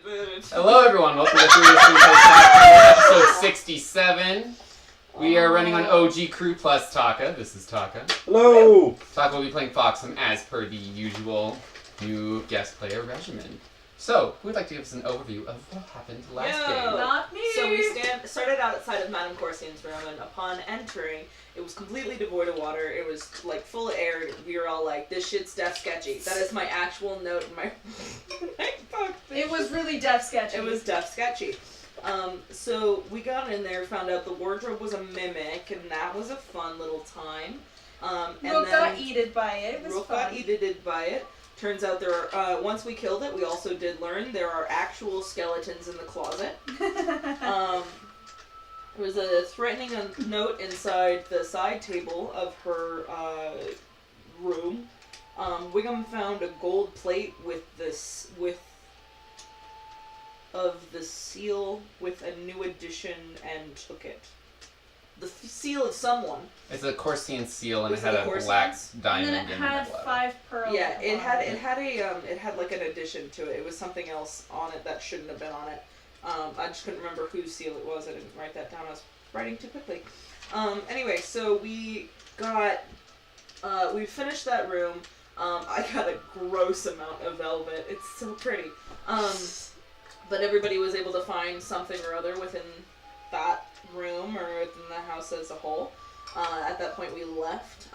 Hello everyone, welcome to Pathfinder, episode 67. We are running on OG Crew plus Taka. This is Taka. Hello! Taka will be playing Foxham as per the usual new guest player regimen. So, who would like to give us an overview of what happened last game? Not me! So we started outside of Madame Corsian's room, and upon entering, it was completely devoid of water. It was, like, full of air. We were all like, this shit's death sketchy. That is my actual note in my book. It was really death sketchy. It was death sketchy. So we got in there, found out the wardrobe was a mimic, and that was a fun little time. Rook got eated by it. It was Rook fun. got eated by it. Turns out there are, once we killed it, we also did learn there are actual skeletons in the closet. There was a threatening note inside the side table of her room. Wiggum found a gold plate with the seal with a new edition and took it. The seal of someone. It's a Corsian seal and it Was had it a Corsians? black diamond And then it in had the middle. 5 pearls. Yeah, it had like an addition to it. It was something else on it that shouldn't have been on it. I just couldn't remember whose seal it was. I didn't write that down. I was writing too quickly. Anyway, so we finished that room. I got a gross amount of velvet. It's so pretty. But everybody was able to find something or other within that room or within the house as a whole. At that point we left.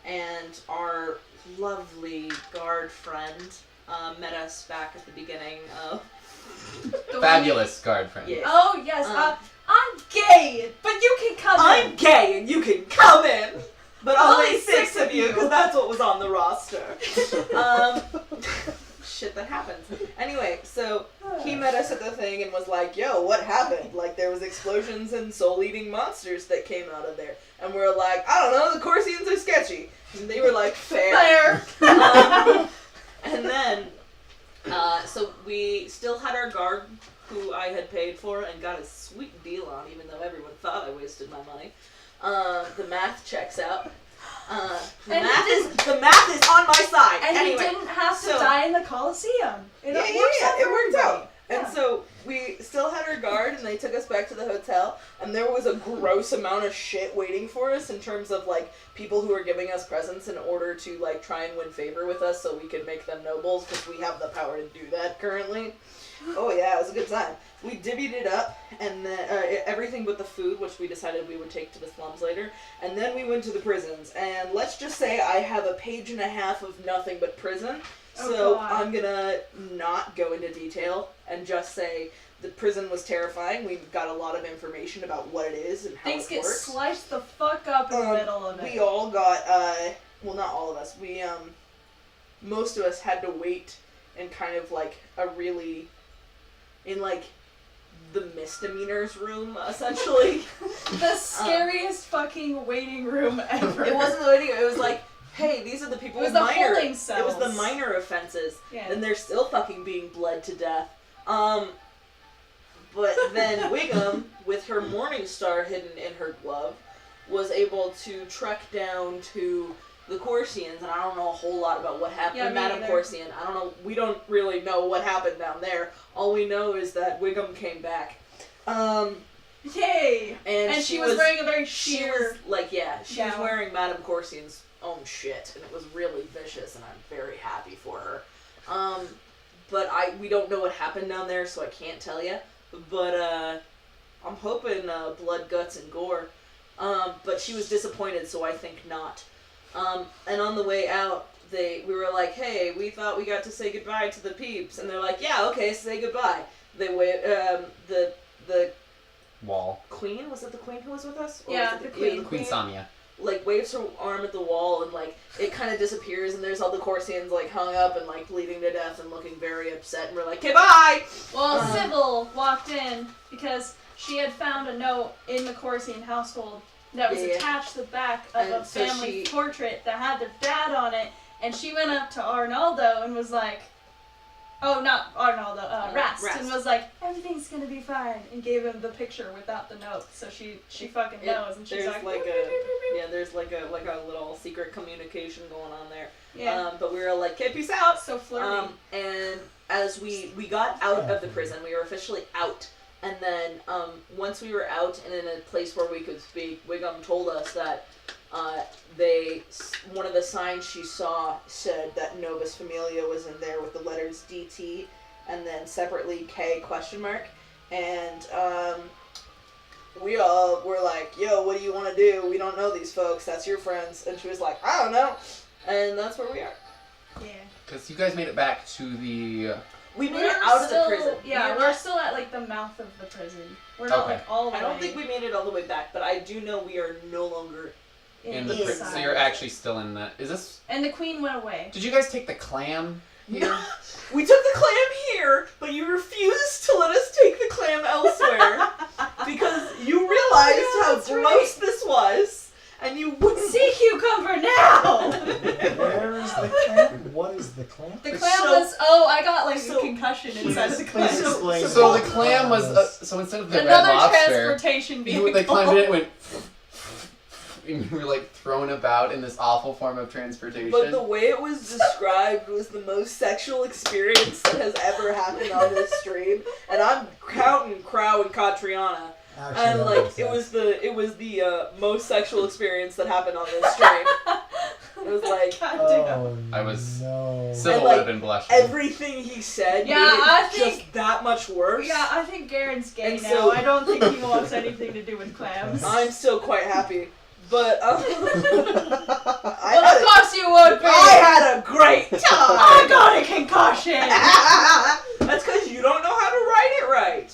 And our lovely guard friend met us back at the beginning of... Fabulous guard friend. Yeah. Oh, yes. I'm gay, but you can come in. I'm gay and you can come in! But only 6 of you, because that's what was on the roster. Shit that happens. Anyway, so he met us at the thing and was like, yo, what happened? Like, there was explosions and soul-eating monsters that came out of there. And we were like, I don't know, the Corsians are sketchy. And they were like, fair. And then, so we still had our guard, who I had paid for and got a sweet deal on, even though everyone thought I wasted my money. The math checks out. The math is on my side. And anyway, he didn't have to die in the Coliseum. It worked out. Yeah. And so we still had our guard, and they took us back to the hotel, and there was a gross amount of shit waiting for us in terms of, like, people who were giving us presents in order to, like, try and win favor with us so we could make them nobles, because we have the power to do that currently. Oh yeah, it was a good time. We divvied it up, and then everything but the food, which we decided we would take to the slums later, and then we went to the prisons. And let's just say I have a page and a half of nothing but prison, so I'm gonna not go into detail and just say the prison was terrifying. We got a lot of information about what it is and how Things it get works. sliced the fuck up in the middle of it. We all got, well, not all of us. We, most of us had to wait in kind of like a really, in like the misdemeanors room, essentially. The scariest fucking waiting room ever. It wasn't the waiting room. It was like, hey, these are the people. It was the holding cells. It was the minor offenses, yeah. and they're still fucking being bled to death. But then Wiggum, with her Morning Star hidden in her glove, was able to trek down to the Corsians, and I don't know a whole lot about what happened to Madame Corsian. I don't know. We don't really know what happened down there. All we know is that Wiggum came back. Yay! And she was wearing a very sheer... She was wearing Madame Corsian's own shit, and it was really vicious, and I'm very happy for her. But we don't know what happened down there, so I can't tell you. But, I'm hoping, blood, guts, and gore. But she was disappointed, so I think not. And on the way out, we were like, hey, we thought we got to say goodbye to the peeps. And they're like, yeah, okay, say goodbye. They the wall. Queen? Was it the Queen who was with us? Or yeah, was it the Queen. Queen Samia. Like, waves her arm at the wall, and, like, it kind of disappears, and there's all the Corsians, like, hung up and, like, bleeding to death and looking very upset, and we're like, okay, bye! Well, Sybil walked in because she had found a note in the Corsian household that was attached to the back of a family portrait that had their dad on it, and she went up to Arnaldo and was like, oh, not Arnaldo, Rast, and was like, everything's gonna be fine, and gave him the picture without the note, so she fucking knows, and she's there's like there's like a little secret communication going on there. Yeah. But we were like, okay, peace out! So flirty. And as we got out of the prison, we were officially out. And then once we were out and in a place where we could speak, Wiggum told us that one of the signs she saw said that Novus Familia was in there with the letters DT and then separately K ? And we all were like, yo, what do you want to do? We don't know these folks. That's your friends. And she was like, I don't know. And that's where we are. Yeah. Because you guys made it back to the... We made it out of the prison. Yeah, we're still at like the mouth of the prison. We're not like all the way. I don't think we made it all the way back, but I do know we are no longer in the prison. So you're actually still in the... Is this... And the queen went away. Did you guys take the clam here? We took the clam here, but you refused to let us take the clam elsewhere because you realized how gross this was. And you wouldn't sea cucumber now! Where is the clam? What is the clam? The clam was, I got like a concussion inside of the clam. So the clam was, so instead of the another red lobster, transportation vehicle. they climbed in, it went, and you were like thrown about in this awful form of transportation. But the way it was described was the most sexual experience that has ever happened on this stream. And I'm counting Crow and Catriona. Actually, And like it was the most sexual experience that happened on this stream. It was like I was no. Sybil would have been blushing. Everything he said made I it think, just that much worse. Yeah, I think Garen's gay And now. so- I don't think he wants anything to do with clams. I'm still quite happy. But Well, of course you would be! I had a great time! I got a concussion! That's because you don't know how to write it right.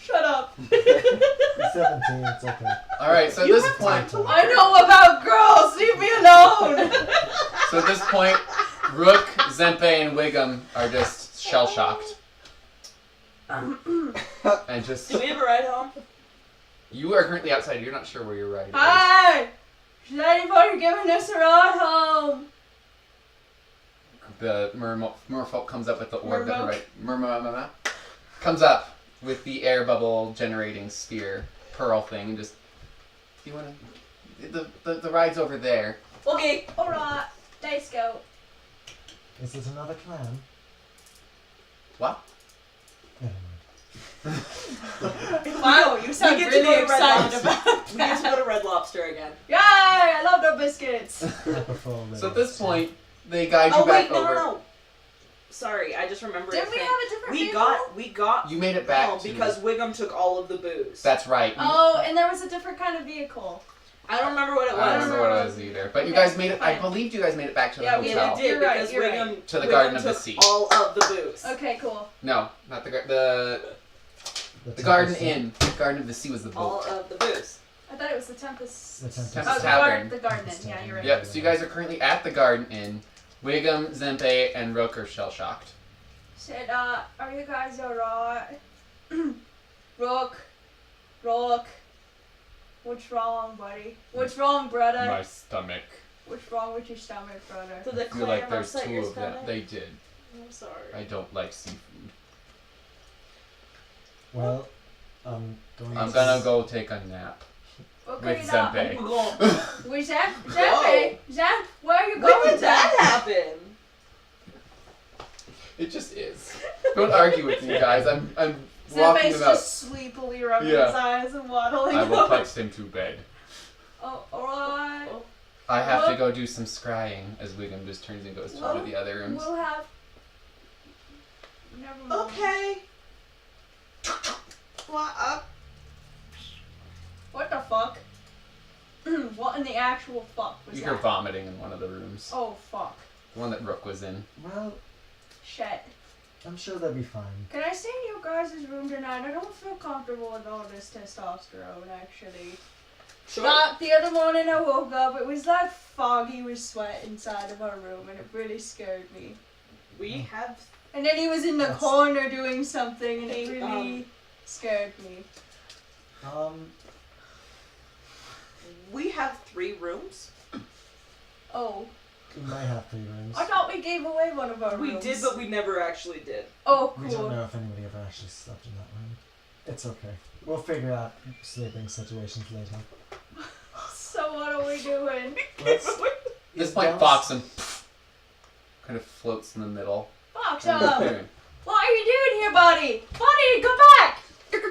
Shut up. 17, it's okay. Alright, so at this point... I know about girls! Leave me alone! So at this point, Rook, Zempe, and Wiggum are just shell-shocked. And just... Do we have a ride home? You are currently outside. You're not sure where you're riding. Hi! Is anybody giving us a ride home? The merfolk comes up with the orb that Merfolk. right. Comes up with the air bubble generating sphere pearl thing and just... Do you want to... The ride's over there. Okay. Alright, let's go. Is it another clam? What? Never mind. Wow, you sound get to really go to Red excited Lobster. about We get to go to Red Lobster again. Yay! I love the biscuits! I prefer red So at this lobster. point, they guide you back over. No. Sorry, I just remembered. Didn't we have a different vehicle? We got. You made it back No, to... because Wiggum took all of the booze. That's right. Oh, and there was a different kind of vehicle. I don't remember what it was. I don't remember what it was either. But you guys made it... I believed you guys made it back to the Yeah, we hotel. We did You're right, because you're Wiggum right. To the Wiggum Garden of the took Sea. all of the booze. Okay, cool. No, not the The Garden Tempest Inn. The Garden of the Sea was the All boat. of the booze. I thought it was the Tempest. The Tempest. Tempest Oh, Tavern. the Garden Inn. Yeah, you're right. Yep, so you guys are currently at the Garden Inn. Wiggum, Zempe, and Rook are shell-shocked. Said, are you guys alright? Rook. What's wrong, buddy? What's wrong, brother? My stomach. What's wrong with your stomach, brother? So the I feel like clam there's upset two your of them. stomach? They did. I'm sorry. I don't like seafood. Well, I'm going I'm gonna go take a nap Okay, with now. Zempe. Where's that? Whoa. Zach, where are you When going, did that happen? It just is. Don't argue with me, guys. I'm walking Zempe's him out. just sleepily rubbing Yeah. his eyes and waddling I will over. put him to bed. Oh, alright. I have Well- to go do some scrying as Wiggum just turns and goes to one of the other rooms. We'll have... Never mind. Okay. What the fuck? What in the actual fuck was You hear that? vomiting in one of the rooms. Oh, fuck. The one that Rook was in. Well, Shit. I'm sure they'll be fine. Can I stay in your guys' room tonight? I don't feel comfortable with all this testosterone, actually. Sure. Not the other morning I woke up, it was like foggy with sweat inside of our room, and it really scared me. We have. And then he was in the That's- corner doing something, and it Hey, really scared me. We have 3 rooms. Oh, We might have 3 rooms. I thought we gave away one of our We rooms. did, but we never actually did. Oh, We don't cool. know if anybody ever actually slept in that room. It's okay. We'll figure out sleeping situations later. So what are we doing? Let's, At this Is point, Dallas- Foxen kind of floats in the middle. Foxum! Okay. What are you doing here, buddy? Buddy, go back! Get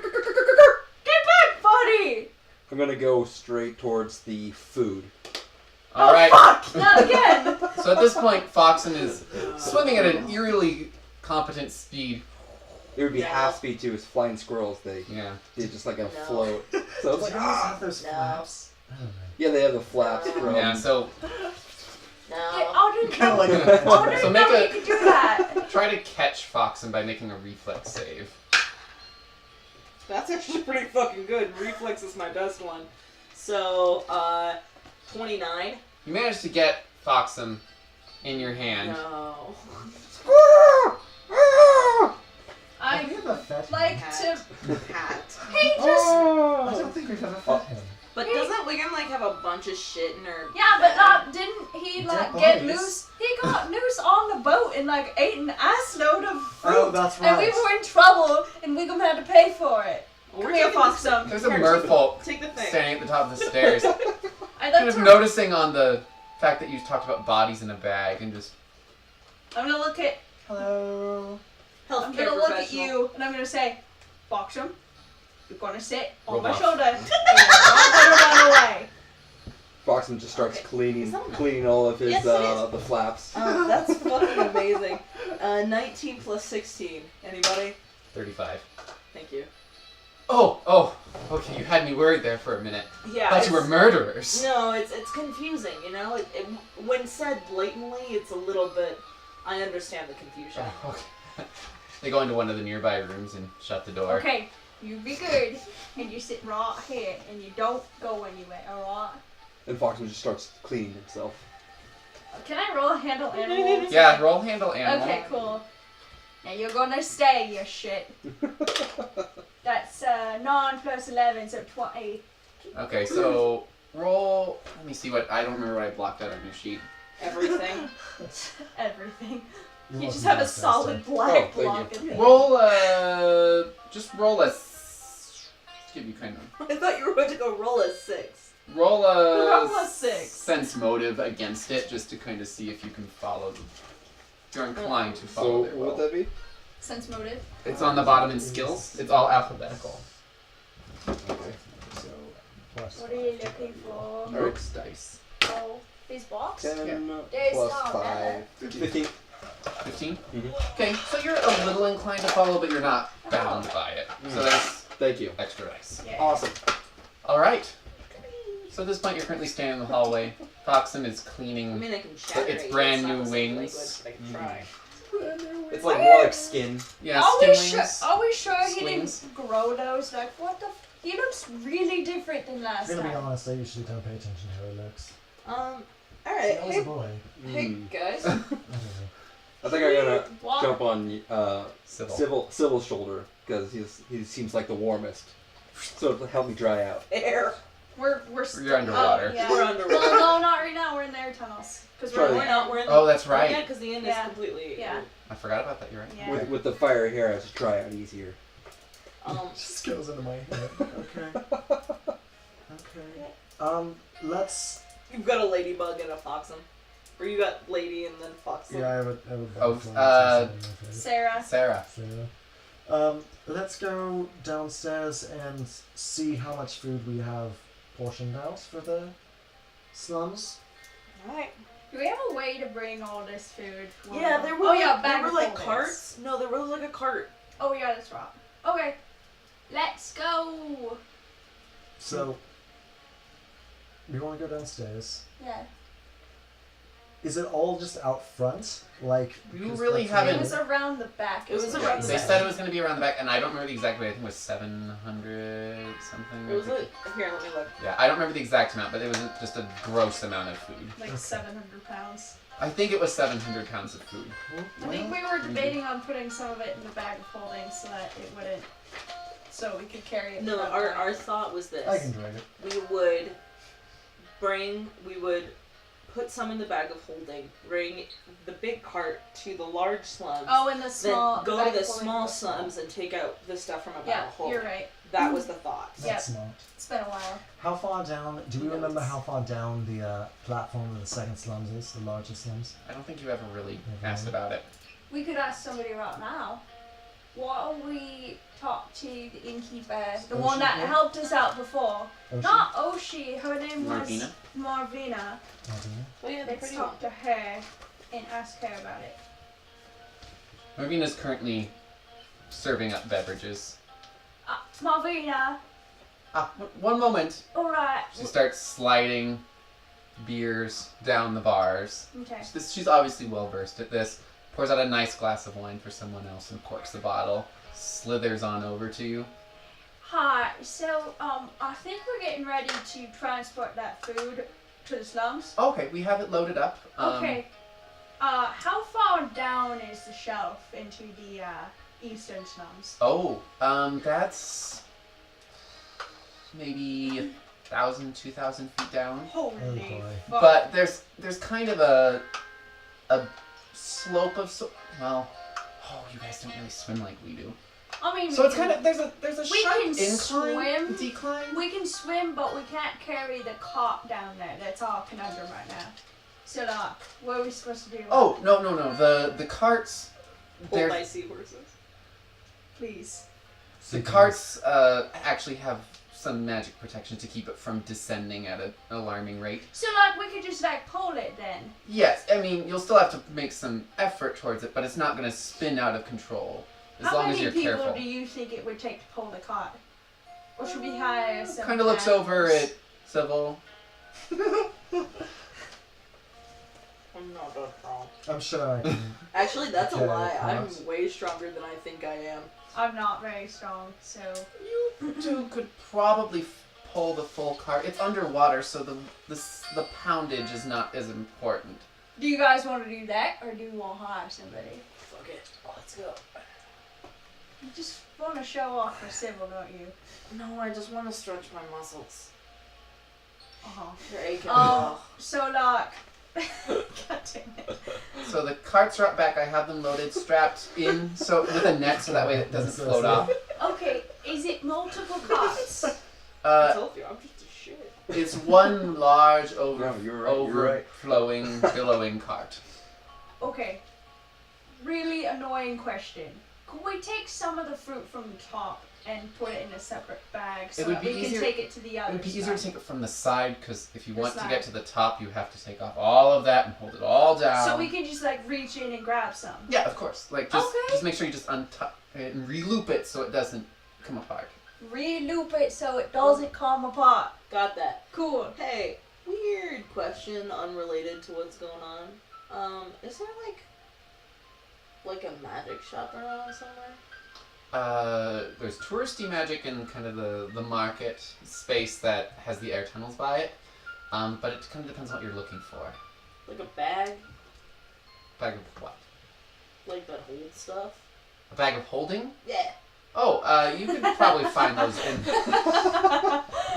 back, buddy! I'm gonna go straight towards the food. All right. Fuck! Not again! So at this point, Foxen is swimming at an eerily competent speed. It would be half speed too. It's flying squirrels. They just like a float. So it's Does like yours have those No. flaps? I don't know. yeah, they have the flaps from. Yeah. So No. I didn't Kinda know, like a I didn't So know make you could do that. try to catch Foxen by making a reflex save. That's actually pretty fucking good. Reflex is my best one. So, 29. You managed to get Foxen in your hand. No. I I think the fed like him. to. Hat. He just. I don't think we've ever fed him. But doesn't Wiggum like have a bunch of shit in her? Yeah, but bag? didn't he Dead like get bodies. loose? He got loose on the boat and like ate an ass load of fruit. Oh, that's And we right. were in trouble, and Wiggum had to pay for it. Well, Come here, taking this- Foxum. There's a Here, merfolk Take the thing. standing at the top of the stairs, I kind like of to. noticing on the fact that you talked about bodies in a bag and just. I'm gonna look at. Hello. Healthcare I'm gonna look at professional. you, and I'm gonna say, Foxum, you're gonna sit on Roll my off. shoulder, and you're not gonna run away. Foxman just starts Okay. cleaning Is that one? cleaning all of his Yes, it is. the flaps. That's fucking amazing. 19 plus 16. Anybody? 35. Thank you. Oh, okay, you had me worried there for a minute. Yeah. I thought you were it's- murderers. No, it's confusing, you know? When said blatantly, it's a little bit... I understand the confusion. Oh, okay. They go into one of the nearby rooms and shut the door. Okay, you be good, and you sit right here, and you don't go anywhere, alright? And Foxman just starts cleaning himself. Can I roll handle animals? Yeah, roll handle animal. Okay, cool. Now you're gonna stay, you shit. That's 9 plus 11, so 20. Okay, so roll. Let me see what. I don't remember what I blocked out on your sheet. Everything. Everything. You're You just welcome, have a Master. solid black Oh, thank block you. of things. Roll just roll a. Give you kind of. I thought you were going to go roll a 6. Roll a. Roll a 6. Sense motive against it, just to kind of see if you can follow. If you're inclined to So follow their what would will. that be? Sense motive. It's on the bottom in skills. It's all alphabetical. Okay. So, plus What are you looking for? Rogue's dice. Oh, these blocks? 10 There's plus not 5. 15. 15? Mhm. Okay, so you're a little inclined to follow, but you're not bound by it. So that's Thank you. extra dice. Yeah. Awesome. Alright. So at this point, you're currently standing in the hallway. Foxen is I cleaning. mean, I can shatter It's it. brand not new the same wings. language, but I can try. It's like more like skin. Yeah, Are we sure? skinlings. Are we sure he Swings. didn't grow those? Like, what the? He looks really different than I'm last gonna be time. honest, I usually don't pay attention to how he looks. Alright. He was a boy. Hey, guys. I don't know. I think I'm gonna What? jump on Civil. Civil's shoulder because he seems like the warmest. So it'll help me dry out. Air. We're You're underwater. Oh, yeah. We're underwater. Well, no, not right now. We're in their tunnels because Sorry. we're We're in the... Oh, that's Yeah, right. because the inn Yeah. is completely... Yeah. I forgot about that. You're right. Yeah. With the fire hair, I just dry out easier. Um, It just goes into my head. Okay. Okay. Let's. you've got a ladybug and a foxum. Or you got lady and then foxum. Yeah, I would. Oh, Sarah. Sarah. Let's go downstairs and see how much food we have portioned out for the slums. Alright. Do we have a way to bring all this food? For Yeah, them? there were, Oh yeah, there bag were of like holdings. carts. No, there was like a cart. Oh yeah, that's right. Okay, let's go. So we want to go downstairs. Yeah. Is it all just out front? Like You because really that's It haven't- what was around the back. It was isn't around the They back. said it was going to be around the back, and I don't remember the exact weight. I think it was 700 something. It was like, here, let me look. Yeah, I don't remember the exact amount, but it was just a gross amount of food. Like 700 pounds. I think it was 700 pounds of food. I think we were debating on putting some of it in the bag of holding so that it wouldn't, so we could carry it. No, without our dying. thought was this. I can drag it. We would put some in the bag of holding, bring the big cart to the large slums, Oh, and the small. then go bag to the of holding small was small. slums and take out the stuff from a bag Yeah, of holding. you're right. That was the thought. Yeah. That's smart. It's been a while. How far down? Do we Who remember knows? how far down the platform of the second slums is? The largest slums. I don't think you ever really Mhm. asked about it. We could ask somebody right now. Why don't we talk to the innkeeper, the one that helped us out before? Oshi? Not Oshi, her name was Marvina. Marvina. Oh yeah, the Let's pretty talk to her and ask her about it. Marvina's currently serving up beverages. Marvina, One moment. alright. She starts sliding beers down the bars. Okay. She's obviously well versed at this. Pours out a nice glass of wine for someone else and corks the bottle. Slithers on over to you. Hi, so, I think we're getting ready to transport that food to the slums. Okay, we have it loaded up. Okay. How far down is the shelf into the, eastern slums? Oh, that's maybe 1,000, 2,000 feet down. Holy boy. fuck. But there's kind of a slope of you guys don't really swim like we do. I mean, So it's kind of there's a we sharp can incline, swim. decline. We can swim, but we can't carry the cart down there. That's our conundrum right now. So, what are we supposed to do? Oh no. The carts. pulled by seahorses. Please. The carts actually have some magic protection to keep it from descending at an alarming rate. So, we could just, pull it then? Yes, I mean, you'll still have to make some effort towards it, but it's not going to spin out of control. As long as you're How many careful. people do you think it would take to pull the cart? Or should we hire some Kind of looks over at Civil. I'm not that strong. I'm sure I can. Actually, that's a Okay, lie. I'm perhaps. way stronger than I think I am. I'm not very strong, so... You two could probably pull the full cart. It's underwater, so the poundage is not as important. Do you guys want to do that, or do you want to hire somebody? Fuck it. Let's go. You just want to show off for Civil, don't you? No, I just want to stretch my muscles. Uh-huh. They're aching. So, God damn it. So the carts are up back. I have them loaded, strapped in, so with a net, so that way it doesn't float off. Okay, is it multiple carts? I told you, I'm just a shit. It's one large No, you're right, you're right. overflowing, billowing cart. Okay. Really annoying question. Could we take some of the fruit from the top and put it in a separate bag so It would that be we easier- can take it to the It other would be easier to side? take it from the side, because if you The want to side. get to the top, you have to take off all of that and hold it all down. So we can just reach in and grab some. Yeah, of course. Just Okay. make sure you just untuck it and re-loop it so it doesn't come apart. Re-loop it so it doesn't come apart. Got that. Cool. Hey, weird question unrelated to what's going on. Is there like a magic shop around somewhere? There's touristy magic in kind of the market space that has the air tunnels by it. But it kind of depends on what you're looking for. Like a bag? Bag of what? Like that holds stuff? A bag of holding? Yeah. Oh, you could probably find those in.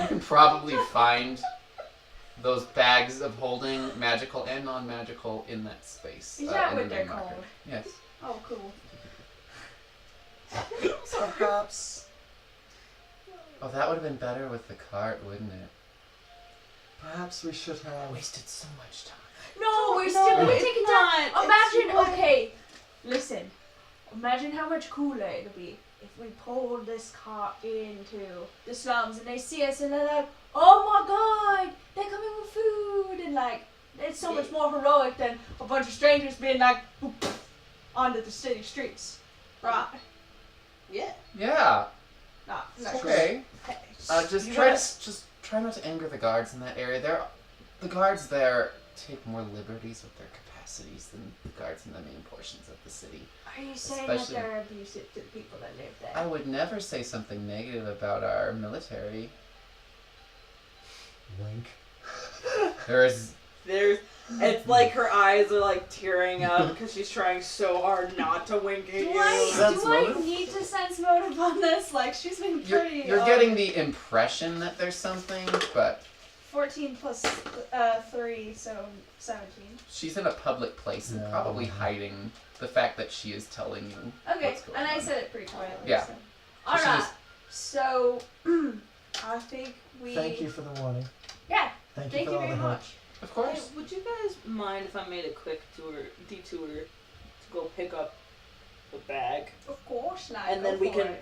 You can probably find those bags of holding, magical and non-magical, in that space. Is that in what the they're main market. called? Yes. Oh, cool. So perhaps, Oh, that would have been better with the cart, wouldn't it? perhaps we should I have. wasted so much time. No, we're No, still it's taking not. time. It's Imagine, not. okay, listen. Imagine how much cooler it'll be if we pulled this cart into the slums and they see us and they're like, oh my god, they're coming with food, and it's so much more heroic than a bunch of strangers being onto the city streets. Right. Yeah. Yeah. Nah, Okay. Hey, Just you try gotta- try not to anger the guards in that area. The guards there take more liberties with their capacities than the guards in the main portions of the city. Are you saying especially- that they're abusive to the people that live there? I would never say something negative about our military. Wink. It's like her eyes are tearing up because she's trying so hard not to wink at Do you. Sense I motive? need to sense motive on this? She's been pretty. You're getting the impression that there's something, but 14 plus 3, so 17. she's in a public place and Yeah. probably hiding the fact that she is telling you Okay, what's going and I on. said it pretty quietly. Yeah. So. She Alright, just- so I think we. Thank you for the warning. Yeah, Thank you thank for you all very the help. much. Of Hey, course. would you guys mind if I made a quick detour to go pick up the bag. Of course not. And then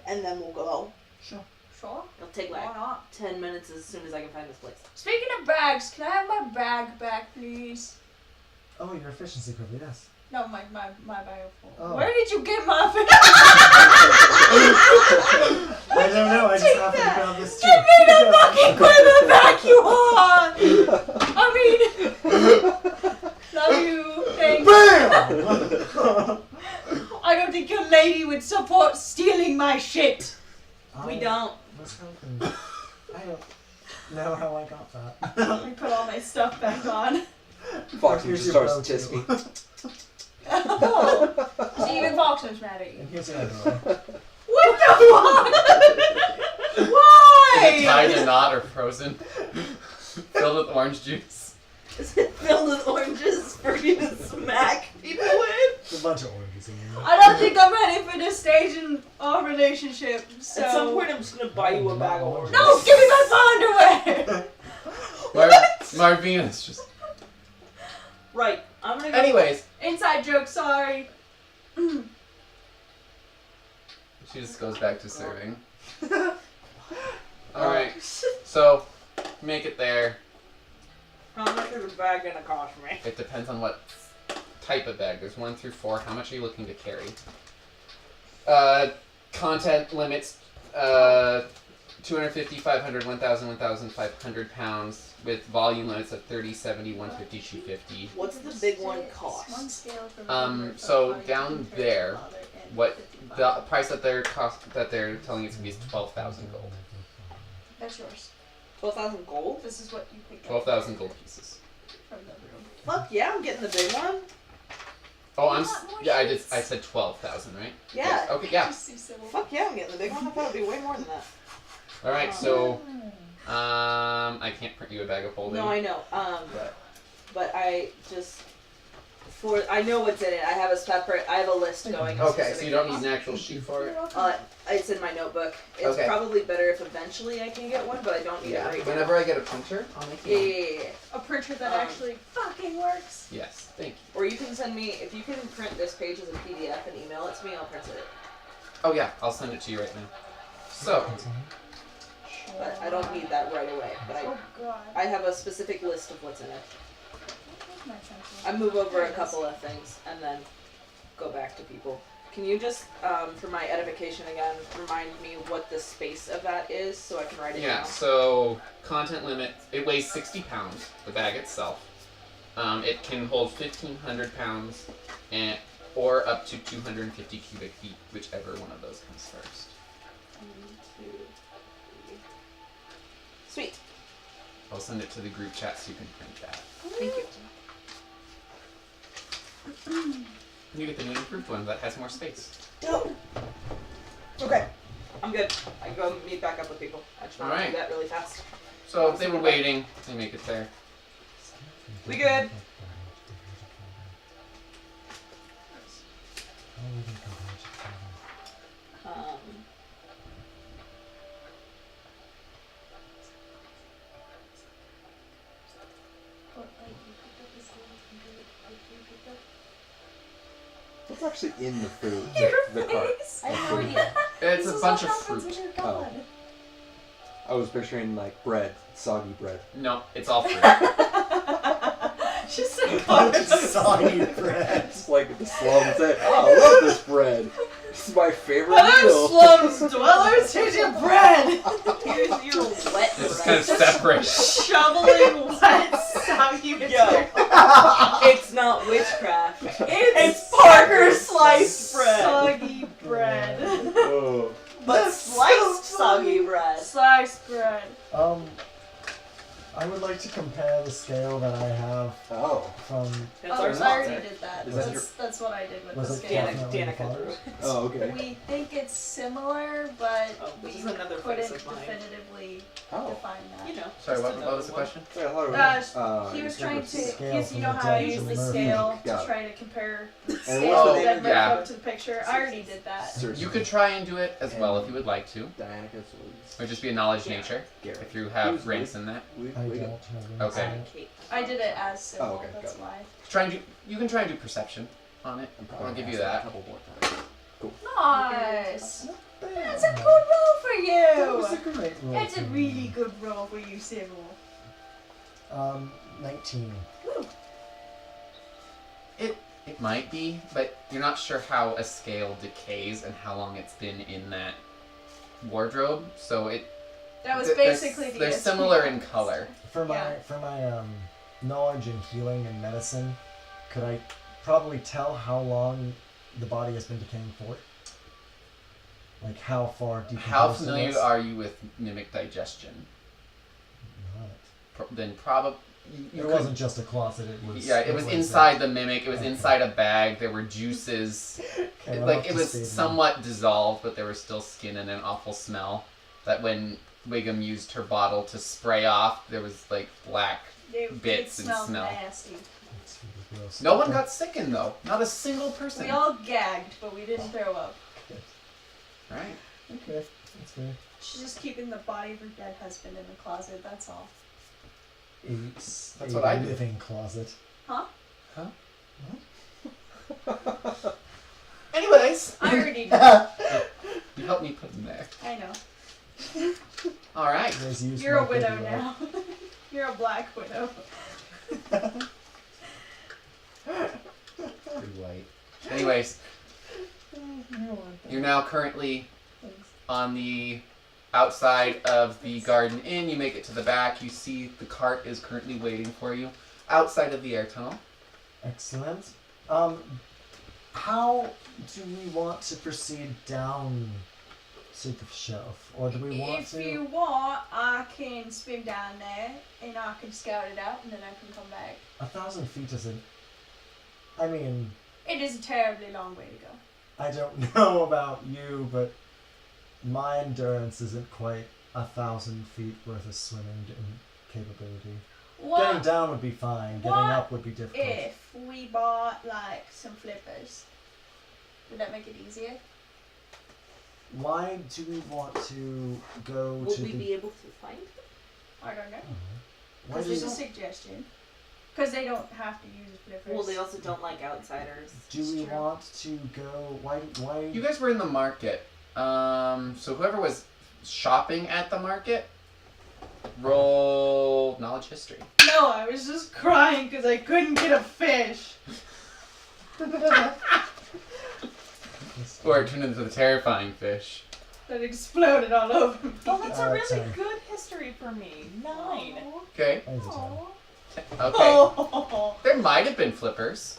and then we'll go. Sure. It'll take like Why not? 10 minutes as soon as I can find this place. Speaking of bags, can I have my bag back, please? Oh, your efficiency quickly, yes. No, my bag. Oh. Where did you get my bag? I don't know, I just happened to grab this too. Give me the fucking equipment back, you whore! I mean, love you, thanks. BAM! I don't think your lady would support stealing my shit. We don't. What's happened? I don't know how I got that. I put all my stuff back on. Foxy Here's just your starts bow, tisking. Oh, see, even Foxman's mad at you. And here's your underwear. What the fuck? Why? Tied in a knot or frozen. Filled with orange juice. Is it filled with oranges for you to smack people with? There's a bunch of oranges in here. I don't think I'm ready for this stage in our relationship. So. At some point, I'm just gonna buy you a bag of oranges. No, give me my underwear. Marvina's just. Right. I'm gonna go. Anyways, Inside joke. Sorry. she just goes back to serving. All right. So, make it there. How much is a bag gonna cost me? It depends on what type of bag. There's 1 through 4. How much are you looking to carry? Content limits 250, 500, 1,000, 1,500 pounds with volume limits of 30, 70, 150, 250. What's the big one cost? So down there, what the price that they're telling you to be is 12,000 gold. That's yours. 12,000 gold? This is what you picked 12,000 gold pieces. from the room. Fuck yeah, I'm getting the big one. Oh, Yeah, I said 12,000, right? Yeah. Yes. Okay, yeah. Just too civil. Fuck yeah, I'm getting the big one. I thought it'd be way more than that. All right, so I can't print you a bag of holding. No, I know. But I just I know what's in it. I have a separate. I have a list going. of Okay, so specific you don't need things. an actual sheet for it. It's in my notebook. It's Okay. probably better if eventually I can get one, but I don't need it right now. Whenever I get a printer, I'll make Yeah, you one. yeah, yeah, yeah. A printer that actually fucking works. Yes, thank you. Or you can send me, if you can print this page as a PDF and email it to me, I'll print it. Oh yeah, I'll send it to you right now. So, But I don't need that right away. But Oh god. I have a specific list of what's in it. Where's my pencil? I move over a couple of things and then go back to people. Can you just, for my edification again, remind me what the space of that is so I can write it yeah, down? so content limit, it weighs 60 pounds, the bag itself. It can hold 1,500 pounds or up to 250 cubic feet, whichever one of those comes first. 1, 2, 3. Sweet. I'll send it to the group chat so you can print that. Thank you. You get the new improved one that has more space. Dope. Okay. I'm good. I can go meet back up with people. I just want to do Alright. that really fast. So if they were waiting, they make it there. We good? What's actually in the food? Your The cart. face. I have no idea. It's This a is bunch what of happens fruit. when you're gone. I was picturing like bread, soggy bread. No, it's all fruit. Just a Bunch of soggy bread. It's like the slums say, oh, I love this bread. This is my favorite meal. slums dwellers. Here's your bread. Here's your wet It's bread. kind of separate. Shoveling wet soggy Yo, material. it's not witchcraft. It's Parker's sliced bread. Soggy bread. Oh. But That's sliced so soggy bread. Sliced bread. I would like to compare the scale that I have Oh. from. That's Oh, our I sponsor. already did that. Is that That's what I did with Was the it scale. definitely the Danicka drew father's? it. Oh, okay. We think it's similar, but Oh, we this is another couldn't face of mine. definitively Oh. define that. You know. Sorry, just what another was the one. question? Wait, I thought it was, He was you said trying it to, was- Scale you from know the how I dead to usually the scale mermaid. Yeah. to try to compare the And scale what's the that name? Rick Yeah. up to the picture. I already did that. Seriously. You could try and do it as well if you would like to. Danicka was Or just be a knowledge Yeah. nature Garrett. if you He have was ranks in that. I don't have Okay. any. Kate. I did it as symbol, Oh, okay, that's got it. why. Try and do. You can try and do perception on it. I'm probably I'll give gonna you ask that. a couple more times. Cool. Nice. Not bad. That's a good roll for That you. was a great roll. That's a for really me. good roll for you, Sybil. 19. Woo. It might be, but you're not sure how a scale decays and how long it's been in that wardrobe. So That was they're- basically the they're SP similar in points. color. For my knowledge in healing and medicine, could I probably tell how long the body has been decaying for? Like how far decomposed How it familiar is? are you with mimic digestion? Not. Then probably It wasn't just a closet. It was. Yeah, it was inside the mimic. It was inside a bag. There were juices. Okay, I'll Like have it to was stay there. somewhat dissolved, but there was still skin and an awful smell. That when Wiggum used her bottle to spray off, there was like black. It Bits and smelled smell. nasty. That's really gross. No one got sickened though. Not a single person. We all gagged, but we didn't throw up. Right. Okay, that's fair. She's just keeping the body of her dead husband in the closet, that's all. That's what I do. living closet. Huh? Anyways, I already know. you helped me put them there. I know. All right. There's used You're a my widow video. now. You're a black widow. Pretty white. Anyways, you're now currently on the outside of the Garden Inn. You make it to the back. You see the cart is currently waiting for you outside of the air tunnel. Excellent. How do we want to proceed down to the shelf, or do we want If to? you want, I can swim down there and I can scout it out and then I can come back. 1,000 feet isn't. I mean, It is a terribly long way to go. I don't know about you, but my endurance isn't quite 1,000 feet worth of swimming capability. Getting What down would be fine. Getting What up would be difficult. if we bought like some flippers? Would that make it easier? Why do we want to go Will to we the? be able to find them? I don't know. Why This do, is a we, suggestion. Because they don't have to use flippers. Well, they also don't like outsiders. do we want to go? Why? You guys were in the market. So whoever was shopping at the market, roll knowledge history. No, I was just crying because I couldn't get a fish. Or it turned into the terrifying fish. That exploded all over me. Oh, that's a really 10. good history for me. 9. Okay. That is a 10. Okay. Oh. There might have been flippers.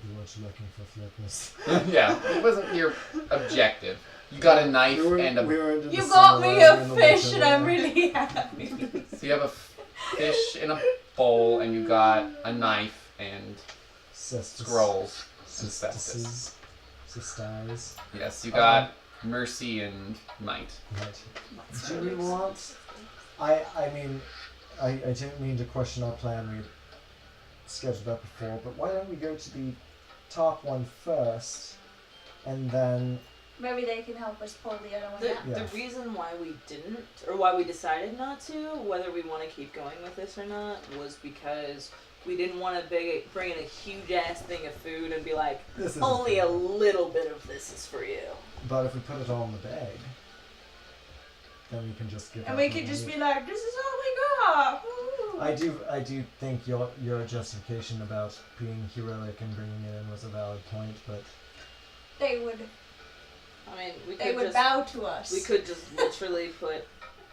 You weren't looking for flippers. Yeah, it wasn't your objective. You got a knife and a. You got me a fish and I'm really happy. So you have a fish in a bowl, and you got a knife and scrolls and cestus. Sisters. Yes, you got mercy and might. Right. Do we want? I mean, I didn't mean to question our plan. We'd scheduled that before, but why don't we go to the top one first, and then Maybe they can help us pull the other one The, out. Yeah. the reason why we didn't, or why we decided not to, whether we want to keep going with this or not, was because we didn't want to bring in a huge ass thing of food and be like, this is only a little bit of this is for you. But if we put it all in the bag, then we can just give. And out we what could just need. be like, this is all we got. Woo. I do think your justification about being heroic and bringing it in was a valid point, but They would I mean, we they could would just bow to us. we could just literally put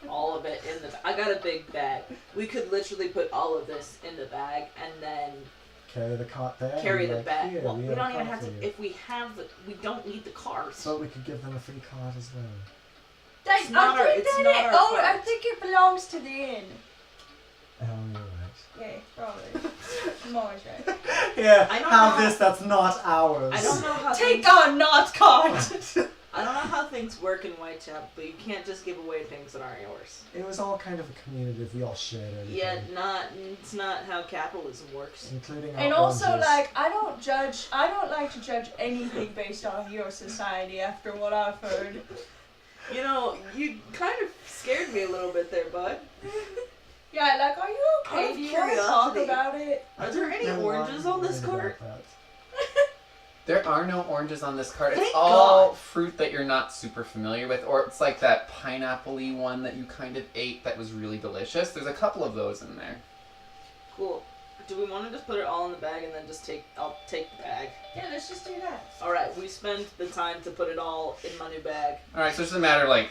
all of it in the. I got a big bag. We could literally put all of this in the bag and then carry the cart there. carry and be the like, bag. "Here, Well, we have don't a even cart have for to. you." If we have the, we don't need the cars. So we could give them a free cart as well. It's not our- it's not our oh, I fault. think it belongs to the inn. Oh, you're right. Yeah, probably. I'm always right. Yeah, I don't have know. this. That's not ours. I don't know how Take things, on not card. I don't know how things work in Whitechapel, but you can't just give away things that aren't yours. It was all kind of a community. We all shared everything. Yeah, it's not how capitalism works. Including our And also, oranges. like, I don't like to judge anything based on your society after what I've heard. You know, you kind of scared me a little bit there, bud. Yeah, like, are you Out okay? of Do you want to talk curiosity. about it? Are there any No, oranges I'm on this worried cart? about There are no oranges on this card. It's Thank all God. fruit that you're not super familiar with, or it's like that pineapple-y one that you kind of ate that was really delicious. There's a couple of those in there. Cool. Do we want to just put it all in the bag and then I'll take the bag? Yeah, let's just do that. Alright, we spend the time to put it all in my new bag. Alright, so it's just a matter of like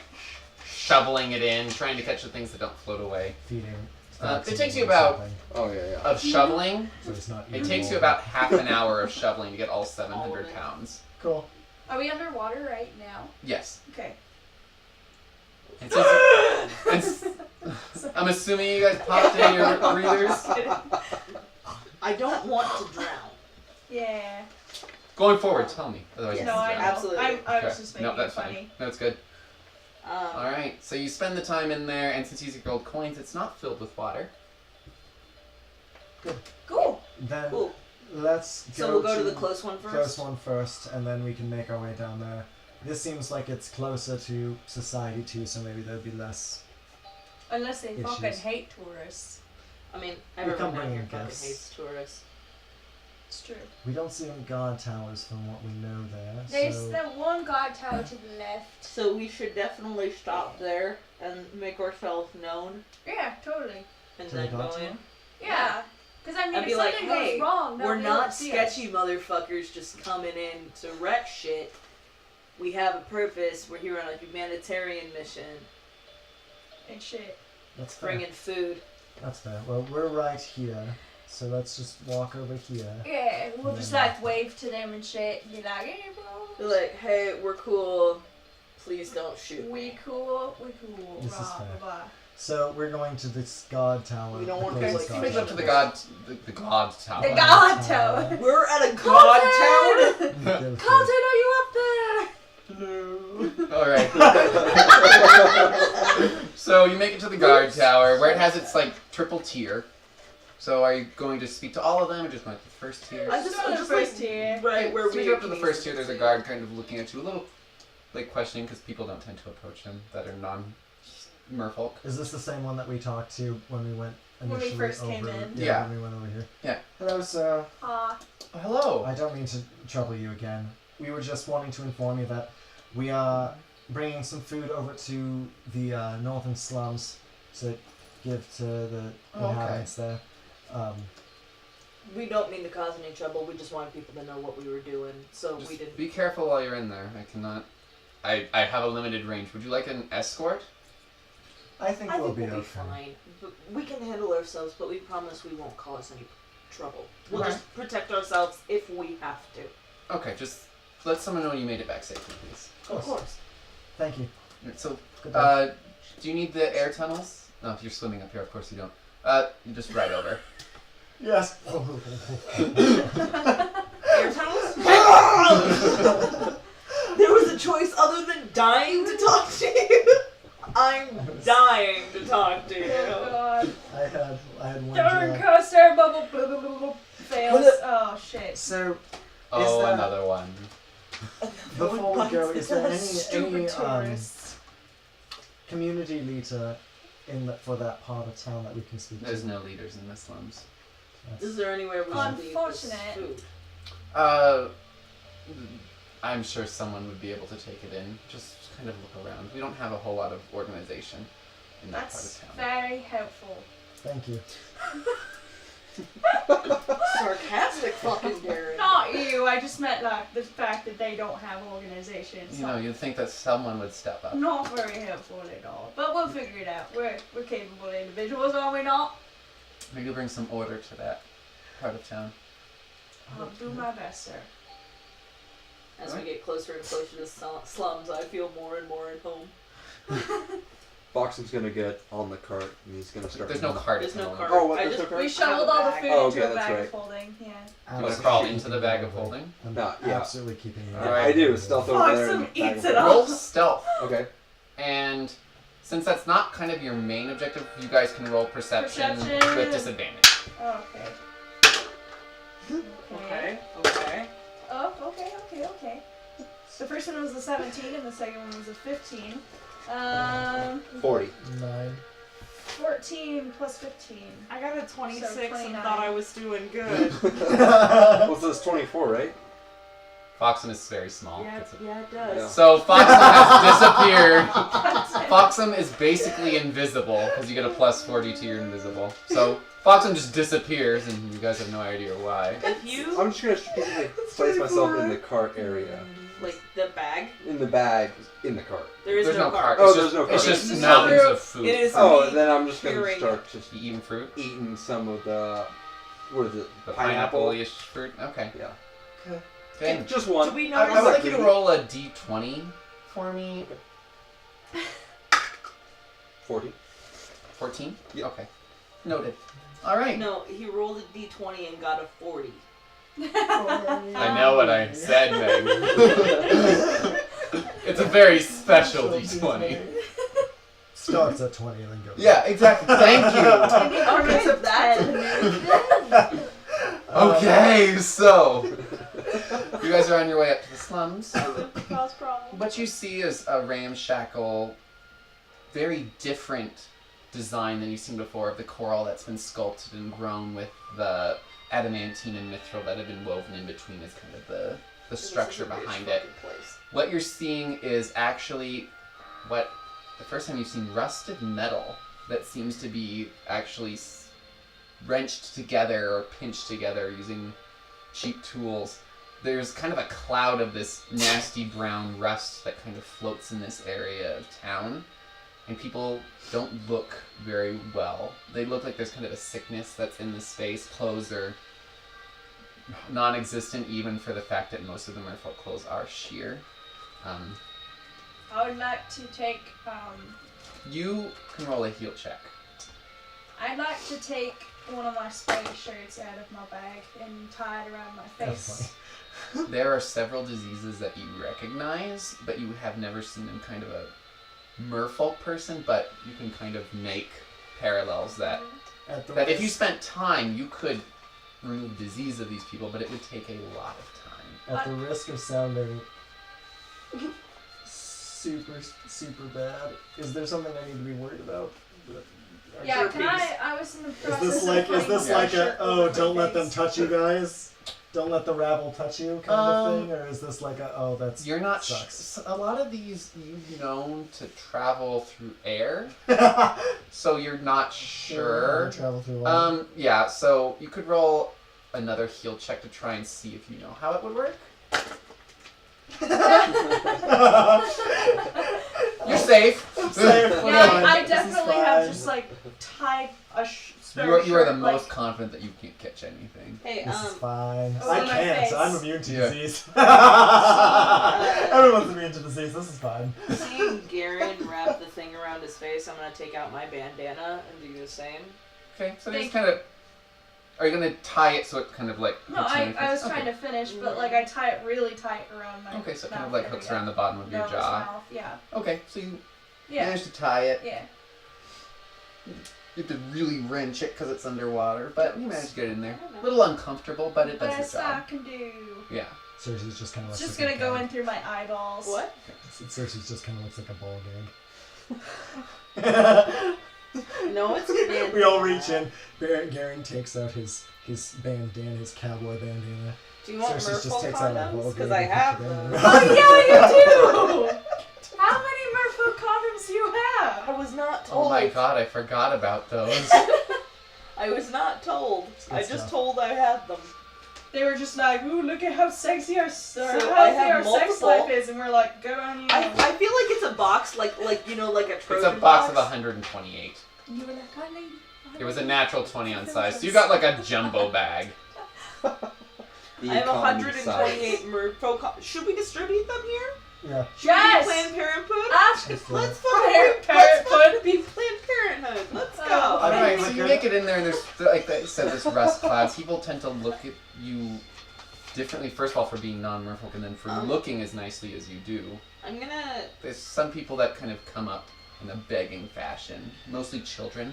shoveling it in, trying to catch the things that don't float away. Feeding. It takes you about, Oh yeah. of shoveling, So it's not it even takes you water. about half an hour of shoveling to get all All 700 of it. pounds. Cool. Are we underwater right now? Yes. Okay. And since I'm assuming you guys popped in your readers. I don't want to drown. Yeah. Going forward, tell me. Otherwise, Yes, No, I know. absolutely. I was Okay. just making No, that's it funny. fine. No, it's good. Alright, so you spend the time in there, and since these are gold coins, it's not filled with water. Cool. Then Cool. let's go So we'll go to the close one first. close one first, and then we can make our way down there. This seems like it's closer to society too, so maybe there'll be less. Unless they fucking Issues. hate tourists. I mean, We everyone come down bringing here fucking guests. hates tourists. It's true. We don't see any guard towers from what we know there. There's so that one guard tower to the left. So we should definitely stop there and make ourselves known Yeah, totally. and To the then go guard tower? in. Yeah. Because I mean, I'd if be like, something hey, goes wrong, they'll we're be able not to see us. sketchy motherfuckers just coming in to wreck shit. We have a purpose. We're here on a humanitarian mission. And shit. that's fair. Bringing food. That's fair. Well, we're right here, so let's just walk over here. Yeah, we'll just like wave to them and shit. And be like, hey, Be bro. like, hey, we're cool. Please don't shoot. We cool. We cool. This is Blah, fair. blah, blah. So we're going to this guard tower. We don't want the to closest be You like, make it up to the god tower. The god tower. We're at a god tower. Colton! tower. Colton, are you up there? Alright. So you make it to the guard tower, where it has its like triple tier. So are you going to speak to all of them, or just like the first tier? I'm just the like first tier. right where So we you go up to the first tier, there's a guard kind of looking at you, a little like questioning, because people don't tend to approach him that are non-merfolk. Is this the same one that we talked to when we went When we initially first over? came in. Yeah. When we went over here. Yeah. Hello, sir. Aw. Oh, hello. I don't mean to trouble you again. We were just wanting to inform you that we are bringing some food over to the northern slums to give to the Oh, okay. inhabitants there. We don't mean to cause any trouble. We just wanted people to know what we were doing, so we Just didn't. be careful while you're in there. I cannot. I have a limited range. Would you like an escort? I think I we'll think be we'll be okay. fine. But we can handle ourselves, but we promise we won't cause any trouble. We'll Okay. just protect ourselves if we have to. Okay, just let someone know you made it back safely, please. Of course. Thank you. So, Goodbye. do you need the air tunnels? No, if you're swimming up here, of course you don't. You just ride over. Yes. Air tunnels? There was a choice other than dying to talk to you. I'm dying to talk to Oh you. god. I had one Darn job. coaster bubble blah, blah, blah, blah, fails. Oh shit. So Oh, there- another one. before we go, is there any Stupid tourists. community leader for that part of town that we can speak There's to? no leaders in the slums. Is there anywhere we should leave this Unfortunate. food? I'm sure someone would be able to take it in. Just kind of look around. We don't have a whole lot of organization in that That's part of town. very helpful. Thank you. Sarcastic fucking Darren. Not you, I just meant like the fact that they don't have organizations. You know, you'd think that someone would step up. Not very helpful at all. But we'll figure it out. We're capable individuals, are we not? Maybe bring some order to that part of town. I'll do my best, sir. As we get closer and closer to the slums, I feel more and more at home. Boxing's gonna get on the cart and he's gonna start. There's no running. cart There's at the no moment. cart. Oh, what? I There's just no We cart? shoveled all the food Oh, into okay, a that's bag right. of holding. Yeah. You want to crawl into the bag of holding? I'm No, yeah. absolutely keeping you. Alright. I do. Stealth over there. Foxum and bag eats of it holding. all. Roll stealth. Okay. And since that's not kind of your main objective, you guys can roll perception Perception. with disadvantage. Okay. Okay, okay. Oh, okay. The first one was a 17 and the second one was a 15. 40. 9. 14 plus 15. I got a 26 and 29. thought I was doing good. Well, so it's 24, right? Foxham is very small. Yeah, It's a- yeah, it does. Yeah. So Foxham has disappeared. Foxham is basically invisible because you get a plus 40 to your invisible. So Foxham just disappears, and you guys have no idea why. If you I'm just gonna strategically place myself in the cart area. like the bag, In the bag, in the cart. there is There's no cart. Oh, It's there's just, no It's cart. just It's mountains true. of food. it is. Oh, me then I'm just gonna hearing- start just You eating fruit? eating some of the, what is it? The Pineapple? pineapple-ish fruit? Okay. Yeah. Okay. Just one. Do we I notice? would like you to roll a d20 for me. 40. 14? Yep. Okay. Noted. All right. No, he rolled a d20 and got a 40. I know what I said, Meg. It's a very special d20. Starts at 20 and then goes. Yeah, exactly. Thank you. Okay, so that's Okay, so you guys are on your way up to the slums. Cause problems. What you see is a ramshackle, very different design than you've seen before of the coral that's been sculpted and grown with the adamantine and mithril that have been woven in between is kind of the structure behind it. What you're seeing is actually what the first time you've seen rusted metal that seems to be actually wrenched together or pinched together using cheap tools. There's kind of a cloud of this nasty brown rust that kind of floats in this area of town, and people don't look very well. They look like there's kind of a sickness that's in the space. Clothes are non-existent, even for the fact that most of the merfolk clothes are sheer. I would like to take. You can roll a heal check. I'd like to take one of my spray shirts out of my bag and tie it around my That's face. There are several diseases that you recognize, but you have never seen in kind of a merfolk person, but you can kind of make parallels that if you spent time, you could remove disease of these people, but it would take a lot of time. At the risk of sounding super bad, is there something I need to be worried about? Yeah, can I was in the Is process this like of putting my a shirt over my don't let them face. touch you guys? Don't let the rabble touch you kind of thing, or is this like a that's You're not. sucks? A lot of these you've known to travel through air, so you're not sure. Travel through life. Yeah. So you could roll another heal check to try and see if you know how it would work. You're safe. Yeah, I definitely have just like tied a spare You are the shirt, like, most confident that you can't catch anything. Hey, This is fine. Oh, I on my can't. face. I'm immune to Yeah. disease. Everyone's immune to disease. This is fine. seeing Garen wrap the thing around his face, I'm gonna take out my bandana and do the same. Okay. So Thank just kind of. Are you gonna tie it so it kind of like? No, hooks in your I was face? trying to finish, but like I tie it really tight around my Okay, so it kind of mouth like hooks area. around the bottom of your Nose, jaw. mouth, yeah. Okay, so you Yeah. managed to tie it. Yeah. You have to really wrench it because it's underwater, but you managed to get it in there. I don't know. A little uncomfortable, but it does Best the I job. can do. Yeah. Cersei's just kind of It's looks just like gonna a go gag. in through my eyeballs. What? Cersei's just kind of looks like a ball gag. No, it's bandana. We all reach in. Garen takes out his bandana, his cowboy bandana. Do you want Cersei just merfolk takes out a condoms? ball Because gag I and have puts it in them. there. Oh yeah, you do! How many merfolk condoms do you have? I was not told. Oh my god, I forgot about those. I was not told. good I just stuff. told I had them. They were just like, ooh, look at how sexy our I healthy have our sex multiple. life is, and we're like, good on you. I feel like it's a box, like you know, like a It's Trojan a box of 128. You were like, hi, lady. It was a natural 20 on size, so you got like a jumbo bag. The I have economy 128 merfolk. Should we distribute them here? Yeah. Should Yes! we be Planned Parenthood? Ask Let's Let's Parent- fucking Parenthood. be Planned Parenthood. Let's go. Oh. Alright, so like you a- make it in there, and there's, like I said, this rust cloud. People tend to look at you differently, first of all, for being non-merfolk, and then for looking as nicely as you do. I'm gonna. There's some people that kind of come up in a begging fashion, mostly children.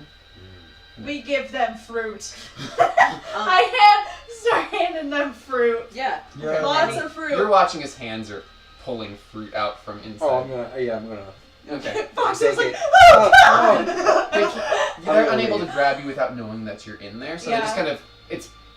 We give them fruit. Um, I start handing them fruit. yeah. Yeah. Lots of fruit. You're watching his hands are pulling fruit out from inside. Oh, I'm gonna. Okay. Fox was Take like, it. oh god! They're unable to grab you without knowing that you're in there, so they just Yeah. kind of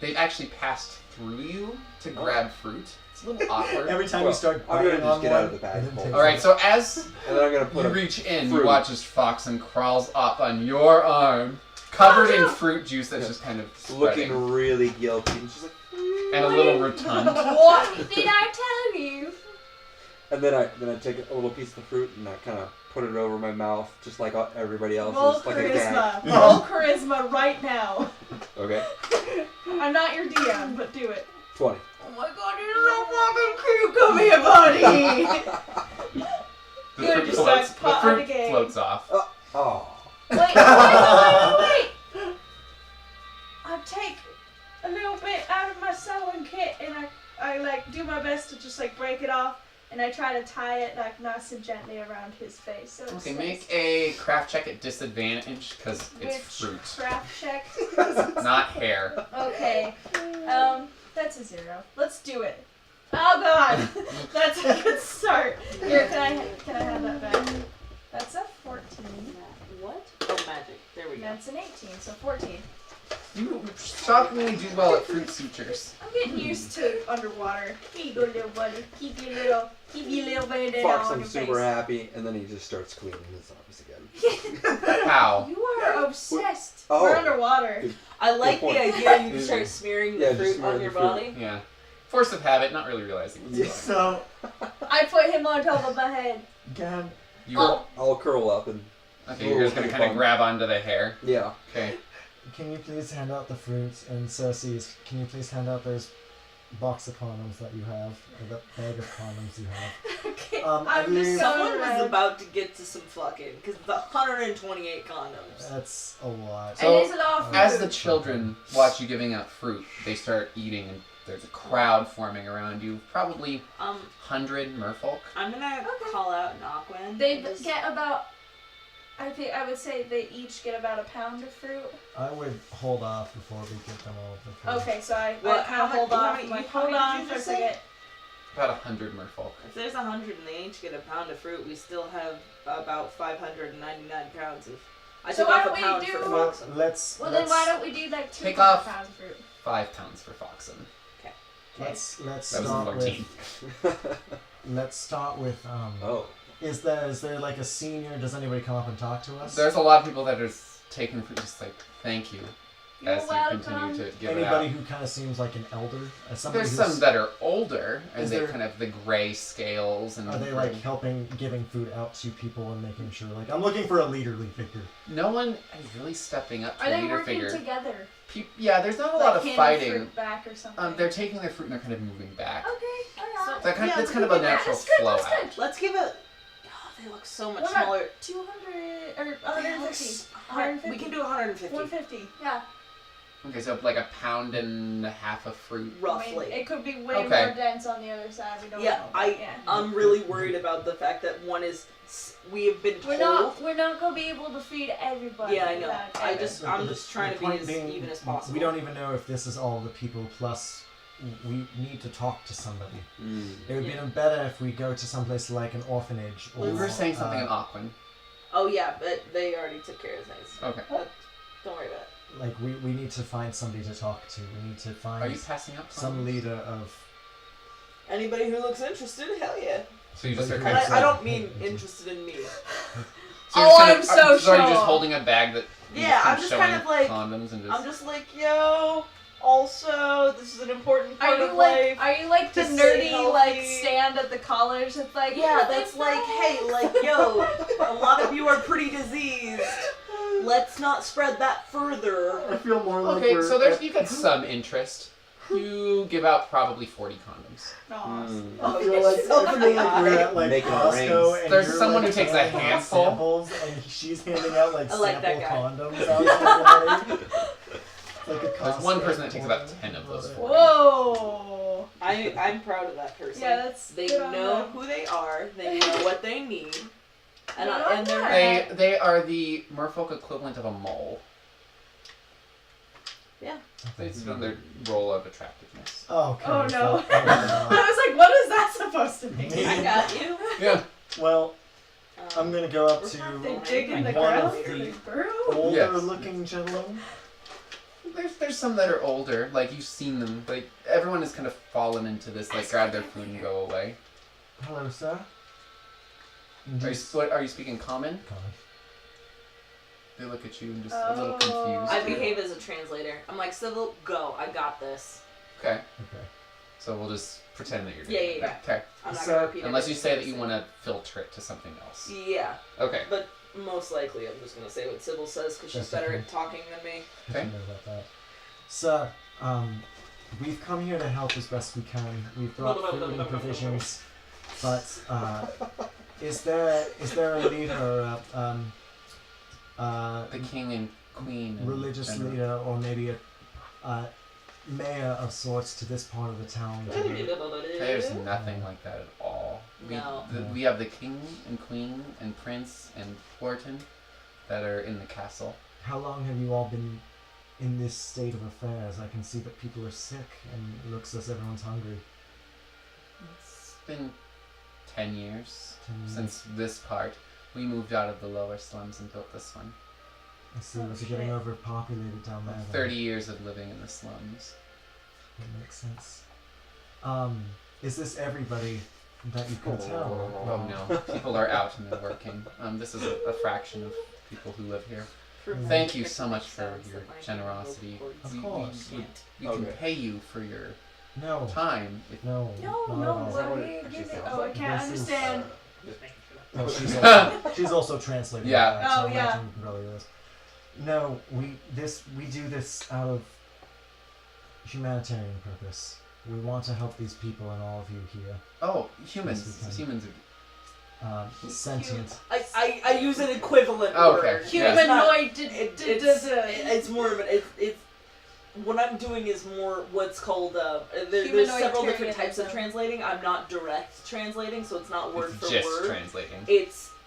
they've actually passed through you to grab fruit. It's a little awkward. Every time Well, you start I'm gonna biting just on get one, out of the bag. it then takes All right, it. so as And then I'm gonna put you a reach in, fruit. you watch as Foxen crawls up on your arm, covered in fruit juice that's just kind of spreading, looking really guilty. And she's like, and a little rotund. What did I tell you? and then I take a little piece of the fruit and I kind of put it over my mouth, just like everybody Roll else's, like a gag. charisma. Roll charisma right now. Okay. I'm not your DM, but do it. 20. Oh my god, you're so fucking cute. Come here, buddy. The Good, fruit just floats, like the pot on the fruit game. floats off. Oh. Wait. I take a little bit out of my sewing kit and I like do my best to just like break it off and I try to tie it like nice and gently around his face. So Okay, it's make a craft check at disadvantage because it's fruit, Craft check. not hair. Okay. That's a 0. Let's do it. Oh god, that's a good start. Here, can I have that back? That's a 14. What? Oh, magic. There we go. That's an 18, so 14. You shockingly do well at fruit sutures. I'm getting used to underwater. Here you go, little buddy. Keep your little bandana Fox, on I'm your super face. happy, and then he just starts cleaning his arms again. How? You are obsessed. Oh. We're underwater. I like Good the point. idea you start smearing the Yeah, just fruit smear on the your fruit. body. Yeah. Force of habit, not really realizing what's going on. So, I put him on top of my head. Gab, You, Oh. I'll curl up and okay, you're just gonna kind of grab onto the hair. yeah. Okay. can you please hand out the fruits? And Cersei, can you please hand out those box of condoms that you have, or that bag of condoms you have? Okay. I I'm believe- just so Someone was red. about to get to some fucking, because the 128 condoms. That's a lot. So, it is a lot of food. As the children watch you giving out fruit, they start eating, and there's a crowd forming around you. Probably 100 merfolk. I'm gonna Okay. call out an Aquan. They and just- get about. I would say they each get about a pound of fruit. I would hold off before we get them all the fruit. Okay, so I What, kind how of hold many- off. how I'm many- like, how hold many on did for you a say? second. About 100 merfolk. If there's 100 and they each get a pound of fruit, we still have about 599 pounds of. I So took why off a don't we pound do- for Well, Foxen. let's Well, let's, then why don't we do like 2 Take off. pounds of fruit? 5 pounds for Foxen. let's That was start 14. with let's start with Oh. Is there like a senior? Does anybody come up and talk to us? There's a lot of people that are taking fruit, just like, thank you, You're as you welcome. continue to give it Anybody out. who kind of seems like an elder? Somebody There's who's- some that are older, and Is they there- kind of the gray scales and. Are they like helping, giving food out to people and making sure? Like, I'm looking for a leaderly figure. No one is really stepping up to Are a they leader working figure. together? Yeah, there's not a Like lot of handing fighting. fruit back or something. They're taking their fruit and they're kind of moving back. Okay, alright. That kind Yeah, it's we kind of can a do that. natural That's good, flow that's out. good. Let's give it. Oh, they look so much What about smaller. 200 or 150? We can do 150. 150. Yeah. Okay, so like a pound and a half of fruit. I mean, Roughly. it could be way Okay. more dense on the other side. We don't Yeah, know. but yeah. I'm really worried about the fact that one is. We have been told. We're not gonna be able to feed everybody. Yeah, I know. without I'm it. just trying The to be point as being, even as possible. We don't even know if this is all the people. Plus, we need to talk to somebody. It would be better if we go to someplace like an orphanage or. We were saying something in Auckland. Oh yeah, but they already took care of things. Okay. Don't worry about it. Like we need to find somebody to talk to. We need to Are you find passing up some condoms? leader of. Anybody who looks interested, hell yeah. So you just are But kind And of. I don't mean interested in me. So Oh, you're just I'm kind of, so so are you sure. just holding a bag that? you're Yeah, I'm kind just of kind showing of like- condoms and just. I'm just like, yo. Also, this is an important part Are of you life. like? Are you like the to stay nerdy like healthy. stand at the college? It's like Yeah, that's like, hey, like, yo, a lot of you are pretty diseased. Let's not spread that further. I feel more like Okay, we're so there's you get some interest. You give out probably 40 condoms. I feel like, I feel like we're at like Making Costco rings. and There's you're, someone like, who takes a handing out handful. samples and she's handing out like I like that sample guy. condoms out to everybody. Like a There's one Costco person that takes about order. 10 of those. Whoa. I'm proud of that person. Yeah, that's They good on know them. who they are. They know what they need. And, Good on and they're them. They are the merfolk equivalent of a mole. Yeah. Based on their role of attractiveness. Oh, okay. Oh, no. so- oh, I was like, what is that supposed to mean? Me? I got you. Yeah. well, I'm gonna go up We're to not They dig in the one ground. of the They burrow. older Yes. looking gentlemen. There's some that are older. Like you've seen them. Like everyone has kind of fallen into this. Like grab their food and go away. Hello, sir. Are you speaking common? Common. They look at you and just a little confused. I behave as a translator. I'm like, Civil, go. I got this. Okay. Okay. So we'll just pretend that you're doing Yeah. Okay. I'm not So- gonna repeat Unless you say that everything you want to filter it to something else. Yeah, Okay. but most likely I'm just gonna say what Sybil says because she's That's better okay. at talking than me. I should know about that. Sir, we've come here to help as best we can. We've brought food and provisions, but is there a leader, The king and queen. And religious leader, or maybe a mayor of sorts to this part of the town? There's nothing like that at all. No. We have the king and queen and prince and Wharton that are in the castle. How long have you all been in this state of affairs? I can see that people are sick, and it looks as everyone's hungry. It's been 10 years 10 years. since this part. We moved out of the lower slums and built this one. I see. Oh, Was it getting shit. overpopulated down there? then? 30 years of living in the slums. That makes sense. Is this everybody that you can tell? Oh no, people are out and they're working. This is a fraction of people who live here. Thank you so much for your generosity. Of course. We can pay you for your No. time. No. No, not no, at all. what are you giving? Oh, I can't This is- understand. No, she's also translating. Yeah. That, so Oh, I yeah. imagine you can probably do this. No, we do this out of humanitarian purpose. We want to help these people and all of you here. Oh, humans. Yes, we can. Humans are Sentient. I use an equivalent Oh, okay. word. Yeah. Humanoid. It's more of an it's what I'm doing is more what's called there's several different types of Humanoid-tarianism. translating. I'm not direct translating, so it's not word it's for just word. translating.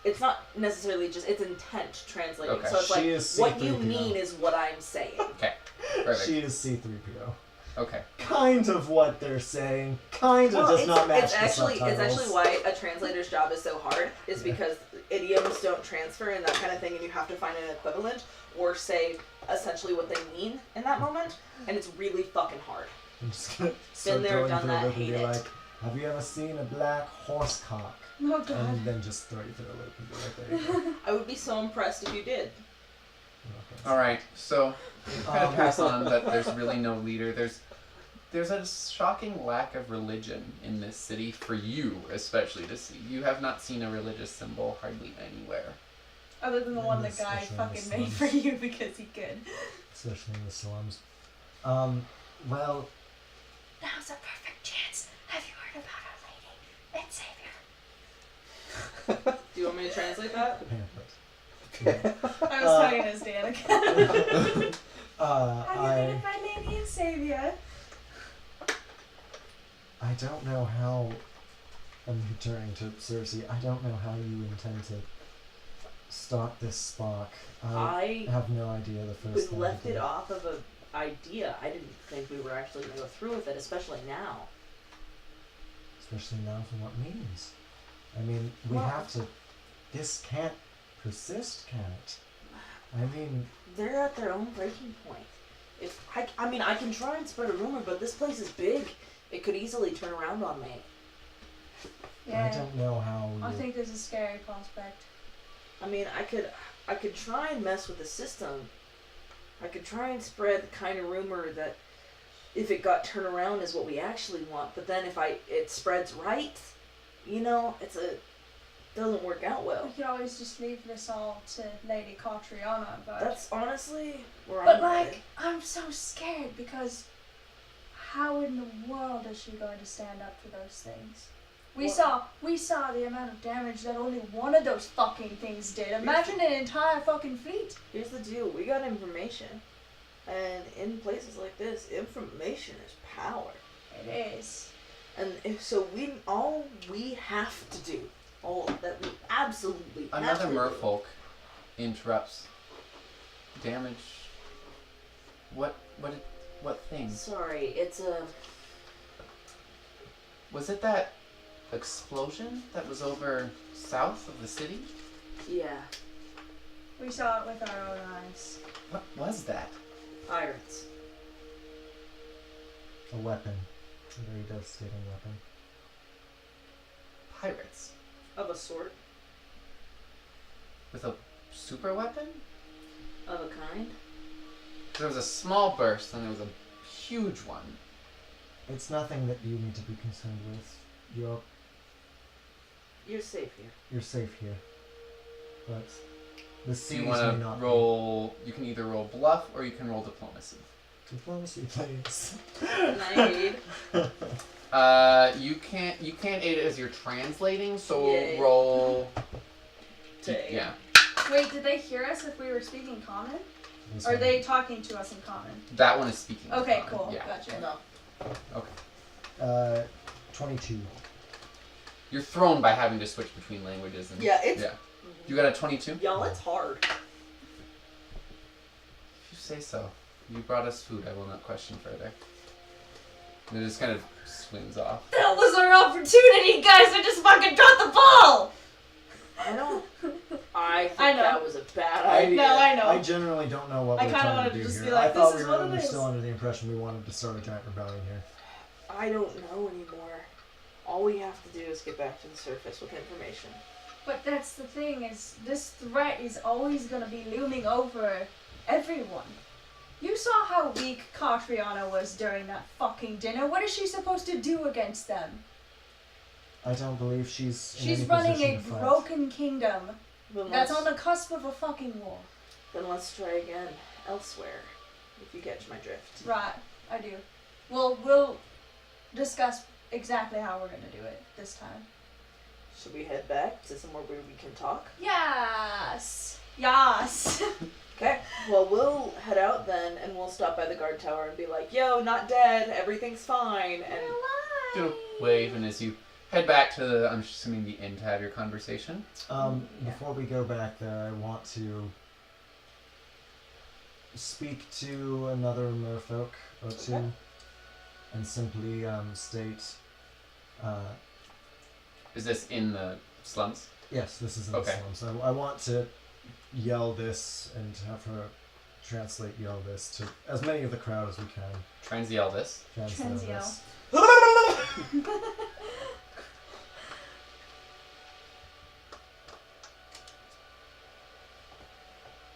It's not necessarily just it's intent translating. Okay. So it's She is like what you C3PO. mean is what I'm saying. Perfect. She is C3PO. Okay. Kind of what they're saying. Kind of does not match it's the actually subtitles. why a translator's job is so hard is because idioms don't transfer and that kind of thing, and you have to find an equivalent or say essentially what they mean in that moment, and it's really fucking hard. I'm just gonna start there, throwing done through a that, loop and hate be it. like, have you ever seen a black horse cock? Oh god. And then just throw you through a loop and be like, there you go. I would be so impressed if you did. Okay. All right. So kind of Um, pass on that there's really no leader. There's a shocking lack of religion in this city for you, especially to see. You have not seen a religious symbol hardly anywhere. Other than the one the Especially guy in the fucking made slums. for you because he could. Especially in the slums. Well, Now's a perfect chance. Have you heard about Our Lady and Savior? Do you want me to translate that? pamphlet. I was talking as Danicka. Have you heard of I Our Lady and Savior? don't know how. I'm returning to Cersei. I don't know how you intend to start this spark. I I have no idea the first we thing. left to it do. off of an idea. I didn't think we were actually going to go through with it, especially now. Especially now for what means. I mean, we Well- have to. This can't persist, can it? I mean, They're at their own breaking point. If I mean, I can try and spread a rumor, but this place is big. It could easily turn around on me. I don't know how. I you- think there's a scary prospect. I mean, I could try and mess with the system. I could try and spread the kind of rumor that if it got turned around is what we actually want. But then if it spreads right, you know, doesn't work out well. We could always just leave this all to Lady Catriona, but That's honestly where but I'm like headed. I'm so scared because how in the world is she going to stand up to those things? We saw the amount of damage that only one of those fucking things did. Imagine an entire fucking fleet. Here's the deal: we got information, and in places like this, information is power. It is. And so all we have to do, all that we absolutely have Another to do- merfolk interrupts. Damage. What thing? Sorry, it's a. Was it that explosion that was over south of the city? Yeah, We saw it with our own eyes. What was that? pirates. A weapon. A very devastating weapon. Pirates. Of a sort. With a super weapon? Of a kind. There was a small burst, and there was a huge one. It's nothing that you need to be concerned with. You're safe here. You're safe here. But the Do seas you may want to not roll? You can either roll bluff or you can roll diplomacy. be. Diplomacy, please. And I aid. You can't aid it as you're translating, so Yay. roll. Dang. Yeah. Wait, did they hear us if we were speaking common? Or are they talking to us in common? That one is speaking. Okay, common. cool. Yeah. Gotcha. No. 22. You're thrown by having to switch between languages. And, Yeah, it's. Yeah. You got a 22? Y'all, it's hard. If you say so. You brought us food. I will not question further. And it just kind of swings off. That was our opportunity, guys. I just fucking dropped the ball. I think I know. that was a bad idea. No, I know. I generally don't know what I we're kinda trying wanted to do to just here. be like, I thought this we is were what it is. still under the impression we wanted to start a giant rebellion here. I don't know anymore. All we have to do is get back to the surface with information. But that's the thing, is this threat is always gonna be looming over everyone. You saw how weak Catriona was during that fucking dinner. What is she supposed to do against them? I don't believe she's in She's any running position a to fight. broken kingdom Then that's let's, on the cusp of a fucking war. then let's try again elsewhere, if you catch my drift. Right, I do. We'll discuss exactly how we're gonna do it this time. Should we head back to somewhere where we can talk? Yes! Yes! Okay. Well, we'll head out then, and we'll stop by the guard tower and be like, "Yo, not dead. Everything's fine." And Do a wave, and as you head back to the, I'm assuming the inn to have your conversation. Before we go back there, I want to speak to another merfolk or two, Okay. and simply state, Is this in the slums? yes, this is in Okay. the slums. I want to yell this and have her yell this to as many of the crowd as we can. Trans yell this. Translate Trans yell. this.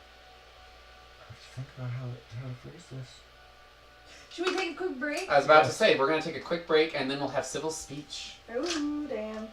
I have to think about how to phrase this. Should we take a quick break? I was about to say, we're going to take a quick break, and then we'll have civil speech. Ooh, damn.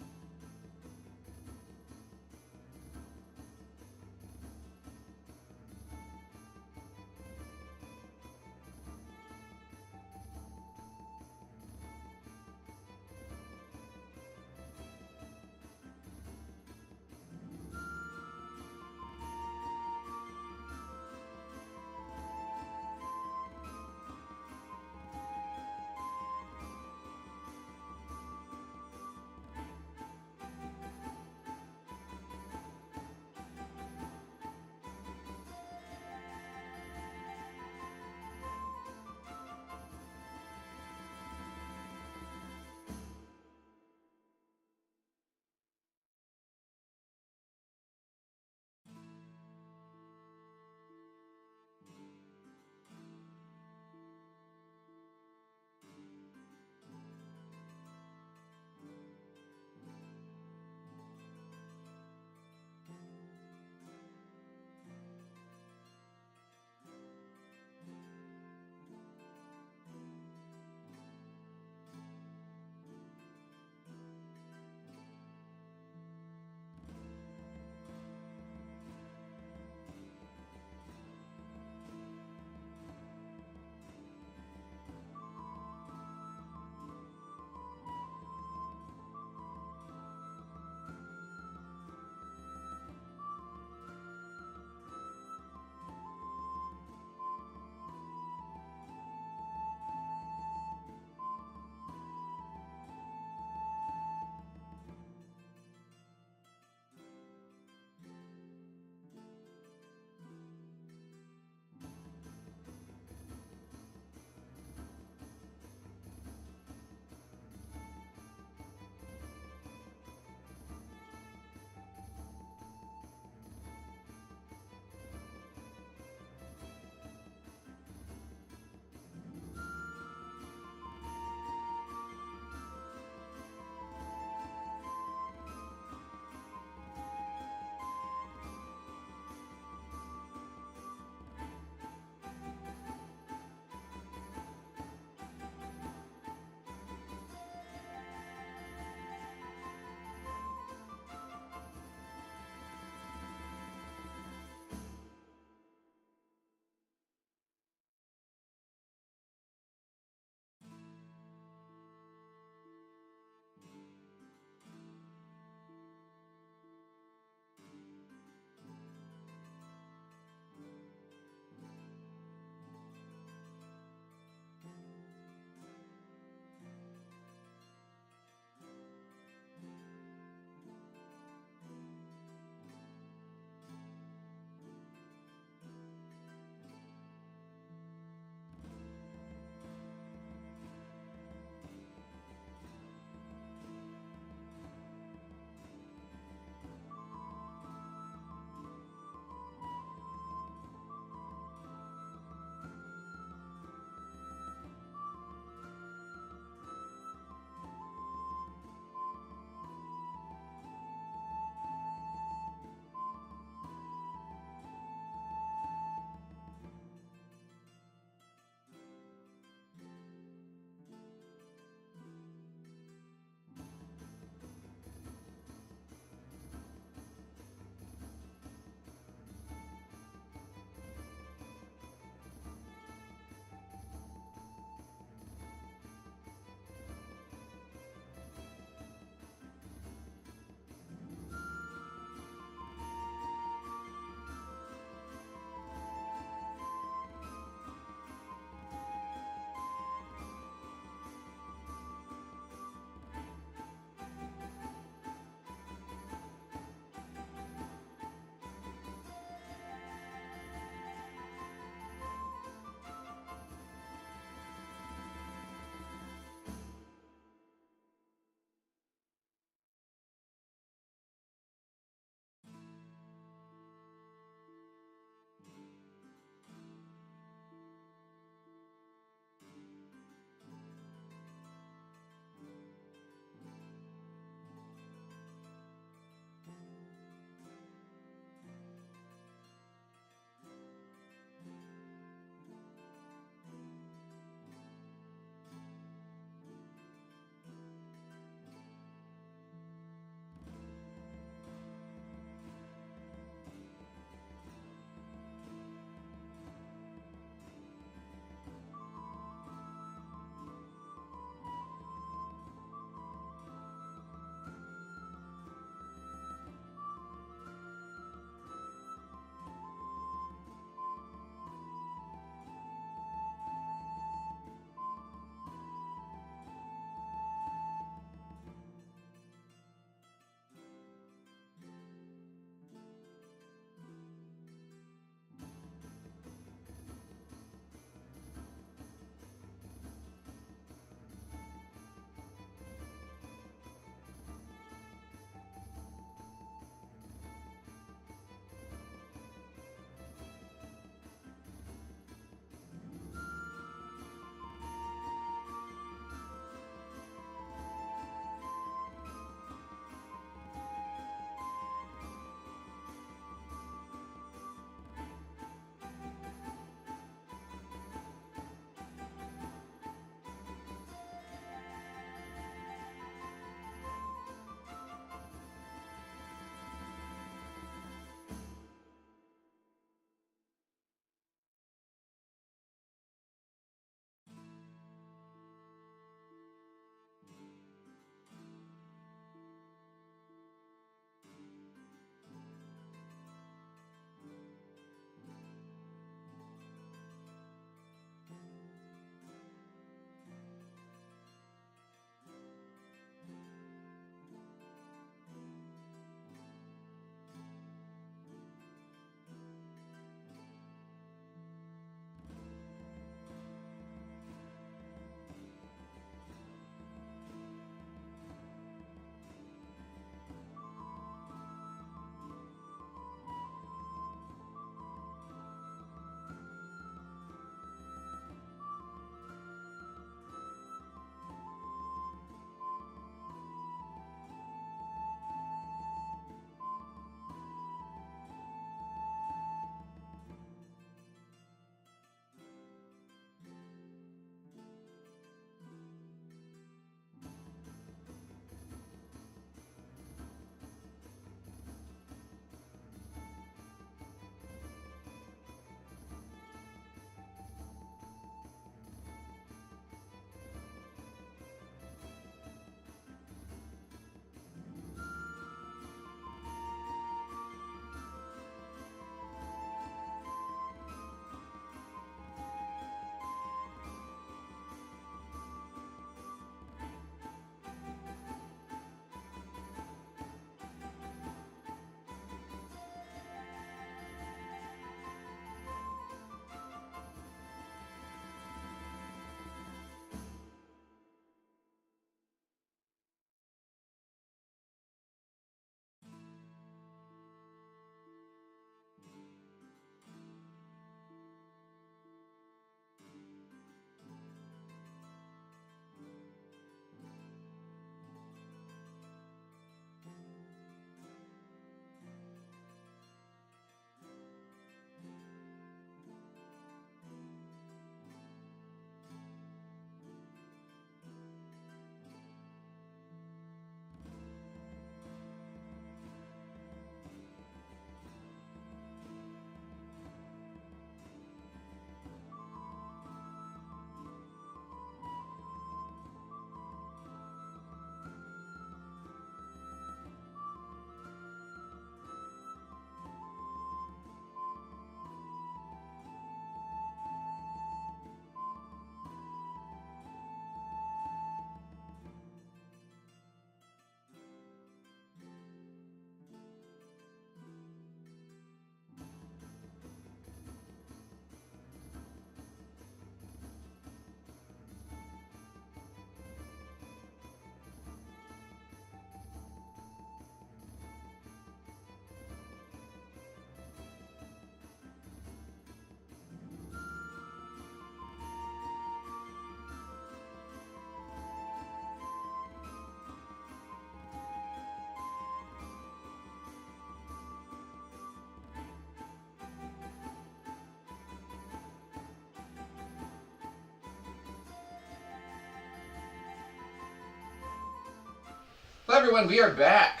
everyone, we are back.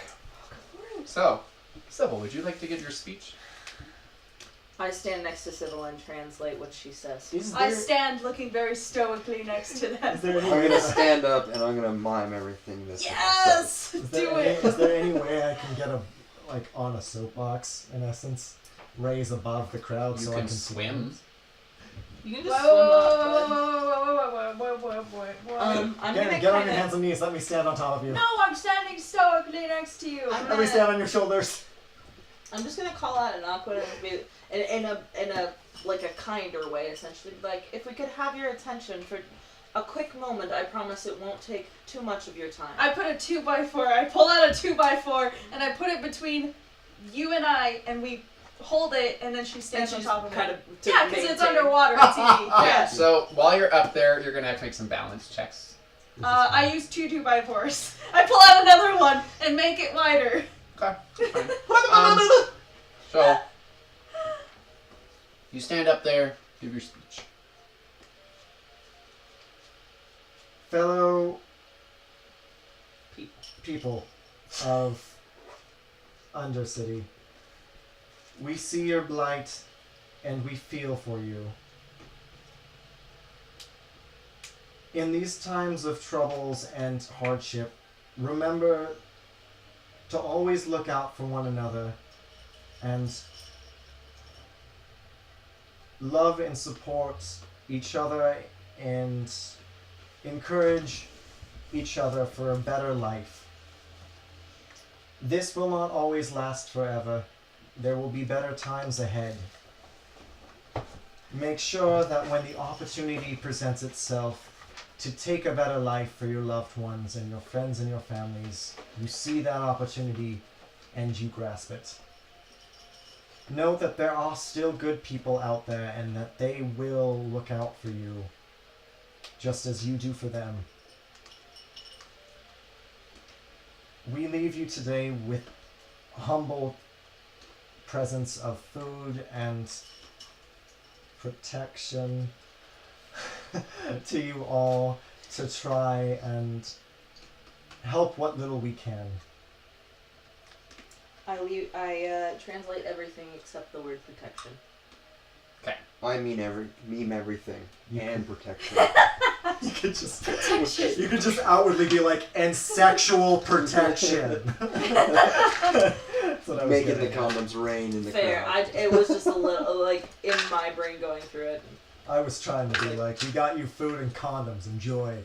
So, Sybil, would you like to give your speech? I stand next to Sybil and translate what she says. I stand looking very stoically next to them. Is there any I'm way gonna stand up and I'm gonna mime everything this Yes! Do it! Is there any way I can get on a soapbox, in essence, raise above the crowd You so I can can see swim. them? You can Whoa, just whoa, swim whoa, up. whoa, whoa, whoa, whoa, whoa, whoa, whoa. I'm gonna Get on your kinda- hands and knees. Let me stand on top of you. No, I'm standing stoically next to you. I'm Let me stand on your shoulders. I'm just gonna call out an awkward in a like a kinder way, essentially. Like, if we could have your attention for a quick moment, I promise it won't take too much of your time. I put a 2x4. I pull out a 2x4 and I put it between you and I, and we hold it, and then she stands on top of kind it. of to Yeah, because it's maintain. underwater. It's easy. Yeah, Yeah. so while you're up there, you're going to have to make some balance checks. I use 2x4s. I pull out another one and make it wider. Okay, fine. So, you stand up there, give your speech. Fellow people of Undercity, we see your blight and we feel for you. In these times of troubles and hardship, remember to always look out for one another and love and support each other and encourage each other for a better life. This will not always last forever. There will be better times ahead. Make sure that when the opportunity presents itself to take a better life for your loved ones and your friends and your families, you see that opportunity and you grasp it. Know that there are still good people out there and that they will look out for you just as you do for them. We leave you today with humble presents of food and protection to you all to try and help what little we can. I translate everything except the word protection. I mean everything You and protection. You could just outwardly be like, and sexual protection. That's what I was Making the getting at. condoms rain in the Fair. crowd. It was just a little like in my brain going through it. I was trying to be like, we got you food and condoms, enjoy.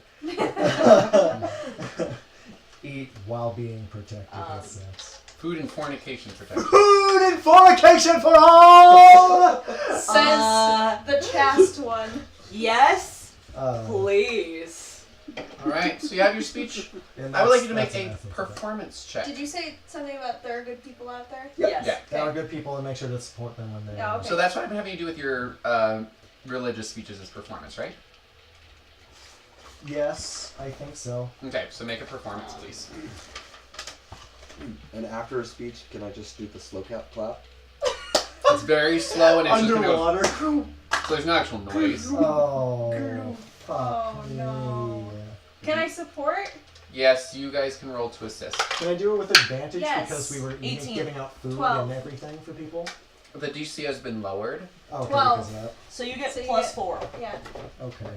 Eat while being protected, that's sex. Food and fornication protection. Food and fornication for all! Says the chaste one. Yes, Uh, please. Alright, so you have your speech. and I would like you to that's make an a essence of it. performance check. Did you say something about there are good people out there? Yes. Yeah. There are good people and make sure to support them when they Yeah, okay. So that's what I've been having you do with your religious speeches as performance, right? Yes, I think so. Okay, so make a performance, please. And after a speech, can I just do the slow clap? It's very slow and it's just gonna go, Underwater. so there's no actual noise. Oh, fuck Oh, me. no. Can I support? Yes, you guys can roll to assist. Can I do it with advantage Yes. because we were 18. giving out food 12. and everything for people? The DC has been lowered. Oh, okay, 12. because of that. So you get So you plus get- 4. Yeah. Okay.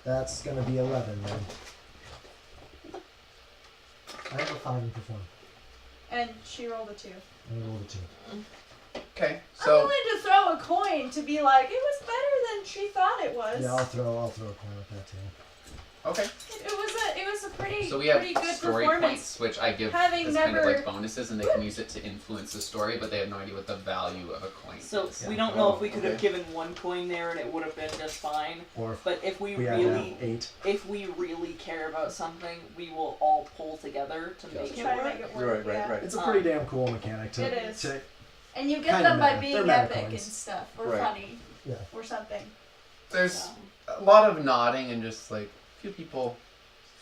That's gonna be 11 then. I have a 5 in perform. And she rolled a 2. And I rolled a 2. Okay, I'm so willing to throw a coin to be like, it was better than she thought it was. Yeah, I'll throw a coin with that too. okay. It was a pretty So we have pretty good story performance. points, which I give Having as kind of never- like bonuses, and they can use it to influence the story, but they have no idea what the value of a coin. So Yeah. we don't know if we Oh, could have okay. given one coin there and it would have been just fine. Or if But if we we had really 8. if we really care about something, we will all pull together to Yeah. make it Try to work. make it work. Right, yeah. right. It's a pretty damn cool mechanic to. It is. To, And you get Kinda them by meta. being They're meta epic coins. and stuff, or Right. funny, Yeah. or something. There's a lot of nodding and just like a few people.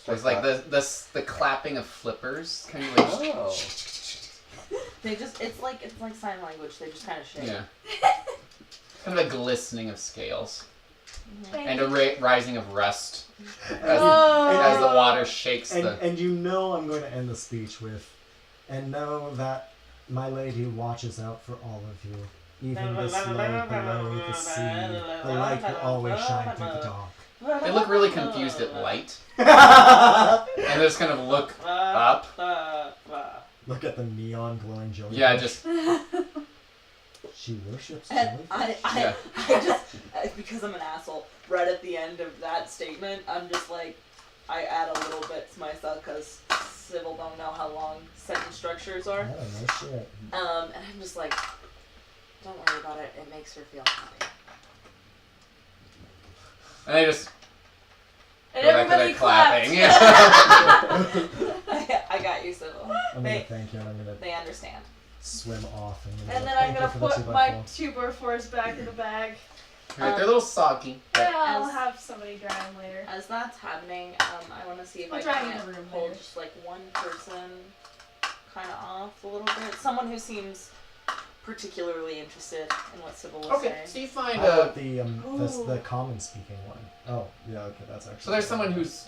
There's like the clapping of flippers, kind of like. Oh. They just it's like sign language. They just kind of shake. Yeah. Kind of a glistening of scales. and a rising of rust as Oh. the water shakes And, the. and you know I'm going to end the speech with, and know that my lady watches out for all of you. Even this low below the sea, the light will always shine through the dark. They look really confused at light, and they just kind of look up. Look at the neon glowing jellyfish. Yeah, just She worships And jellyfish. I just, because I'm an asshole, right at the end of that statement, I'm just like, I add a little bit to myself because Sybil don't know how long sentence structures I are. don't know shit. And I'm just like, don't worry about it. It makes her feel happy. and they just And go back to everybody their clapping. clapped. Yeah. I got you, Sybil. I'm gonna They, thank you and I'm gonna they understand. swim off and, And then I'm thank gonna you for the put 2x4. my 2x4s back in the bag. Right, they're a little soggy. Yeah, I'll As- have somebody dry them later. As that's happening, I want to see if We'll I drive in can the room hold later. just like one person kind of off a little bit. Someone who seems particularly interested in what Sybil was Okay, saying. so you find How about the Ooh. the common speaking one? Oh, yeah, okay, that's actually. So there's someone who's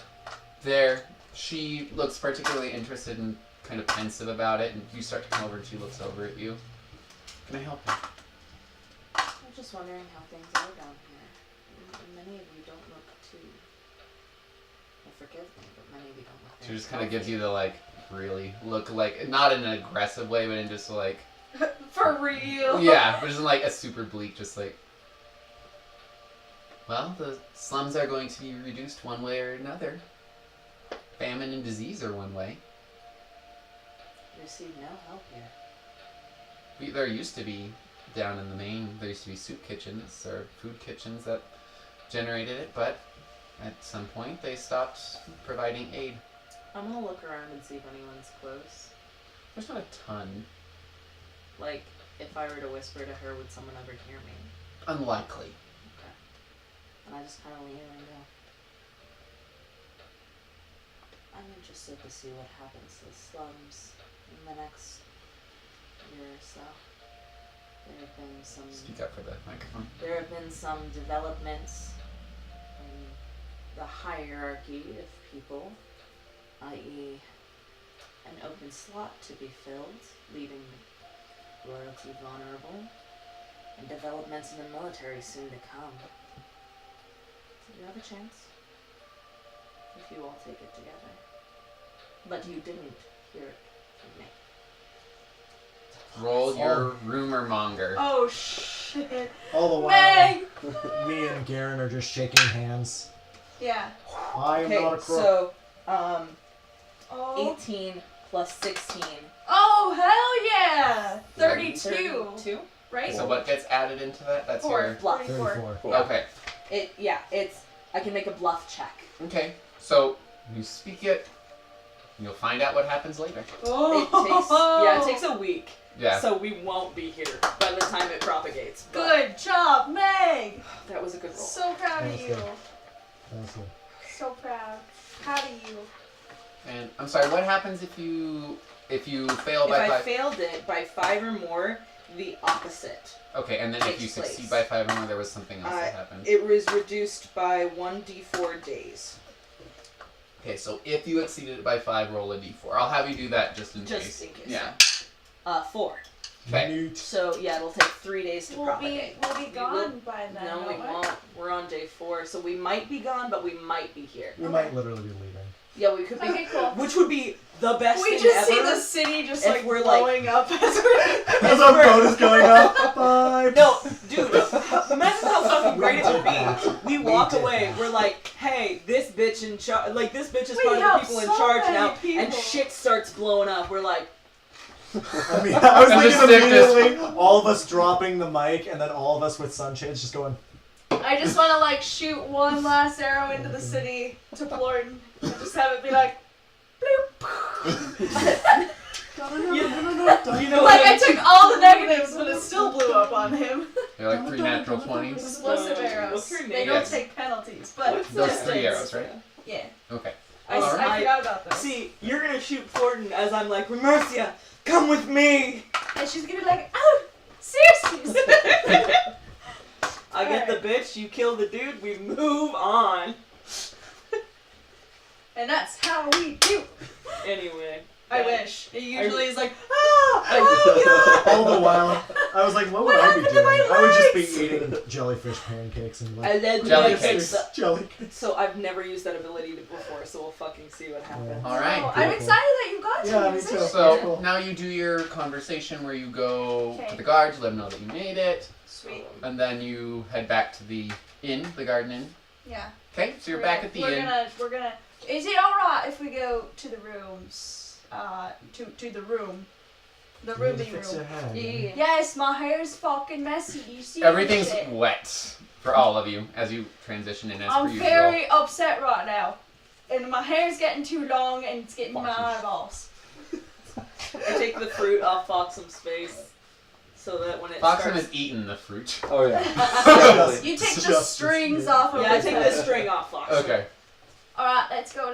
there. She looks particularly interested and kind of pensive about it, and you start to come over and she looks over at you. Can I help you? I'm just wondering how things are down here. Many of you don't look too. Well, forgive me, but many of you don't look. She very just kind of gives healthy. you the like really look like not in an aggressive way, but in just like For real. yeah, but just in like a super bleak, just like. Well, the slums are going to be reduced one way or another. Famine and disease are one way. You receive no help here. There used to be, down in the main, there used to be soup kitchens or food kitchens that generated it, but at some point they stopped providing aid. I'm gonna look around and see if anyone's close. There's not a ton. Like, if I were to whisper to her, would someone ever hear me? Unlikely. Okay. And I just kind of lean and go. I'm interested to see what happens to the slums in the next year or so. There have been some. Speak up for the microphone. There have been some developments in the hierarchy of people, i.e., an open slot to be filled, leaving royalty vulnerable, and developments in the military soon to come. So you have a chance if you all take it together. But you didn't hear it from me. Roll your rumor monger. Oh shit. All the while, Meg! me and Garen are just shaking hands. Yeah. I am not a crook. so, Oh. 18 plus 16. Oh hell yeah! 32. 32? Right? So what gets added into that? That's Four. Bluff. 34. 34. Okay. I can make a bluff check. Okay. So you speak it. You'll find out what happens later. Oh. It takes a week. Yeah. So we won't be here by the time it propagates. But Good job, Meg! that was a good roll. So proud That of was you. good. That was good. So proud. Proud of you. And I'm sorry. What happens if you fail If by I 5? failed it by 5 or more, the opposite. Okay, and then if takes you place. succeed by 5 or more, there was something else that happened. It was reduced by 1d4 days. Okay, so if you exceeded it by 5, roll a d4. I'll have you do that just in case. Just in case. Yeah. 4. Okay. Newt. So yeah, it'll take 3 days to We'll propagate. be gone by then. No, we won't won't. We're on day 4, so we might be gone, but we might be here. We might literally be leaving. Yeah, we could be. Okay, cool. Which would be the best We thing just ever. see the city just if like we're, like- blowing up as we're. As our boat is going up. Bye. No, dude, imagine how fucking great it would be. We walk did away, that. we're like, hey, this bitch in charge, like, this bitch is We part of the helped people in so charge many now, people. and shit starts blowing up. We're like, I mean, I was And just thinking stick this- immediately all of us dropping the mic and then all of us with sunshades just going. I just want to like shoot one last arrow into the city to Plorden and just have it be like, bloop. you know Like what I took all the negatives, but it still blew up on him. They're like 3 natural 20s. Explosive arrows. what's her They name? don't Yes. take penalties, but Those just 3 things. arrows, right? Yeah. Okay. I Alright. forgot about those. See, you're gonna shoot Plorden as I'm like, Remercia, come with me! And she's gonna be like, oh, seriously. I get the bitch, bitch, you kill the dude, we move on. And that's how we do. Anyway. I wish. It usually is like, All the while, I was like, what would I be doing? I would just be eating jellyfish pancakes and like Jelly cakes. jelly cakes. So I've never used that ability before, so we'll fucking see what happens. All right. Oh, I'm excited that you got to Yeah, me use too. it. So Cool. now you do your conversation where you go Okay. to the guards, you let them know that you made it, Sweet. and then you head back to the inn, the garden inn. Yeah. Okay, so you're back at the inn. We're gonna. Is it alright if we go to the rooms? To the room. The You need to rooming fix room. your hair, Yeah. man. Yes, my hair's fucking messy. You see Everything's shit. wet for all of you as you transition in as per I'm usual. very upset right now. And my hair's getting too long and it's getting my Foxy. eyeballs. I take the fruit off Foxum's face so that when it Foxham starts... has eaten the fruit. Oh yeah. You take the Just- strings off of Yeah, I his take head. the string off Foxum. Okay. Alright, let's go.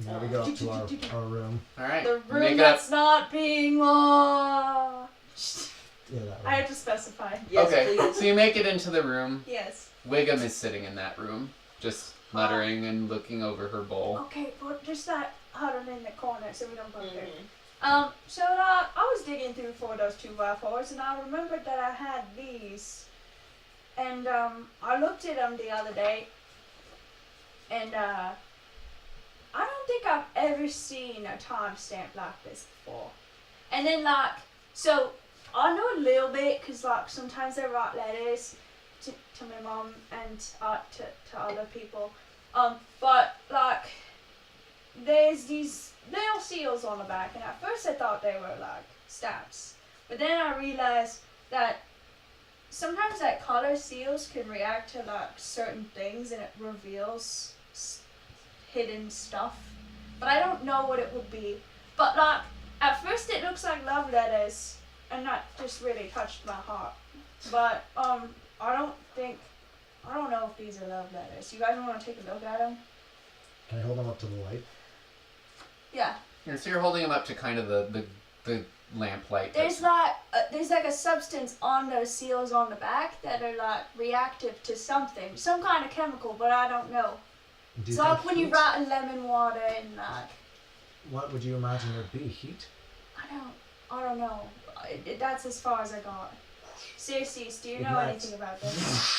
Now we go up to our room. Alright. The Make room it up. that's not being watched. Yeah, that I room. have to specify. Yes, Okay, please. so you make it into the room. Yes. Wiggum is sitting in that room, just muttering and looking over her bowl. Okay, but just like huddled in the corner so we don't bump her. Mhm. So I was digging through for those 2x4s and I remembered that I had these. And I looked at them the other day and I don't think I've ever seen a timestamp like this before. And then so I know a little bit because sometimes I write letters to my mom and to other people. But there's these little seals on the back, and at first I thought they were stamps. But then I realized that sometimes color seals can react to certain things, and it reveals hidden stuff. But I don't know what it would be. But at first it looks like love letters, and that just really touched my heart. But I don't know if these are love letters. You guys want to take a look at them? Can I hold them up to the light? Yeah. Yeah, so you're holding them up to kind of the lamp light. There's there's a substance on those seals on the back that are reactive to something, some kind of chemical, but I don't know. Do It's you like think when you heat? write in lemon water and What would you imagine there'd be? Heat? I don't know. That's as far as I got. Seriously, do you know Ignite. anything about this?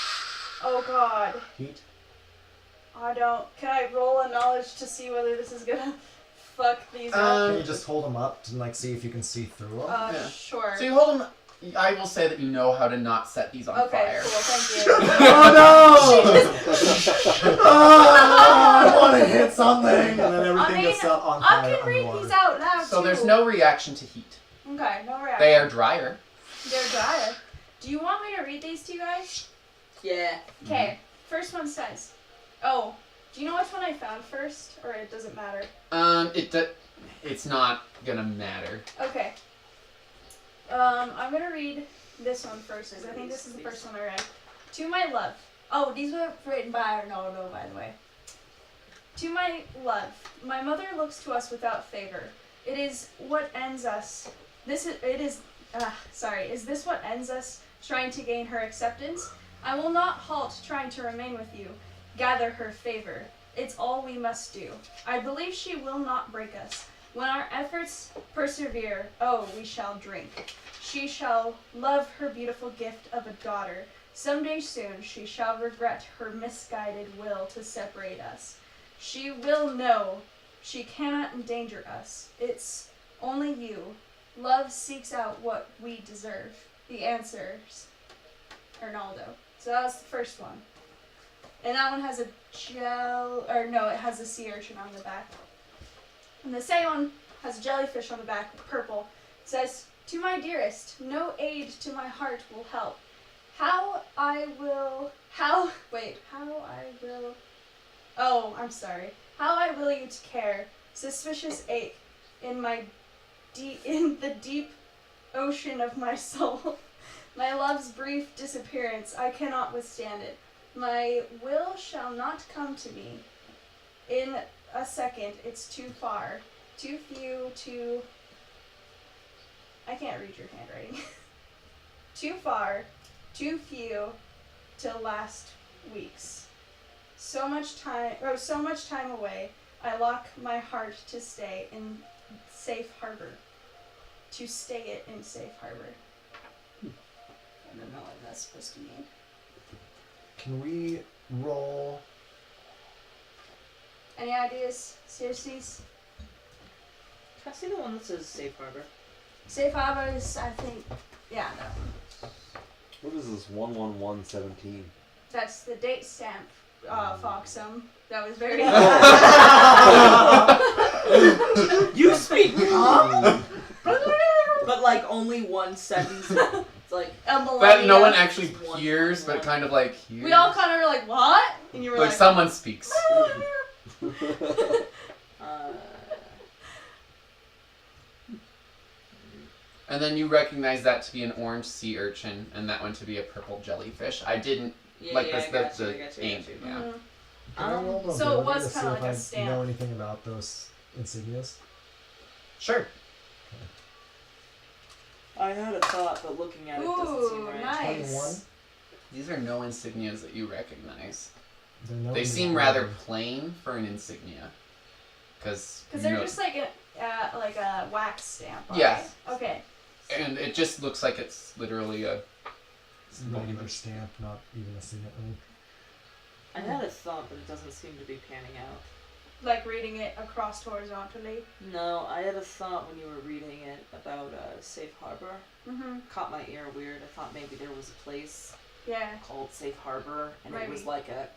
Oh God, Heat? I don't. Can I roll a knowledge to see whether this is gonna fuck these up? Can you just hold them up to see if you can see through them? yeah. Sure. So you hold them. I will say that you know how to not set these on Okay, fire. cool. Thank you. Oh no! I want to hit something, and then everything gets set on fire. I can read underwater. these out loud So too. there's no reaction to heat. Okay, no reaction. They are drier. They're drier. Do you want me to read these to you guys? Yeah. Okay. First one says, "Oh, do you know which one I found first, or it doesn't matter?" It's not gonna matter. Okay. I'm gonna read this one first, because I think this is the first one I read. To my love. Oh, these were written by Ronaldo, by the way. To my love, my mother looks to us without favor. It is what ends us. Is this what ends us trying to gain her acceptance? I will not halt trying to remain with you. Gather her favor. It's all we must do. I believe she will not break us. When our efforts persevere, we shall drink. She shall love her beautiful gift of a daughter. Someday soon she shall regret her misguided will to separate us. She will know she cannot endanger us. It's only you. Love seeks out what we deserve. The answers, Arnaldo. So that was the first one. And that one has it has a sea urchin on the back. And the second one has a jellyfish on the back, purple. It says, to my dearest, no aid to my heart will help. How I will you to care, suspicious ache in the deep ocean of my soul. My love's brief disappearance, I cannot withstand it. My will shall not come to me. In a second, it's too far, too few, I can't read your handwriting. Too far, too few, to last weeks. So much time away. I lock my heart to stay in safe harbor. To stay it in safe harbor. I don't know what that's supposed to mean. Can we roll? Any ideas, Circes? Can I see the one that says Safe Harbor? Safe harbor is, I think, yeah, that one. What is this 11117? That's the date stamp, Foxum. That was very. You speak calm? But like only one sentence. It's like But no one actually hears, but kind of like hears. We all kind of were like, what? And you were like someone speaks. And then you recognize that to be an orange sea urchin, and that one to be a purple jellyfish. I didn't like I got the you. aim. Yeah. Mhm. Can I roll So it mobility was to see kinda if like a I stamp. know anything about those insignias? Sure. I had a thought, but looking at it doesn't seem Ooh, right. nice. 21. These are no insignias that you recognize. They're no They seem rather plain for an insignia. Because they're just like a wax stamp. Right? Yeah. Okay. And it just looks like it's literally a regular stamp, not even a signet ring. I had a thought, but it doesn't seem to be panning out. Like reading it across horizontally. No, I had a thought when you were reading it about Safe Harbor. Mhm. Caught my ear weird. I thought maybe there was a place Yeah. called Safe Harbor, and it was Maybe. like a...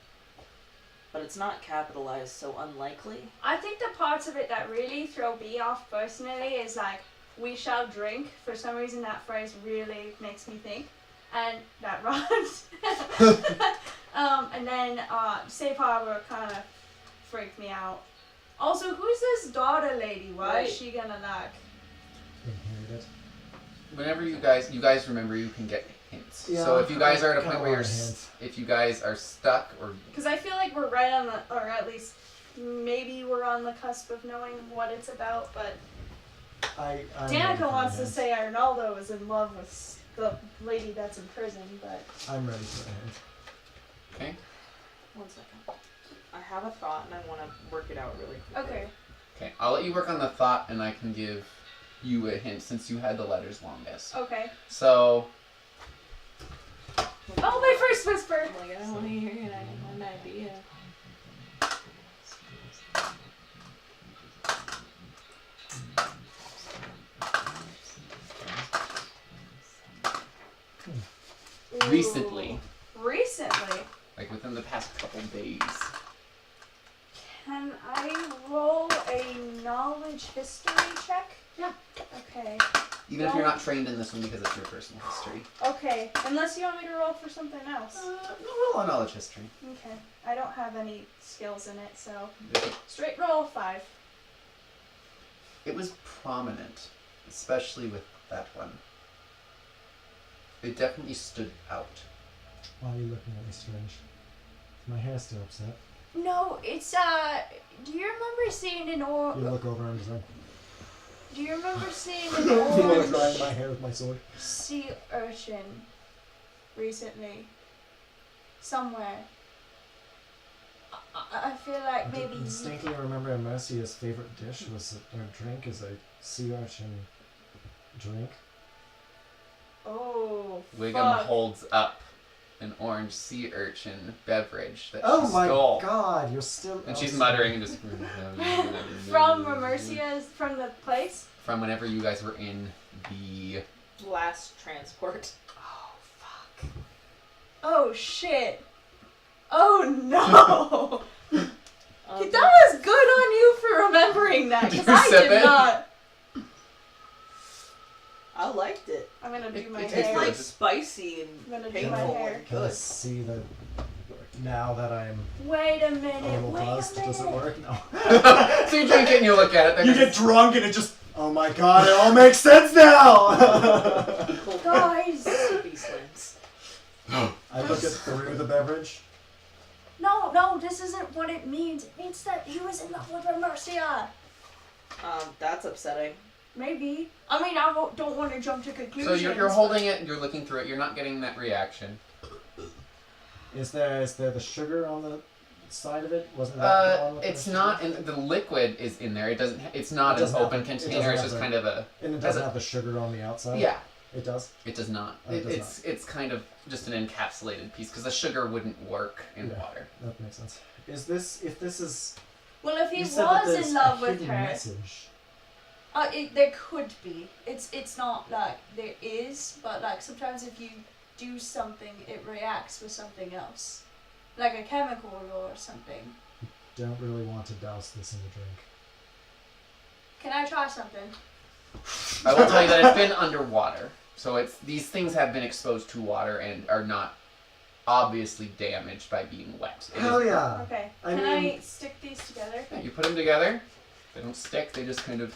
But it's not capitalized, so unlikely. I think the parts of it that really throw me off personally is like, we shall drink. For some reason that phrase really makes me think. And that rhymes. And then Safe Harbor kind of freaked me out. Also, who's this daughter lady? Why is she gonna like... Inherit it. Whenever you guys remember, you can get hints. Yeah, So if you guys are at a kinda point where want a hint. if you guys are stuck or Because I feel like we're right on the, or at least maybe we're on the cusp of knowing what it's about, but I'm ready Danicka for a wants to hint. say Arnaldo is in love with the lady that's in prison, but... I'm ready for a hint. okay. 1 second. I have a thought, and I want to work it out really quickly. Okay. Okay, I'll let you work on the thought, and I can give you a hint since you had the letters longest. Okay. So Oh, my first whisper! I'm like, I don't want to hear it. I have an idea. recently, Recently? like within the past couple days. Can I roll a knowledge history check? Yeah. Okay. Even if you're not trained in this one because it's your personal history. Okay. Unless you want me to roll for something else. Roll a knowledge history. Okay. I don't have any skills in it, so straight roll 5. It was prominent, especially with that one. It definitely stood out. Why are you looking at me strange? Is my hair still upset? No, it's do you remember seeing an You orange? look over and just like, Do you remember seeing I'm an drying orange my hair with my sword. sea urchin recently? Somewhere. I feel like I maybe. distinctly remember Mercia's favorite dish was or drink is a sea urchin drink. Oh. Wiggum fuck. holds up an orange sea urchin beverage that Oh she my stole. god, you're still. And she's oh, muttering and just From Mercia's, from the place? from whenever you guys were in the Last transport. Oh, fuck. Oh, shit. Oh, no. That was good on you for remembering that, because Did you I sip did it? not. I liked it. I'm gonna do It- my it It's tastes hair. like delicious. spicy I'm and gonna do my painful hair. and Can I good. see the. Now that I'm Wait a a minute. little Wait buzzed, a does it minute. work? No. So you drink it and you look at it. they're You gonna- get drunk and it just. Oh my god, it all makes sense now! Guys. Beast lens. I look at through the beverage. No, this isn't what it means. It means that he was in love with Mercia. That's upsetting. Maybe. I mean, I don't want to jump to So conclusions. you're holding it, you're looking through it, you're not getting that reaction. Is there the sugar on the side of it? Wasn't that the one with It's the not sugar? in the liquid is in there. It doesn't. It's not It an doesn't have open the- it doesn't container. It's have just the- kind of a. And it doesn't have the sugar on the outside? Yeah, It does? it does not. Oh, it does It's kind of just an encapsulated piece because the sugar wouldn't work in Yeah. water. That makes sense. Is this, if this is... Well, if he you said that was there's in love a with hidden her, message. there could be. It's not like there is, but like sometimes if you do something, it reacts with something else, like a chemical or something. Don't really want to douse this in the drink. Can I try something? I will tell you that it's been underwater, so these things have been exposed to water and are not obviously damaged by being wet. It Hell is- yeah! Okay. I Can mean- I stick these together? Yeah, you put them together. They don't stick. They just kind of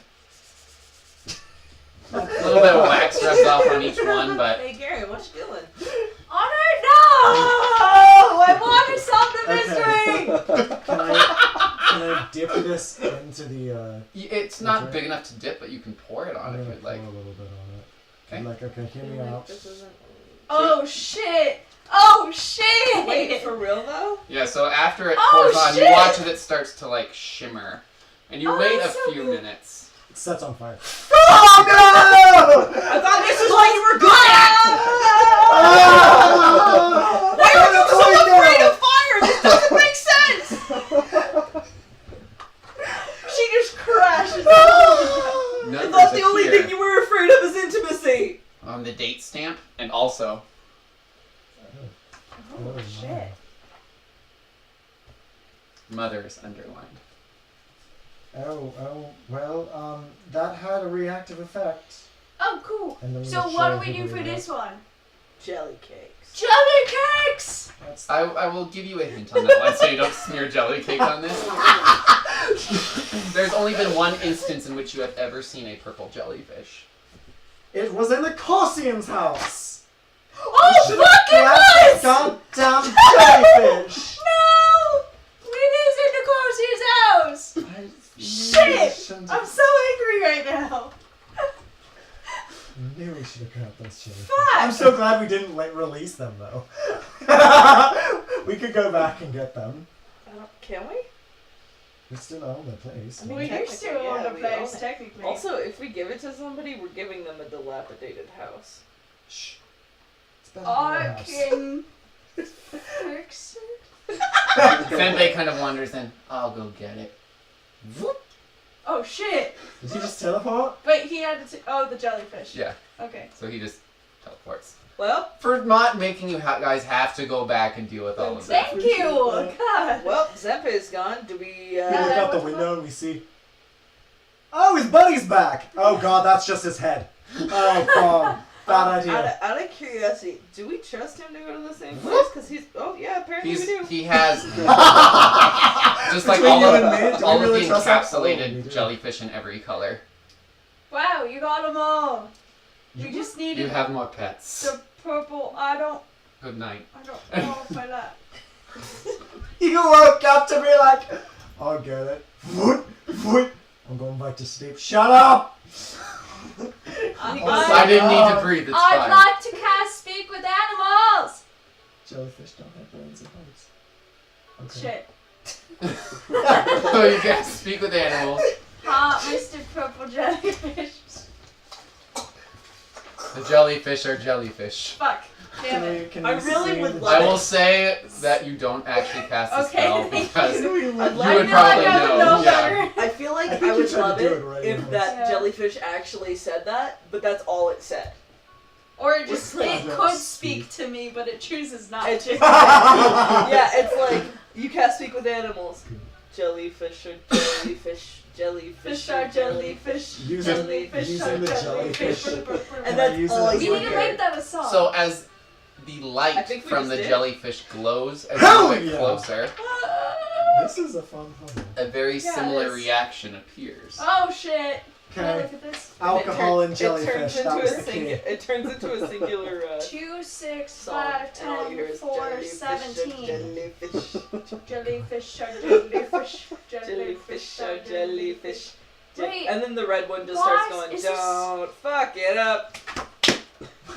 a That's- little bit of wax rubs off on each one, but Hey Gary, what you doing? Oh no! I want to solve the mystery. Can I dip this into the... it's not big enough to dip. But you can pour it on I'm if gonna you'd pour like. a little bit on it. Okay. I'm like, okay, hear me out. This isn't. Oh shit! Oh shit! Wait, for real though? Yeah. So after it Oh, pours on, you shit! watch as it starts to like shimmer, and you Oh, wait a that's so few good. minutes. It sets on fire. Oh no! I thought this is what you were good at! Why are you so afraid of fire? This doesn't make sense! She just crashes. I Numbers thought the only appear thing you were afraid of is intimacy! on the date stamp, and also Oh shit! mother is underlined. Oh, well, that had a reactive effect. Oh cool. And then So we'll what show do we do for everybody this one? Jelly cakes. Jelly cakes. That's I will give you a hint on that one, so you don't smear jelly cake on this. There's only been one instance in which you have ever seen a purple jellyfish. It was in the Corsian's house! Oh fuck it was! Goddamn jellyfish! No! It is in the Corsi's house! Shit! I'm so angry right now. I knew we should have grabbed those jellyfish. Fuck! I'm so glad we didn't release them though. We could go back and get them. Can we? We still own the place. I mean, We used to technically, own yeah, the we place, own it. technically. Also, if we give it to somebody, we're giving them a dilapidated house. Shh. It's better than I our house. can fix it. Senbei kind of wanders in. I'll go get it. Whoop. Oh shit! Did he just teleport? Wait, he had to. Oh, the jellyfish. Yeah, Okay. so he just teleports. Well, For not making you guys have to go back and deal with all of that. Thank you! God! well, Zempe's gone. Do we, We look out the what the window and we see. Oh, his buddy's back! Oh god, that's just his head. Oh god, bad idea. Out of curiosity, do we trust him to go to the same place? Because he's. Oh, yeah, apparently we do. He has just like Between all you of, and me, do we all of really the trust that? Oh, we encapsulated do. jellyfish in every color. Wow, you got them all. We just You needed have more pets. the purple. I don't Good night. know if I like. You woke up to be like, I'll get it. Voot. I'm going back to sleep. Shut up! I didn't need to breathe. It's I'd fine. like to cast speak with animals. Jellyfish don't have brains and hearts. Okay. Shit. So you guys speak with animals. Mr. Purple Jellyfish. The jellyfish are jellyfish. Fuck. Damn it. Can I we really see would the love I will say that you don't actually cast the Okay, spell thank because you. you I'd would like to probably I would know. Yeah. better. I feel like I I, think you would tried to love do it it right if anyways. that Yeah. jellyfish actually said that, but that's all it said. Or it just What's it that? could speak to me, but it chooses not It's to. yeah, it's like you can't speak with animals. Jellyfish or jellyfish, jellyfish Fish or are jellyfish. Using- Jellyfish using are the jellyfish. jellyfish. And Can I that's use all it as We you need to hear. make that a song. So as the I light think we from just the did. jellyfish glows as Hell you get yeah. closer, This is a fun puzzle. a very Yeah, it similar is. reaction appears. Oh shit. Can I Okay. look at this? Alcohol and It jellyfish. turns That into was a the key. it turns into a singular 2, 6, song, 5, and all you hear 10, is 4, jellyfish, 17. jellyfish, Jellyfish are jellyfish. jellyfish, are jellyfish. Wait. And then the red one just What? starts going, Is this- don't fuck it up,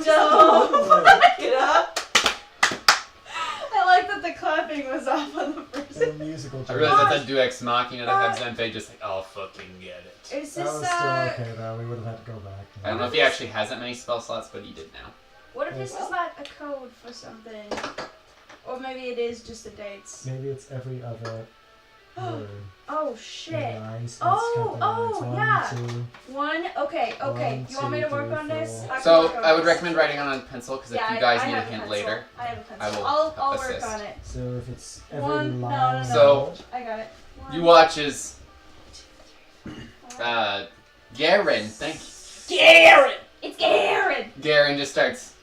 Don't fuck it up. I like that tapping was off on the first. A musical I joke. realized that's a do ex machina to have Zenpei just like, I'll fucking get it. Is That this was still okay though. We would have had to go back. I don't know if he actually has that many spell slots, but he did now. what if this is like a code for something? Or maybe it is just the dates. Maybe it's every other word. Oh shit. Nines, yeah. 1, 2. Okay. One, You want me to two, work three, on this? four. I can So work on I would this. recommend writing on a pencil because if Yeah, you guys I need a have hint pencil. later, I have a pencil. I will I'll assist. work on it. So if it's every One- no, line. no, no. So- I got it. you watch as Garen, thank you. Garen! It's Garen! Garen just starts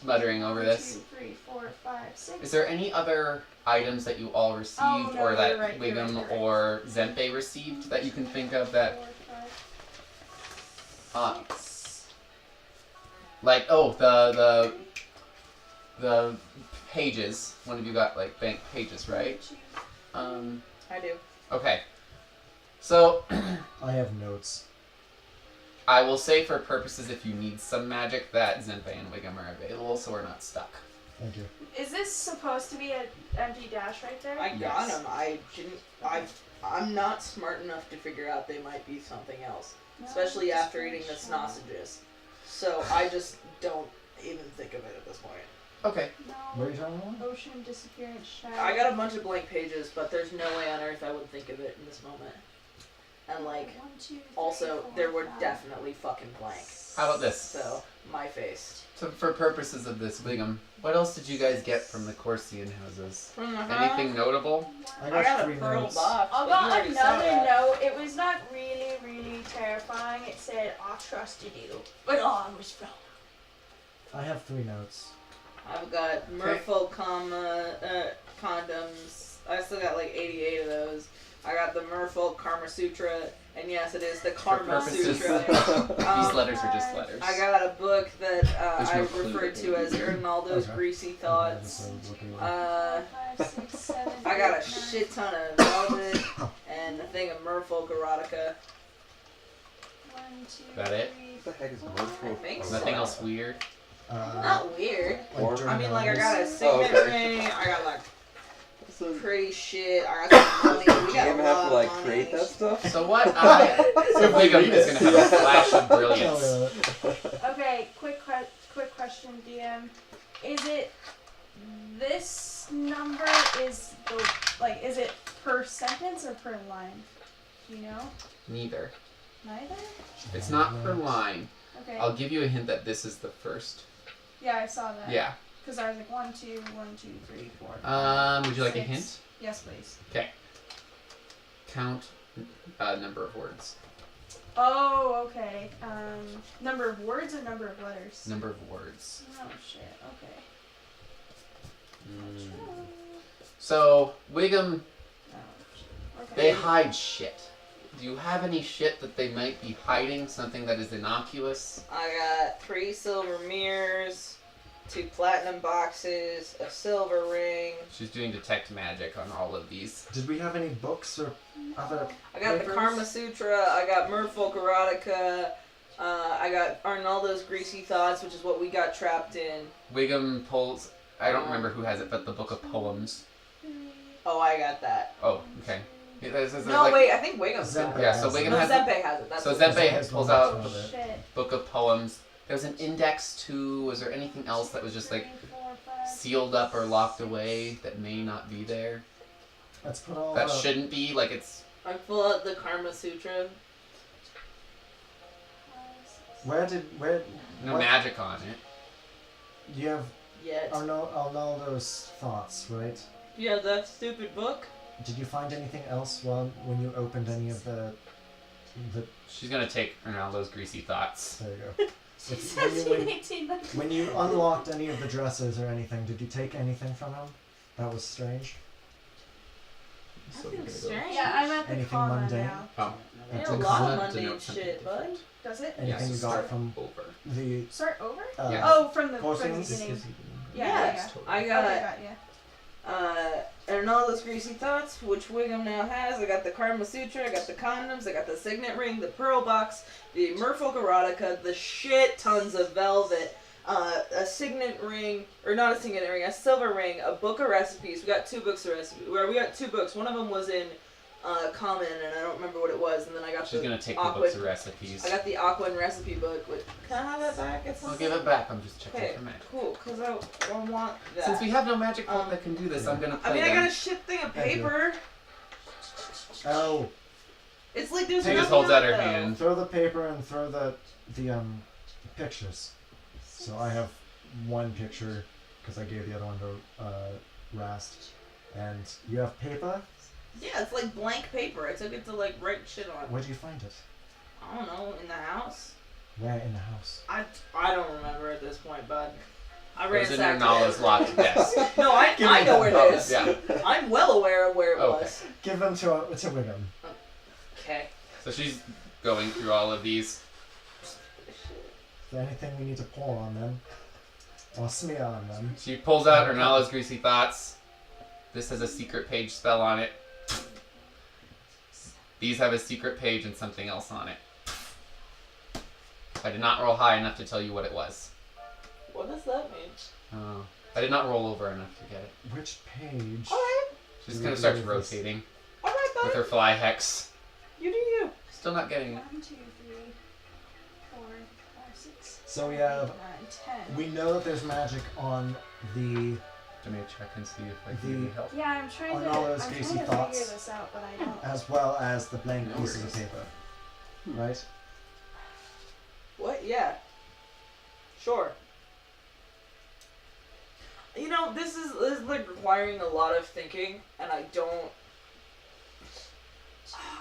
muttering over this. 1, 2, 3, 4, 5, 6. Is there any other items that you all received Oh, no, or that you're right, you're Wiggum right, you're right. or Zenpei received that you can think of that 4, 5, uh 6. like the pages. One of you got like bank pages, right? I do. Okay. So I have notes. I will say for purposes if you need some magic that Zenpei and Wiggum are available so we're not stuck. Thank you. Is this supposed to be an empty dash right there? I got Yes. them. I didn't. I'm not smart enough to figure out they might be something else, No, especially just after eating the finish them. sausages. So I just don't even think of it at this point. Okay. What are No. you talking about? Ocean disappearance shadow. I got a bunch of blank pages, but there's no way on earth I would think of it in this moment. And like, 1, 2, 3, also 4, there were 5, definitely fucking blank. How about this? So my face. So for purposes of this, Wiggum, what else did you guys get from the Corsian houses? Anything notable? I I got got a 3 pearl notes. box. I but you got already saw another that. note. It was not really, really terrifying. It said, I trusted you, but I was wrong. I have 3 notes. I've got Merfolk condoms. I still got like 88 of those. I got the Merfolk Karma Sutra, and yes, it is the Karma purposes. Sutra. These letters are just letters. I got a book that There's I no clue referred that to as they- Ronaldo's Okay. Greasy Okay, Thoughts. so looking at- 5, 6, 7, I got a 8, 9. shit ton of velvet and a thing of Merfolk erotica. 1, 2, That it? 3, What the heck is 4, Merfolk? I think so. Nothing else weird? Not weird. Or- I mean, like, I got a journals. signet okay. ring. I got like So, pretty shit. I got some money. We you got a even lot have to like of money. create that stuff? So what so Wiggum is going to have a flash of brilliance. Okay, quick question, DM. Is it this number is is it per sentence or per line? Do you know? Neither. Neither? It's not per line. Okay. I'll give you a hint that this is the first. Yeah, I saw that. Yeah. Because I was like 1, 2, 1, 2, 3, 4. Would you like a 6. hint? Yes, please. Count number of words. Oh, okay. Number of words or number of letters? Number of words. Oh shit. Okay. So, Wiggum, Oh shit. Okay. they hide shit. Do you have any shit that they might be hiding? Something that is innocuous? I got 3 silver mirrors, 2 platinum boxes, a silver ring. She's doing detect magic on all of these. Did we have any books or other? I got the Papers? Karma Sutra. I got Merfolk erotica. I got Arnaldo's Greasy Thoughts, which is what we got trapped in. Wiggum pulls, I don't remember who has it, but the book of poems. Oh, I got that. Oh, okay. There's No, like- wait, I think Wiggum's got Zenpei it. Yeah, so has Wiggum it. No, has Zenpei has it. That's So what it is. Zenpei has pulls one out of it. Shit. book of poems. There was an index too. Was there anything else that was just like 3, 4, 5, sealed up or locked away that may not be there? Let's put all That shouldn't be, like it's... I pull out the Karma Sutra. Where No what- magic on it. you have Yet. Arnaldo's thoughts, right? Yeah, that stupid book. Did you find anything else when you opened any of the She's gonna take Ronaldo's greasy thoughts. there you go. She If- said she when, you, 18. when you unlocked any of the dresses or anything, did you take anything from him? That was strange. Nothing strange. Yeah, I'm at the Anything comma mundane? now. Oh. There's That's a a lot comma of denotes mundane something shit, bud. different. Does it? Anything so you got start from over. the Start over? Yeah. Oh, from the Portions? beginning. Yeah, Yes. yeah. I Okay, got yeah. Arnaldo's Greasy Thoughts, which Wiggum now has. I got the Karma Sutra, I got the condoms, I got the signet ring, the pearl box, the Merfolk erotica, the shit tons of velvet, a signet ring, or not a signet ring, a silver ring, a book of recipes. We got 2 books of recipes. We got 2 books. One of them was in common, and I don't remember what it was. And then I got She's gonna take the books of recipes. I got the Aquan recipe book. Can I have that back? I'll give it back. I'm just checking Okay, for magic. cool, because I want that. Since we have no magic book that can do this, I'm gonna play I mean, them. I got a shit thing of Thank you. paper. Oh, It's like there's She nothing just holds out on her it, though. hand. throw the paper and throw the pictures. So I have 1 picture because I gave the other one to Rast, and you have paper. Yeah, it's like blank paper. I took it to like write shit on. Where do you find it? I don't know, in the house. Where in the house? I don't remember at this point, bud. I It was in her ransacked Nala's it. locked desk. No, I Give me know where Oh, it is. yeah. I'm well aware of where it Okay. was. Give them to Wiggum. Okay. So she's going through all of these. Is there anything we need to pour on them? Or smear on them? She pulls out her Nala's Greasy Thoughts. This has a secret page spell on it. These have a secret page and something else on it. I did not roll high enough to tell you what it was. What does that mean? Oh. I did not roll over enough to get it. Which page? Alright. She just kind of starts rotating Alright, with bud. her fly hex. You do you. Still not getting it. 1, 2, 3, 4, 5, 6. So we have. 9, 10. We know that there's magic on the. Let me check and see if I The- can help. Yeah, I'm trying On to. all those I'm greasy trying to thoughts. figure this out, but I don't. As well as the blank No pieces of worries. paper. Right? What? Yeah. Sure. You know, this is like requiring a lot of thinking, and I don't.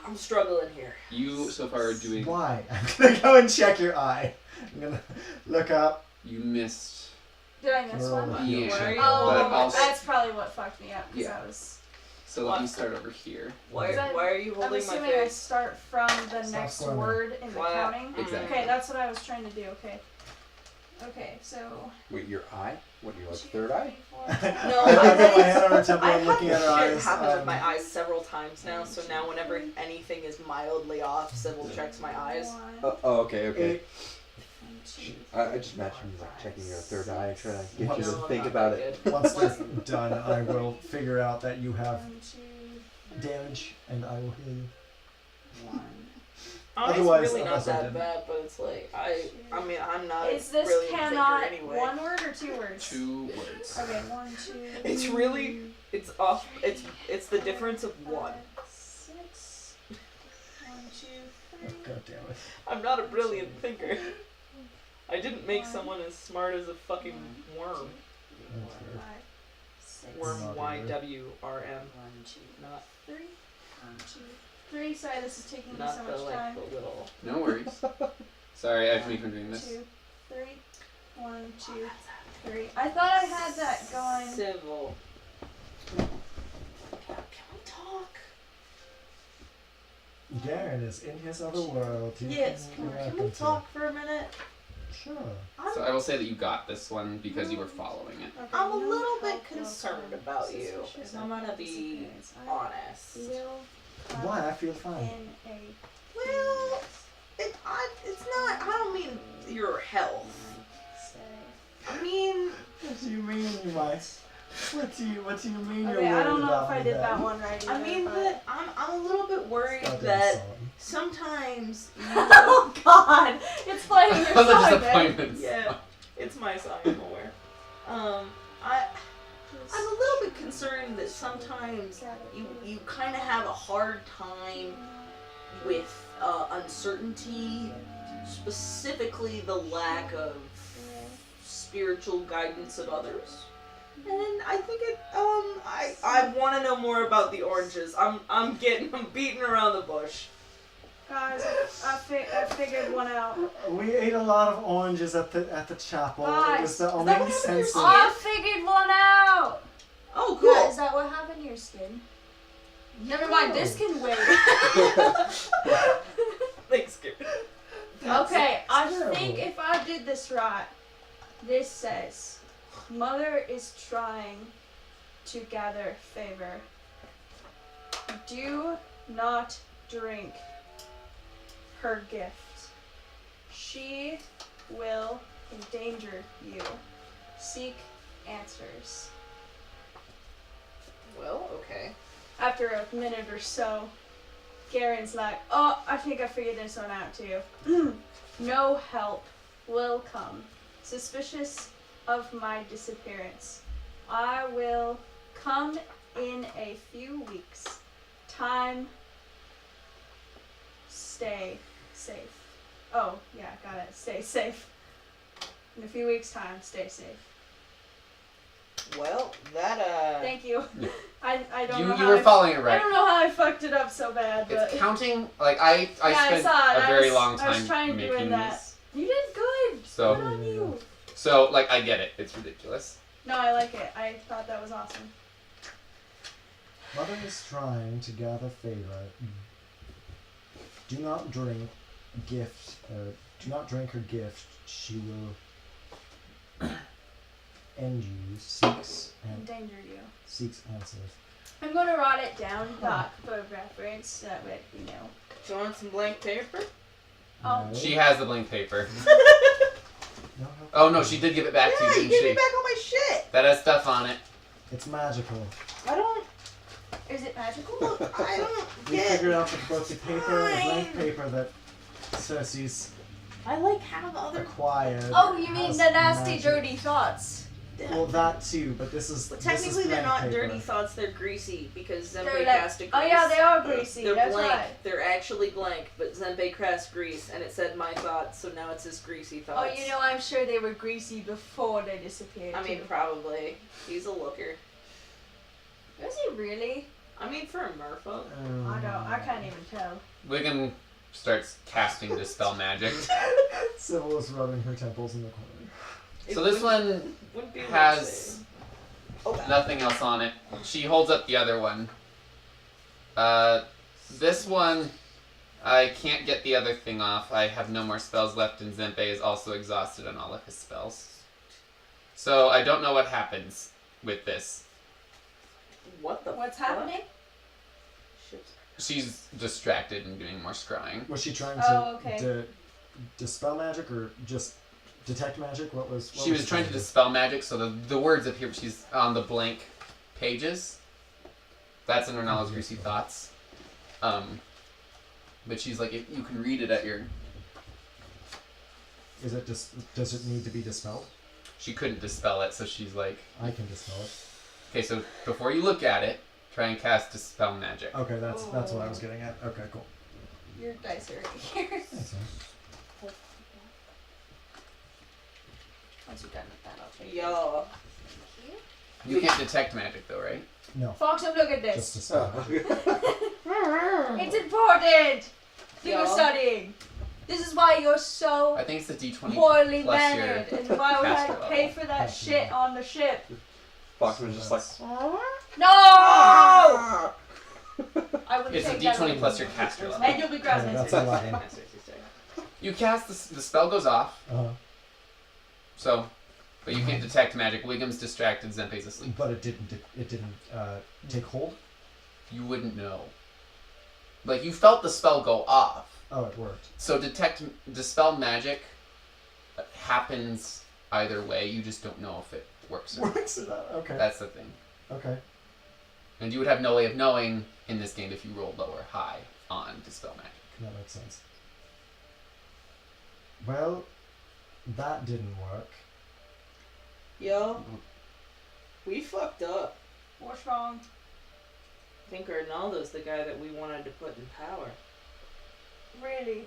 I'm struggling here. You so far are doing. Why? I'm gonna go and check your eye. I'm gonna look up. You missed. Did I miss Roll one? a Yeah. Why are you Oh, But I'll- that's probably what fucked me up. Because Yeah. I was. So let me start over here. Why? Is that- Why are you I'm holding my assuming I face? start from the Stop next squirming. word in the Why? counting. Exactly. Okay, that's what I was trying to do. Okay. Okay, so. Wait, your eye? What do you like? 2, Third eye? 3, 4, No, I I've put my hand on her temple I've and had looking at her shit eyes. happen with my eyes several times now, so now whenever anything is mildly off, Sybil checks my eyes. 1, Okay, okay. 8. 2, I just imagine you like checking your third eye, trying to get What? you to No, I'm think not about that it. good. Once that's done, I will figure out that you have 1, 2, damage, and I will heal you. 1. Eyes Otherwise, really not unless I that didn't. bad, but it's like I mean I'm not Is this really a cannot thinker anyway. 1 word or 2 words? 2 words. Okay, 1, 2. It's really it's off. It's the difference of 1. 6. 1, 2, 3. God damn it. I'm not a brilliant thinker. I didn't make someone as smart as a fucking worm. That's weird. 5, 6. Worm Not YWRM. 1, 2, Not 3. 1, 2, 3. Sorry, this is taking me not so the much like time. the little. No worries. Sorry, I have to make from doing this. 2, 3. 1, 2, 3. I thought I had that going. Civil. Can we talk? Garen is in his other world. You Yes. can be Can we welcome to. talk for a minute? Sure. So I will say that you got this one because you were following it. Okay, I'm a no little help, bit no concerned comment, about you. suspicious, I'm gonna be disappearance. I honest. will come Why? I feel fine. in a Well, it's not. I don't mean your health. say. I mean, What do you mean, you might? What do you mean you're Okay, worried I don't know about if I me did then? that one right either. I mean but... that I'm a little bit worried Goddamn that song. sometimes you Oh God! It's playing your Other song, man. disappointments. yeah, it's my song. I'm aware. I'm a little bit concerned that sometimes you kind of have a hard time with uncertainty, specifically the lack of spiritual guidance of others. And I think I want to know more about the oranges. I'm beating around the bush. Guys, I figured one out. We ate a lot of oranges at the chapel. It was Guys, the is only that what happened to your sense skin? of I figured one out. Oh, Yeah, cool. is that what happened to your skin? Never mind. This can wait. Thanks, Gary. Okay, I terrible. think if I did this right, this says, Mother is trying to gather favor. Do not drink her gift. She will endanger you. Seek answers. Well, okay. After a minute or so, Garen's like, oh, I think I figured this one out too. No help will come. Suspicious of my disappearance. I will come in a few weeks. Time. Stay safe. Oh, yeah, got it. Stay safe. In a few weeks' time, stay safe. Well, that Thank you. I don't know You how were I following it I right. don't know how I fucked it up so bad, but It's counting. Like I Yeah, I spent saw it. a I very was- long I was time trying doing making that. these. you did good. So- Good on you. So like I get it. It's ridiculous. No, I like it. I thought that was awesome. Mother is trying to gather favor. Do not drink gift. Do not drink her gift. She will end you. Seeks Endanger you. answers. I'm gonna write it down, Doc, for reference. That way, you know. do you want some blank paper? Oh. No. She has the blank paper. No, Oh no, she did give it back to Yeah, you, you didn't gave she? me back all my shit. That has stuff on it. It's magical. I don't. Is it magical? I don't We get. figured out that both the paper, a blank Fine. paper that Cersei's I like have other. acquired. Oh, you mean has the nasty, magic. dirty thoughts? Well, that too, but this is. But this is technically, they're blank not paper. dirty thoughts. They're greasy because They're Zempe like- cast a grease. Oh yeah, they are greasy. They're That's blank. right. They're actually blank, but Zempe cast grease, and it said my thoughts, so now it says greasy Oh, thoughts. you know, I'm sure they were greasy before they disappeared. I mean, too. probably. He's a looker. Was he really? I mean, for a merfolk. I don't. I can't even tell. Wiggum starts casting Dispel Magic. Sybil is rubbing her temples in the corner. So this one Wouldn't be has nothing else on it. She holds up the other one. This one, I can't get the other thing off. I have no more spells left, and Zempe is also exhausted on all of his spells. So I don't know what happens with this. What the What's fuck? happening? Ships. She's distracted and doing more scrying. Was she trying Oh, to okay. dispel magic or just detect magic? What was? What She was trying to dispel magic, so the words appear. She's on the blank pages. That's in her knowledge greasy thoughts. But she's like, if you can read it at your. Is it just? Does it need to be dispelled? She couldn't dispel it, so she's like, I can dispel it. okay, so before you look at it, try and cast dispel magic. Okay, that's what I was getting at. Okay, cool. Your dice are right here. Thanks, man. Once you're done with that, I'll take it. Yo. You can't detect magic though, right? No, Fox, look at just this. dispel. It's important that you're Yeah. studying. This is why you're so I think it's the D20 poorly plus mannered, your and why we had caster to pay level. for that shit on the ship. Foxman's just like, No! Ah! I would It's a take that D20 away. plus your caster level. And you'll be grabbing Yeah, that's it. 11. You cast the spell goes off, Uh, but you can't detect magic. Wiggum's distracted. Zempe's asleep. but it didn't. It didn't take hold. You wouldn't know. Like you felt the spell go off. Oh, it worked. So dispel magic happens either way. You just don't know if it works or not. Works it out. Okay. That's the thing. Okay. And you would have no way of knowing in this game if you roll low or high on dispel magic. That makes sense. Well, that didn't work. Yo. We fucked up. What's wrong? I think Arnaldo's the guy that we wanted to put in power. Really?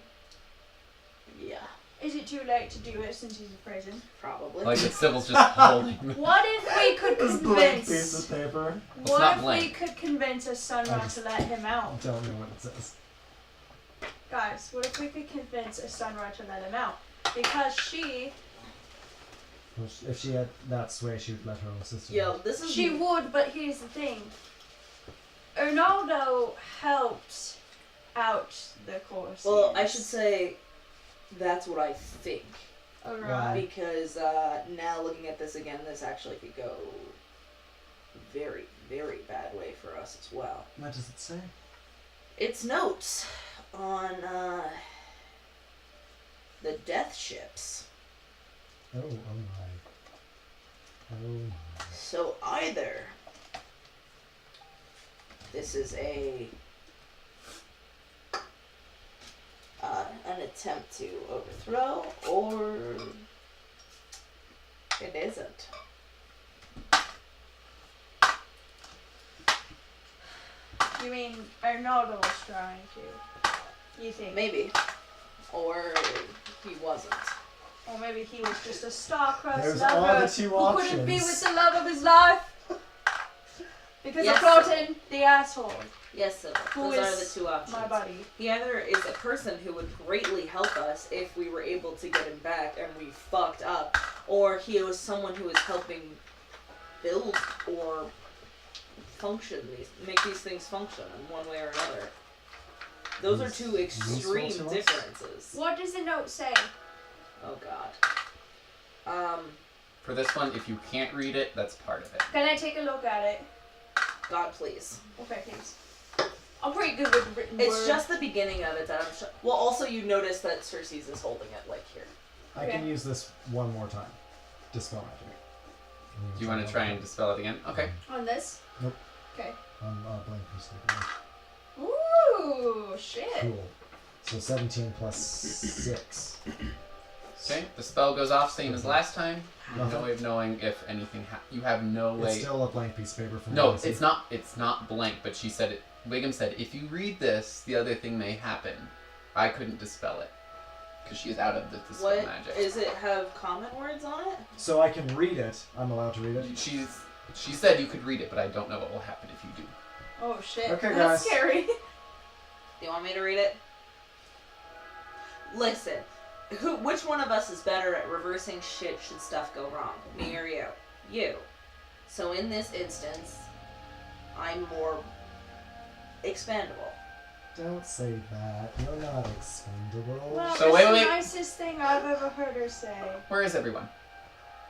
Yeah, Is it too late to do it since he's in prison? probably. Like if Sybil's just holding. What if we could This blank piece convince... of paper. It's What not if we blank. could convince a sunrise just- to let him out? Don't know what it says. Guys, what if we could convince a sunrise to let him out? Because she Well, if she had that sway, she would let her own sister. Yo, this is. She would, but here's the thing. Arnaldo helped out the course. Well, I should say that's what I think. Alright. Because now looking at this again, this actually could go very, very bad way for us as well. What does it say? It's notes on the death ships. Oh my. Oh my. So either this is an attempt to overthrow, or it isn't. You mean Arnaldo was trying to? You think? Maybe. Or he wasn't. Or maybe he was just a star-crossed There's lover all the two who couldn't be options. with the love of his life. Because Yes. of Colton, the asshole. Yes, Sybil. Who Those are the is two options. My buddy. He either is a person who would greatly help us if we were able to get him back and we fucked up, or he was someone who is helping build or make these things function in one way or another. Those are two extreme useful to us? differences. What does the note say? Oh god. For this one, if you can't read it, that's part of it. Can I take a look at it? God please. Okay, please. I'm pretty good with written It's words. just the beginning of it that I'm well, also you notice that Cersei's is holding it like here. I can use this one more time. Dispel magic. Do you want to try and dispel it again? Okay. On this? Nope. Okay. On blank piece of paper. Ooh, shit. Cool. So 17 plus 6. Okay. The spell goes off same as last time. You have no Nothing. way of knowing if anything. You have no way. It's still a blank piece of paper from No, Lucy. it's not. It's not blank. But she said it. Wiggum said, if you read this, the other thing may happen. I couldn't dispel it because she is out of the dispel What magic. is it have common words on it? So I can read it. I'm allowed to read it. She said you could read it, but I don't know what will happen if you do. Oh shit. Okay, That's guys. scary. Do you want me to read it? Listen, which one of us is better at reversing shit should stuff go wrong? Me or you? You. So in this instance, I'm more expandable. Don't say that. You're not expendable. Well, So that's wait, the wait. nicest thing I've ever heard her say. Where is everyone?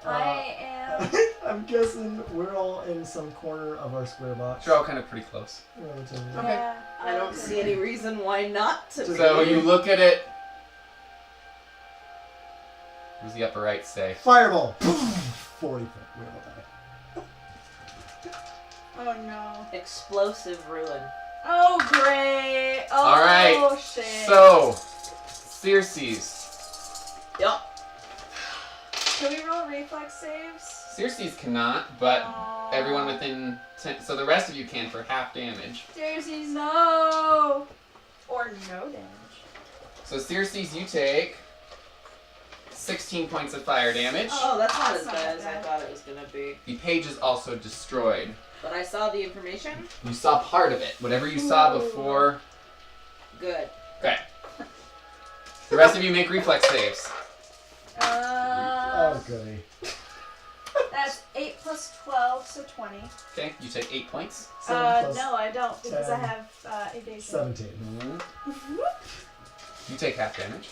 I am. I'm guessing we're all in some corner of our square box. You're all kind of pretty close. Relatively. Okay. Yeah, I don't see any reason why not to be. So you look at it. What does the upper right say? Fireball! 40 foot. We're all die. Oh no. Explosive ruin. Oh great. Oh All right. shit. So, Circe's. Yup. Can we roll reflex saves? Circe's cannot, but Aw. everyone within 10. So the rest of you can for half damage. Circe's no. Or no damage. So Circe's, you take 16 points of fire damage. Oh, that's not as That's not bad as I bad. thought it was gonna be. The page is also destroyed. But I saw the information. You saw part of it. Whatever you saw Ooh. before. Good. Okay. The rest of you make reflex saves. Oh, goody. That's 8 plus 12, so 20. Okay, you take 8 points. 7 plus No, I don't because I 10. have evasion. 17. You take half damage.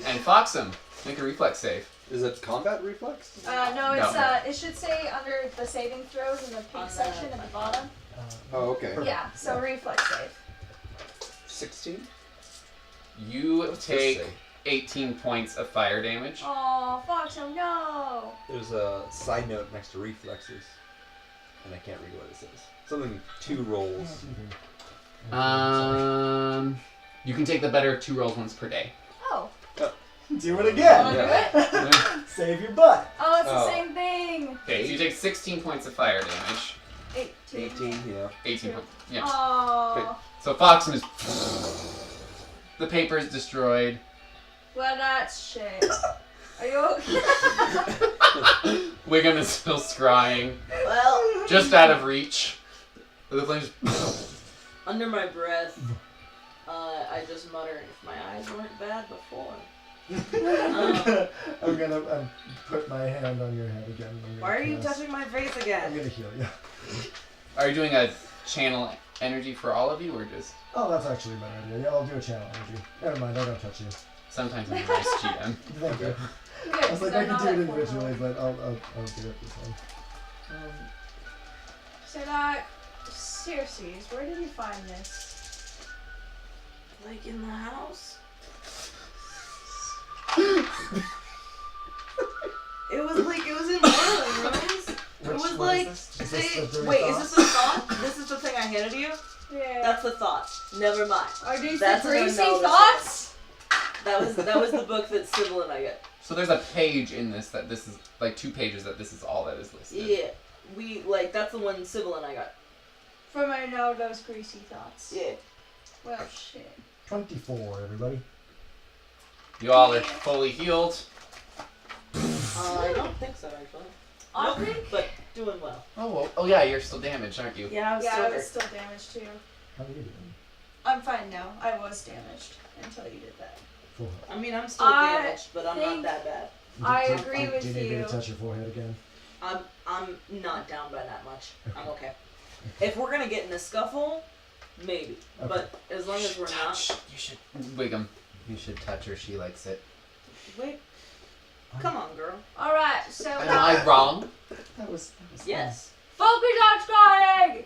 And Foxum, make a reflex save. Is it combat reflex? No, it's No. It should say under the saving throws in the On pink the- section at the bottom. Oh, okay. Yeah, so reflex save. 16? You What's this take say? 18 points of fire damage. Oh, Fox, oh no! There's a side note next to reflexes, and I can't read what it says. Something 2 rolls. You can take the better 2 rolls once per day. Oh. Do it again! Wanna Yeah. do it? Save your butt! Oh, it's the Oh. same thing! Okay, so you take 16 points of fire damage. 18. 18, yeah. 18 points. Yeah. Oh. So Foxum is. The paper is destroyed. Well, that's shit. Are you okay? Wiggum is still scrying, Well, just out of reach. The flames. under my breath, I just mutter, if my eyes weren't bad before. I'm gonna put my hand on your head again. I'm gonna Why are you cast- touching my face I'm again? gonna heal you. Are you doing a channel energy for all of you, or just Oh, that's actually a better idea. Yeah, I'll do a channel energy. Never mind, I don't touch you. sometimes I'm a nice GM? Thank you. I was like, I can do it individually, but I'll do it this one. So that, seriously, where did you find this? Like in the house? was What like, is this? Is this the dirty wait, is thought? this the thought? This is the thing I handed you? Yeah. That's the thought. Never mind. Are these That's the an greasy unknown thoughts? That was the book that Sybil and I got. So there's a page in this that this is like 2 pages that this is all that is listed. Yeah. We like that's the one Sybil and I got. From I know those greasy thoughts. Yeah. Well, shit. 24, everybody. You all are fully healed. I don't think so actually. I Nope, think. but doing well. Oh, well, oh yeah, you're still damaged, aren't you? Yeah, I was Yeah, still I hurt. was still damaged too. How are you doing? I'm fine now. I was damaged until you did that. Full I mean, I'm still I damaged, but I'm not think- that bad. I agree with Do you need me you. to touch your forehead again? I'm not down by that much. I'm okay. If we're gonna get in a scuffle, maybe. Okay. But as long as we're not. You should Wiggum. You should touch her. She likes it. Wait. Come on, girl. Alright, so. Am I wrong? That was Yes. Focus on Skyegg!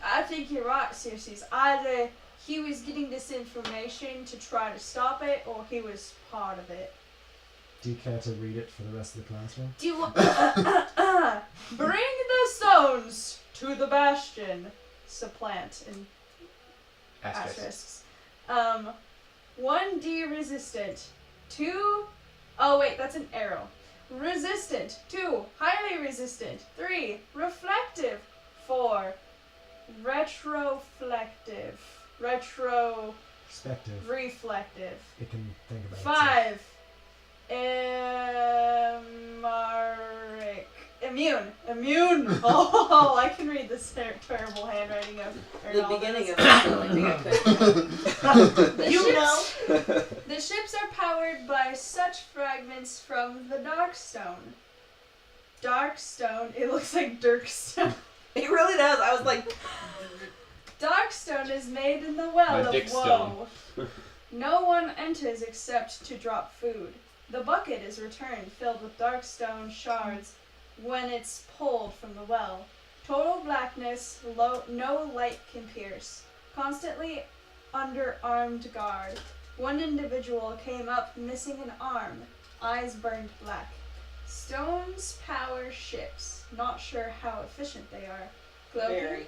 I think you're right, Circes. Either he was getting this information to try to stop it, or he was part of it. Do you care to read it for the rest of the classroom? Do you bring the stones to the bastion. Supplant in Asterisk. asterisks. 1D resistant. 2. Oh wait, that's an arrow. Resistant. 2. Highly resistant. 3. Reflective. 4. Retroflective. Retro. Perspective. Reflective. It can think about it. 5. Emaric. Immune. Immune. Oh, I can read this terrible handwriting of The beginning of it, I think I could. The You ships- know. The ships are powered by such fragments from the Darkstone. Darkstone. It looks like Dirkstone. It really does. I was like, Darkstone is made in the well My of Dickstone. woe. No one enters except to drop food. The bucket is returned filled with Darkstone shards when it's pulled from the well. Total blackness, no light can pierce. Constantly under armed guard. One individual came up missing an arm, eyes burned black. Stones power ships. Not sure how efficient they are. Cloaking. very.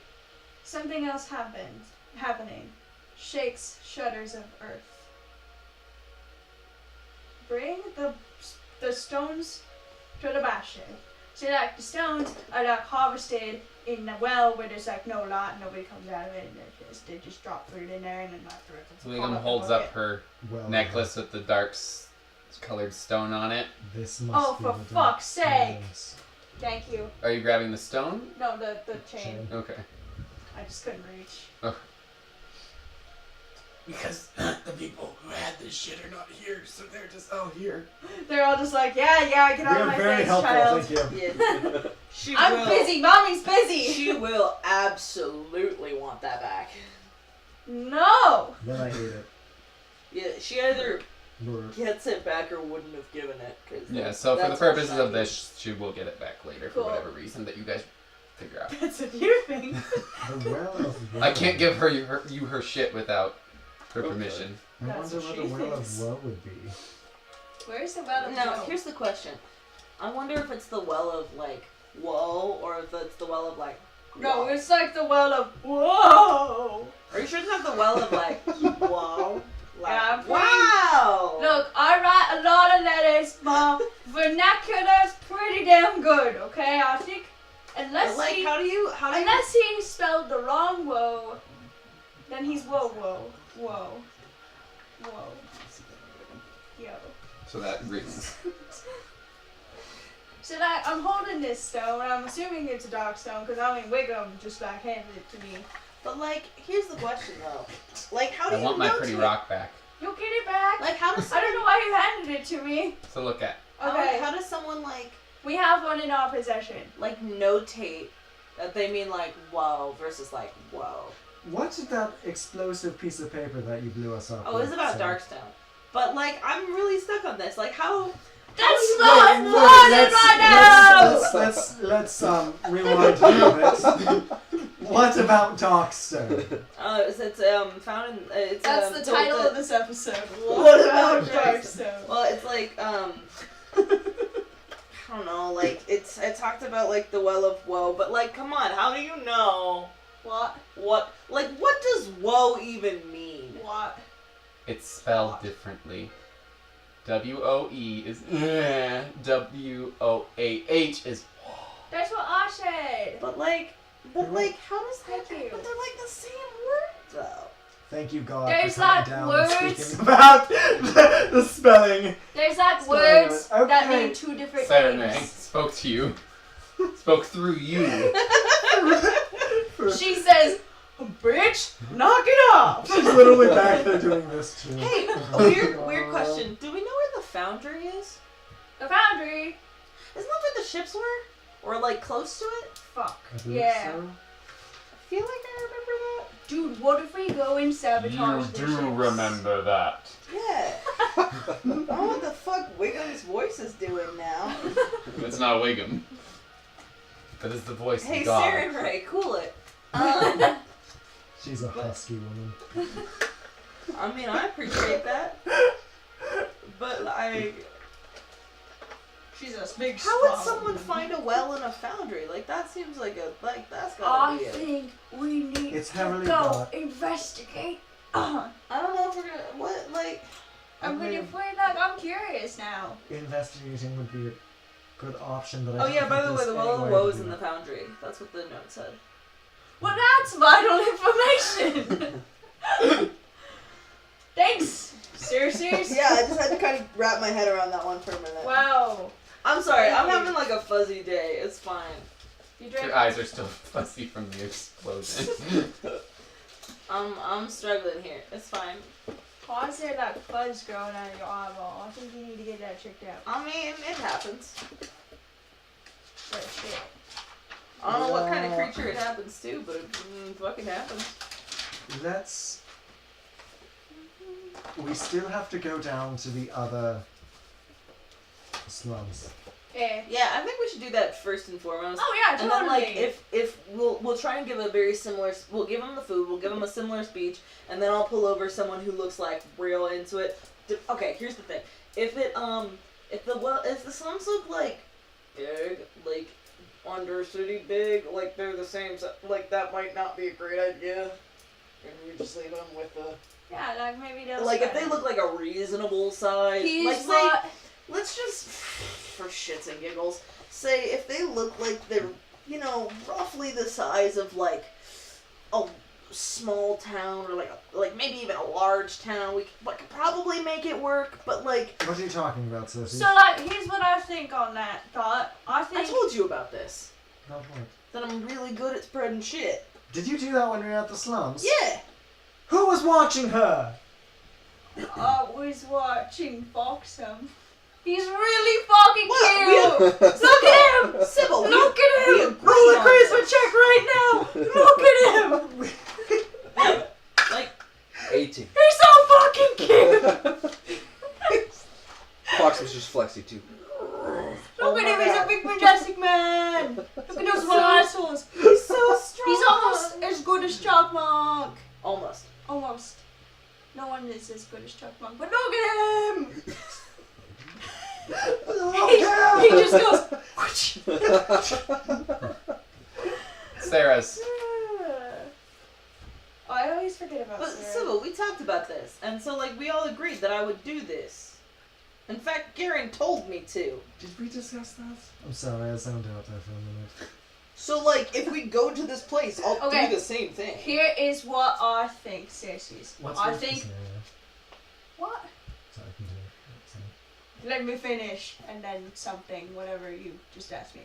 Something else happening. Shakes shudders of earth. Bring the stones to the bastion. So like the stones are like harvested in the well where there's like no light, nobody comes out of it, and they just drop food in there and then after it's Wiggum holds up her Well, necklace with the dark colored stone on it. This must Oh, be for the fuck's sake! Darkstones. Thank you. Are you grabbing the stone? No, the chain. Okay. I just couldn't reach. Because the people who had this shit are not here, so they're just all here. They're all just like, yeah, get out We of my are very face, helpful, child. thank you. Yeah. She I'm will, busy. Mommy's busy. She will absolutely want that back. No. Then I hate it. Yeah, she either Brr. gets it back or wouldn't have given it. Cause Yeah, so for the that's what purposes of she- this, she will get it back later for Cool. whatever reason that you guys figure out. That's a new thing. The well of woe. I can't give her her shit without her permission. I That's wonder what what she the well thinks. of woe would be. Where's the well of Now, woe? here's the question. I wonder if it's the well of, like, woe, or if it's the well of, like, No, wow. it's like the well of whoa. Are you sure it's not the well of, like, whoa? Like, Yeah, I'm pretty- wow! Look, I write a lot of letters. My vernacular's pretty damn good. Okay, I think unless But, like, he how do you unless he spelled the wrong woe, then he's whoa. Yo. So that rings. So like, I'm holding this stone. I'm assuming it's a dark stone because I mean Wiggum just like handed it to me. But, like, here's the question, though. Like, how do I you want my notate- pretty rock back. You'll get it back. Like, how does I don't know why you handed it to me. So look at. Okay, how does someone, like, we have one in our possession. notate that they mean, like, whoa versus, like, whoa? What's that explosive piece of paper that you blew us up Oh, with? it's about So- Darkstone. But, like, I'm really stuck on this. Like, how... That's Wait, not wait, important right now. let's rewind a little bit. What about Darkstone? It's found in... It's, That's the so title the- of this episode. What What about about Darkstone? Well, it's like, don't know, like, I talked about, like, the Well of Woe, but, like, come on, how do you know? What? What does woe even mean? What? It's spelled differently. W-O-E is W-O-A-H is That's what I said. But, how does that... Thank you. But they're, like, the same word, though. Thank you, God, There's for coming like down words- and speaking about the spelling. There's like Spelling words of it. that Okay. mean two different Serenade things. spoke to you. Spoke through you. She says, "Bitch, knock it off." She's literally back there doing this too. Hey, Oh, weird God. question. Do we know where the foundry is? The foundry. Isn't that where the ships were? Or, like, close to it? Fuck. I believe Yeah. so. I feel like I remember that. Dude, what if we go and sabotage the ships? that. Yeah. Oh, what the fuck Wiggum's voice is doing now. It's not Wiggum. That is the voice Hey, of God. Saren Ray, cool it. She's a husky woman. I mean, I appreciate that. But, She's a big how would strong someone woman. find a well in a foundry? Like, that seems like that's I gotta be it. think we need It's to heavily go got- investigate. I don't know if we're gonna, I'm curious now. Investigating would be a good option, but I Oh don't yeah, think by the way, there's the any Well of way to Woe is do in the it. foundry. That's what the note said. Well, that's vital information. Thanks, Seriously? Yeah, I just had to kind of wrap my head around that one for a minute. Wow. I'm sorry, I'm Thank you. having like a fuzzy day. It's fine. You drank. Your eyes are still fuzzy from the explosion. I'm struggling here. It's fine. Why is there that fuzz growing out of your eyeball? I think you need to get that checked out. I mean, it happens. Oh shit. I don't know what kind of creature it happens to, but it fucking happens. We still have to go down to the other slums. Yeah. Yeah, I think we should do that first and foremost. Oh yeah, And totally. then, like, if we'll try and give a very similar, we'll give them the food, we'll give them a similar speech, and then I'll pull over someone who looks like real into it. Okay, here's the thing: if the slums look like big, like Undercity big, like they're the same, like that might not be a great idea. And we just leave them with the. Yeah, like maybe they'll. Like if they look like a reasonable size, He's like say, what? let's just, for shits and giggles, say if they look like they're, roughly the size of like a small town or like maybe even a large town, we could probably make it work. But like, What are you talking about, Sissy? So like, here's what I think on that thought. I I think. told you about this. No point. That I'm really good at spreading shit. Did you do that when we were at the slums? Yeah. Who was watching her? I was watching Foxham. He's really fucking What? cute. Look at him, Sybil. Look at we him. agree Roll a on charisma this. check right now. Look at him. Like, 18. He's so fucking cute. Fox was just flexy too. Look at him. He's a big majestic man. Look at those muscles. he's so strong. He's almost as good as Chuck Monk. Almost. Almost. No one is as good as Chuck Monk, but look at him. he just goes. Sarah's. I always forget about But Sarah. Sybil, we talked about this, and so like we all agreed that I would do this. In fact, Garen told me to. Did we discuss that? I'm sorry, I zoned out there for a minute. So like, if we go to this place, I'll Okay. do the same thing. Here is what I think, sissies. What's I your think. scenario? What? Sorry, continue. Let me finish, and then something, whatever you just asked me.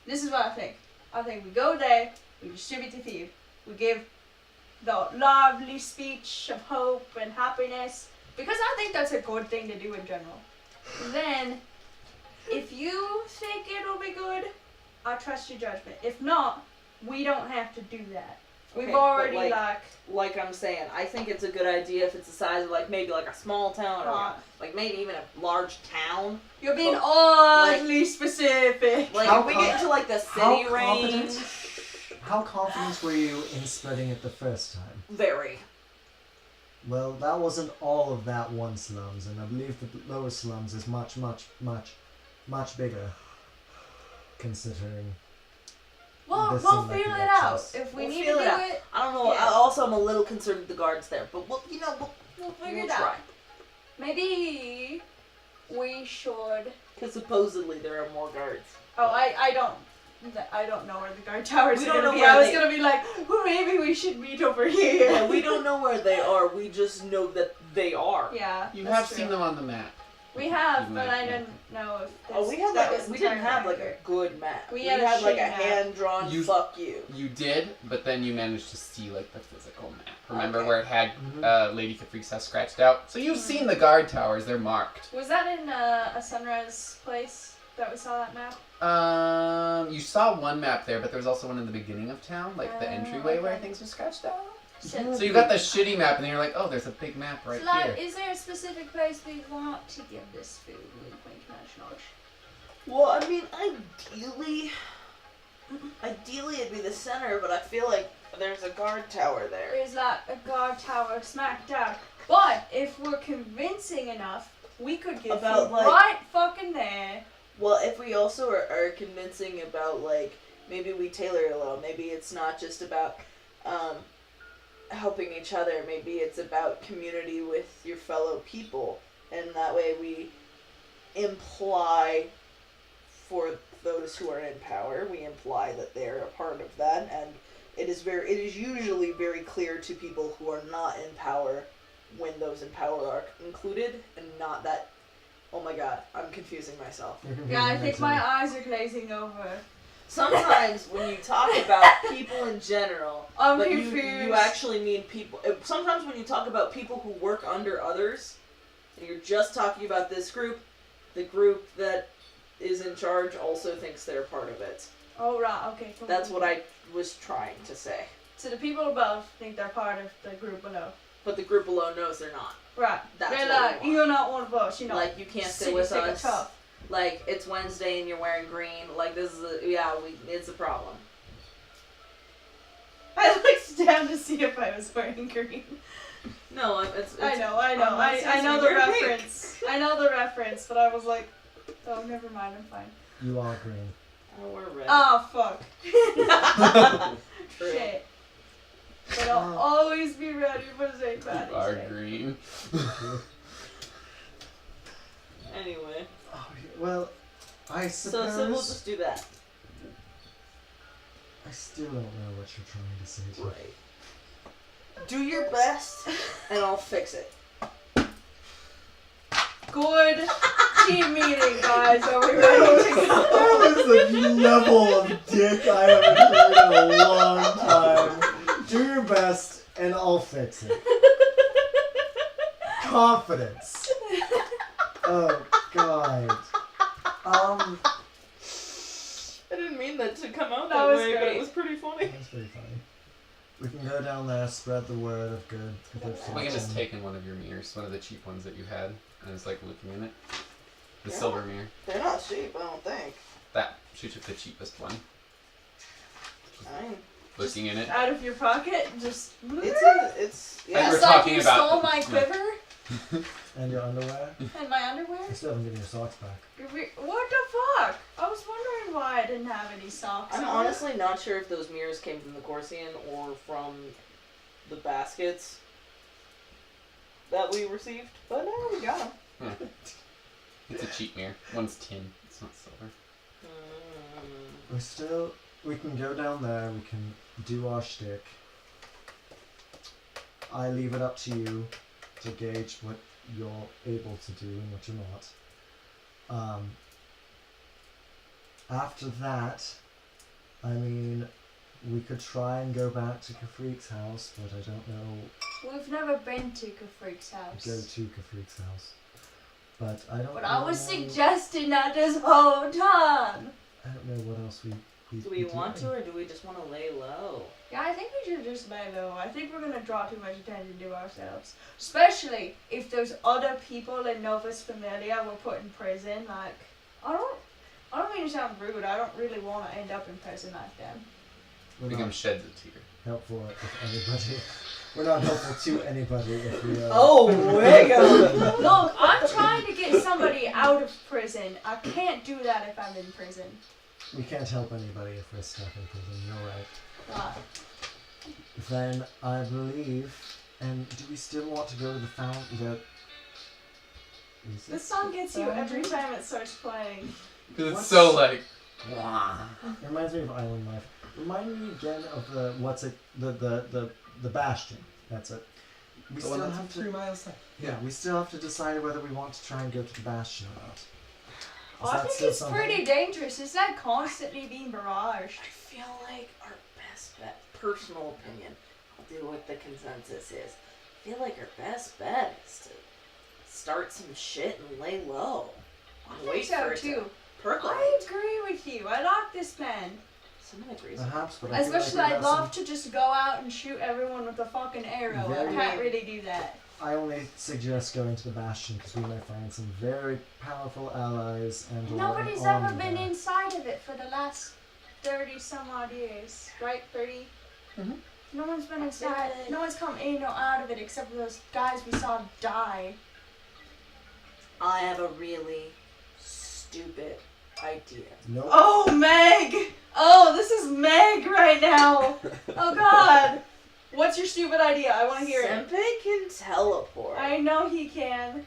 This is what I think. I think we go there, we distribute the food, we give the lively speech of hope and happiness, because I think that's a good thing to do in general. Then, if you think it'll be good, I trust your judgment. If not, we don't have to do that. We've Okay, but, already like I'm saying, I think it's a good idea if it's the size of like maybe like a small town or Right. like maybe even a large town. you're being Like- oddly specific. Like How if we get into like the how city range, confident? How confident were you in spreading it the first time? very. Well, that wasn't all of that one slums, and I believe the lower slums is much, much, much much bigger, considering. We'll This figure seemed like it the out. options. If we We'll need feel to it do out. it, I don't know. Yeah. Also, I'm a little concerned with the guards there, but we'll figure we'll it out. try. Maybe we should. Because supposedly there are more guards. Oh, I don't know where the guard towers We are don't gonna know be. where I was they- gonna be like, well, maybe we should meet over here. Yeah, we don't know where they are. We just know that they are. Yeah, You that's have true. seen them on the map. We have, You but might- I didn't know if. Oh, we had that like was we didn't have like entirely a good map. We had a like a shitty map. hand drawn You- fuck you. You did, but then you managed to see like the physical map. Remember Okay. where it had Mhm. Lady Caprice's house scratched out? So you've seen the guard towers. They're marked. Was that in a Sunrise place that we saw that map? You saw one map there, but there was also one in the beginning of town, like the Oh, entryway where okay. things are scratched out. Shit. So you got the shitty map, and then you're like, oh, there's a big map right Lad, here. is there a specific place we want to give this food? Wink, wink, nudge, nudge. Well, I mean, ideally it'd be the center, but I feel like there's a guard tower there. There's like a guard tower smack down. But if we're convincing enough, we could get About, food like- right fucking there. Well, if we also are convincing about like maybe we tailor it a little. Maybe it's not just about helping each other. Maybe it's about community with your fellow people, and that way we imply for those who are in power, we imply that they're a part of that, and it is usually very clear to people who are not in power when those in power are included, and not that. Oh my god, I'm confusing myself. Yeah, I think my eyes are glazing over. Sometimes when you talk about people in general, I'm but confused. you actually mean people. Sometimes when you talk about people who work under others, and you're just talking about this group, the group that is in charge also thinks they're part of it. Oh, right, okay. Cool. That's what I was trying to say. So the people above think they're part of the group below. But the group below knows they're not. Right. That's they're what like, we want. you're not one of us, you know. Like, you can't stay City with stick of us. tough. Like, it's Wednesday and you're wearing green. Like, this is it's a problem. I looked down to see if I was wearing green. No, it's I know. I'm not I saying know you're the wearing pink. reference. I know the reference, but I was like, oh, never mind, I'm fine. You are green. Oh, we're red. Oh, fuck. True. Shit. But I'll always be ready for St. Patty's You are Day. green. Anyway. Oh, well, I So suppose. we'll just do that. I still don't know what you're trying to say to me. Right. Do your best, and I'll fix it. Good team meeting, guys. Are we ready to go? That is a level of dick I haven't heard in a long time. Do your best, and I'll fix it. Confidence. Oh, God. I didn't mean that to come out That that, was way, but great. it was pretty funny. That's pretty funny. We can go down there, spread the word of good. We can just take in one of your mirrors, one of the cheap ones that you had, and just like looking in it. The Yeah. silver mirror. They're not cheap, I don't think. That she took the cheapest one. I mean, Looking in it. Out of your pocket, just. it's As yeah. we're It's like talking you about- stole my no. quiver And your underwear? and my underwear. I still haven't given your socks back. What the fuck? I was wondering why I didn't have any socks. I'm on. honestly not sure if those mirrors came from the Corsian or from the baskets that we received, but no, we got them. It's a cheap mirror. One's tin. It's not silver. We can go down there, we can do our shtick. I leave it up to you to gauge what you're able to do and what you're not. After that, I mean, we could try and go back to Kafrik's house, but I don't know. We've never been to Kafrik's house. Go to Kafrik's house. But I don't But know. I was suggesting that this whole time. I don't know what else we Do we want to, or do we just want to lay low? Yeah, I think we should just lay low. I think we're gonna draw too much attention to ourselves. Especially if there's other people in Novus Familia we're put in prison. Like, I don't mean to sound rude. I don't really want to end up in prison like them. we're Become not sheds of tear. helpful if anybody. We're not helpful to anybody if we. Oh, way go. Look, I'm trying to get somebody out of prison. I can't do that if I'm in prison. We can't help anybody if we're stuck in prison. You're right. Ah. Then I believe. And do we still want to go to the fountain? This song gets you every time it starts playing. Because it's What's- so like. It reminds me of Island Life. Remind me again of the Bastion. That's it. We The one still that's have 3 to. miles away. Yeah, we still have to decide whether we want to try and go to the Bastion or not. Oh, I think it's pretty dangerous. It's not constantly being barraged. I feel like our best bet, personal opinion, I'll do what the consensus is. I feel like our best bet is to start some shit and lay low. I And think wait so for it too. to percolate. I agree with you. I like this plan. Someone agrees with Perhaps, but I feel Especially, like we I'd got love to just go out and shoot everyone with a fucking arrow. I Very- can't really do that. I only suggest going to the Bastion because we might find some very powerful allies and. Nobody's an ever army been there. inside of it for the last 30 some odd years, right? 30? Mhm. No one's been inside. No one's come in or out of it except for those guys we saw die. I have a really stupid idea. Nope. Oh, Meg! Oh, this is Meg right now. Oh, God. What's your stupid idea? I want to hear it. Senpai can teleport. I know he can.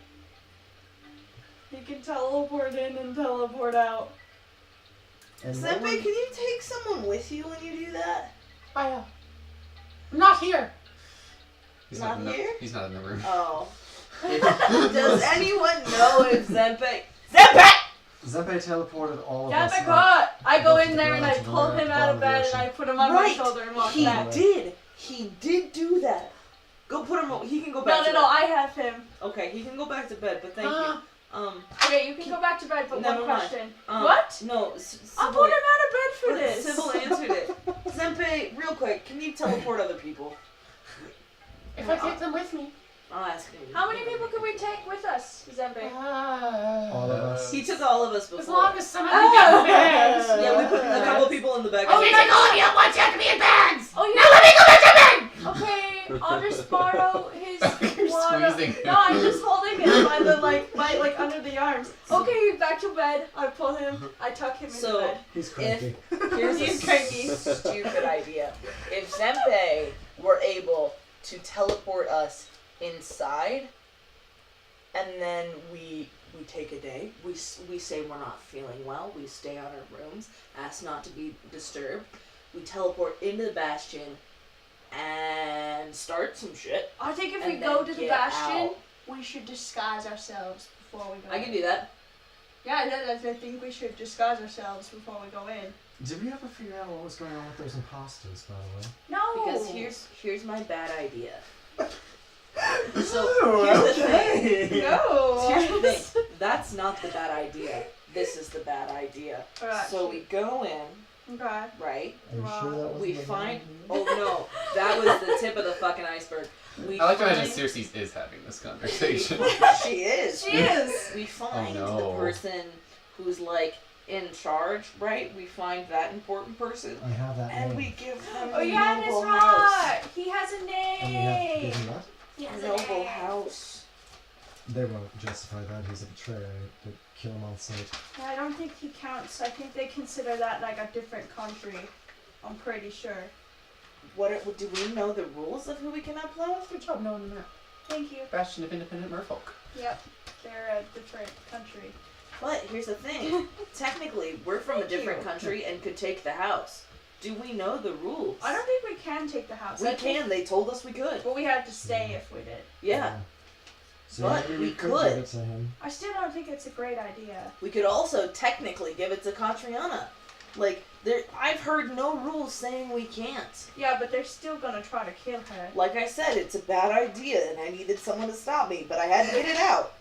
He can teleport in and teleport out. And no Senpai, one- can you take someone with you when you do that? I'm not here. He's Not in the, here? He's not in the room. Oh. Does anyone know if Senpai... Senpai! Zeppe teleported all of us. Danicka! I go in to there and I the pull him out of bed and I put him on my Right. shoulder and walk He back. did. He did do that. Go put him... He can go No, back no, to no, bed. I have him. Okay, he can go back to bed, but thank you. Okay, you can go back to bed, but Never one mind. question. Um, What? No, I'll put him out of bed for this. Sybil answered it. Senpai, real quick, can you teleport other people? If I take them with me. I'll ask him. How many people can we take with us, Zembe? All of us. He took all of us before. As long as some of you got bags. Yeah, we put a couple people in the back. Okay, take all of you at once. You have to be in bags. Oh, Now let me go back to bed. Okay, I'll just borrow his You're water. squeezing him. No, I'm just holding him by the like under the arms. Okay, back to bed. I pull him. I tuck him So- into bed. He's cranky. Here's He's a cranky. stupid idea. If Senpai were able to teleport us inside, and then we take a day, we say we're not feeling well, we stay out our rooms, ask not to be disturbed, we teleport into the Bastion, and start some shit. I think if And we go then to the get Bastion, out. we should disguise ourselves before we go I in. can do that. Yeah, I think we should disguise ourselves before we go in. Did we ever figure out what was going on with those imposters, by the way? No! Because here's my bad idea. So here's the thing. No! Here's the thing. That's not the bad idea. This is the bad idea. Alright. So we go in, Okay. right? Are you sure that was We find. Oh no, that was the tip of the fucking iceberg. We I like to find, imagine Circe is having this conversation. She is. She is! We find Oh, no. the person who's like in charge, right? We find that important person, I have that and name. we give them Oh the yeah, that's noble right! He has a And we have to give name! him that? He has house. a Noble name. house. They won't justify that. He's a betrayer. They kill him on sight. Yeah, I don't think he counts. I think they consider that like a different country. I'm pretty sure. Do we know the rules of who we can upload? Good job knowing that. Thank you. Bastion of Independent Merfolk. Yep, they're a different country. But here's the thing. Technically, we're from a Thank different you. country and could take the house. Do we know the rules? I don't think we can take the house. We I think- can. They told us we could. But we had to stay if we did. Yeah. So But maybe we we could could. give it to him. I still don't think it's a great idea. We could also technically give it to Catriona. Like, I've heard no rules saying we can't. Yeah, but they're still gonna try to kill her. Like I said, it's a bad idea, and I needed someone to stop me, but I had to get it out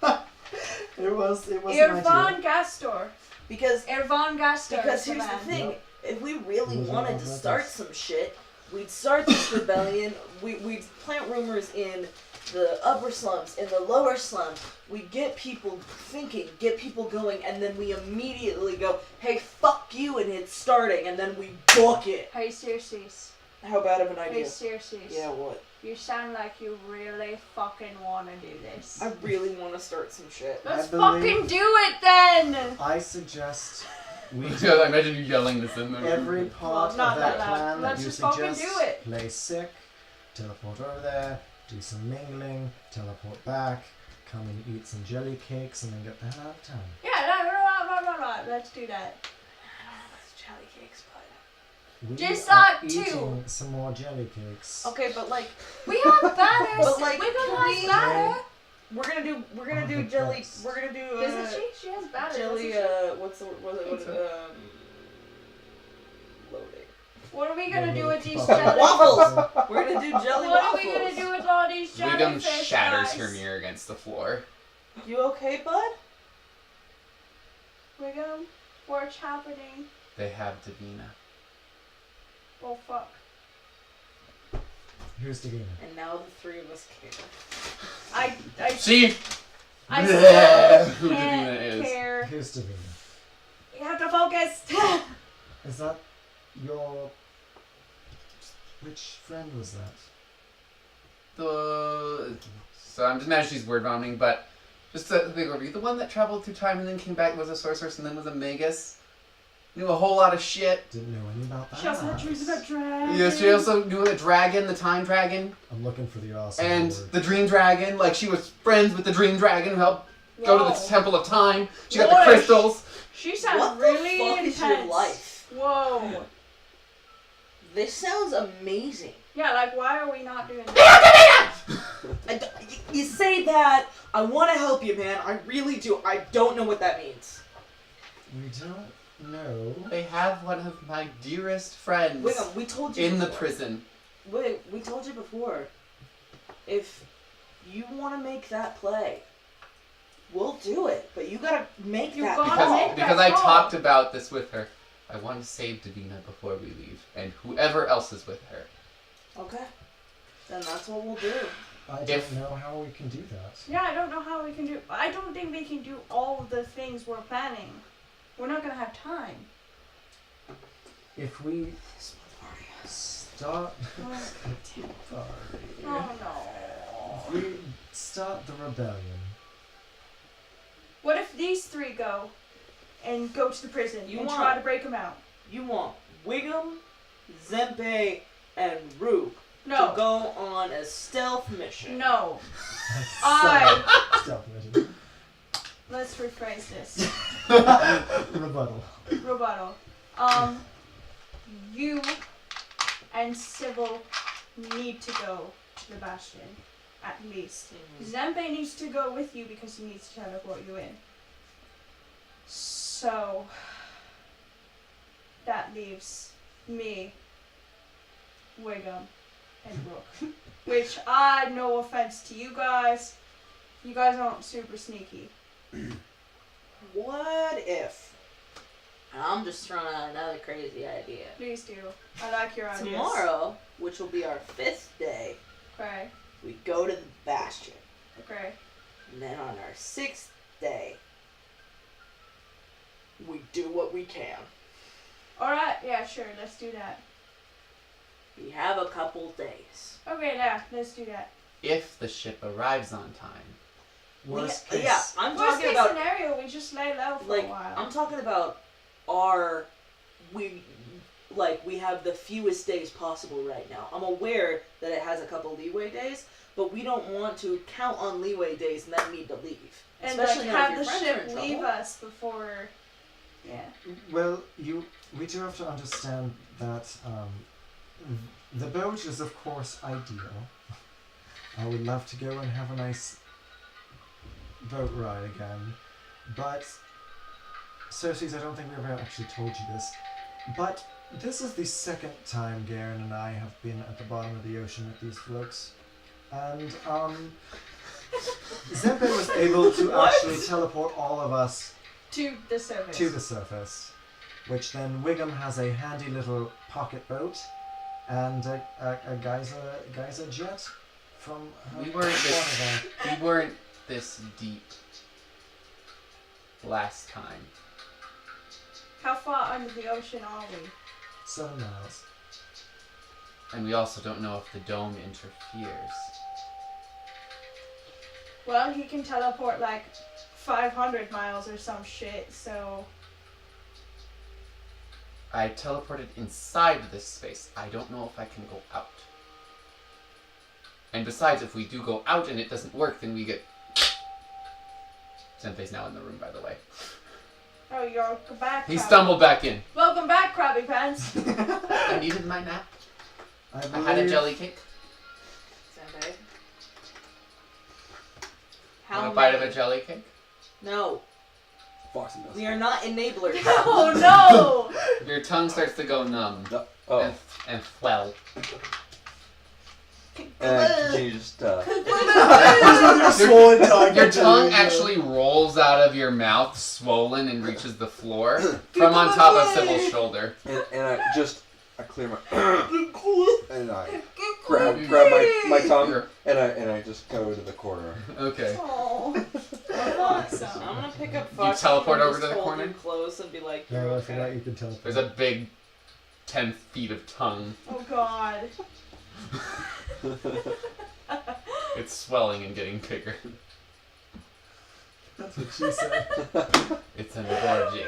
It was an idea. Irvan Gastor. because Irvan Gastor. because is the here's the man. thing: Yep. if we really Those are wanted all to brothers. start some shit, we'd start this rebellion. We'd plant rumors in the upper slums, in the lower slums. We get people thinking, get people going, and then we immediately go, hey, fuck you, and it's starting, and then we book it. Hey, seriously. How bad of an Hey, idea? seriously. Yeah, what? You sound like you really fucking want to do this. I really want to start some shit. Let's fucking do it then! I suggest we Yeah, do I imagine you yelling this in there. every part Well, not of that that loud. plan Let's that you just fucking suggest. do it. Play sick, teleport over there, do some mingling, teleport back, come and eat some jelly cakes, and then get the hell out of town. Yeah, no, let's do that. Jelly cakes, bud. We Just are two. eating some more jelly cakes. Okay, but like, We have batters. But, like, we can can we- have batter. we're gonna do Oh, the jelly. best. We're gonna do. Isn't she? She has batter. Jelly. Doesn't What's the loading. What are we gonna do with these Waffles. jelly? Waffles. We're gonna do jelly What waffles. are we gonna do with all these Wiggum jellyfish, shatters guys? her mirror against the floor. You okay, bud? Wiggum, what's happening? They have Davina. Oh fuck. Here's the game. And now the three of us care. I See? I Who still Davina can't is. care. Here's Davina. You have to focus. Is that your... Which friend was that? So I'm just imagining she's word vomiting, but just to think over, the one that traveled through time and then came back and was a sorceress and then was a magus. Knew a whole lot of shit. Didn't know any about that. She also had dreams about dragons. Yes, she also knew the dragon, the time dragon, I'm looking for the awesome and word. the dream dragon. Like, she was friends with the dream dragon who helped go to the Whoa. Temple of Time. She got What? the crystals. She sounds What the really fuck intense. is your life? Whoa. This sounds amazing. Yeah, like why are we not doing that? You say that. I want to help you, man. I really do. I don't know what that means. We don't know. They have one of my dearest friends Wiggum, we told you in the before. prison. Wait, we told you before. If you want to make that play, we'll do it. But you gotta make You that gotta call. make that Because I call. talked about this with her. I want to save Davina before we leave, and whoever else is with her. Okay. Then that's what we'll do. I don't If- know how we can do that. Yeah, I don't know how we can do. I don't think we can do all of the things we're planning. We're not gonna have time. If we start... Oh no. If we start the rebellion, What if these three go and go to the prison You and want- try to break them out? You want Wiggum, Zempe, and Rube to No. go on a stealth mission. No. that's I- stealth mission. Let's rephrase this. Rebuttal. Rebuttal. You and Sybil need to go to the Bastion, at least. Zempe needs to go with you because he needs to teleport you in. So that leaves me, Wiggum, and Brooke. Which no offense to you guys aren't super sneaky. What if? I'm just throwing out another crazy idea. Please do. I like your ideas. Tomorrow, which will be our 5th day, Okay. we go to the Bastion. Okay. And then on our 6th day, we do what we can. Alright, yeah, sure, let's do that. We have a couple days. Okay, yeah, let's do that. If the ship arrives on time. Worst We- case. yeah, I'm Worst talking case about scenario, we just lay low for like a while. I'm talking about we have the fewest days possible right now. I'm aware that it has a couple leeway days, but we don't want to count on leeway days and then need to leave. and Especially like now if have your the friends are ship in leave trouble. us before. Yeah. Well, we do have to understand that the boat is, of course, ideal. I would love to go and have a nice boat ride again. But, Cersei, I don't think we ever actually told you this, but this is the second time Garen and I have been at the bottom of the ocean with these floats. And, Zempe was able to actually teleport all of us To the surface. to the surface, which then Wiggum has a handy little pocket boat and a geyser jet from We weren't this deep last time. How far under the ocean are we? 7 miles. And we also don't know if the dome interferes. Well, he can teleport like 500 miles or some shit, so... I teleported inside this space. I don't know if I can go out. And besides, if we do go out and it doesn't work, then we get... Senpei's now in the room, by the way. Oh, you're back. He stumbled back in. Welcome back, Krabby Pants. I needed my nap. I I had a jelly cake. Senpai. Want a bite of a jelly cake? No. Foxy does. We are not enablers. Oh no! Your tongue starts to go numb Oh. and swell. And can you just, Your tongue actually rolls out of your mouth, swollen, and reaches the floor from on top of Sybil's shoulder. and I clear my, and I grab my tongue, and I just go to the corner. Okay. Oh, awesome. I'm gonna pick up You Fox teleport and over to just the hold corner? him close and be like, you're No, I forgot okay. you can teleport. There's a big 10 feet of tongue. Oh god. It's swelling and getting bigger. That's what she said. It's engorging.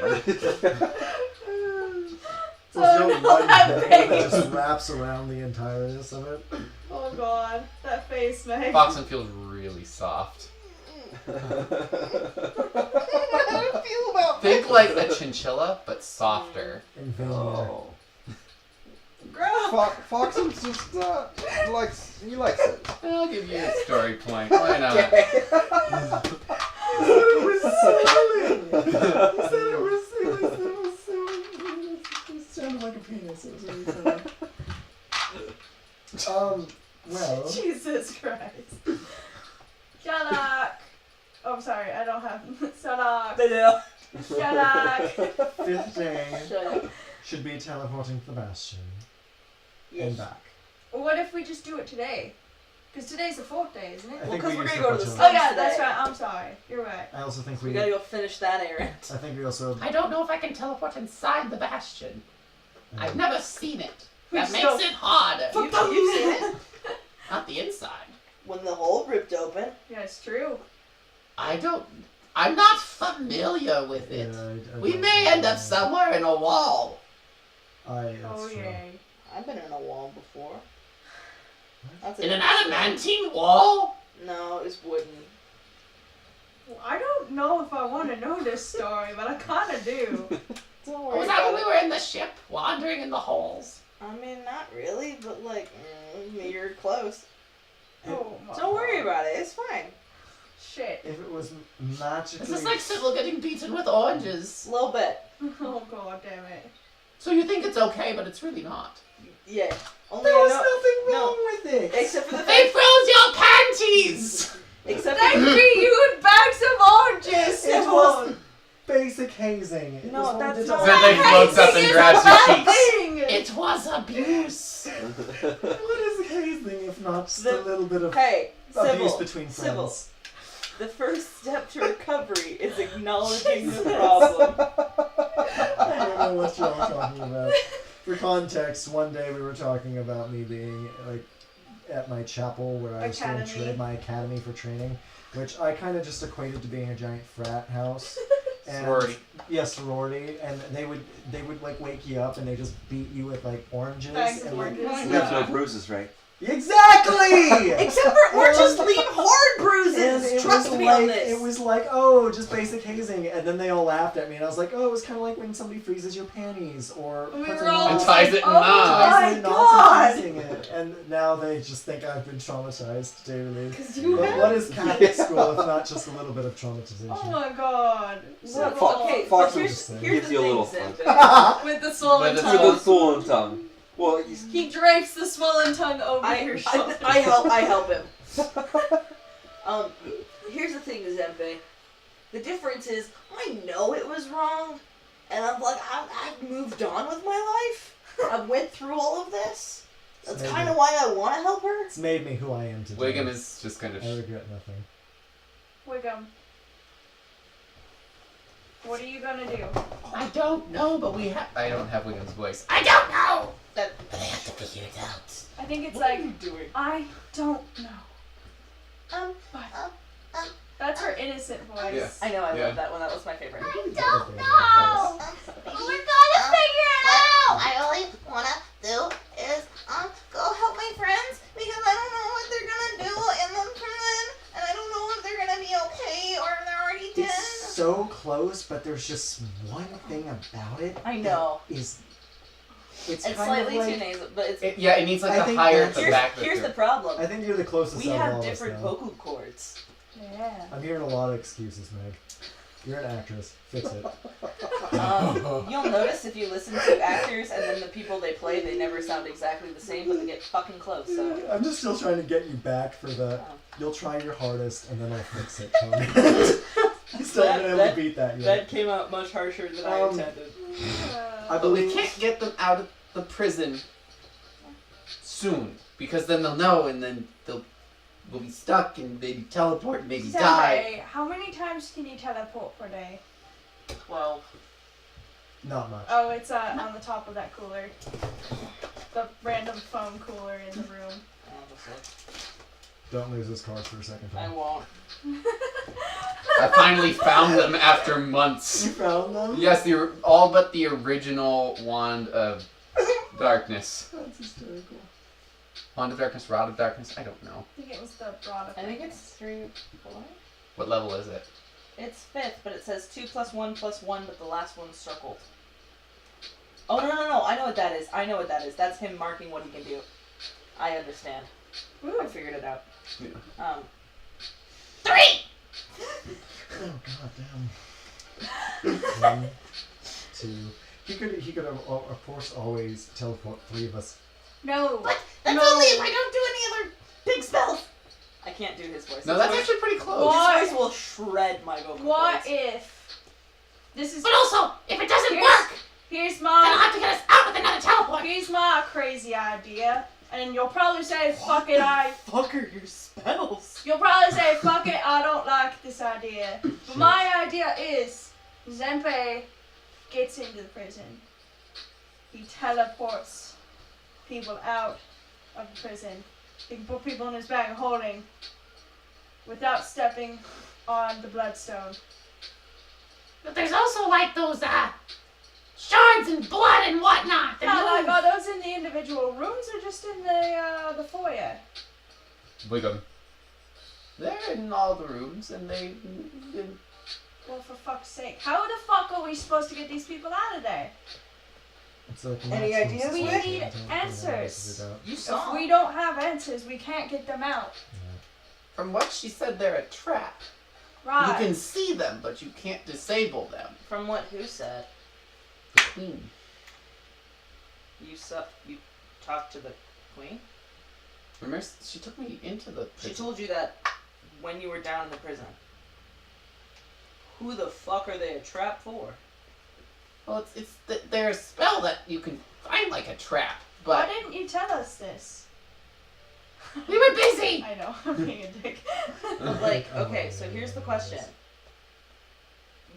So there's no one that thing that face. just wraps around the entireness of it. Oh god. That face, man. Foxen feels really soft. I don't know how to feel about Think like a chinchilla, but softer. In vain. Oh. Gross. Foxen's just, he likes it. I'll give you a story point. Why not? It was swelling. He said it was sounded like a penis. It was really funny. Well. Jesus Christ. Shalak. Oh, I'm sorry. I don't have... Shalak. Shalak. 5th day Shut up. should be teleporting to the bastion Yes. and back. What if we just do it today? Because today's the 4th day, isn't it? I Well, think because we we're used gonna go to the to Oh yeah, today. that's right. I'm sorry. You're right. I also think We gotta go finish that errand. I think we also. I don't know if I can teleport inside the bastion. I've never seen it. We That just makes don't- it harder. You've seen it? Not the inside. When the hole ripped open. Yeah, it's true. I'm not familiar with it. I We don't may know. end up somewhere in a wall. That's Oh true. yay. I've been in a wall before. That's In an adamantine wall? No, it's wooden. Well, I don't know if I want to know this story, but I kind of do. Don't Or worry was that about when we it. were in the ship, wandering in the holes? I mean, not really, but like, you're close. Oh my Don't worry God. about it. It's fine. Shit. If it was magically. This is like Sybil getting beaten with oranges. A little bit. Oh god damn it. So you think it's okay, but it's really not. Yeah. Only There I was know- nothing wrong with it. Except for the They fact. froze your panties! Except They for beat you with bags of oranges, It Sybil. was basic hazing. It No, was what that's we did not- to- Then they floats up and grabs your cheeks. Thing. It was abuse. What is hazing if not just a little bit of Hey, abuse Sybil. between Sybil. friends? The first step to recovery is acknowledging the problem. I don't know what you're all talking about. For context, one day we were talking about me being like at my chapel where I was doing Academy. my academy for training, which I kind of just equated to being a giant frat house. And, Sorority. Yeah, sorority, and they would like wake you up and they just beat you with like oranges Bags of and like oranges. You have no bruises, right? exactly. Except for oranges leave hard And bruises. it Trust was me like on this. it was like, oh, just basic hazing, and then they all laughed at me, and I was like, oh, it was kind of like when somebody freezes your panties or We puts were a all knot- And ties it in oh knots. ties my it in knots god! and freezing it, and now they just think I've been traumatized daily. Because you But have. what is Catholic school if not just a little bit of traumatization? Oh my god. Well, Sybil. okay, Fox but was here's gives the you a thing, little Zenpei. With the swollen With the tongue. With the swollen tongue. Well, He drapes the swollen tongue over your shoulder. I help him. Here's the thing, Zenpei. The difference is, I know it was wrong, and I'm like, I've moved on with my life. I went through all of this. That's kind of why I want to help her. It's made me who I am today. Wiggum is just kind of. I regret nothing. Wiggum. What are you gonna do? I don't know, but we have. I don't have Wiggum's voice. I don't know. That But I have to figure it out. I think it's what are like, you doing? I don't know. That's her innocent voice. Yeah. I know, I Yeah. love that one. That was my favorite. I don't know. We're gonna figure it out. I only wanna do is go help my friends because I don't know what they're gonna do in the prison and I don't know if they're gonna be okay or if they're already dead. It's so close, but there's just one thing about it. I know. that is. It's It's kind slightly of like, too nasal, but it's. It needs like I the think higher that's- the Here's, back. here's the problem. I think you're the closest We out of have all different of us now. vocal cords. Yeah. I'm hearing a lot of excuses, Meg. You're an actress. Fix it. You'll notice if you listen to actors and then the people they play, they never sound exactly the same, but they get fucking close. So. I'm just still trying to get you back for the. Oh. You'll try your hardest, and then I'll fix it. I still haven't been able to beat that yet. That came out much harsher than I intended. I But we believe. can't get them out of the prison soon because then they'll know, and then we'll be stuck and maybe teleport, and maybe die. Senpai, how many times can you teleport per day? 12. Not much. Oh, it's on the top of that cooler. The random foam cooler in the room. Don't lose this card for a second I time. won't. I finally found them after months. You found them? Yes, all but the original Wand of Darkness. That's hysterical. Wand of Darkness, Rod of Darkness. I don't know. I think it was the broad. I think it's 3, 4. What level is it? It's 5th, but it says 2 + 1 + 1, but the last one's circled. Oh, no. I know what that is. That's him marking what he can do. I understand. I figured it out. Yeah. 3. Oh god damn. 1, 2. He could of course always teleport 3 of us. No. That's No. only if I don't do any other big spells. I can't do his voice. No, His that's voice- actually pretty close. What? His voice will shred my vocal What cords. if this is But also, if it doesn't Here's- work, here's then I'll my have to get us out with another teleport. here's my crazy idea, and you'll probably say fuck it, Fuck are your spells? You'll probably say, fuck it, I don't like this idea. But my idea is, Zenpei gets into the prison. He teleports people out of the prison. He can put people in his bag of holding without stepping on the bloodstone. But there's also like those shards and blood and whatnot. that Not like, move. are those in the individual rooms or just in the foyer? Wiggum. They're in all the rooms, and they. Well, for fuck's sake. How the fuck are we supposed to get these people out of there? It's like Any maximum ideas, We success. need I don't know how to answers. figure it out. You If we don't have answers, we can't get them out. From what she said, they're a trap. Right. You can see them, but you can't disable them. From what who said? The queen. You talked to the queen? Remember, she took me into the She prison. told you that when you were down in the prison. Who the fuck are they a trap for? Well, they're a spell that you can find like a trap, Why but didn't you tell us this? We were busy. I know, I'm being a dick. But like, okay, so here's the question.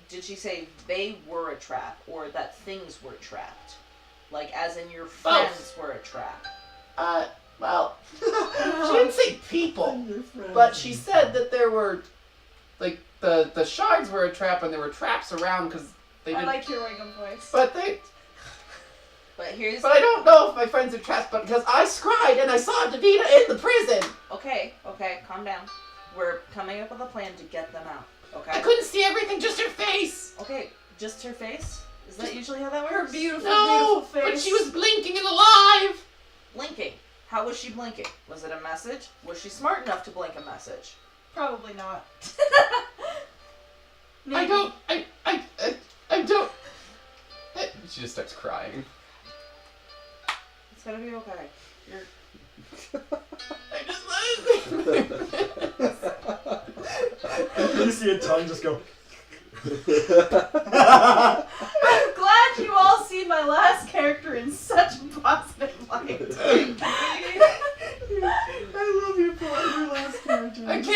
Did she say they were a trap or that things were trapped? Like as in your friends were a trap? well, she didn't say people, but she said that there were, like, the shards were a trap and there were traps around because they I didn't. like your Wiggum voice. But I don't know if my friends are traps, but because I scried and I saw Davina in the prison. Okay, calm down. We're coming up with a plan to get them out. I Okay? couldn't see everything, just her face. Okay, just her face? Is that usually how that works? Her beautiful, No, beautiful face. but she was blinking and alive. Blinking. How was she blinking? Was it a message? Was she smart enough to blink a message? Probably not. I don't. I don't. She just starts crying. It's gonna be okay. You see a tongue just go. I'm glad you all see my last character in such a positive light.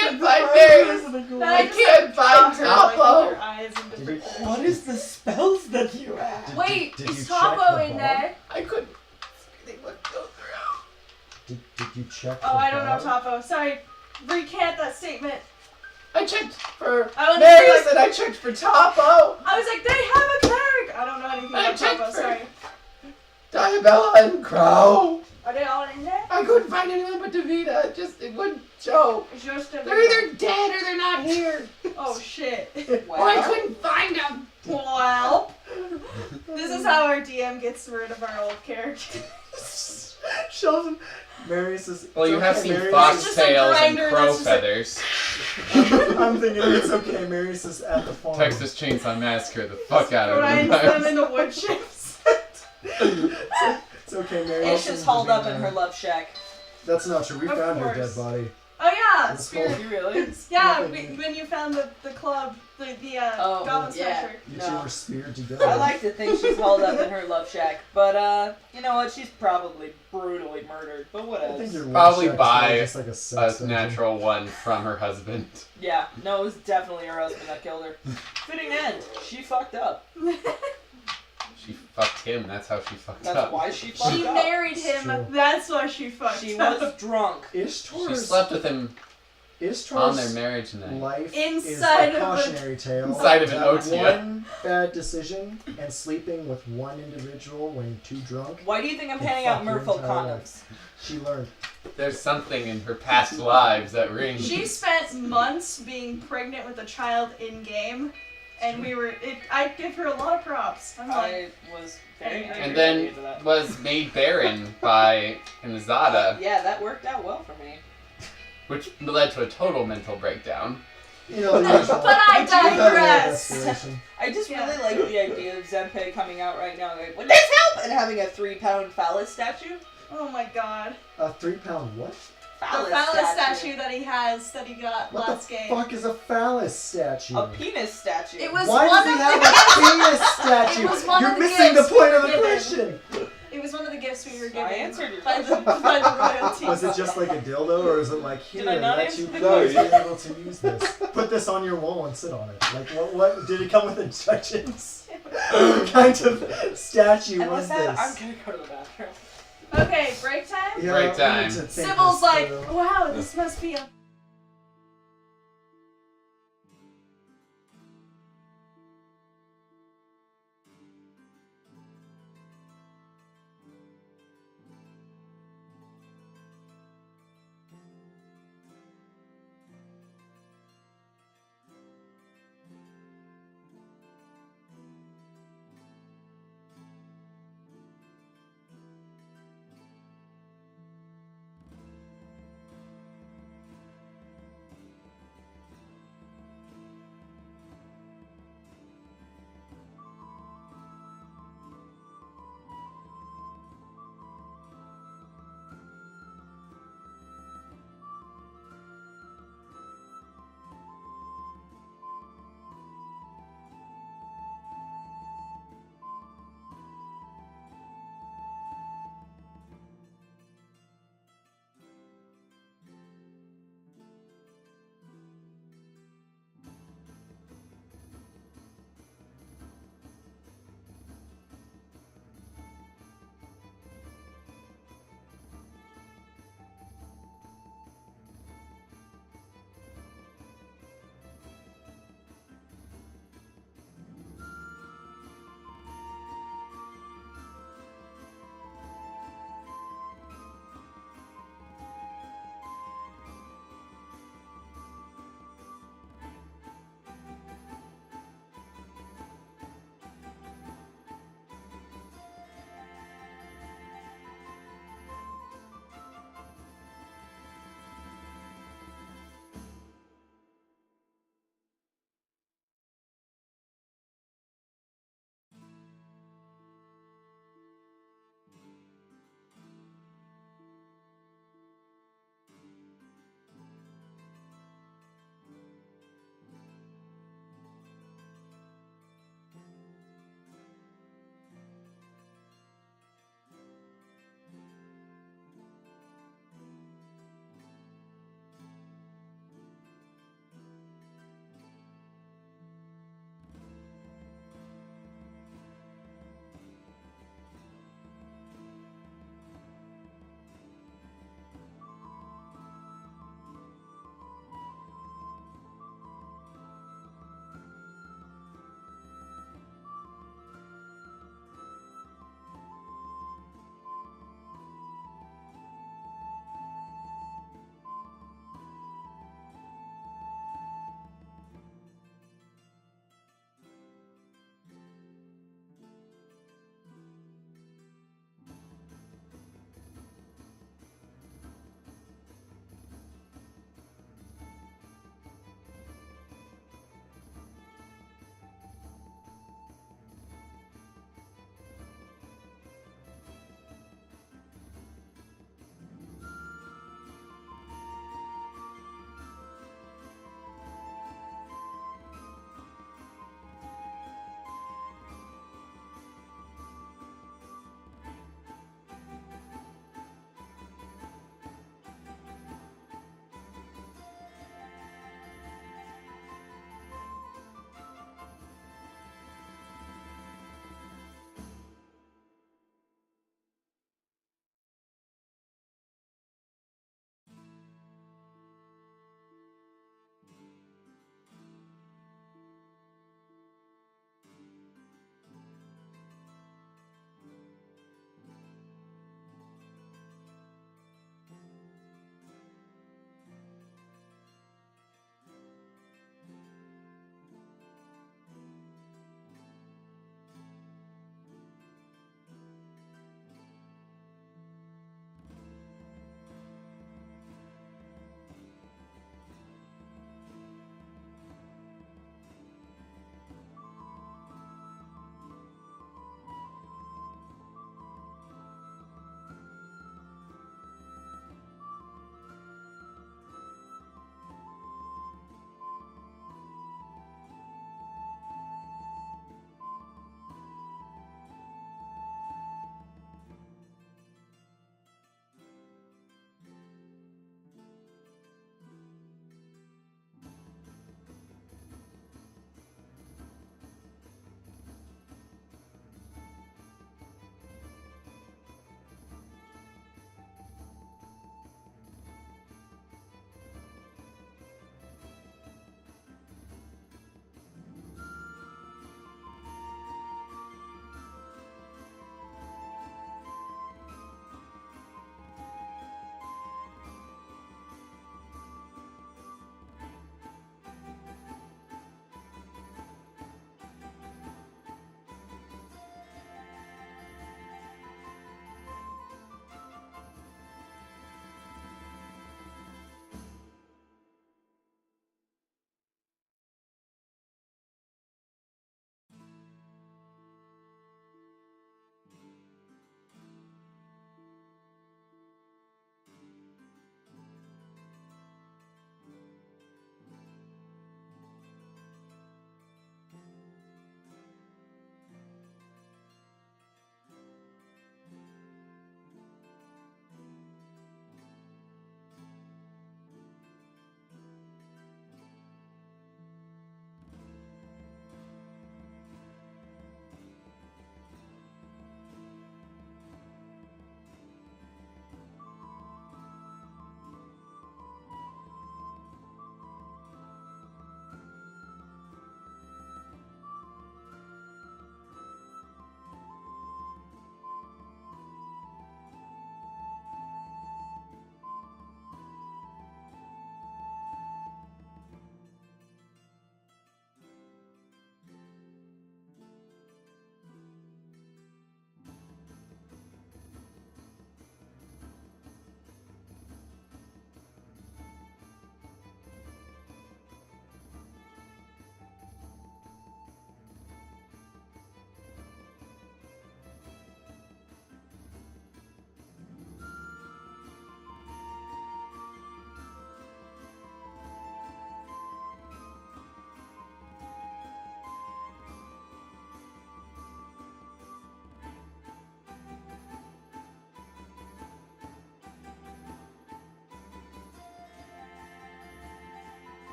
can't find Marius. I can't find Topo. What is the spells that you have? Wait, did you is check Topo the in bar? there? I couldn't. They wouldn't go through. Did you check Oh, the I don't know, bar? Topo. Sorry. Recant that statement. I checked for I was Marius like, and I checked for Topo. I was like, they have a cleric. I don't know anything I about checked Topo. for- Sorry. Diabella and Crow. Are they all in there? I couldn't find anyone but Davida. It wouldn't show. It's just a They're either dead or they're not here. Oh shit. Or I couldn't find them. Well, this is how our DM gets rid of our old characters. Sheldon. Marius is. Well, you it's have okay, seen Marius It's just a foxtails and grinder crow that's just like- feathers. I'm thinking it's okay. Marius is at the farm. Texas Chainsaw Massacre the fuck out of Grinds them. them into wood chips. It's okay, Marius. Ish is hauled up in her love shack. That's not true. We Of found her course. dead body. Oh yeah, It's spirit. You really? Yeah, Nothing. when you found the club, the Oh, goblin yeah. smasher. You No. two were speared to death. I like to think she's hauled up in her love shack, but you know what? She's probably brutally murdered. But what I think else? your Probably love shack's by probably just like a sex A dungeon. natural one from her husband. Yeah, no, it was definitely her husband that killed her. Fitting end. She fucked up. She fucked him. That's how she fucked That's up. why she fucked She up. married It's him. true. That's why she fucked She up. was drunk. She Ishtor's slept with him on their Ishtor's marriage night. life Inside is of a a- cautionary tale. Inside of an that Otia. One bad decision and sleeping with one individual when too drunk. Why do you think I'm Can handing out fuck your Merfolk entire condoms? life. She learned. There's something in her past lives that rings. She spent months being pregnant with a child in game, and I give her a lot of props. I'm like, I was very angry And then into that. was made barren by Inzada, Yeah, that worked out well for me. which led to a total mental breakdown. You know, the usual. But I You've had a little digress. desperation. I just Yeah. really like the idea of Zenpei coming out right now like, would this help? And having a 3-pound phallus statue. oh my god. A 3-pound what? The phallus statue that he has that he got What last the game. fuck is a phallus statue? A penis statue. It was Why one does he of have the a penis statue? It was one You're of the missing the gifts point of the given. question. It was one of the gifts we were I given answered your by the question. royalty. Was it just like a dildo, or is it like here? Did I not let answer you the please question? be able to use this. Put this on your wall and sit on it. Like what? Did it come with instructions? What kind of statue And was with that, this? I'm gonna go to the bathroom. Okay, break time? Yeah, Break we time. need to think Sybil's this like, through. wow, this must be a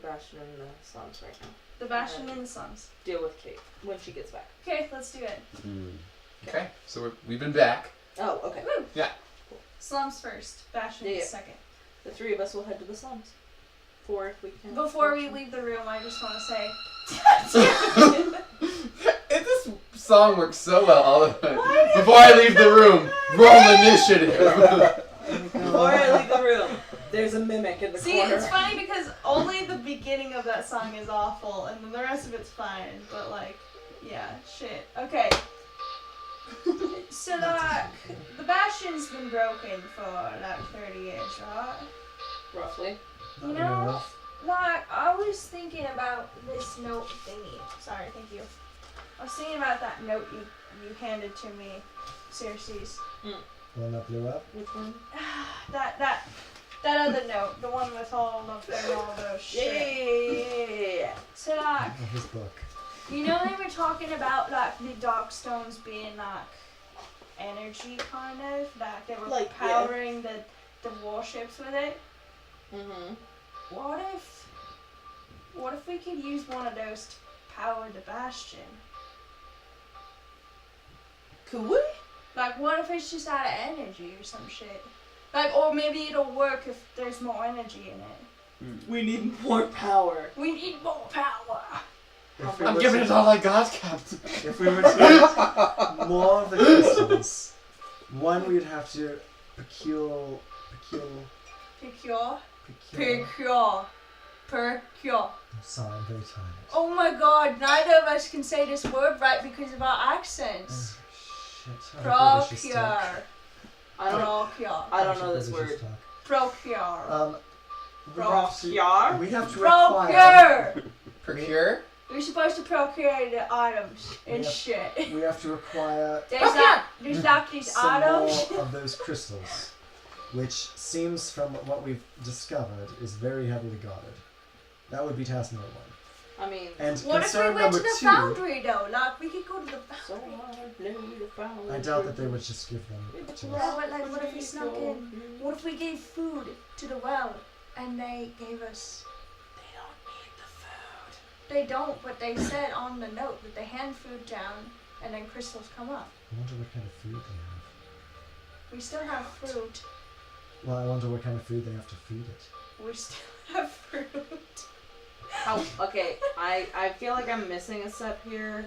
Bastion in the slums right now. The Bastion in the slums. Deal with Kate when she gets back. Okay, let's do it. Okay, so we've been back. Oh, okay. Woo. Yeah. Slums first. Bastion Yeah. second. The three of us will head to the slums. If we can. Before we leave the room, I just want to say. This song works so well all the time. Why did Before I leave the room, roll initiative. Before I leave the room, there's a mimic in the See, corner. it's funny because only the beginning of that song is awful, and then the rest of it's fine. But like, yeah, shit. Okay. So like, the Bastion's been broken for like 30 years, right? Roughly. You know, like, I was thinking about this note thingy. Sorry, thank you. I was thinking about that note you handed to me, Circe's. The one that blew up? Which one? That other note, the one with all of those shit. Yeah. So like, His book. you know they were talking about like the dark stones being like energy kind of, like they were Like, powering the warships with it. Mm-hmm. What if we could use one of those to power the Bastion? Could we? Like, what if it's just out of energy or some shit? Like, or maybe it'll work if there's more energy in it. We need more power. We need more power. If we I'm were giving to- it all I got, Captain. If we were to get more of the crystals, one we'd have to procure. Sorry, I'm very tired. Oh my god, neither of us can say this word right because of our accents. Shit. Procure. I don't know. I don't know this word. Procure. We have to. Procure? We have to require. Procure! Procure? You're supposed to procure the items and Yeah. shit. We have to require There's like these some items. more of those crystals, which seems, from what we've discovered, is very heavily guarded. That would be task number one. I mean, And What if we concern went to number the two, foundry though? Like, we could go to the so foundry. hard, blue, the fountain. I doubt that they would just give them to us. Yeah, but like, what if we snuck in? What if we gave food to the well and they gave us... They don't need the food. They don't, but they said on the note that they hand food down and then crystals come up. I wonder what kind of food they have. We still have fruit. Well, I wonder what kind of food they have to feed it. We still have fruit. How? Okay, I feel like I'm missing a step here.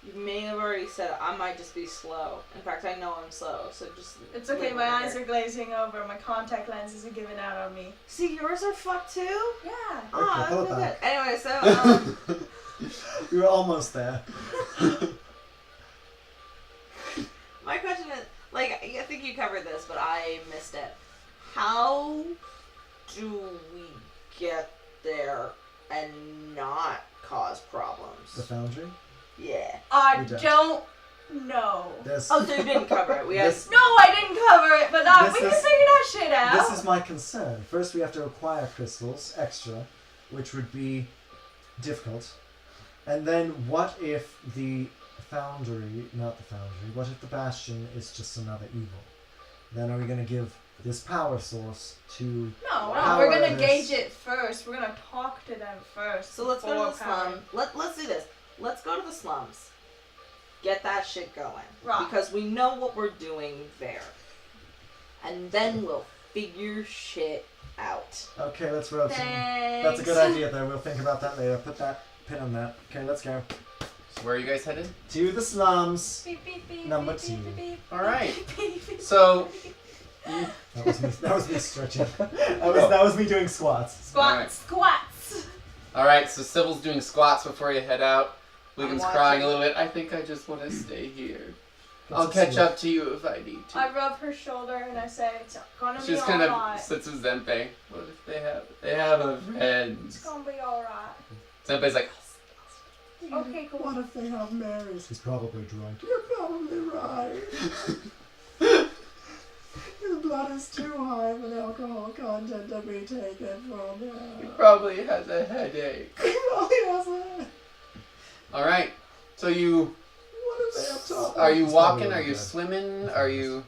You may have already said it. I might just be slow. In fact, I know I'm slow, so just. It's okay, my eyes are glazing over. My contact lens isn't giving out on me. See, yours are fucked too? Yeah. Oh, Okay, pull it that's back. good. Anyway, so, We were almost there. my question is, like, I think you covered this, but I missed it. How do we get there and not cause problems? The foundry? Yeah. I We don't. don't know. This, Oh, so you didn't cover it. We had. This- No, I didn't cover it, but This we can is- figure that shit out. this is my concern. First, we have to acquire crystals, extra, which would be difficult. And then, what if the foundry, not the foundry, what if the Bastion is just another evil? Then are we going to give this power source to... No, Power we're gonna this. gauge it first. We're gonna talk to them first. So let's go to before the slum. powering. Let's do this. Let's go to the slums. Get that shit going. Right. Because we know what we're doing there. And then we'll figure shit out. Okay, let's roll some... Thanks. That's a good idea, though. We'll think about that later. Put that pin on that. Okay, let's go. So where are you guys headed? To the slums. Beep, beep, beep, Number beep, two. beep, beep, All right. beep, beep, beep, So- beep. That was me stretching. That was me doing squats. Squats, squats. All right, so Sybil's doing squats before you head out. William's I'm crying a watching. little bit. I think I just want to stay here. I'll That's catch a up to you if I need to. I rub her shoulder and I say, "It's gonna She be just kind of alright. sits with Zenpei. What if they have a friend? It's gonna be alright." Zenpei's like, Okay, cool. What if they have Marys? He's probably drunk. You're probably right. His blood is too high for the alcohol content to be taken from he him. probably has a headache. He probably has a... All right, so you What if they have top? are you It's walking? probably Are you good. swimming? Are you?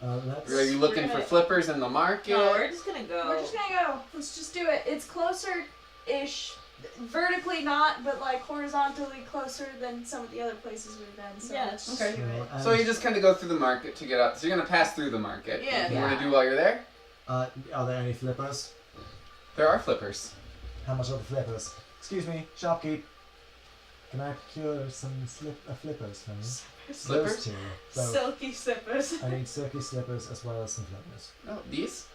Are you looking We're for gonna- flippers in the market? No, we're just gonna go. We're just gonna go. Let's just do it. It's closer-ish. Vertically not, but like horizontally closer than some of the other places we've been. So Yeah. let's just Okay. do it. So you just kind of go through the market to get up. So you're gonna pass through the market. Yeah. Anything you want to do while you're there? Are there any flippers? There are flippers. How much are the flippers? Excuse me, shopkeep. Can I procure some flippers for me? Slippers? Those two. So Silky slippers. I need silky slippers as well as some flippers. Oh, these?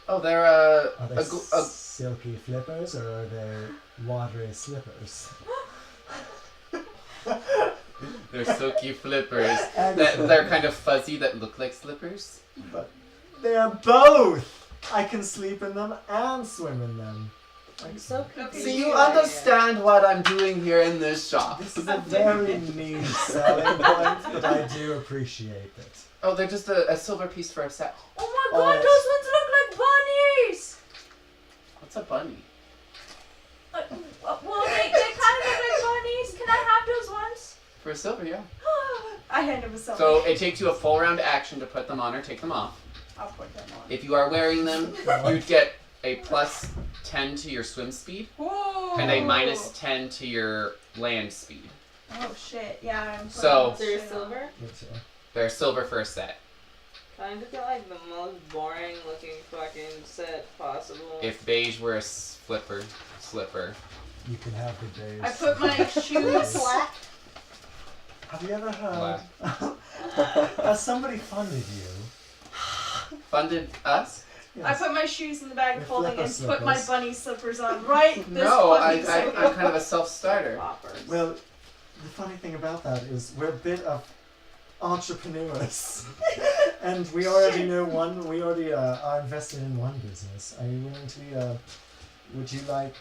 Oh, they're Are they silky flippers or are they watery slippers? they're silky flippers. Excellent. They're kind of fuzzy that look like slippers. But they are both! I can sleep in them and swim in them. I'm so confused. So you understand what I'm doing here in this shop. This is a very niche selling point, but I do appreciate it. Oh, they're just a silver piece for a set. Oh my god, yes. those ones look like bunnies! What's a bunny? Well, they kind of look like bunnies. Can I have those ones? For a silver, yeah. I hand him a silver. So it takes you a full round action to put them on or take them off. I'll put them on. If you are wearing them, you'd get a plus 10 to your swim speed Whoa! and a minus 10 to your land speed. Oh shit, yeah. I'm So- putting They're shit on. silver? They're silver for a set. Kind of like the most boring looking fucking set possible. If beige were a slipper, You can have the days. I put my shoes. Black. Have you ever heard? Has somebody funded you? funded us? I put my shoes in the bag of Your holding and flipper put my slippers. bunny slippers on right this No, fucking second. I'm kind of a self-starter. Poppers. Well, the funny thing about that is we're a bit of entrepreneurs, and we already know one. We already are invested in one business. Are you willing to be? Would you like?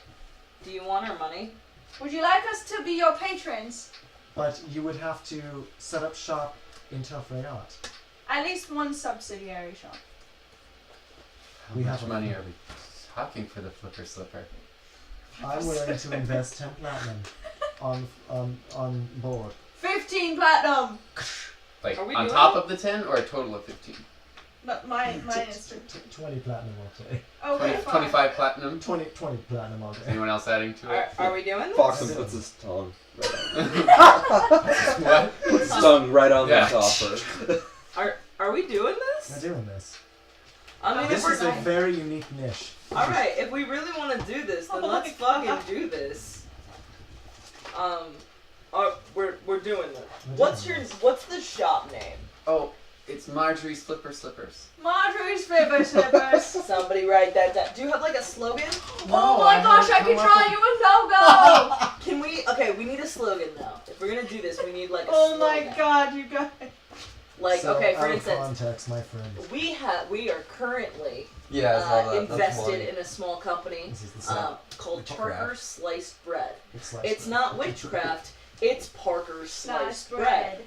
Do you want our money? Would you like us to be your patrons? But you would have to set up shop in Telfrayot. At least one subsidiary shop. How We much have a- money are we talking for the flipper slipper? I'm willing to invest 10 platinum on board. 15 platinum! Like Are we on doing top it? of the 10 or a total of 15? But mine is 20 platinum all day. okay. 20, Fine. 25 platinum? 20 platinum all Is day. anyone else adding to it? Are we doing this? Foxen puts his tongue right on. What? Puts his tongue right on Yeah. the offer. Are we doing We're this? doing this. I mean, This if is we're a very unique niche. alright, if we really want to do this, then Oh let's my fucking God. do this. We're doing this. We're What's the shop name? Oh, it's Marjorie's Flipper Slippers. Marjorie's flipper slippers. Somebody write that down. Do you have like a slogan? Oh my gosh, I could draw you a logo! Can we? Okay, we need a slogan now. If we're gonna do this, we need like a Oh slogan. my god, you guys. Like, So, okay, for out of instance, context, my friend. we are currently Yeah, I saw that. That's invested funny. in a small company This is the same. called Witchcraft. Parker Sliced Bread. It's It's not witchcraft. It's Parker's Sliced Sliced Bread. bread.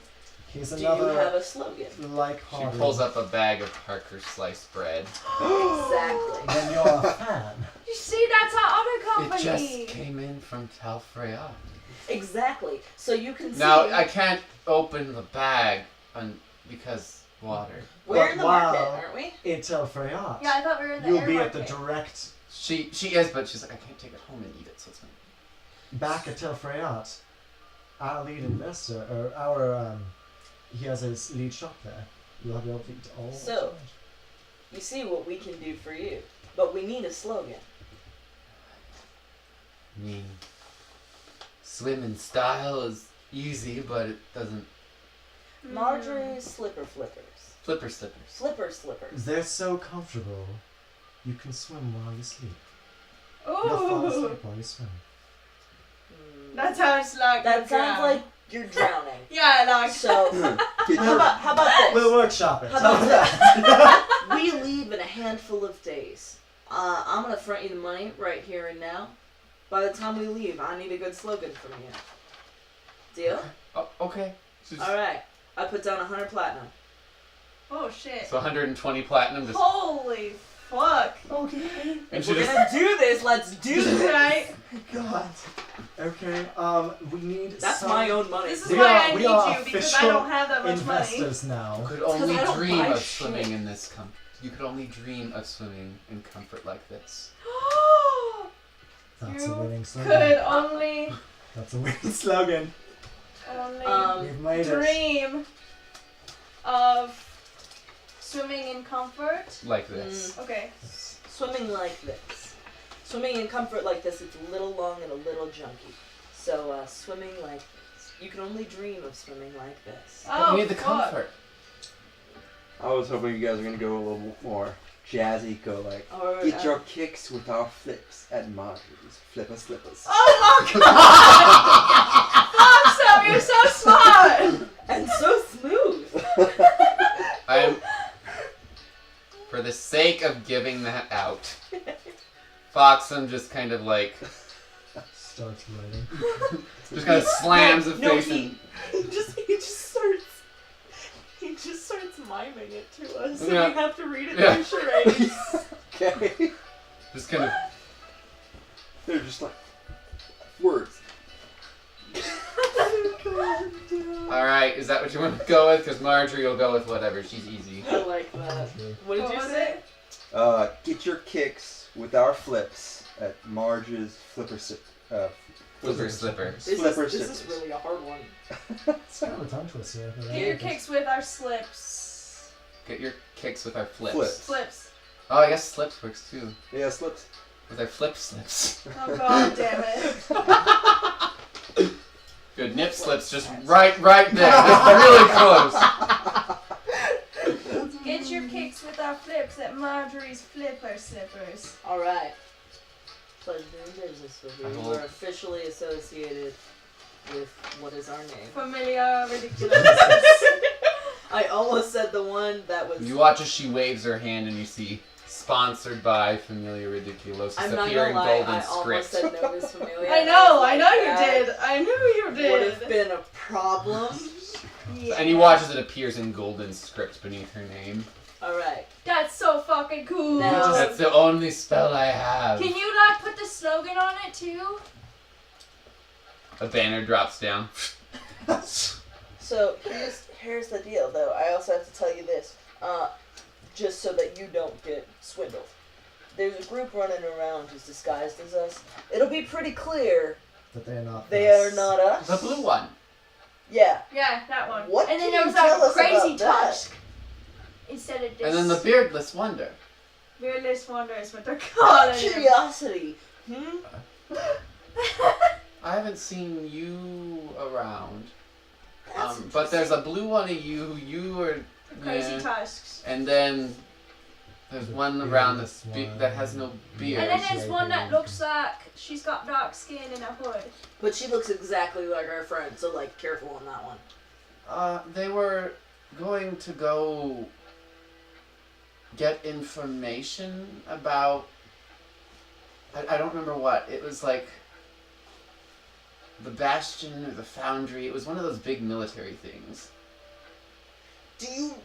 He's Do you have another a slogan? She like-hearted. pulls up a bag of Parker's sliced bread. Exactly. Then you're a fan. You see, that's our other It company. just came in from Talfreyot. Exactly. So you can see. Now, I can't open the bag because water. We're But in the wow. market, aren't we? It's Telfrayot. Yeah, I thought we were in the You'll air be at the market. direct She is, but she's like, I can't take it home and eat it, so it's fine. back at Telfrayot. Our lead investor, or our he has his lead shop there. You'll be able to eat all. So- You see what we can do for you, but we need a slogan. I mean, swim in style is easy, but it doesn't. Marjorie's Slipper Flippers. Flipper Slippers. Slipper Slippers. They're so comfortable. You can swim while you sleep. You'll fall Ooh, asleep while you swim. that sounds like That a sounds drown. like you're drowning. Yeah, like So Get how your- about this? We'll workshop it. How about this? We leave in a handful of days. I'm gonna front you the money right here and now. By the time we leave, I need a good slogan from you. Deal? Oh, okay. All right. I put down 100 platinum. oh shit. So 120 platinum. Just Holy fuck. Okay. And If she we're just gonna do this, let's do this. Right? God. Okay. We need. That's some my own money. This is We why are- I we need are you because I official don't have that much money. investors now. You could only I don't dream buy of shit. swimming in this you could only dream of swimming in comfort like this. That's a You winning slogan. Could only That's a winning slogan. We've made it. dream of swimming in comfort. Like this. Okay. Swimming like this. Swimming in comfort like this, it's a little long and a little junky. So, swimming like this. You can only dream of swimming like this. But Oh, we need the fuck. comfort. I was hoping you guys were gonna go a little more jazzy, go like, Or, get your kicks with our flips at Marjorie's Flipper Slippers. Oh my god! Fuck, Sam, you're so smart! and so smooth. I am, for the sake of giving that out, Foxham just kind of like, Starts writing. just kind of slams the No, face he just starts miming it to us. So Yeah. we have to read it Yeah. through charades. Okay. just kind of, They're just like words. alright, is that what you want to go with? Because Marjorie will go with whatever, she's easy. I like that. What did What you was say? Get your kicks with our flips at Marge's Flipper Flipper slipper. This Flipper is Slippers. really a hard one. It's kind of a tongue twister. but I Get your like it. kicks with our slips. Get your kicks with our flips. Flips. Slips. Oh, I guess slips works too. Yeah, slips. With our flip slips. Oh god damn it. Good, nip slips just right there. Just really close. Get your kicks with our flips at Marjorie's Flipper Slippers. Alright. Pleasure doing business with you. I You hope- are officially associated with what is our name? Familiar ridiculous. I almost said the one that was. You watch as she waves her hand and you see sponsored by Familia Ridiculosa I'm not appear gonna in lie, golden I almost script. said Novus Familia. I know you did. I knew you Would did. have been a problem. Yeah. And you watch as it appears in golden script beneath her name. Alright. That's so fucking cool. Now- That's the only spell I have. Can you like put the slogan on it too? A banner drops down. So here's the deal, though. I also have to tell you this, just so that you don't get swindled. There's a group running around who's disguised as us. It'll be pretty clear But they are not. they us. are not us. The blue one. Yeah. Yeah, that one. What and then can there you was tell that us crazy about that? tusk. Instead of this. And then the beardless wonder. Fearless Wonder is what they're calling him. Curiosity. I haven't seen you around. That's But there's a blue one of you. You are. Crazy yeah. tusks. And then there's The one around beardless one. that has no beard. And then Beard. there's one that looks like she's got dark skin and a hood. But she looks exactly like our friend, so like careful on that one. They were going to go get information about. I don't remember what. It was like the Bastion or the Foundry. It was one of those big military things.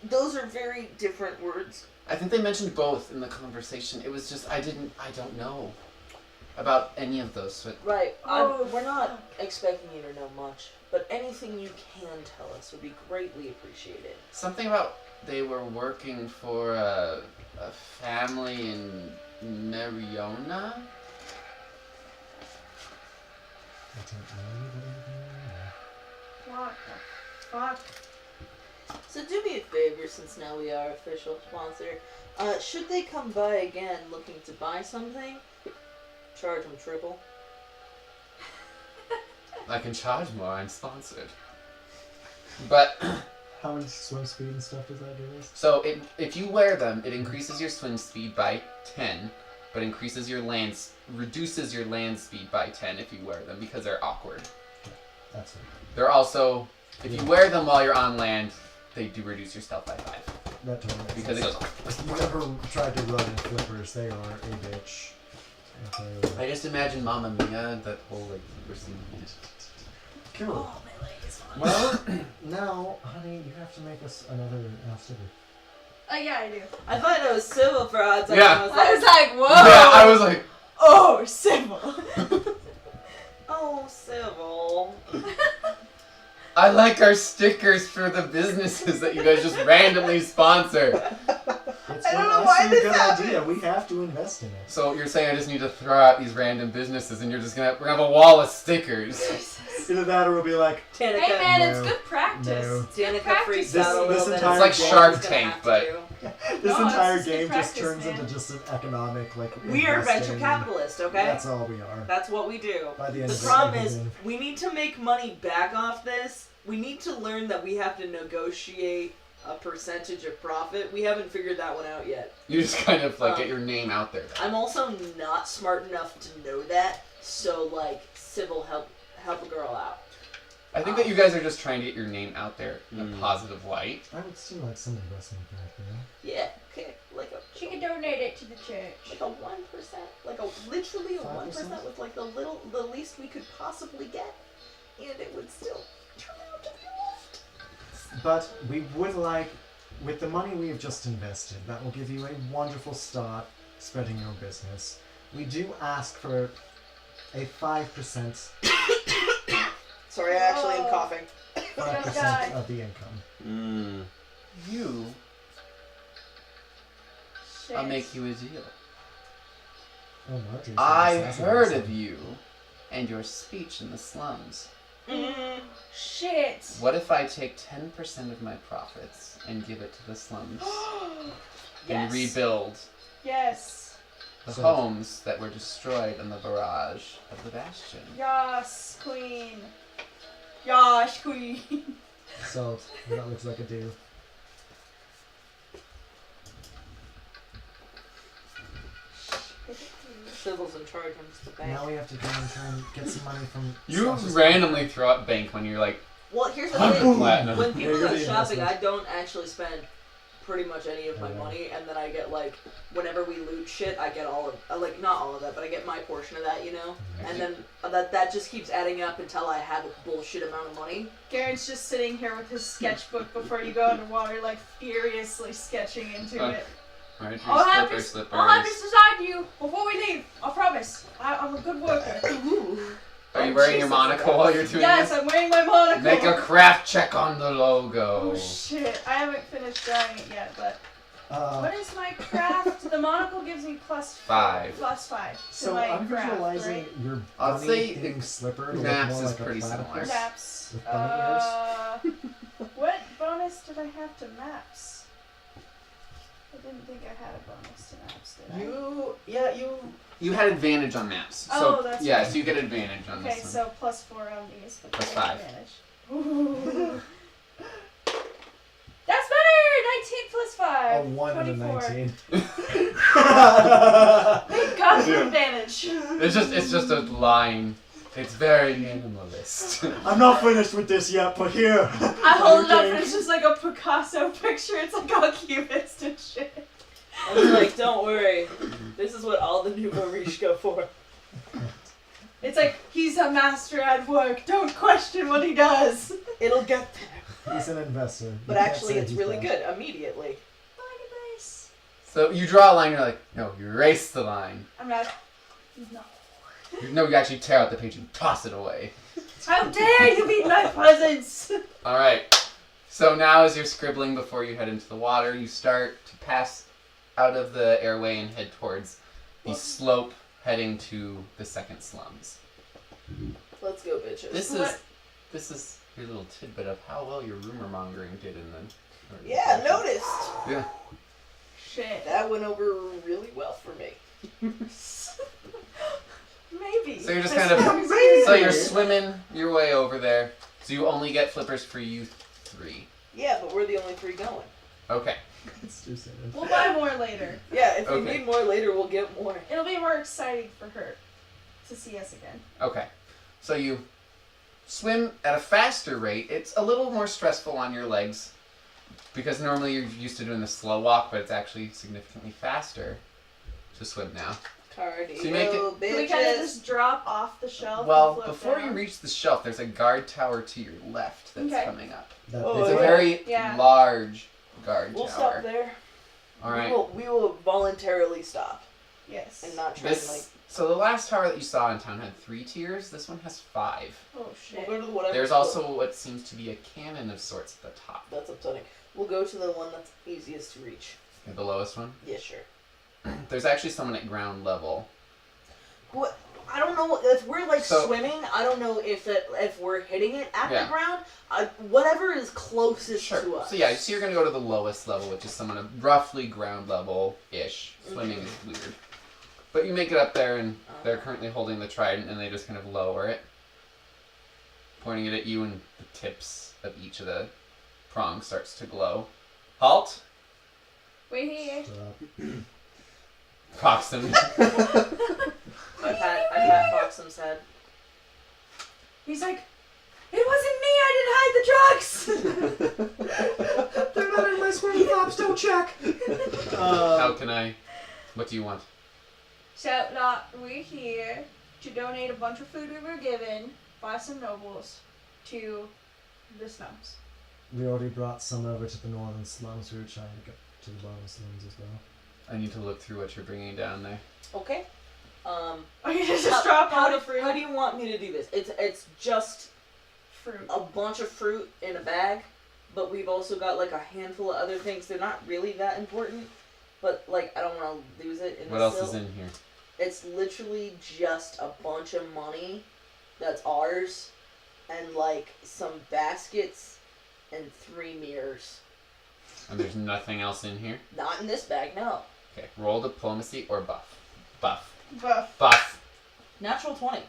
Those are very different words. I think they mentioned both in the conversation. It was just I don't know about any of those. So Right. Oh, we're not expecting you to know much, but anything you can tell us would be greatly appreciated. something about they were working for a family in Mariona. I don't know anybody What the fuck? So do me a favor, since now we are official sponsor. Should they come by again looking to buy something, charge them triple. I can charge more. I'm sponsored. But How much swim speed and stuff does that give us? so if you wear them, it increases your swim speed by 10, but reduces your land speed by 10 if you wear them because they're awkward. That's it. They're also, if you wear them while you're on land, they do reduce your stealth by 5 That totally makes because it sense. goes. If you ever tried to run in flippers, they are a bitch. Okay. I just imagine Mamma Mia, that whole like flipper scene. Cool. Oh, my leg is falling. Well, now, honey, you have to make us another sticker. Yeah, I do. I thought it was civil frauds. Yeah. I was like, whoa. Yeah, I was like, Oh, civil. oh, civil. I like our stickers for the businesses that you guys just randomly sponsor. It's I don't an know why absolute this good happens. idea. We have to invest in it. So you're saying I just need to throw out these random businesses and we're gonna have a wall of stickers. Either that or we'll be like, Danicka. Hey man, it's No. good practice. No. Danicka practice. freaks This- out a this little bit. entire It's like game- Shark He's gonna Tank, have but to. this No, entire it's just game good just practice, turns man. into just an economic, like, We are venture investing. capitalists, okay? That's all we are. That's what we do. By the end The of it, problem we'll is, be- we need to make money back off this. We need to learn that we have to negotiate a percentage of profit. We haven't figured that one out yet. You just kind of like get your name out there. I'm also not smart enough to know that, so like, civil help a girl out. I think that you guys are just trying to get your name out there in a positive light. I would still like some investment back there. Yeah, okay, like a She can donate it to the church. like a 1%, like a literally a 1% 5%? with like the least we could possibly get, and it would still turn out to be a lot. But we would like, with the money we have just invested, that will give you a wonderful start spreading your business. We do ask for a 5%, Sorry, I actually am coughing. 5% of the income. You, Shit. I'll make you a deal. Oh, Marjorie's I assassin heard or of you and your speech in the slums. Shit. What if I take 10% of my profits and give it to the slums and Yes. rebuild Yes. the So- homes that were destroyed in the barrage of the Bastion? Yas, queen. Yas, queen. something. So, that looks like a deal. Civil's in charge, I'm just the bank. Now we have to go and try and get some money from... You Sasha's- randomly throw out bank when you're like, Well, here's the I'm thing. platinum. When people you're go the shopping, investment. I don't actually spend pretty much any of my money, and then I get like, whenever we loot shit, I get all of, like, not all of that, but I get my portion of that, you know? And then that just keeps adding up until I have a bullshit amount of money. Garen's just sitting here with his sketchbook before you go underwater, like furiously sketching into it. right, I'll have your this slippers. beside you before we leave. I promise. I'm a good worker. Are you wearing your monocle while you're doing Yes, this? I'm wearing my monocle. Make a craft check on the logo. Oh shit! I haven't finished drawing it yet, but what Uh, is my craft? The monocle gives me +5. +5 to so my I'm craft, visualizing right? your I'd bunny say thing slipper to look Naps more is like pretty a similar. platypus. Maps. With bunny ears? What bonus did I have to maps? I didn't think I had a bonus to maps, did I? You had advantage on maps. Oh, So that's yeah, right. so you get advantage on Okay, this one. so +4 on these, but Plus I get 5. advantage. Ooh. That's better! 19 plus 5. A 1 and a 24. 19. Thank God for advantage. It's just a line. It's very minimalist. I'm not finished with this yet, but here. I hold it up Okay. and it's just like a Picasso picture. It's like all cubist and shit. I was like, don't worry. This is what all the new Marish go for. It's like, he's a master at work. Don't question what he does. It'll get there. He's an investor. You But can't actually, say it's he's really bad. good immediately. So you draw a line, you're like, no, you erase the line. I'm not. No. No, you actually tear out the page and toss it away. How dare you beat my presence! Alright. So now as you're scribbling before you head into the water, you start to pass out of the airway and head towards the slope heading to the second slums. Let's go, bitches. This is your little tidbit of how well your rumor mongering did in the... Yeah, noticed. Yeah. Shit. That went over really well for me. Maybe. So you're just That's kind of... what I'm saying. So you're swimming your way over there. So you only get flippers for you 3. Yeah, but we're the only 3 going. Okay. It's too soon. We'll buy more later. Yeah, if we Okay. need more later, we'll get more. It'll be more exciting for her to see us again. Okay. So you swim at a faster rate. It's a little more stressful on your legs because normally you're used to doing the slow walk, but it's actually significantly faster to swim now. Cardio, So you make it- Can we kind of just drop off the shelf? and Well, float before down? you reach the shelf, there's a guard tower to your left that's Okay. coming up. That Oh, It's a yeah. very Yeah. large guard We'll tower. stop there. All right. We will voluntarily stop Yes. and not try and like. So the last tower that you saw in town had 3 tiers. This one has 5. Oh We'll shit. go to the whatever. There's also what seems to be a cannon of sorts at the top. That's upsetting. We'll go to the one that's easiest to reach. Okay, the lowest one. Yeah, sure. There's actually someone at ground level. What? I don't know if we're like So- swimming. I don't know if we're hitting it at Yeah. the ground. Whatever is closest Sure. to us. So yeah, so you're gonna go to the lowest level, which is someone at roughly ground level-ish. Swimming is weird. But you make it up there, and they're currently holding the trident, and they just kind of lower it, pointing it at you, and the tips of each of the prongs starts to glow. Halt! We're here. Proxim. I pat Foxham's head. He's like, it wasn't me. I didn't hide the drugs. They're not in my swim flaps. Don't check. How can I... What do you want? So, we're here to donate a bunch of food we were given by some nobles to the slums. We already brought some over to the northern slums. We were trying to get to the bottom slums as well. I need to look through what you're bringing down there. Okay. Oh, you just drop How out do of fruit. how do you want me to do this? It's just Fruit. a bunch of fruit in a bag, but we've also got like a handful of other things. They're not really that important, but like I don't want to lose it in What the else silt. is in here? It's literally just a bunch of money that's ours, and like some baskets and 3 mirrors. And there's nothing else in here? Not in this bag, no. Okay, roll diplomacy or buff. Buff. Buff. Buff. Natural 20.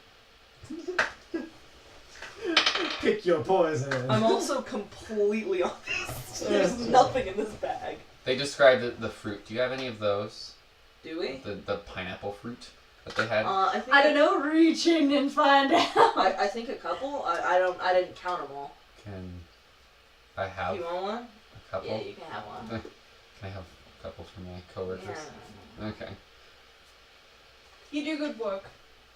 Pick your poison. I'm also completely honest. There's nothing in this bag. They described the fruit. Do you have any of those? Do we? The pineapple fruit that they had? I think I don't know. Reach in and find out. I think a couple. I didn't count them all. Can I have You want one? a couple? Yeah, you can have one. Can I have a couple for my coworkers? Yeah. Okay. You do good work.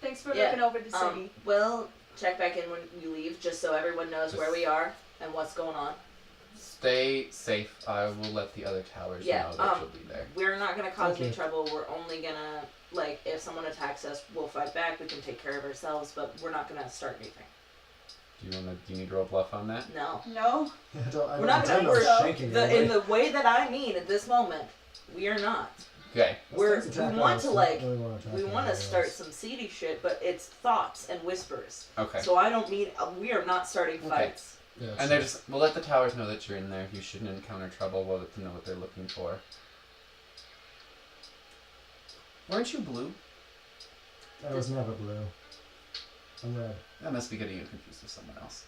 Thanks for Yeah, looking over the city. Well, check back in when we leave, just so everyone knows where we are and what's going on. Stay safe. I will let the other towers Yeah, know that you'll be there. We're not gonna cause Thank any you. trouble. We're only gonna, like, if someone attacks us, we'll fight back. We can take care of ourselves, but we're not gonna start anything. Do you need to roll bluff on that? No. No. I We're not intend gonna. on shanking In anybody. the way that I mean at this moment, we are not. Okay. Let's we attack want us. to We like. don't really wanna attack We want to anybody start else. some seedy shit, but it's thoughts and whispers. Okay. So I don't mean we are not starting Okay. fights. Yeah, And sure. they're just, we'll let the towers know that you're in there. If you shouldn't encounter trouble, we'll let them know what they're looking for. Weren't you blue? I was never blue. I'm red. I must be getting you confused with someone else.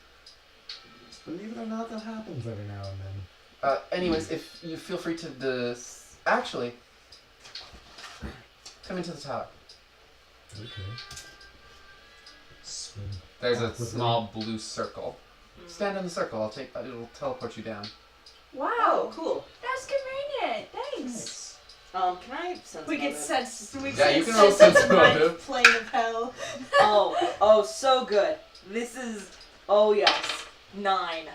Believe it or not, that happens every now and then. Anyways, if you feel free to actually, come into the tower. Okay. Swim. There's a Awkwardly. small blue circle. Stand in the circle. It'll teleport you down. Wow. Oh, cool. That's convenient. Thanks. Can I sense We get motive? sense. We Yeah, you get can roll sense sense of ninth motive. plane of hell. Oh, so good. This is. Oh yes, 9.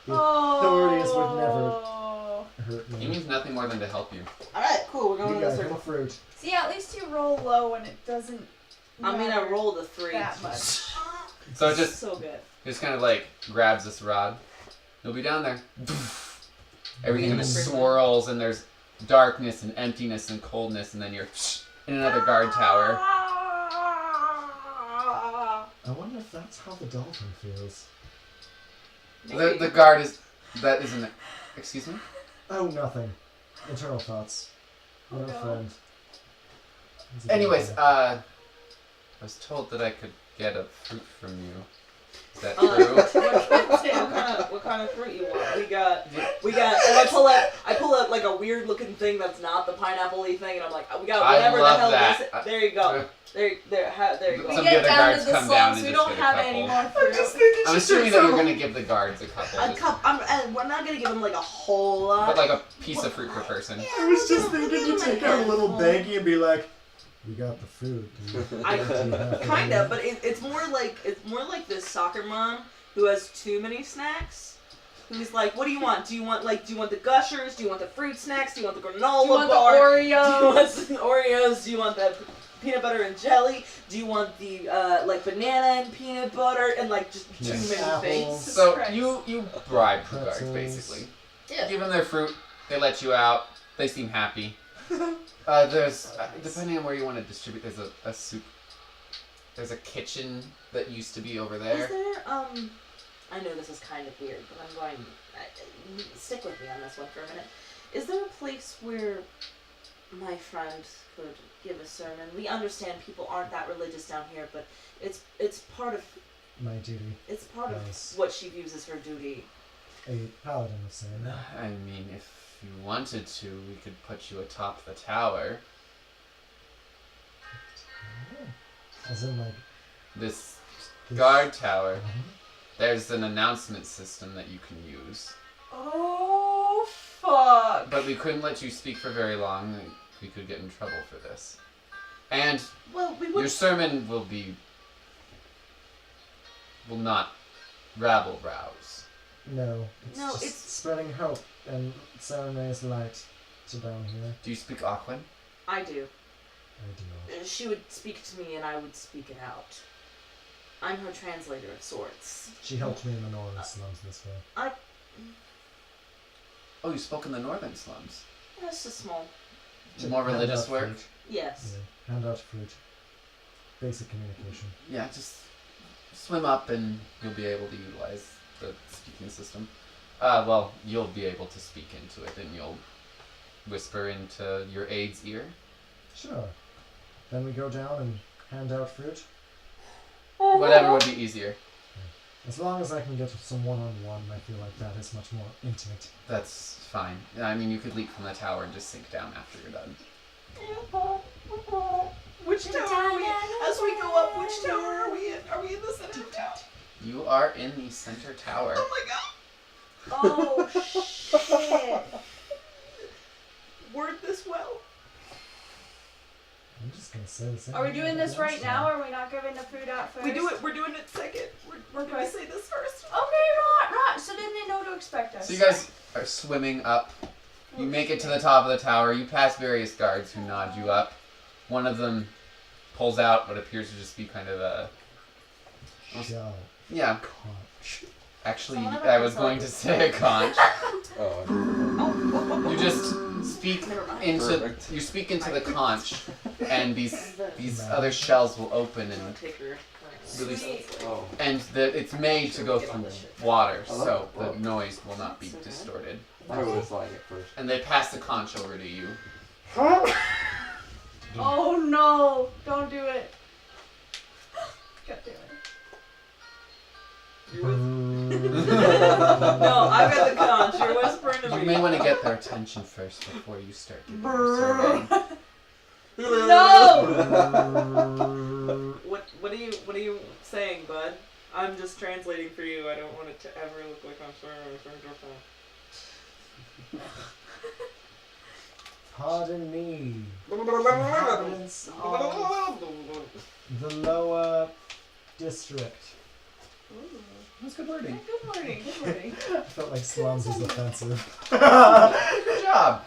The authorities would never Oh. hurt He me. means nothing more than to help you. All right, cool. We're going You to the guys circle. want fruit. See, at least you roll low and it doesn't. I mean, I matter rolled a 3. that much. So it just so good. kind of like grabs this rod. You'll be down there. Everything kind of swirls, and there's darkness and emptiness and coldness, and then you're in another guard tower. I wonder if that's how the dolphin feels. The guard is that isn't it. Excuse me. Oh, nothing. Internal thoughts. Oh, You're a God. friend. He's a Anyways, dolphin. I was told that I could get a fruit from you. Is that Uh, true? what kind of fruit you want? We got, and I pull out like a weird looking thing that's not the pineapple-y thing, and I'm like, we got I whatever the love hell that. this is. There you go. There you Some go. of We the get other down guards to the come down slums. and We just don't get a have couple. any more fruit. I'm assuming that you're gonna give the guards a couple. A just- cup. And we're not gonna give him like a whole lot. But like a piece of fruit per person. I was just thinking you take out a little handful. baggie and be like, "We got the food." Dude. I Do you have kind any?" of, but it's more like this soccer mom who has too many snacks. Who's like, what do you want? Do you want the Gushers? Do you want the fruit snacks? Do you want the granola Do you want bar? the Do you Oreos? want some Oreos? Do you want the peanut butter and jelly? Do you want the banana and peanut butter and just too Yes. many Apples. things? So Christ. you bribe the guards Pretzels. basically. Yeah. Give them their fruit. They let you out. They seem happy. There's depending on where you want to distribute. There's a soup. There's a kitchen that used to be over Is there. there I know this is kind of weird, but I'm going stick with me on this one for a minute. Is there a place where my friend could give a sermon? We understand people aren't that religious down here, but it's part of My duty. it's part Yes. of what she views as her duty. A paladin of saying that. I mean, if you wanted to, we could put you atop the tower. As in, like, This this- guard tower. Uh-huh. There's an announcement system that you can use. Oh, fuck. But we couldn't let you speak for very long. We could get in trouble for this. And Well, we your would. sermon will not rabble rouse. No, it's No, just it's- spreading hope and Serena's light to down here. Do you speak Aquan? I do. I do not. She would speak to me, and I would speak it out. I'm her translator of sorts. She helped me in the northern slums this way. Oh, you spoke in the northern slums. That's a small. More Hand religious out work? fruit. Yes. Yeah, hand out fruit. Basic communication. Yeah, just swim up and you'll be able to utilize the speaking system. Well, you'll be able to speak into it and you'll whisper into your aide's ear. Sure. Then we go down and hand out fruit. Whatever would be easier. As long as I can get some one-on-one, I feel like that is much more intimate. That's fine. I mean, you could leap from the tower and just sink down after you're done. Which tower are we in? As we go up, which tower are we in? Are we in the center tower? You are in the center tower. Oh my god! Oh, shit. Word this well. I'm just gonna say the same. Are we thing doing about this the right last now, one. or are we not giving the food out first? We're doing it second. We're gonna say this first. Okay, not. So then they know to expect us. So you guys are swimming up. You make it to the top of the tower. You pass various guards who nod you up. One of them pulls out what appears to just be kind of a... Shell. Yeah, Conch. actually, Someone have I a was console. going to say a conch. Oh, You just speak Never mind. into Perfect. you speak into the conch, and these other shells will open and Take her. really, oh. and it's made to go through water, Oh, so wow. the noise will not be distorted. I was lying at first. And they pass the conch over to you. Oh no! Don't do it. God damn it. No, I've got the conch. You're whispering to You me. may want to get their attention first before you start giving your sermon. No! What are you saying, bud? I'm just translating for you. I don't want it to ever look like I'm swearing. Pardon me. Inhabitants of the lower district. That's good wording. Good morning. Good morning. I felt like slums was offensive. Good job.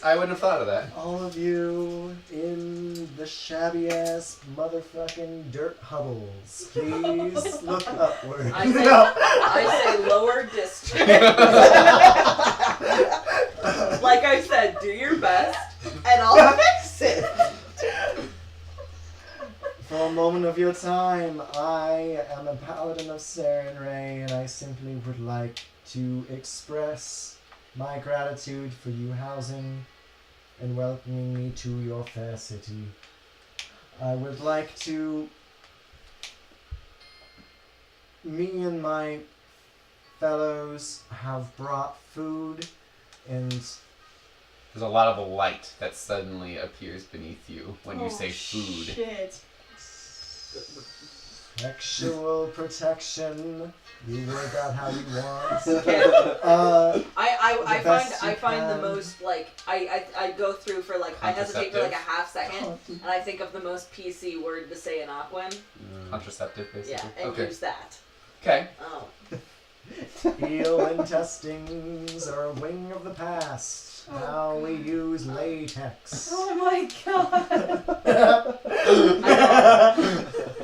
I wouldn't have thought of that. All of you in the shabby ass motherfucking dirt hovels, please look upward. I say lower district. Like I said, do your best, and I'll fix it. For a moment of your time, I am a paladin of Saren Ray, and I simply would like to express my gratitude for you housing and welcoming me to your fair city. I would like to... Me and my fellows have brought food, and There's a lot of light that suddenly appears beneath you when you say food. Shit. sexual protection. You word that how you want. Okay. I best you find the can. most like I go through for like I hesitate for like a half second and I think of the most PC word to say in Aquan. Contraceptive, basically. Yeah, and Okay. use that. Okay. Oh. Eel intestines are a wing of the past. How we use latex. Oh my god.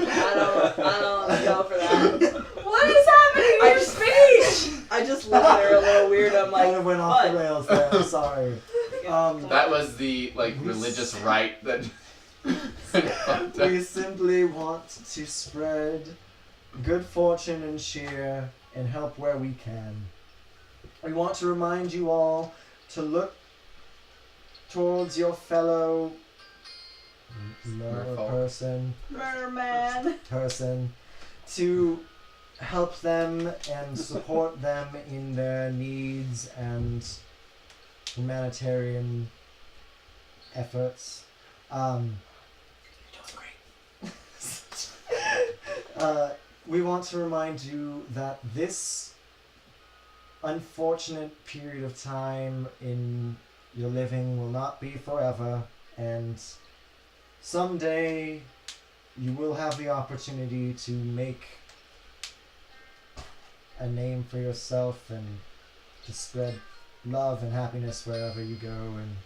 I don't go for that. What is happening in your speech? I just look at her a little weird. I'm like, Kind of went off the rails there. I'm sorry. That was the religious rite that. We simply want to spread good fortune and cheer and help where we can. We want to remind you all to look towards your fellow Merman. person to help them and support them in their needs and humanitarian efforts. We want to remind you that this unfortunate period of time in your living will not be forever, and someday you will have the opportunity to make a name for yourself and to spread love and happiness wherever you go and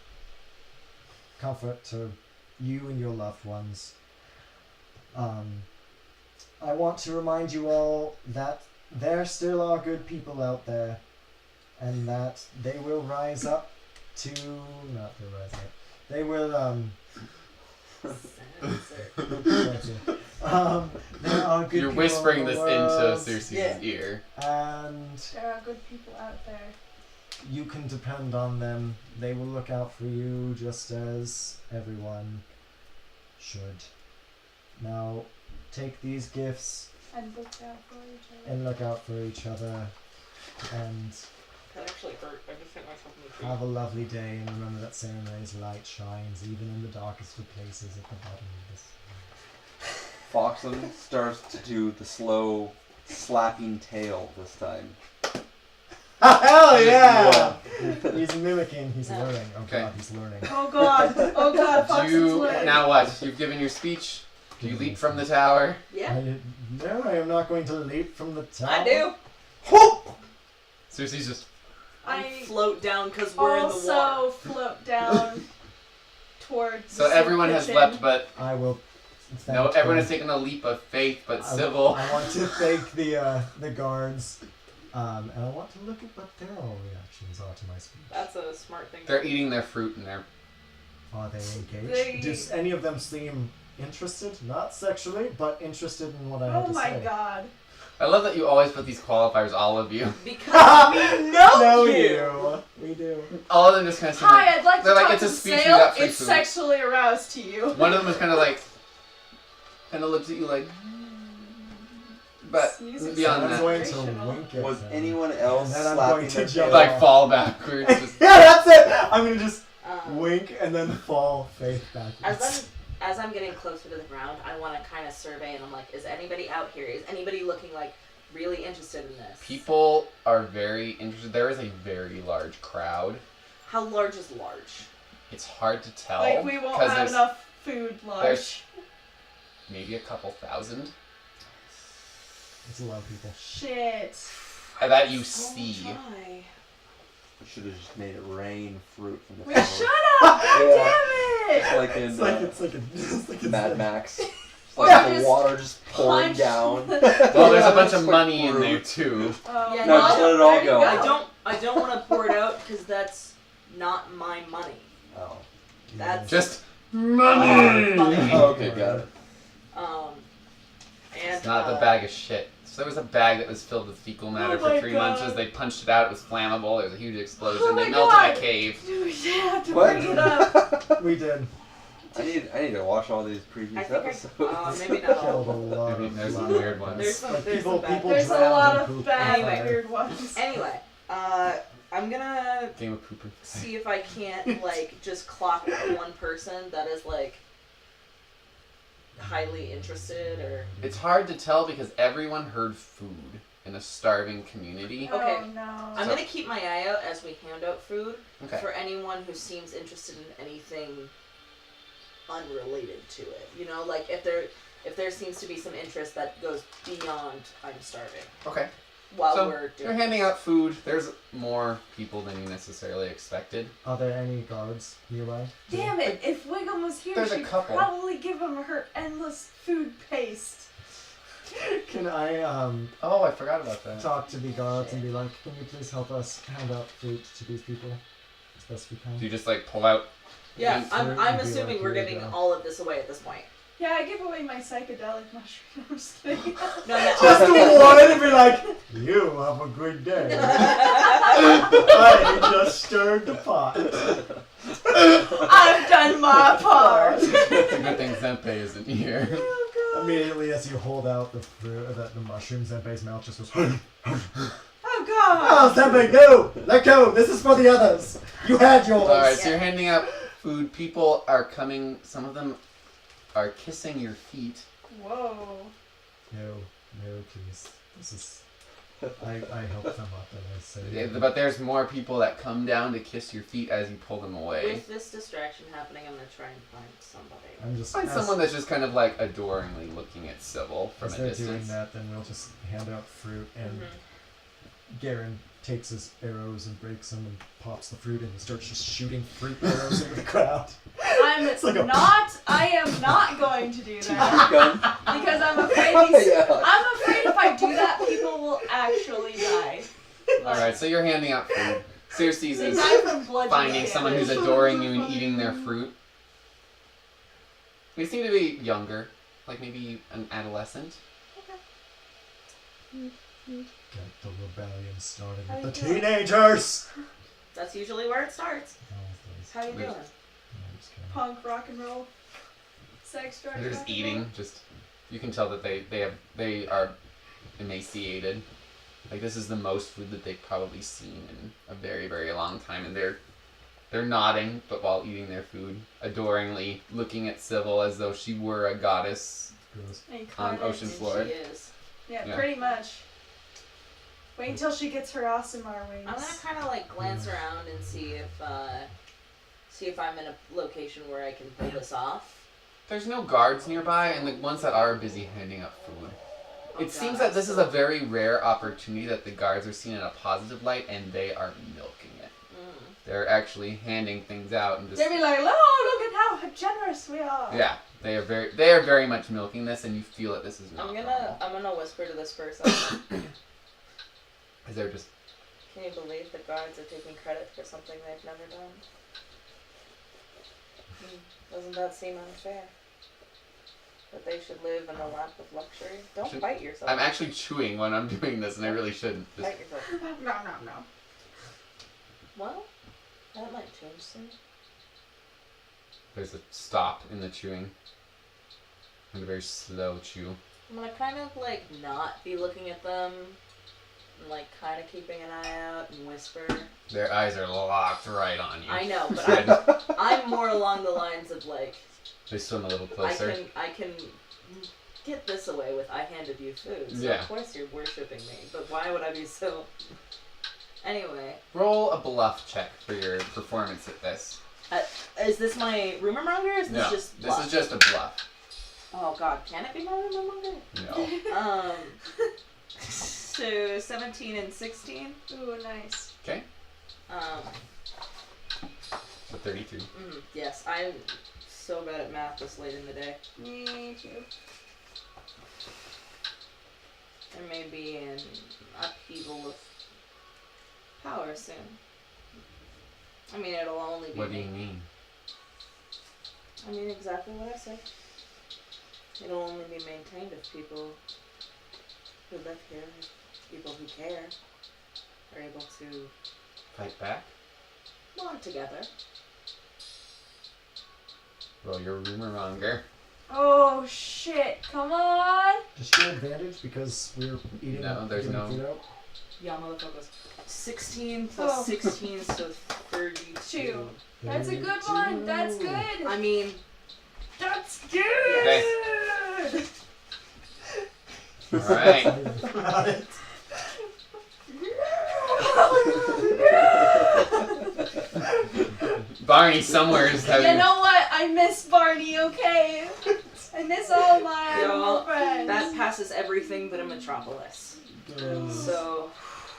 comfort to you and your loved ones. I want to remind you all that there still are good people out there and that they will rise up to... not to rise up. They will, there are good You're people whispering in the this world, into Cersei's ear. and There are good people out there. you can depend on them. They will look out for you just as everyone should. Now, take these gifts And look out for each other. and look out for each other and that actually hurt. I just hit myself in the feet. have a lovely day, and remember that Samuel's light shines even in the darkest of places at the bottom of this. Foxen starts to do the slow slapping tail this time. Hell yeah! He's mimicking, he's learning. Oh Okay. god, he's learning. Oh god. Oh god. Fox is learning. Now what? You've given your speech. Do you leap from the tower? Yeah, No, I am not going to leap from the tower. I do. Cersei's just. I float down because we're in the water. Also float down towards So the everyone has kitchen. leapt, but I will. no, thank everyone them. has taken a leap of faith, but I civil. want to thank the guards, and I want to look at what their reactions are to my speech. That's a smart thing. They're eating their fruit and they're. Are they engaged? They- Does any of them seem interested? Not sexually, but interested in what I have Oh to my say. god. I love that you always put these qualifiers, all of you. Because we know you. We do. All of them just kind of seem Hi, like. I'd like to They're like, talk it's a to speech, we Sale. got free It's food. sexually aroused to you. One of them is kind of like. Kind of looks at you like. But Music's beyond I'm that. going to inspirational. wink at Was them. anyone else And then I'm slapping going to their jump. tail? Like fall backwards. Just, Yeah, that's it! I'm gonna just Um, wink and then fall face backwards. as I'm getting closer to the ground, I want to kind of survey, and I'm like, is anybody out here? Is anybody looking like really interested in this? people are very interested. There is a very large crowd. How large is large? It's hard to tell. Like we won't 'cause have there's enough food there's- large. maybe a couple thousand It's a lot of people. Shit. that you I'll see. try. We should have just made it rain fruit from the Wait, tower. shut up! God Yeah. damn It's it! like in It's like Mad Max. It's Or like the just water just pouring punch down. Well, there's a bunch of It's like money in fruit. there too. Oh, Yeah, No, just let it all there you go. I don't want to pour it out because that's not my money. Oh. That's Just money. Oh, okay, got it. And It's not the bag of shit. So there was a bag that was filled with fecal matter Oh for my 3 God. months. They punched it out. It was flammable. There was a huge explosion. Oh they my melted God. a cave. We have to What? bring it up. We did. I need to watch all these I previous think episodes. maybe not all. Killed a lot Maybe of there's some lions. weird ones. There's some- Like there's people, some bad- people There's a drowned lot in of poop. bad, Anyway. weird ones. Anyway, I'm gonna Game of pooper. see if I can't like just clock one person that is like highly interested or. It's hard to tell because everyone heard food in a starving community. Okay. Oh no. I'm gonna keep my eye out as we hand out food Okay. for anyone who seems interested in anything unrelated to it. You know, like if there seems to be some interest that goes beyond I'm starving. Okay. while So we're you're doing handing out food. There's more people than you necessarily expected. Are there any guards nearby? Damn it! If Wiggum was here, There's a she'd couple. probably give him her endless food paste. Can I Oh, I forgot about that. talk to the guards and be like, can you please help us hand out food to these people as best we can? Do you just like pull out? Yeah, I'm Would be assuming like we're you, giving yeah. all of this away at this point. Yeah, I give away my psychedelic mushroom. I'm just kidding. No, no. Just one and be like, you have a good day. I just stirred the pot. I've done my part. It's a good thing Zenpei isn't here. Immediately as you hold out the fruit, the mushroom, Zenpei's mouth just goes, Oh god. oh, Zenpei, no! Let go! This is for the others! You had yours! Alright, so you're handing out food. People are coming. Some of them are kissing your feet. Whoa. No, please. This is... I help them up and I say... Yeah, but there's more people that come down to kiss your feet as you pull them away. With this distraction happening, I'm gonna try and find somebody. I'm just... Find someone that's just kind of like adoringly looking at Sybil from As a they're distance. doing that, then we'll just hand out fruit and Garen takes his arrows and breaks them and pops the fruit and he starts just shooting fruit arrows into the crowd. I am not going to do that. Gun. Because I'm afraid Yeah. I'm afraid if I do that, people will actually die. Alright, so you're handing out food. Circe's They is die from bludgeoning finding someone who's damage. adoring you and eating their fruit. They seem to be younger, like maybe an adolescent. Get the rebellion started How with the you doing? teenagers! That's usually where it starts. Oh, please. How you Wait. doing? No, I'm just kidding. Punk rock and roll. Sex, drugs, They're just rock and eating. roll. Just you can tell that they are emaciated. Like this is the most food that they've probably seen in a very, very long time, and they're nodding, but while eating their food, adoringly looking at Sybil as though she were a goddess Gross. on Incarnate. ocean floor. She is. Yeah, Yeah. pretty much. Wait until she gets her Asimar wings. I'm gonna kind of like glance around and see if I'm in a location where I can pull this off. There's no guards nearby, and the ones that are busy handing out food. Oh, It seems God. that this is a very rare opportunity that the guards are seen in a positive light, and they are milking it. They're actually handing things out and just They'd be like, oh, look at how generous we are. yeah. They are very much milking this, and you feel that this is not. I'm gonna whisper to this person. Is there just Can you believe the guards are taking credit for something they've never done? Doesn't that seem unfair? That they should live in a lap of luxury? Don't Should- bite yourself. I'm actually chewing when I'm doing this, and I really shouldn't. Just, Bite yourself. No. Well, that might change soon. there's a stop in the chewing, and a very slow chew. I'm gonna kind of like not be looking at them, and like kind of keeping an eye out and whisper. Their eyes are locked right on you. I know, but I'm more along the lines of like They swim a little closer. I can get this away with I handed you food. So Yeah. of course you're worshipping me, but why would I be so? Anyway, Roll a bluff check for your performance at this. is this my rumor monger? Or is this No, just this bluff? is just a bluff. Oh God, can it be my rumor monger? No. So 17 and 16. Ooh, nice. Okay. Um, So 32. yes, I'm so bad at math this late in the day. Me too. There may be an upheaval of power soon. I mean, it'll only be What do me. you mean? I mean exactly what I said. It'll only be maintained if people who live here, people who care, are able to Fight back? bond together. Roll your rumor monger. Oh shit! Come on! Does she have advantage because we're eating No, there's giving no- food out? Yeah, motherfuckers. 16 plus Oh. 16, so 32. That's a good one. That's good. I mean, That's good. Okay. Alright. Right. Barney somewhere is having. You know what? I miss Barney. Okay. I miss all my animal Y'all, friends. that passes everything but a metropolis. So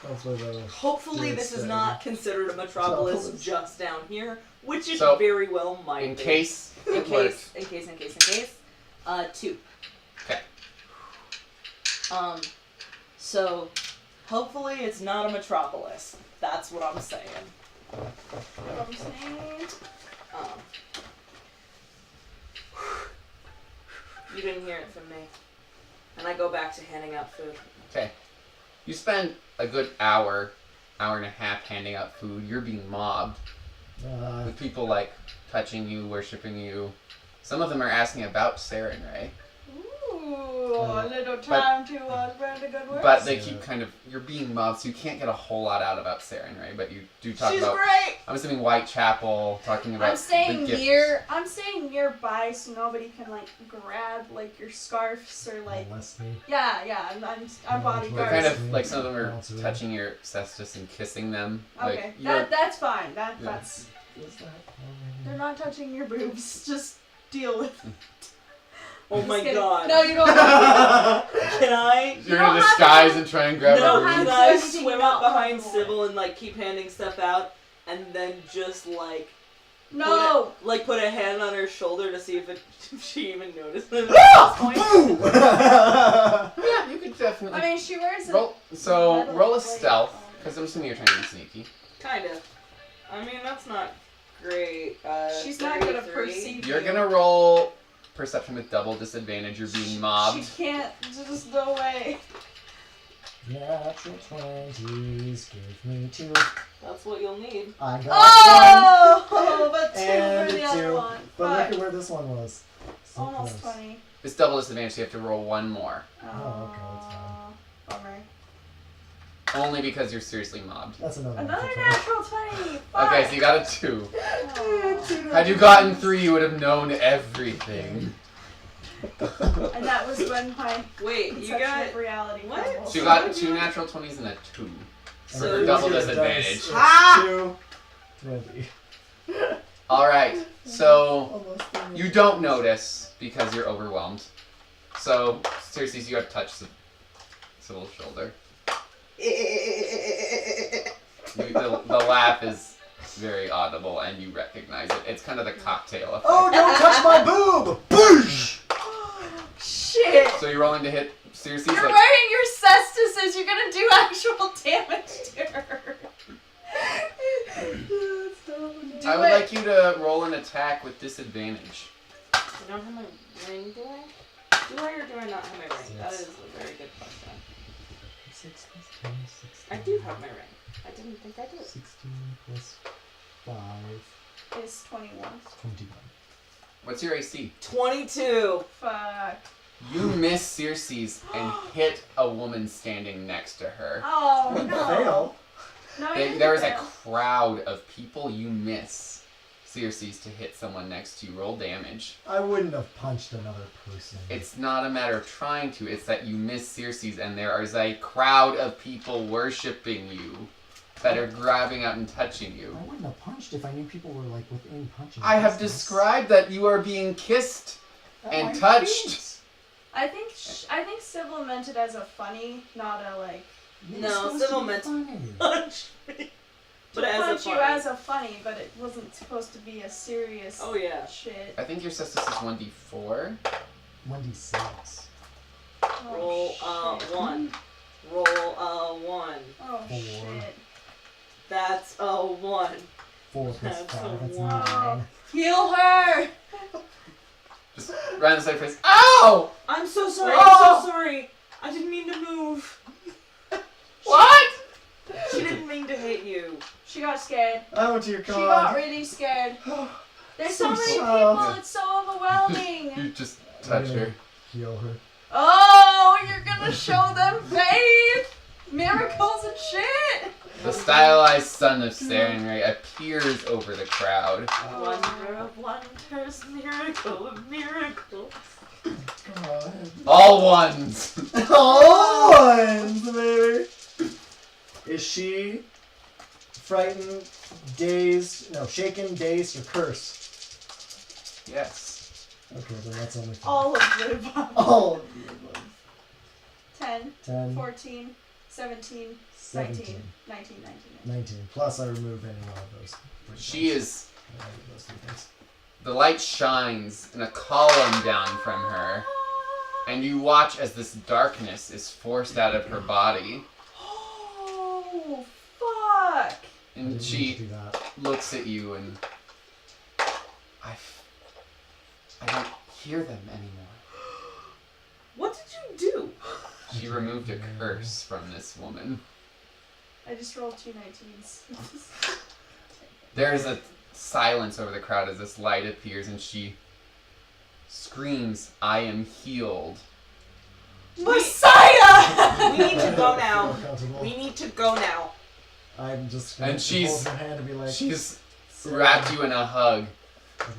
hopefully that'll. hopefully this is not considered a metropolis Metropolis. just down here, which it So, very well might In be. case In it case, works. in case. 2. Okay. So hopefully it's not a metropolis. That's what I'm saying. What I'm saying. You didn't hear it from me. And I go back to handing out food. Okay. You spend a good hour and a half handing out food. You're being mobbed with people like touching you, worshiping you. Some of them are asking about Saren, right? Ooh, a little time to spread the good word. But they keep you're being mobbed, so you can't get a whole lot out about Saren, right? But you do talk She's about, great! I'm assuming Whitechapel, talking about I'm staying the gifts. I'm staying nearby so nobody can like grab like your scarves or like. Molest me. Yeah. I'm bodyguards. They're kind of like some of them are Bounce around. touching your cestus and kissing them. Okay, Like, that's fine. That's Is that they're not touching your boobs. Just deal with it. Oh Just my kidding. god. No, you don't. Have Can I? you're don't gonna have disguise to- and try and grab No, her Can boobs. have- I anything swim about up behind Marvel. Sybil and like keep handing stuff out and then just like no. put a hand on her shoulder to see if she even notices it at Ah! this point? Boo! Yeah, you could definitely I mean, she wears a roll metal roll a plate. stealth, because I'm assuming you're trying to be sneaky. Kind of. I mean, that's not great. She's not gonna 33. perceive You're you. gonna roll perception with double disadvantage, you're being mobbed. She can't. Just no way. Natural 20s, give me 2. That's what you'll need. I got Oh, but 2 And for the two. other one. 1. But look Fuck. at where this one was. So Almost close. 20. It's double disadvantage, so you have to roll one more. Oh, okay, that's fine. Bummer. Only because you're seriously mobbed. That's another Another one. natural 20. Fuck. Okay, so you got a 2. Oh. Had you gotten 3, you would have known everything. And that was when my Wait, you conception got of reality what? crumbled. So you got 2 natural 20s and a 2. And For then double look at the disadvantage. dice. It's Ha! 2. 20. Alright, so Almost 30. you don't notice because you're overwhelmed. So, seriously, you have to touch Sybil's shoulder. The laugh is very audible and you recognize it. It's kind of the cocktail effect. Oh, don't touch my boob! Boosh! Shit! So you're rolling to hit Circe's You're like wearing your cestises. You're gonna do actual damage to her. Do I would it. like you to roll an attack with disadvantage. I don't have my ring, do I? Do I or do I not have my ring? That is a very good question. 6 plus 10, 16. I do have my ring. I didn't think I did. 16 plus 5. Is 21. 21. What's your AC? 22. Fuck. You miss Circe's and hit a woman standing next to her. Oh no. Fail. No, you didn't There was a fail. crowd of people. You miss Circe's to hit someone next to you. Roll damage. I wouldn't have punched another person. It's not a matter of trying to, it's that you miss Circe's and there is a crowd of people worshipping you that are grabbing out and touching you. I wouldn't have punched if I knew people were like within punching. I have distance. described that you are being kissed At and my touched. feet. I think Sybil meant it as a funny, not a like. It's No, supposed to Sybil be meant- funny. Punch me. But to as a punch you funny. as a funny, but it wasn't supposed to be a serious Oh yeah. shit. I think your cestus is 1d4. 1d6. Oh, Roll shit. 1. Roll 1. Oh 4. shit. That's a 1. 4 plus That's 5. a That's wow. 9. Heal her! Just right on the side of your face. Ow! I'm so sorry. Oh! I'm so sorry. I didn't mean to move. What? She didn't mean to hit you. She got scared. I went to your She got car. really scared. There's so many child. people, it's so overwhelming. You just touch her. Heal her. Oh, you're gonna show them faith! Miracles and shit! The stylized son of Sarenrae appears over the crowd. Wonder of wonders, miracle of miracles. God. All ones! All ones, baby. Is she frightened, dazed, no, shaken, dazed, or cursed? Yes. Okay, then that's only 5. All of the above. All of the above. 10, 10, 14, 17, 17. 19. 19. Plus I remove any one of those. She is. Those 3 things. The light shines in a column down from her, and you watch as this darkness is forced out of her body. Oh, fuck! And she looks at you and I don't hear them anymore. What did you do? She removed a curse from this woman. I just rolled 2 19s. There's a silence over the crowd as this light appears and she screams, "I am healed." Messiah! We need to go now. We need to go now. I'm just And hold her hand and be like, she's wrapped you in a hug.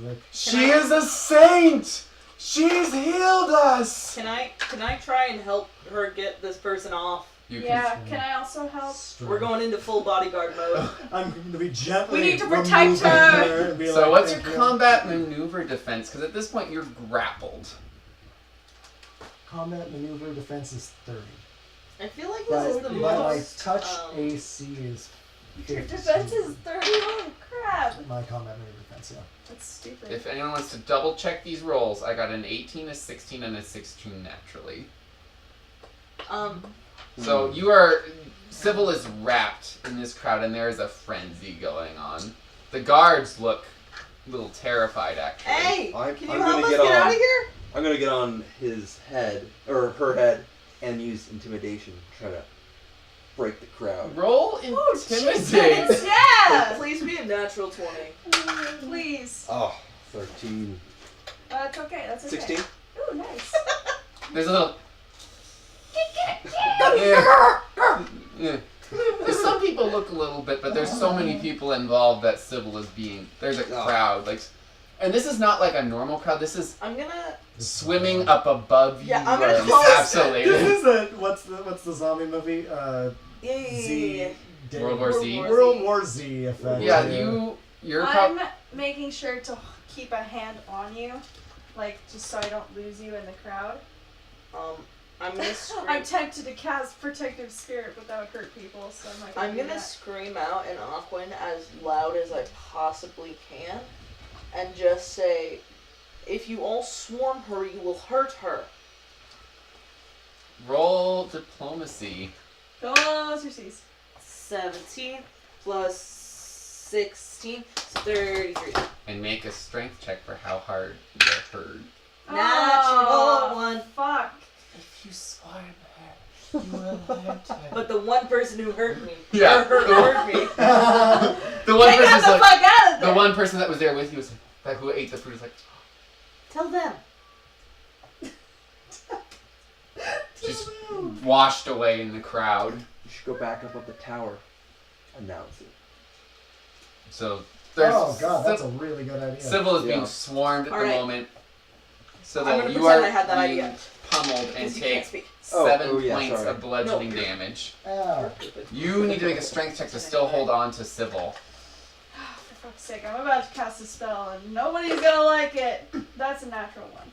like, She is a saint! She's healed us! Can I try and help her get this person off? You Yeah, can I also help? We're going into full bodyguard mode. I'm going to be gently We need to protect removing her. and be So like, what's your "Thank you." combat maneuver defense? Because at this point you're grappled. Combat maneuver defense is 30. I feel like this is the But my most. touch AC is 50. Your defense is 30. Holy crap! My combat maneuver defense, yeah. That's stupid. If anyone wants to double check these rolls, I got an 18, a 16, and a 16 naturally. So you are... Sybil is wrapped in this crowd and there is a frenzy going on. The guards look a little terrified actually. Hey! I'm Can you gonna help us get get on- out of here? I'm gonna get on his head, or her head, and use intimidation to try to break the crowd. Roll intimidate. Yeah! Please be a natural 20. Please. Oh, 13. It's okay. That's okay. 16? Ooh, nice. There's a little... Yeah. Some people look a little bit, but there's so many people involved that Sybil is being... There's a crowd, like... And this is not like a normal crowd, this is I'm gonna. swimming up above you. Yeah, I'm gonna and call this- encapsulated. This is a, what's the zombie movie? Yeah. World War Z. World War Z effect. Yeah, you're I'm making sure to keep a hand on you, like just so I don't lose you in the crowd. I'm gonna scream. I'm tempted to cast Protective Spirit, but that would hurt people, so I'm not gonna I'm do gonna that. scream out in Aquan as loud as I possibly can, and just say, "If you all swarm her, you will hurt her." roll diplomacy. Diplomacy. 17 plus 16, so 33. And make a strength check for how hard you're hurt. Natural 1. Fuck. If you swarm her, you will hurt her. But the one person who hurt me, Yeah. hurt me. The one Get person's the like, fuck out of there! the one person that was there with you was like, who ate the food is like, Tell them. just washed away in the crowd. You should go back up the tower. Announce it. So there's Oh god, that's a really good idea. Sybil is being Yeah. swarmed at the Alright. moment. So I'm that gonna you pretend are I had that being idea. pummeled and Because you can't take speak. 7 yeah, points sorry. of bludgeoning No. damage. Ow. You need to make a strength check to still hold on to Sybil. For fuck's sake, I'm about to cast a spell and nobody's gonna like it. That's a natural one.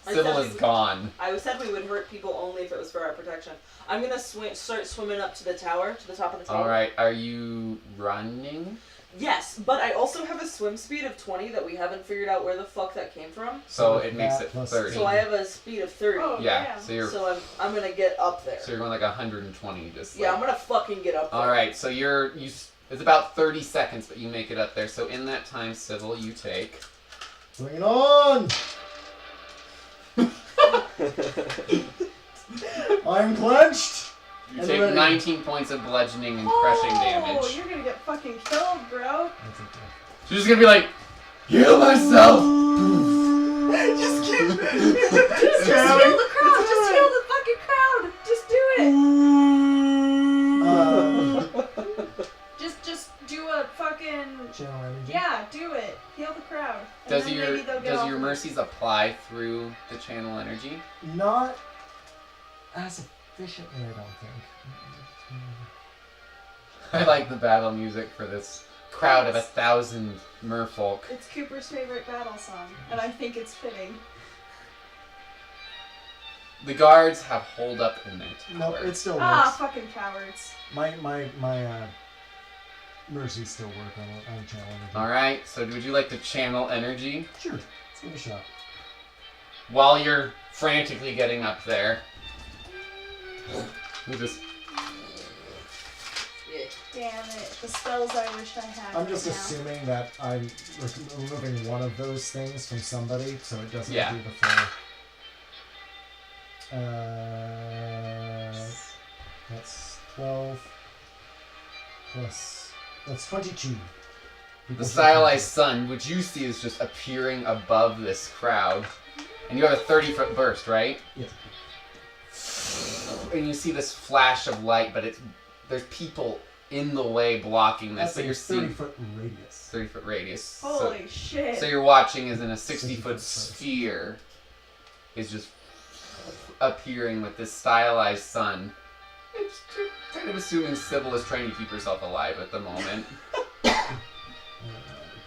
I Sybil said is we- gone. I said we would hurt people only if it was for our protection. I'm gonna start swimming up to the tower, to the top of the tower. Alright, are you running? Yes, but I also have a swim speed of 20 that we haven't figured out where the fuck that came from. So it makes That it plus 30. So I have a speed of 30. Oh, Yeah, damn. so you're I'm gonna get up there. so you're going like 120 just Yeah, I'm like. gonna fucking get up there. Alright, so it's about 30 seconds, but you make it up there. So in that time, Sybil, you take Bring it on! I'm clenched! you And take ready. 19 points of bludgeoning and crushing Oh, damage. you're gonna get fucking killed, bro. That's okay. She's just gonna be like, heal myself! Just heal the crowd. Just heal the fucking crowd. Just do it. Just do a fucking. Channel energy. Yeah, do it. Heal the crowd. And Does then your maybe they'll get off of it. mercies apply through the channel energy? Not as efficiently, I don't think. I like the battle music for this crowd of 1,000 merfolk. It's Cooper's favorite battle song, and I think it's fitting. The guards have holed up in their No, tower. it still works. Ah, fucking cowards. My mercy still work on channel energy. Alright, so would you like to channel energy? Sure. Let's give it a shot. While you're frantically getting up there. You just... Damn it. The spells I wish I had. I'm just right now. assuming that I'm removing one of those things from somebody, so it doesn't Yeah. do the full. That's 12 plus. That's 22. The stylized sun, which you see is just appearing above this crowd. And you have a 30-foot burst, right? Yes. And you see this flash of light, but there's people in the way blocking this. That's So a you're seeing 30-foot radius. 30-foot radius. Holy shit. So you're watching as in a 60-foot 60-foot sphere is just appearing with this stylized sun. It's just kind of assuming Sybil is trying to keep herself alive at the moment.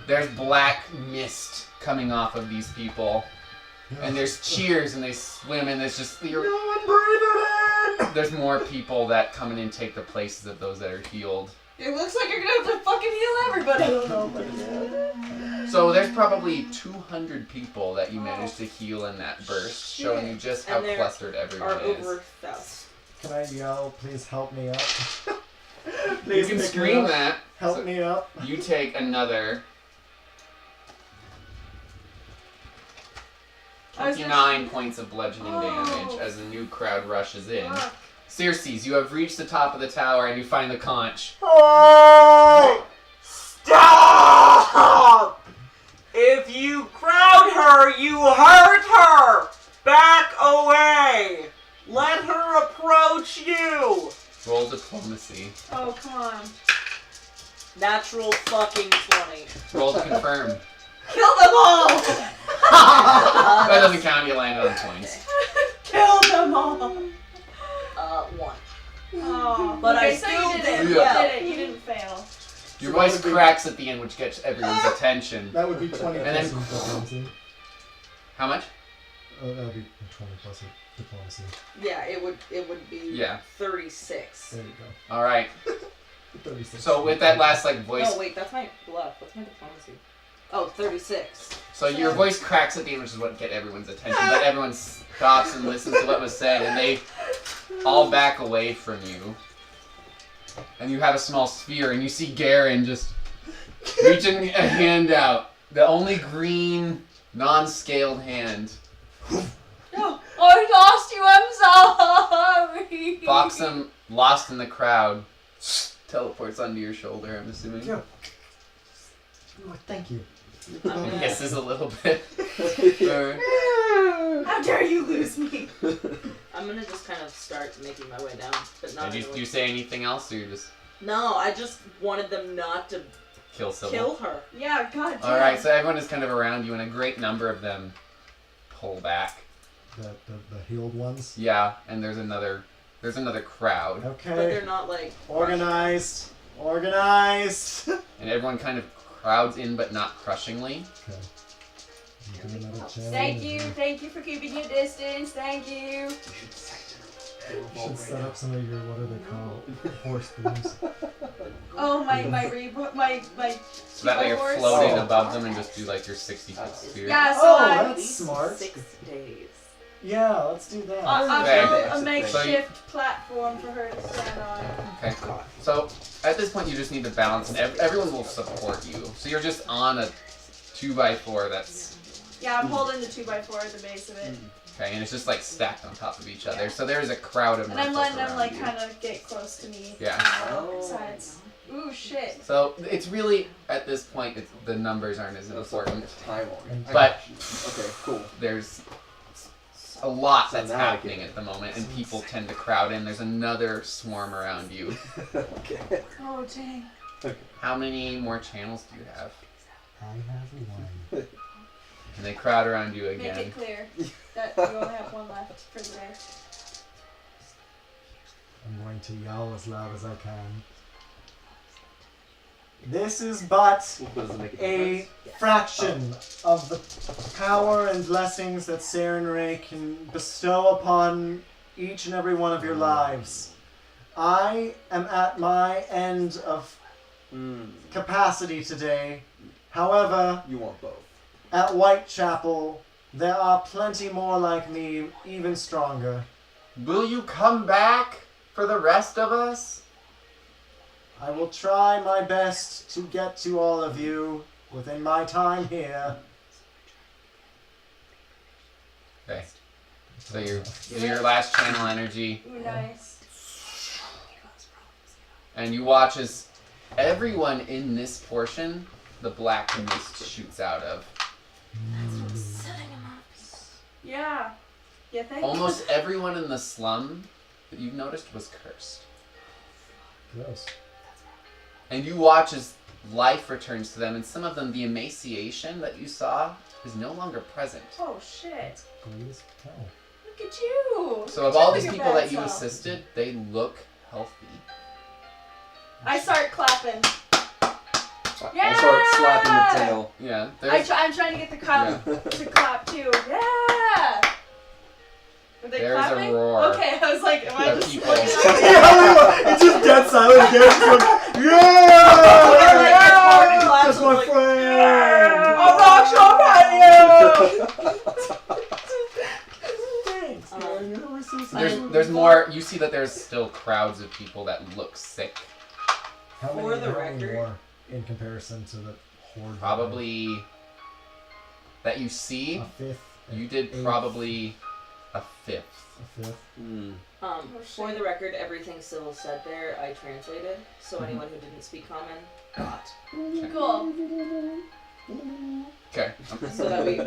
There's black mist coming off of these people. And there's cheers and they swim and there's just... No one breathe it in! There's more people that come in and take the places of those that are healed. It looks like you're gonna have to fucking heal everybody. I don't know. So there's probably 200 people that you managed to heal in that burst, showing you just how And there clustered everyone Are is. over 1,000. Can I yell, please help me up? You Please can pick me scream up. that. Help So me up. you take another I was gonna 29 points of bludgeoning Oh. damage as a new crowd rushes in. Fuck. Circes, you have reached the top of the tower and you find the conch. Oh! Stop! If you crowd her, you hurt her! Back away! Let her approach you! Roll diplomacy. Oh, come on. Natural fucking 20. Roll to confirm. Kill them all! That doesn't count, you landed on points. Kill them all. 1. Oh, But okay, I so still you did did it. well. You did it. You didn't fail. Your So voice that would be- cracks at the end, which gets everyone's attention. That would be 20 And plus then- diplomacy. How much? Oh, that would be 20 plus diplomacy. Yeah, it would be Yeah. 36. There you go. Alright. 36. So with that last voice, No, wait, that's my bluff. What's my diplomacy? Oh, 36. so your voice cracks at the end, which is what get everyone's attention, but everyone stops and listens to what was said, and they all back away from you. And you have a small sphere, and you see Garen just reaching a hand out. The only green, non-scaled hand. No, I lost you. I'm sorry. Foxum, lost in the crowd, teleports under your shoulder, I'm assuming. Yeah. Oh, thank you. I'm And gonna, hisses a little bit. Alright. How dare you lose me? I'm gonna just kind of start making my way down, but not. And in a do way- you say anything else, or you just No, I just wanted them not to kill Sybil? kill her. Yeah, god damn. Alright, so everyone is kind of around you, and a great number of them pull back. The healed ones. Yeah, and there's another crowd, But Okay. they're not like Organized. Organized. and everyone kind of crowds in, but not crushingly. Okay. Do another challenge. Thank you for keeping your distance. Thank you. You should set up some of your, what are they called? Horse booms. Oh my So that way you're horse. floating Oh. above them and just do like your 60-foot sphere. Yeah, so Oh, I that's smart. 6 days. Yeah, let's do that. I Okay. built a makeshift platform for her to stand on. Okay. So at this point, you just need to balance, and everyone will support you. So you're just on a 2x4 that's Yeah, I'm holding the 2x4 at the base of it. okay, and it's just like stacked on top of each other. So there's a crowd of And I'm merfolk letting them around like you. kind of get close to me. Yeah. On both sides. Ooh, shit. So it's really at this point, the numbers aren't as That's like important. time on. But Okay, cool. there's a lot So that's now I happening get it. at the moment, and people tend to crowd in. There's another swarm around you. Okay. Oh, dang. How many more channels do you have? I have one. And they crowd around you Make again. it clear that you only have one left for the day. I'm going to yell as loud as I can. This is but What does it make a fraction of the power and blessings that Sarenrae can bestow upon each and every one of your lives. I am at my end of capacity today. However, You want both. at Whitechapel, there are plenty more like me, even stronger. Will you come back for the rest of us? I will try my best to get to all of you within my time here. Okay. So your last channel energy, Ooh, nice. and you watch as everyone in this portion, the black mist shoots out of. Yeah. You think? Almost everyone in the slum that you've noticed was cursed. Gross. And you watch as life returns to them, and some of them, the emaciation that you saw is no longer present. Oh shit. Please tell. Look at you. So Look of at all you these with your people bad that you self. assisted, they look healthy. I start clapping. I start slapping the tail. Yeah. I'm trying to get the crowd to clap too. Yeah. Were they There's a clapping? roar. Okay, I was like, am I The just people- looking up? It's just dead silent again. It's like, yeah! That's my friend! I'm rock so proud of you! There's more. You see that there's still crowds of people that look sick. How For many, the how many record- more in comparison to the horde? Probably that you see. A fifth. You did eighth, probably a fifth. a fifth. For the record, everything Sybil said there, I translated. So anyone who didn't speak common got. Cool. Okay. So that we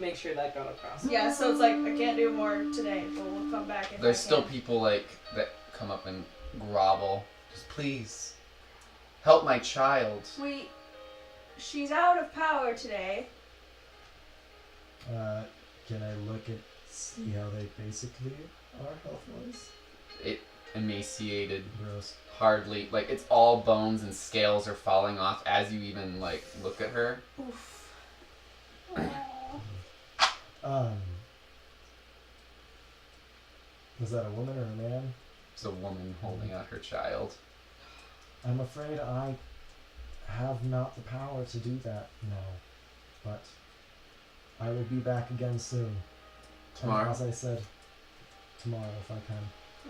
make sure that got across. Yeah, so it's like, I can't do more today, but we'll come back if There's I still can. people like that come up and grovel. Just please help my child. She's out of power today. Can I look at see how they basically are health-wise? Emaciated, Gross. hardly like it's all bones and scales are falling off as you even like look at her. Oof. Was that a woman or a man? It's a woman holding out her child. I'm afraid I have not the power to do that now, but I will be back again soon. Tomorrow? And as I said, tomorrow if I can.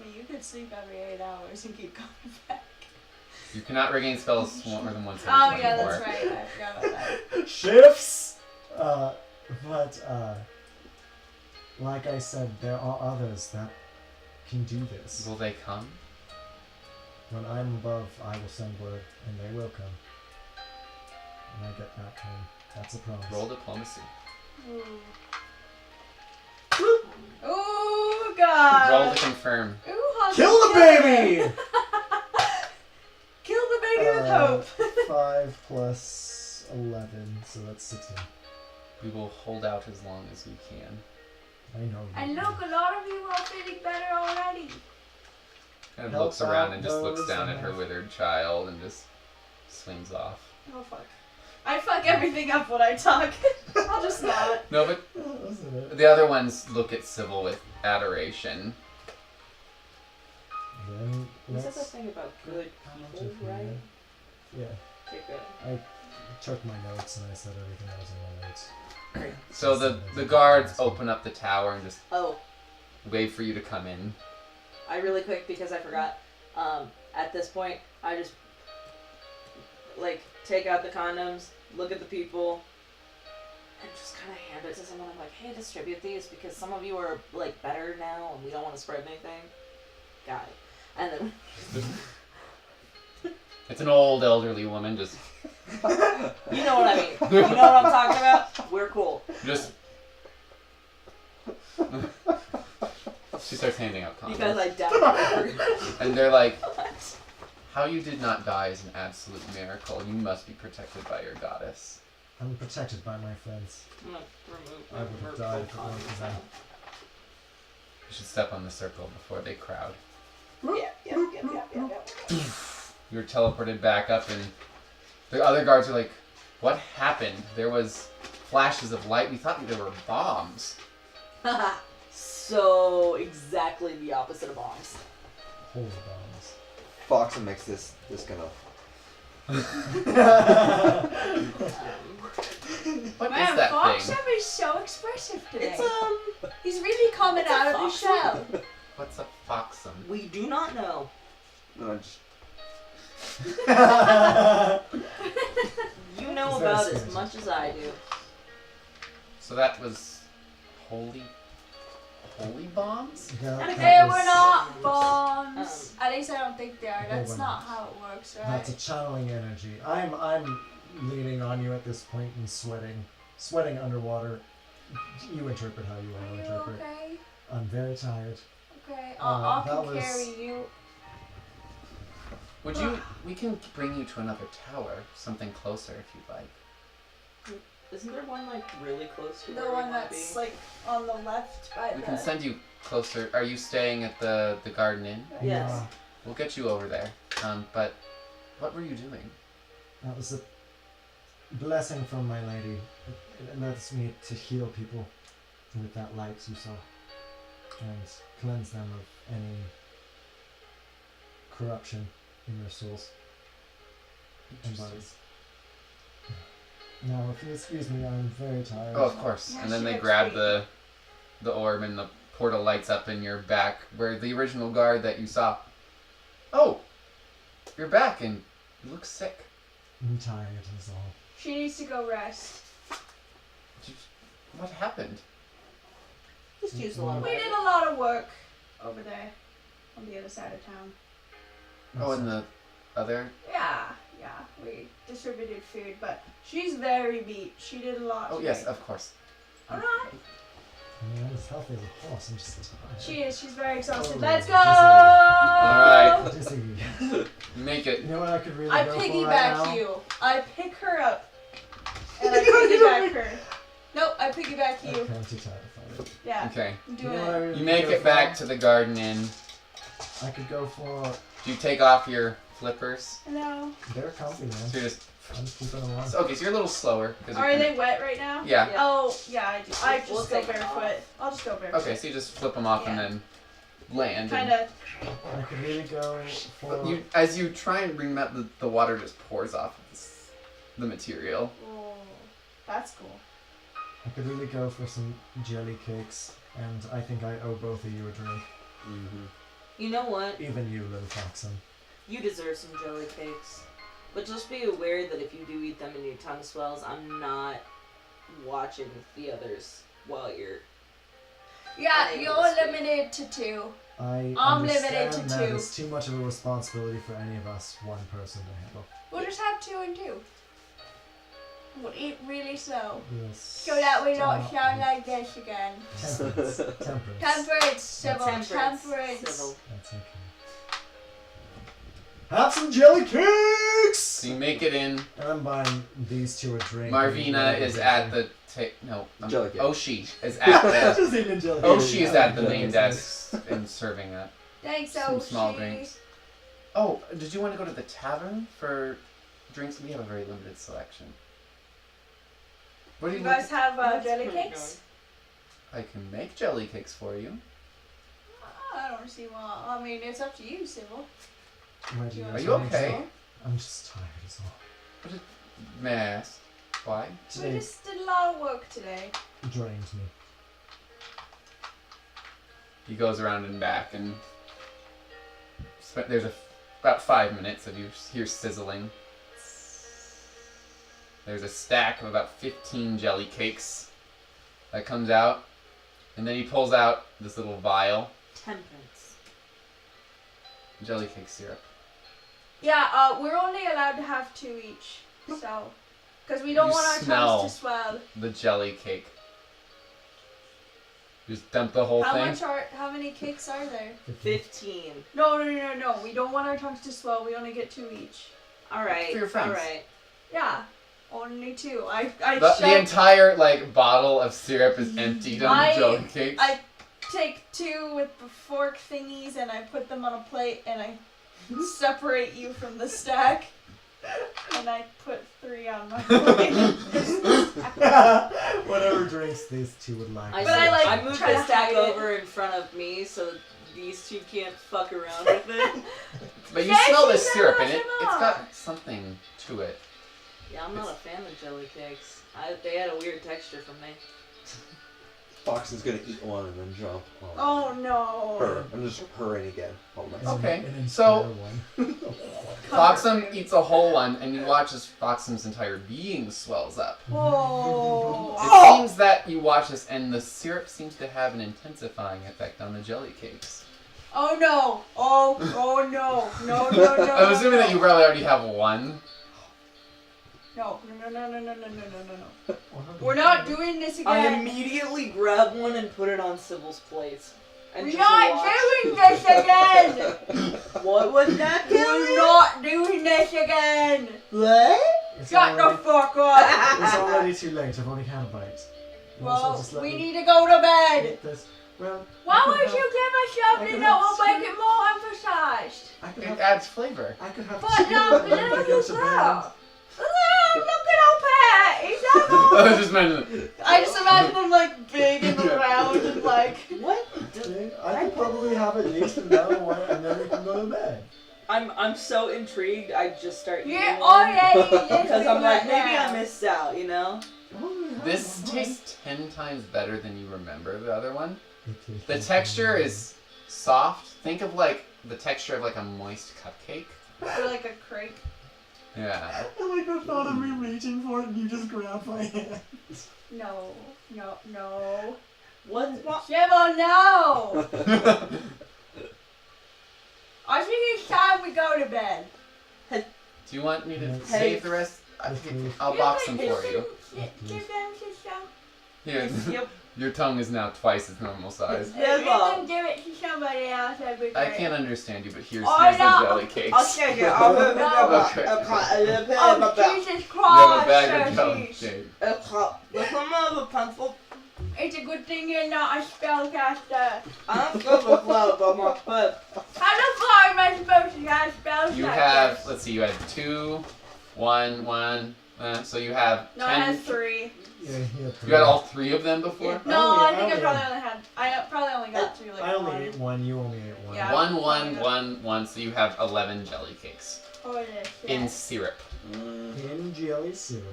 I mean, you could sleep every 8 hours and keep coming back. You cannot regain spells more than once every Oh, 24. yeah, that's right. I forgot about that. Shifts! Like I said, there are others that can do this. Will they come? When I'm above, I will send word, and they will come. When I get back home. That's a promise. Roll diplomacy. Ooh, God. Roll to confirm. Ooh, Hawk, Kill the kill baby! it. Kill the baby with hope. 5 plus 11, so that's 16. We will hold out as long as we can. I know. And look, a lot of you are feeling better already. Kind of Help looks around out and just looks those down that at her have- withered child and just swings off. Oh, fuck. I fuck everything up when I talk. I'll just not. No, but Wasn't it? the other ones look at Sybil with adoration. Then This is the let's thing about good out people, of here. right? Yeah. Okay, good. I took my notes and I said everything that was in my notes. So the guards open up the tower and just Oh, wait for you to come in. really quick because I forgot. At this point, I just like take out the condoms, look at the people, and just kind of hand it to someone. I'm like, hey, distribute these because some of you are like better now, and we don't want to spread anything. Got it. And then It's an old elderly woman just you know what I mean. You know what I'm talking about. We're cool. just she starts handing out condoms. Because I definitely forgot. And they're like, how you did not die is an absolute miracle. You must be protected by your goddess. I'm protected by my friends. I'm gonna remove I would have died if it weren't for them. You should step on the circle before they crowd. Yeah. You're teleported back up and The other guards are like, what happened? There was flashes of light. We thought there were bombs. So exactly the opposite of bombs. Holy bombs. Foxen makes this kind of. What Man, is that Fox thing? is so expressive today. It's He's really coming It's a out of his shell. What's a foxum? we do not know. No, just You know It's very about as scary. much as I do. So that was holy bombs? Yeah, They that were was- not bombs. At least I don't think they are. They That's were not not. how it works, That's a right? channeling energy. I'm leaning on you at this point and sweating underwater. You interpret how you want Are to you interpret. okay? I'm very tired. Okay, that I can was- carry you. Would you? We can bring you to another tower, something closer if you'd like. Isn't there one like really close to The where one we might that's be? like on the left by We the. can send you closer. Are you staying at the Garden Inn? Yes. Yeah, We'll get you over there. But what were you doing? that was a blessing from my lady. It lets me to heal people with that light you saw and cleanse them of any corruption in their souls and bodies. Now, if you excuse me, I'm very tired. Oh, of course. Yeah, And then she they looks grab great. the orb and the portal lights up in your back where the original guard that you saw. Oh, you're back and you look sick. I'm tired, is all. She needs to go rest. What happened? Just use a lot of We did a lot of work over there on the other side of town. Oh, and the other. Yeah, we distributed food, but she's very beat. She did a lot. Oh today. yes, of course. Alright. I mean, I'm as healthy as a horse. I'm just tired. She is. She's very exhausted. Oh, Let's go. Alright. Dizzy. Make it. You know what I could really I go for right piggyback now? you. I pick her up. And I piggyback her. Nope, I piggyback you. Okay, I'm too tired to fight it. Yeah, Okay. I'm You doing know what I it. really You make go it for? back to the Garden Inn. I could go for. Do you take off your flippers? No. They're comfy, man. So you're just. I'm keeping them on. So, okay, so you're a little slower. Are they wet right now? Yeah. Yeah. Oh, yeah, I do. I just We'll go take it off. barefoot. I'll just go barefoot. Okay, so you just flip them off and Yeah. then land. Kind of. I could really go for. You, as you try and bring that, the water just pours off of the material. Oh, that's cool. I could really go for some jelly cakes, and I think I owe both of you a drink. Mm-hmm. You know what? Even you, little Foxen. You deserve some jelly cakes. But just be aware that if you do eat them and your tongue swells, I'm not watching the others while you're... Yeah, Unable you're to speak. limited to 2. I I'm limited understand to that 2. it's too much of a responsibility for any of us, one person, to handle. We'll just have 2 and 2. We'll eat really slow. Yes. So that we don't Stop. sound like this again. Temperance. Temperance. Temperance, civil, temperance. Civil. That's okay. Have some jelly cakes! So you make it in. And I'm buying these two a drink. Marvina is at the Jelly cake. Oshi is at the Just eating jelly Oshi is at the Jelly main cakes. desk and serving it. Thanks, Some Oshi. small drinks. Oh, did you want to go to the tavern for drinks? We have a very limited selection. What do You you guys have That's jelly pretty cakes? I can make jelly cakes for you. I don't see why. I mean, it's up to you, Civil. Why do Are guys you want okay? some? I'm just tired as well. May I ask why? We Today just did a lot of work today. drained me. He goes around and back and there's about 5 minutes of you hear sizzling. There's a stack of about 15 jelly cakes that comes out, and then he pulls out this little vial, Temperance. jelly cake syrup. Yeah, we're only allowed to have 2 each. So, because we don't You want our smell tongues to swell. The jelly cake. Just dump the whole thing. How many cakes are there? 15. No. We don't want our tongues to swell. We only get 2 each. Alright. For your friends. Alright. Yeah, only 2. I The shoved- entire bottle of syrup is emptied on I- the jelly cakes. I take 2 with the fork thingies and I put them on a plate and I separate you from the stack. And I put 3 on my plate. Whatever drinks these two would like. But I, like, I moved try the to stack hide it. over in front of me so these two can't fuck around with it. But you Yes, smell the you syrup smell in it. it. It's got something to it. Yeah, I'm not a fan of jelly cakes. They had a weird texture for me. Fox is gonna eat one and then jump on Oh no. her. I'm just purring again. Hold on. Okay, An so- entire one. Foxum eats a whole one, and you watch as Foxum's entire being swells up. Whoa. It seems that you watch this, and the syrup seems to have an intensifying effect on the jelly cakes. Oh no. Oh no. No, no, no. I'm assuming that you probably already have one. No. We're not doing this I again. immediately grabbed one and put it on Sybil's plate. And We're just not watched. doing this again. What was that? We're not doing this again. What? It's Shut the already, fuck up. it's already too late. I've only had a bite. You also Well, just let we me need to go to bed. eat this. Well, Why I could would have- you give us I something could that have will make two. it more emphasized? I could It have. adds flavor. I could have But two no, and then I go to bed. Look at how fat he's I was just mentioning. I just imagine him like big and round and like. What? and I could probably have at least another one and then we can go to bed. I'm so intrigued. I just start eating You're one already because I'm like maybe I missed out, you know. This tastes 10 times better than you remember the other one. The texture is soft. Think of like the texture of like a moist cupcake. Or like a crepe. Yeah. I like the thought of me reaching for it and you just grab my hand. No. What's wrong? Shiva, no! I think it's time we go to bed. Do you want me to Hey. save the rest? I'll box them for you. Give them to some. Here, Yep. your tongue is now twice its normal size. If you can give it to somebody else, that'd be great. I can't understand you, but here's Oh, the no. jelly cakes. I'll take it. I'll move it over. Okay. Oh, Jesus You have a bag Christ, of jelly Cersei. cake. There's some of a pencil. It's a good thing you're not a spellcaster. I'm good with love on my foot. How the fuck am I supposed to cast spells You like have, this? let's see, you had 2, 1, 1. So you have No, I 10. had 3. Yeah, You had all 3 of them before? No, I think I only- probably only had. I probably only got through like I only one. ate one, you only ate one. Yeah. 1, 1, 1, 1. So you have 11 jelly cakes Oh, this shit. in syrup. In jelly syrup.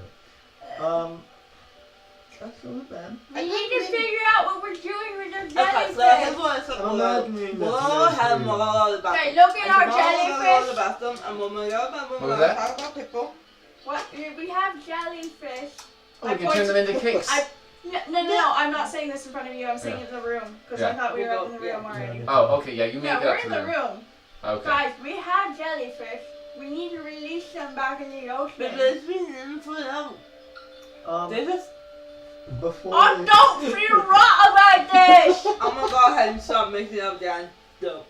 Let's go to bed. We need to figure out what we're doing with our Okay, jellyfish. so here's what it's I'm imagining that We'll today's have food. more about the Okay, look at our We'll go to the jellyfish. bathroom and when we go back, What was that? talk about people. What? We have jellyfish. Oh, I we can turn them into cakes. No, I'm not saying this in front of you. I'm saying it in the room because I Yeah. thought we were We'll up in the go- room yeah. already. Yeah. Oh, okay, yeah, you make Yeah, it we're up to in the them. room. Okay. Guys, we have jellyfish. We need to release them back in the ocean. Because we didn't put out. They just. before I they- don't feel right about this. I'm gonna go ahead and start mixing up, Dan. Go.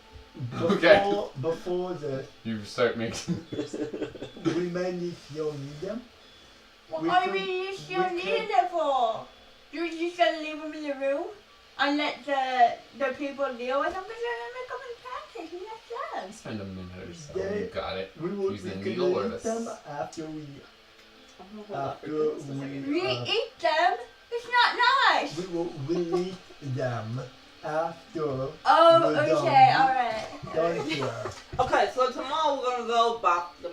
Okay. Before that, You start making. we may need you'll need them. What We are can- we still we can- needing it for? You're just gonna leave them in the room and let the people deal with them because they're gonna make them in pancakes and that's sense. Spend a minute or so. They- You got it. We will Use the we needle or can the eat them after we We eat them? It's not nice. we will release them after Oh, We're okay, done. alright. done here. Okay, so tomorrow we're gonna go back them.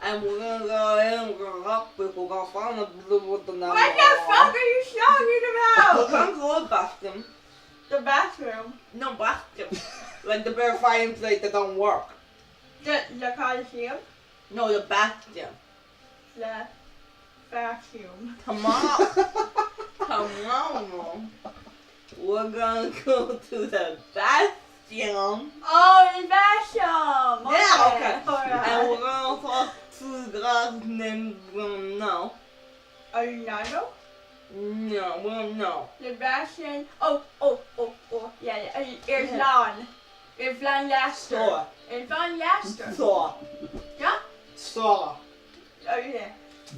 And we're gonna go in, we're gonna rock people, we're gonna find the blue with the number. What the fuck are you talking We're about? gonna go back them. The bathroom. No, back them. Like the bare fighting plate that don't work. The Coliseum. No, the back them. The vacuum. Come on. Come on. We're gonna go to the bathroom. Oh, the bathroom. Yeah, okay. Alright. And we're gonna talk to the guy's name. No. Arenado? No, we don't know. The bathroom. Oh. Yeah. Irland. Irland Laster. Saw. Irland Laster. Saw. Yeah? Saw. Oh, yeah.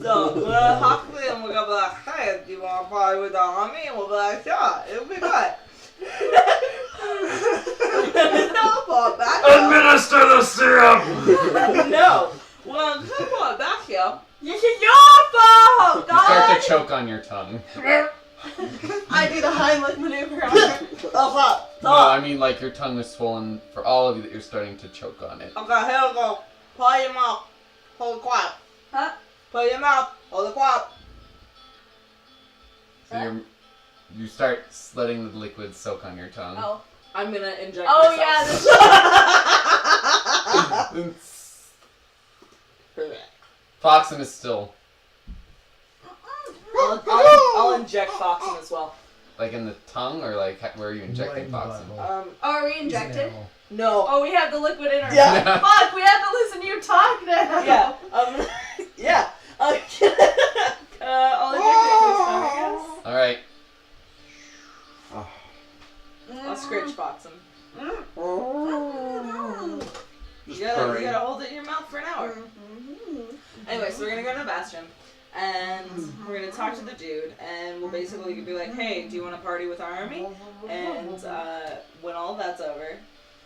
So, we're gonna talk to him. We're gonna be like, hey, do you wanna fight with the army? And we'll be like, sure. It'll be good. No, fall back. Administer the syrup! No. Well, come on back here. This is your fault, You start God! to choke on your tongue. I do the Heimlich maneuver on her. No, I mean like your tongue is swollen for all of you that you're starting to choke on it. Okay, here we go. Play your mouth. Hold quiet. Huh? Play your mouth. Hold it quiet. So you start letting the liquid soak on your tongue. Oh. I'm gonna inject Oh, myself. Foxen is still I'll inject Foxen as well. like in the tongue, or like where are you injecting Right in the Foxen? butthole. Oh, are we He's an injected? animal. No. Oh, we have the liquid in our Yeah. Fuck, we have to listen to you talk now. Yeah. Yeah. I'll inject it this time, I guess. All right. I'll scratch Foxen. Just You purring. gotta hold it in your mouth for an hour. Anyway, so we're gonna go to the bathroom, and we're gonna talk to the dude, and we'll basically be like, hey, do you want to party with our army? And when all that's over,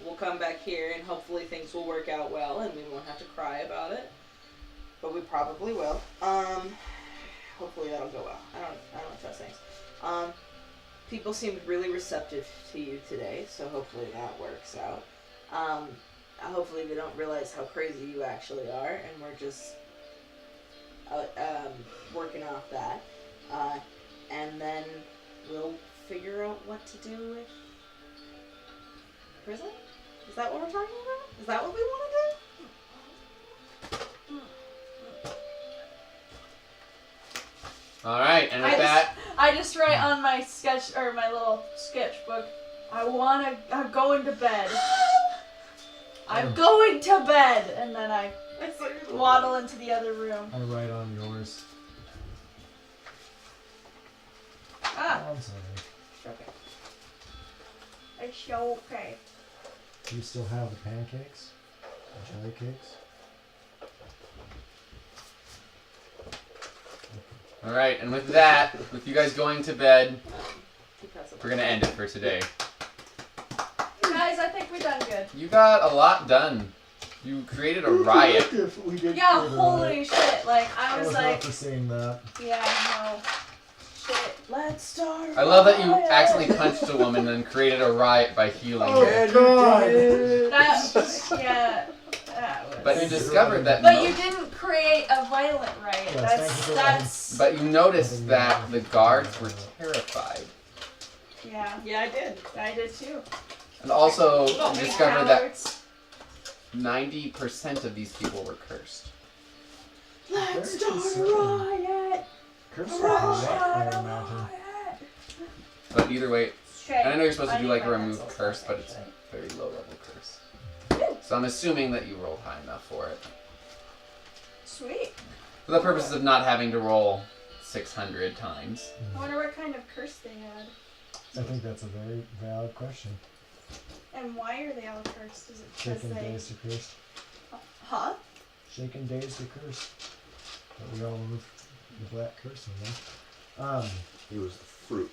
we'll come back here, and hopefully things will work out well, and we won't have to cry about it. But we probably will. Hopefully that'll go well. I don't trust things. People seemed really receptive to you today, so hopefully that works out. Hopefully they don't realize how crazy you actually are, and we're just working off that. And then we'll figure out what to do with prison? Is that what we're talking about? Is that what we want to do? All right, and with that, I just write on my sketch or my little sketchbook. I'm going to bed. I'm going to bed, and then I waddle into the other room. I write on yours. Ah, Oh, I'm sorry. okay. It's okay. Do you still have the pancakes? The jelly cakes? all right, and with that, with you guys going to bed, we're gonna end it for today. Guys, I think we done good. You got a lot done. You created a riot. We did Yeah, create a holy riot. shit. Like, I I was was like, not for seeing that. yeah, no. Shit. Let's start. I love that you accidentally punched a woman and created a riot by healing Oh, her. God! That, yeah. That was... But you discovered that. But you didn't create a violent riot. Yes, thank you for That's. But you noticed that the guards were terrified, Yeah, Yeah, I did. I did too. and also Oh, you we discovered that cowards. 90% of these people were cursed. Let's Very start a riot. Curse for what, I imagine. But either way, Okay. and I know you're supposed to do need like a my remove pencils curse, back, but it's actually. a very low level curse. So I'm assuming that you rolled high enough for it. Sweet. For the purposes of not having to roll 600 times. I wonder what kind of curse they had. I think that's a very valid question. And why are they all cursed? Is it because Shaken, they... dazed, to cursed. Huh? Shaken, dazed, to cursed. But we all love the black curse in there. He was the fruit.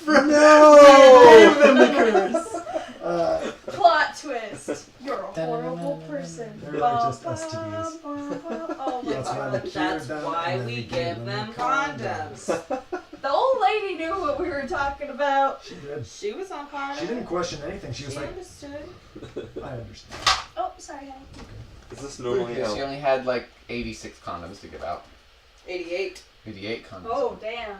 No! Give them the curse! Plot twist. You're a horrible person. They're like just STDs. Oh my That's why god. they cured That's them, why and then we they give them condoms. The old lady knew what we were talking about. She did. She was on fire. She didn't question anything. She was like, understood. I understand. Oh, sorry, honey. Is this normally Because how? she only had like 86 condoms to give out. 88. 88 condoms. Oh, damn.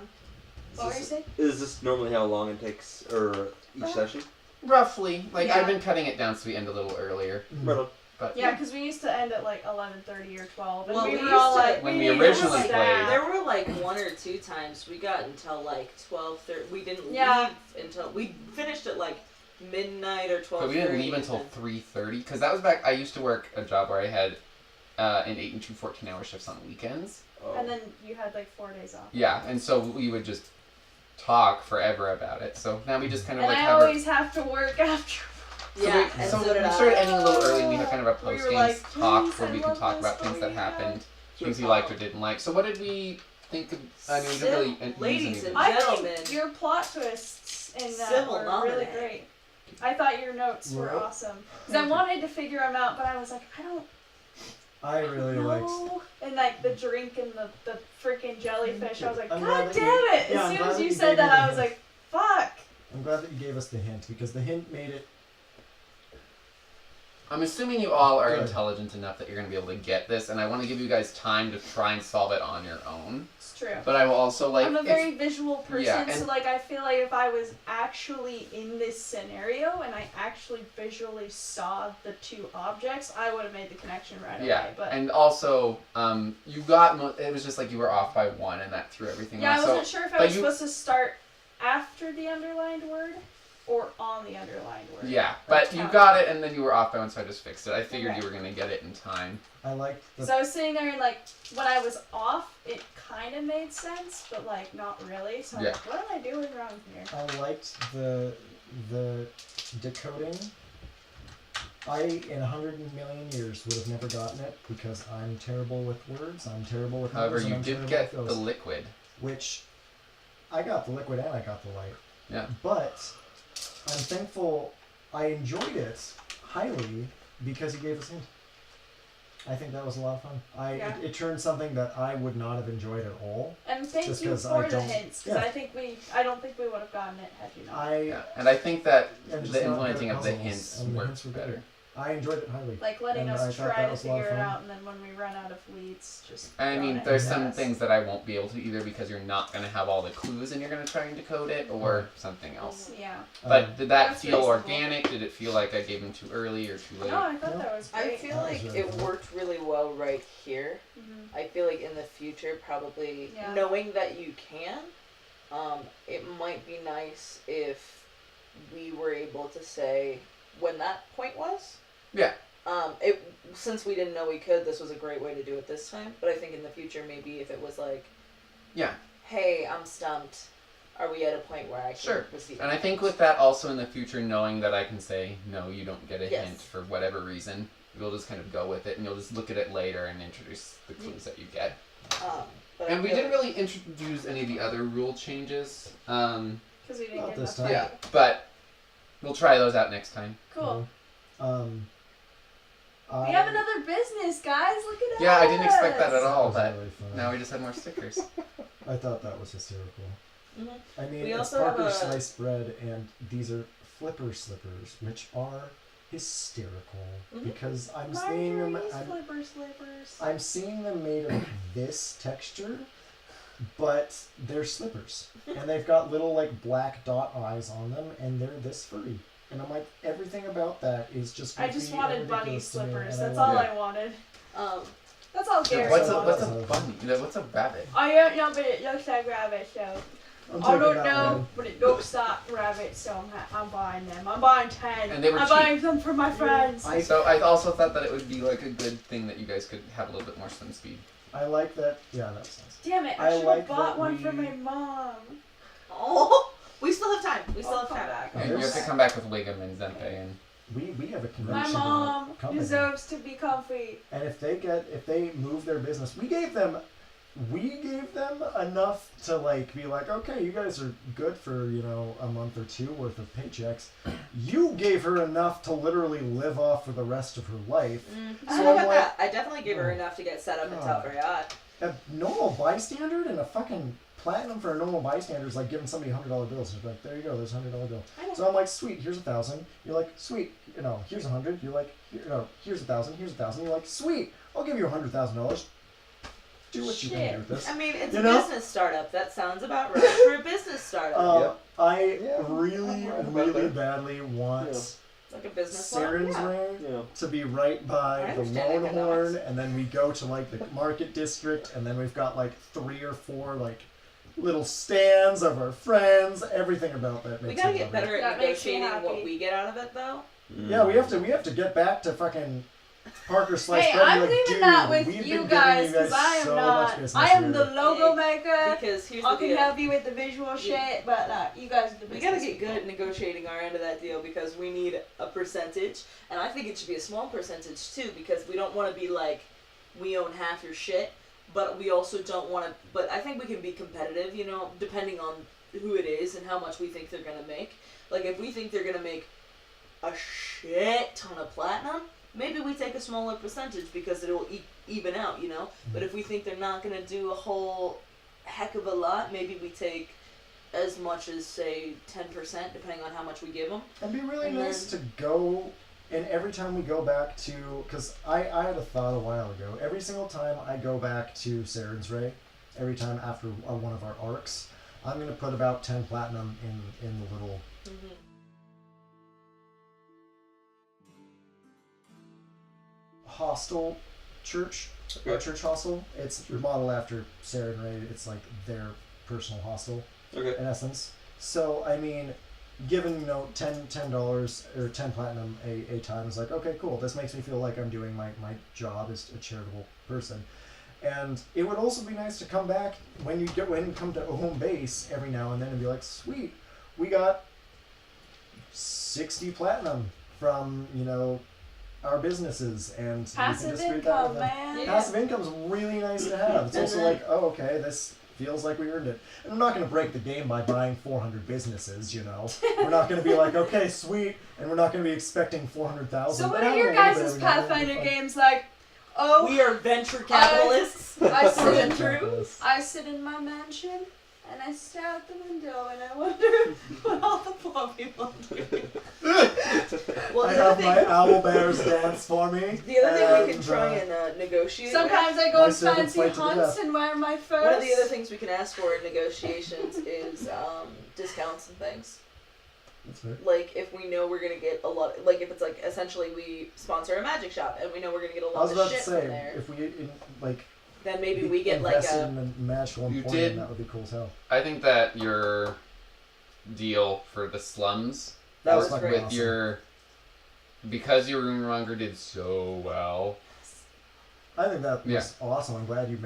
What were you saying? Is this normally how long it takes, or each session? Roughly. Like, Yeah. I've been cutting it down so we end a little earlier. Right on. But Yeah, because we used to end at like 11:30 or 12, and Well, we we were all used to- like, when we we need originally to played- stop. There were like 1 or 2 times we got until like 12:30. We didn't Yeah. leave until we finished at like midnight or 12:30. But we didn't leave until 3:30 because that was back. I used to work a job where I had an 8 and 2 14-hour shifts on weekends. Oh. And then you had like 4 days off. Yeah, and so we would just talk forever about it. So now we just kind of And like I have. always have to work after. Yeah, we, and so so did we I. started ending a little early. We have kind of a We post were game like, talk "Please, where I we can love talk this about things that story." happened, things we liked or didn't like. So what did we think? Of, I mean, we didn't really use Ladies any and of it. I Gentlemen. think your plot twists in that Civil were nominate. really great. I thought your notes were Well, awesome because I wanted to figure them out, but I was like, I don't I really liked. No. And like the drink and the freaking jellyfish. I was like, I'm God glad damn that it! you- yeah, As I'm soon glad as that you you said gave me that, the I was hint. like, fuck. I'm glad that you gave us the hint because the hint made it. I'm assuming you all are Good. intelligent enough that you're going to be able to get this, and I want to give you guys time to try and solve it on your own. It's true. But I will also like. I'm a if- very visual person, yeah, so and- like I feel like if I was actually in this scenario and I actually visually saw the two objects, I would have made the connection right yeah, away. But and also, you got. It was just like you were off by one, and that threw everything yeah, off. I wasn't sure if I but was you- supposed to start after the underlined word or on the underlined word. Yeah, but you got it, and then you were off by one, so I just fixed it. I figured Okay. you were going to get it in time. I liked the. So I was sitting there and like when I was off, it kind of made sense, but like not really. So I'm Yeah. like, what am I doing wrong here? I liked the decoding. I, in 100 million years, would have never gotten it because I'm terrible with words. I'm terrible with However, numbers, and you I'm did terrible get with the those, liquid. which I got the liquid and I got the light. Yeah. But I'm thankful I enjoyed it highly because he gave us a hint. I think that was a lot of fun. Yeah. It turned something that I would not have enjoyed at all. And thank Just you 'cause for I the don't- hints, because yeah. I don't think we would have gotten it had you not. Yeah. And I think that I'm just the not implementing good at of the puzzles, hints and the worked hints were better. good. I enjoyed it highly. Like letting And I us thought try that to was a lot of figure it fun. out, and then when we run out of leads, just. I throw mean, it there's at some us. things that I won't be able to either because you're not going to have all the clues and you're going to try and decode it, or Right. something else. Yeah. But did that That's feel reasonable. organic? Did it feel like I gave them too early or too late? No, I thought Yeah. that was I great. feel That was like really it cool. worked really well right here. Mhm. I feel like in the future, probably Yeah. knowing that you can, it might be nice if we were able to say when that point was. Yeah. Since we didn't know we could, this was a great way to do it this time. But I think in the future, maybe if it was like, Yeah. hey, I'm stumped. Are we at a point where I can Sure. receive? And I think with that also in the future, knowing that I can say, no, you don't get a Yes. hint for whatever reason, you'll just kind of go with it and you'll just look at it later and introduce the clues that you get. But I And we feel didn't like- really introduce any of the other rule changes. Because we didn't Not get this enough time. Yeah, time. but we'll try those out next time. Cool. I, We have another business, guys. Look at us. Yeah, I didn't expect that at That all, was but really fun. now we just had more stickers. I thought that was hysterical. Mhm. I mean, We it's also have Parker a- sliced bread, and these are flipper slippers, which are hysterical Mhm. because I'm seeing them. Flipper slippers. I'm seeing them made of this texture, but they're slippers, and they've got little like black dot eyes on them, and they're this furry. And I'm like, everything about that is just. I just goofy wanted and bunny ridiculous to me, slippers. and I That's love all it. I wanted. Um, That's all Gary What's wanted. what's a bunny? What's a rabbit? I don't know, but it looks like rabbit, so I'm I taking don't that know, one. but it looks like rabbit, so I'm buying them. I'm buying 10. And they were I'm cheap. buying them for my friends. So I also thought that it would be like a good thing that you guys could have a little bit more swim speed. I like that. Yeah, that makes sense. Damn it! I I should like have bought that one for we- my mom. oh, we still have time. We still I'll have come time. back. And you have to come back with Wiggum and Zempe and We have a My convention mom company. deserves to be comfy. And if they move their business, we gave them enough to like be like, okay, you guys are good for a month or two worth of paychecks. You gave her enough to literally live off for the rest of her life. I So don't know I'm about like, that. I definitely gave her enough to get set up in God. Talfreyot. a normal bystander and a fucking platinum for a normal bystander is like giving somebody $100 bills. It's like, there you go, there's a $100 bill. So I'm like, sweet, here's 1,000. You're like, sweet, here's 100. You're like, here's 1,000. Here's 1,000. You're like, sweet, I'll give you $100,000. Do what you can do with this. I mean, it's You a know? business startup. That sounds about right for a business startup. I Yeah, really, I'm about really that. badly want It's like a business Saren's one. Yeah. Ring Yeah. to be right by I the understand Longhorn, economics. and then we go to like the market district, and then we've got like 3 or 4 like little stands of our friends. Everything about that We makes gotta me get love better it. at That makes me negotiating what happy. we get out of it, though. Yeah, we have to get back to fucking Parker Slice Hey, Bread and I'm be like, leaving dude, that with we've you been giving guys you because guys I am so much not. business I am here. the logo maker. Because here's I the can deal. help you with the visual shit, but you guys are the We gotta business get good at negotiating our end of that deal because we need a percentage, and I think it should be a small percentage too because we don't want to be like, we own half your shit, but we also don't want to. But I think we can be competitive, depending on who it is and how much we think they're gonna make. Like if we think they're gonna make a shit ton of platinum, maybe we take a smaller percentage because it'll even out, you know? But if we think they're not going to do a whole heck of a lot, maybe we take as much as, say, 10%, depending on how much we give them. It'd be really And nice to go, and every time we go back to, because I had a thought a while ago, every single time I go back to Saren's Ray, every time after one of our arcs, I'm going to put about 10 platinum in the little... hostel church, or church hostel. It's modeled after Saren Ray. It's like their personal hostel, in essence. So, I mean, given, you know, $10 or 10 platinum a time is like, okay, cool. This makes me feel like I'm doing my job as a charitable person. And it would also be nice to come back when you come to home base every now and then and be like, sweet, we got 60 platinum from, you know, our businesses, and passive we can distribute that with income, them. man. Passive income's really nice to have. It's also like, oh, okay, this feels like we earned it. And I'm not going to break the game by buying 400 businesses, you know. We're not going to be like, okay, sweet, and we're not going to be expecting 400,000. So what are your guys' Pathfinder games like? Oh, we are venture capitalists. I sit in my mansion and I stare out the window and I wonder what all the poor people are doing. Well, I have my owl bears dance for me. The other thing we can try and negotiate. Sometimes I go on fancy hunts and wear my furs. One of the other things we can ask for in negotiations is discounts and things. That's fair. Like, if we know we're gonna get a lot, like if it's like essentially we sponsor a magic shop and we know we're gonna get a lot of shit from there. If we like, then maybe we get like invested a in a magical employment, that would be cool as hell. I think that your deal for the slums That was was fucking great. with awesome. your, because your Runemonger did so well. I think that was awesome. I'm glad you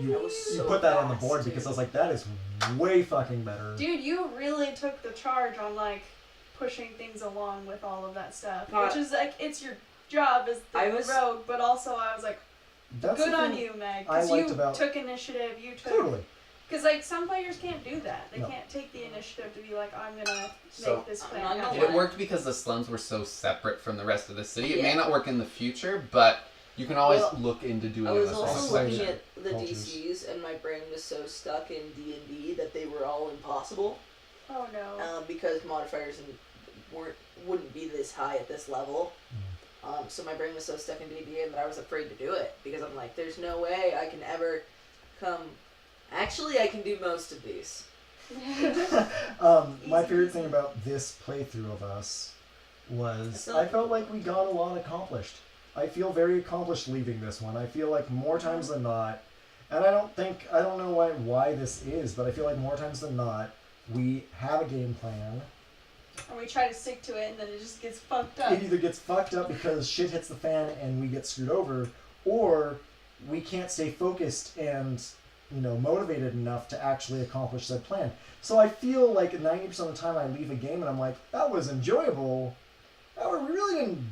you so put that on the fast, board dude. because I was like, that is way fucking better. Dude, you really took the charge on like pushing things along with all of that stuff, which is like it's your job as the rogue, but also I was like, That's good the on thing you, Meg, I because liked you about- took initiative. You took Totally. because like some players can't do that. They No. can't take the initiative to be like, I'm gonna So, make this I'm plan not gonna happen. It worked because the slums were so separate from the rest of the city. It may Yeah. not work in the future, but you can always Well, look into doing I it. was in a also small looking section. at the Cultures. DCs, and my brain was so stuck in D&D that they were all impossible Oh no. because modifiers wouldn't be this high at this level. So my brain was so stuck in D&D that I was afraid to do it because I'm like, there's no way I can ever come. Actually, I can do most of these. My favorite thing about this playthrough of us was I felt like we got a lot accomplished. I feel very accomplished leaving this one. I feel like more times than not, and I don't know why this is, but I feel like more times than not, we have a game plan. And we try to stick to it, and then it just gets fucked up. It either gets fucked up because shit hits the fan and we get screwed over, or we can't stay focused and, you know, motivated enough to actually accomplish that plan. So I feel like 90% of the time I leave a game and I'm like, that was enjoyable. We really didn't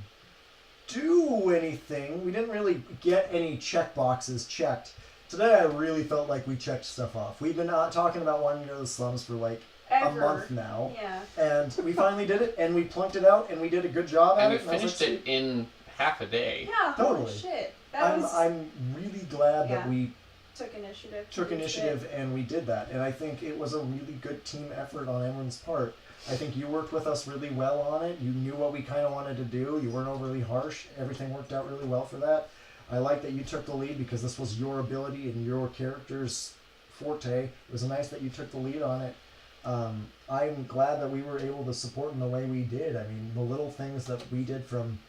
do anything. We didn't really get any check boxes checked. Today I really felt like we checked stuff off. We've been talking about wanting to go to the slums for like a month now. Yeah. And we finally did it, and we plunked it out, and we did a good job at And we it. And I was finished like, it in half a day. Yeah. Totally. Holy shit. That was I'm really glad that Yeah. we took initiative. took initiative and we did that. And I think it was a really good team effort on everyone's part. I think you worked with us really well on it. You knew what we kind of wanted to do. You weren't overly harsh. Everything worked out really well for that. I like that you took the lead because this was your ability and your character's forte. It was nice that you took the lead on it. I'm glad that we were able to support in the way we did. I mean, the little things that we did, from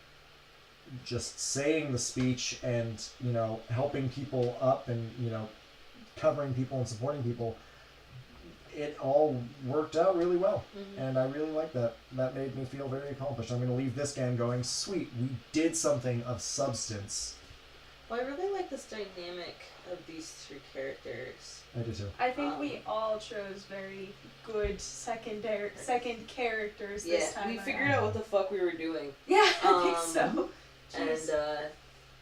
just saying the speech and, you know, helping people up and, you know, covering people and supporting people, it all worked out really well. And I really like that. That made me feel very accomplished. I'm going to leave this game going, sweet, we did something of substance. Well, I really like this dynamic of these three characters. I do too. I think we all chose very good second characters Yeah, this time. we around. figured out what the fuck we were doing. Yeah, I think so. And, Jeez.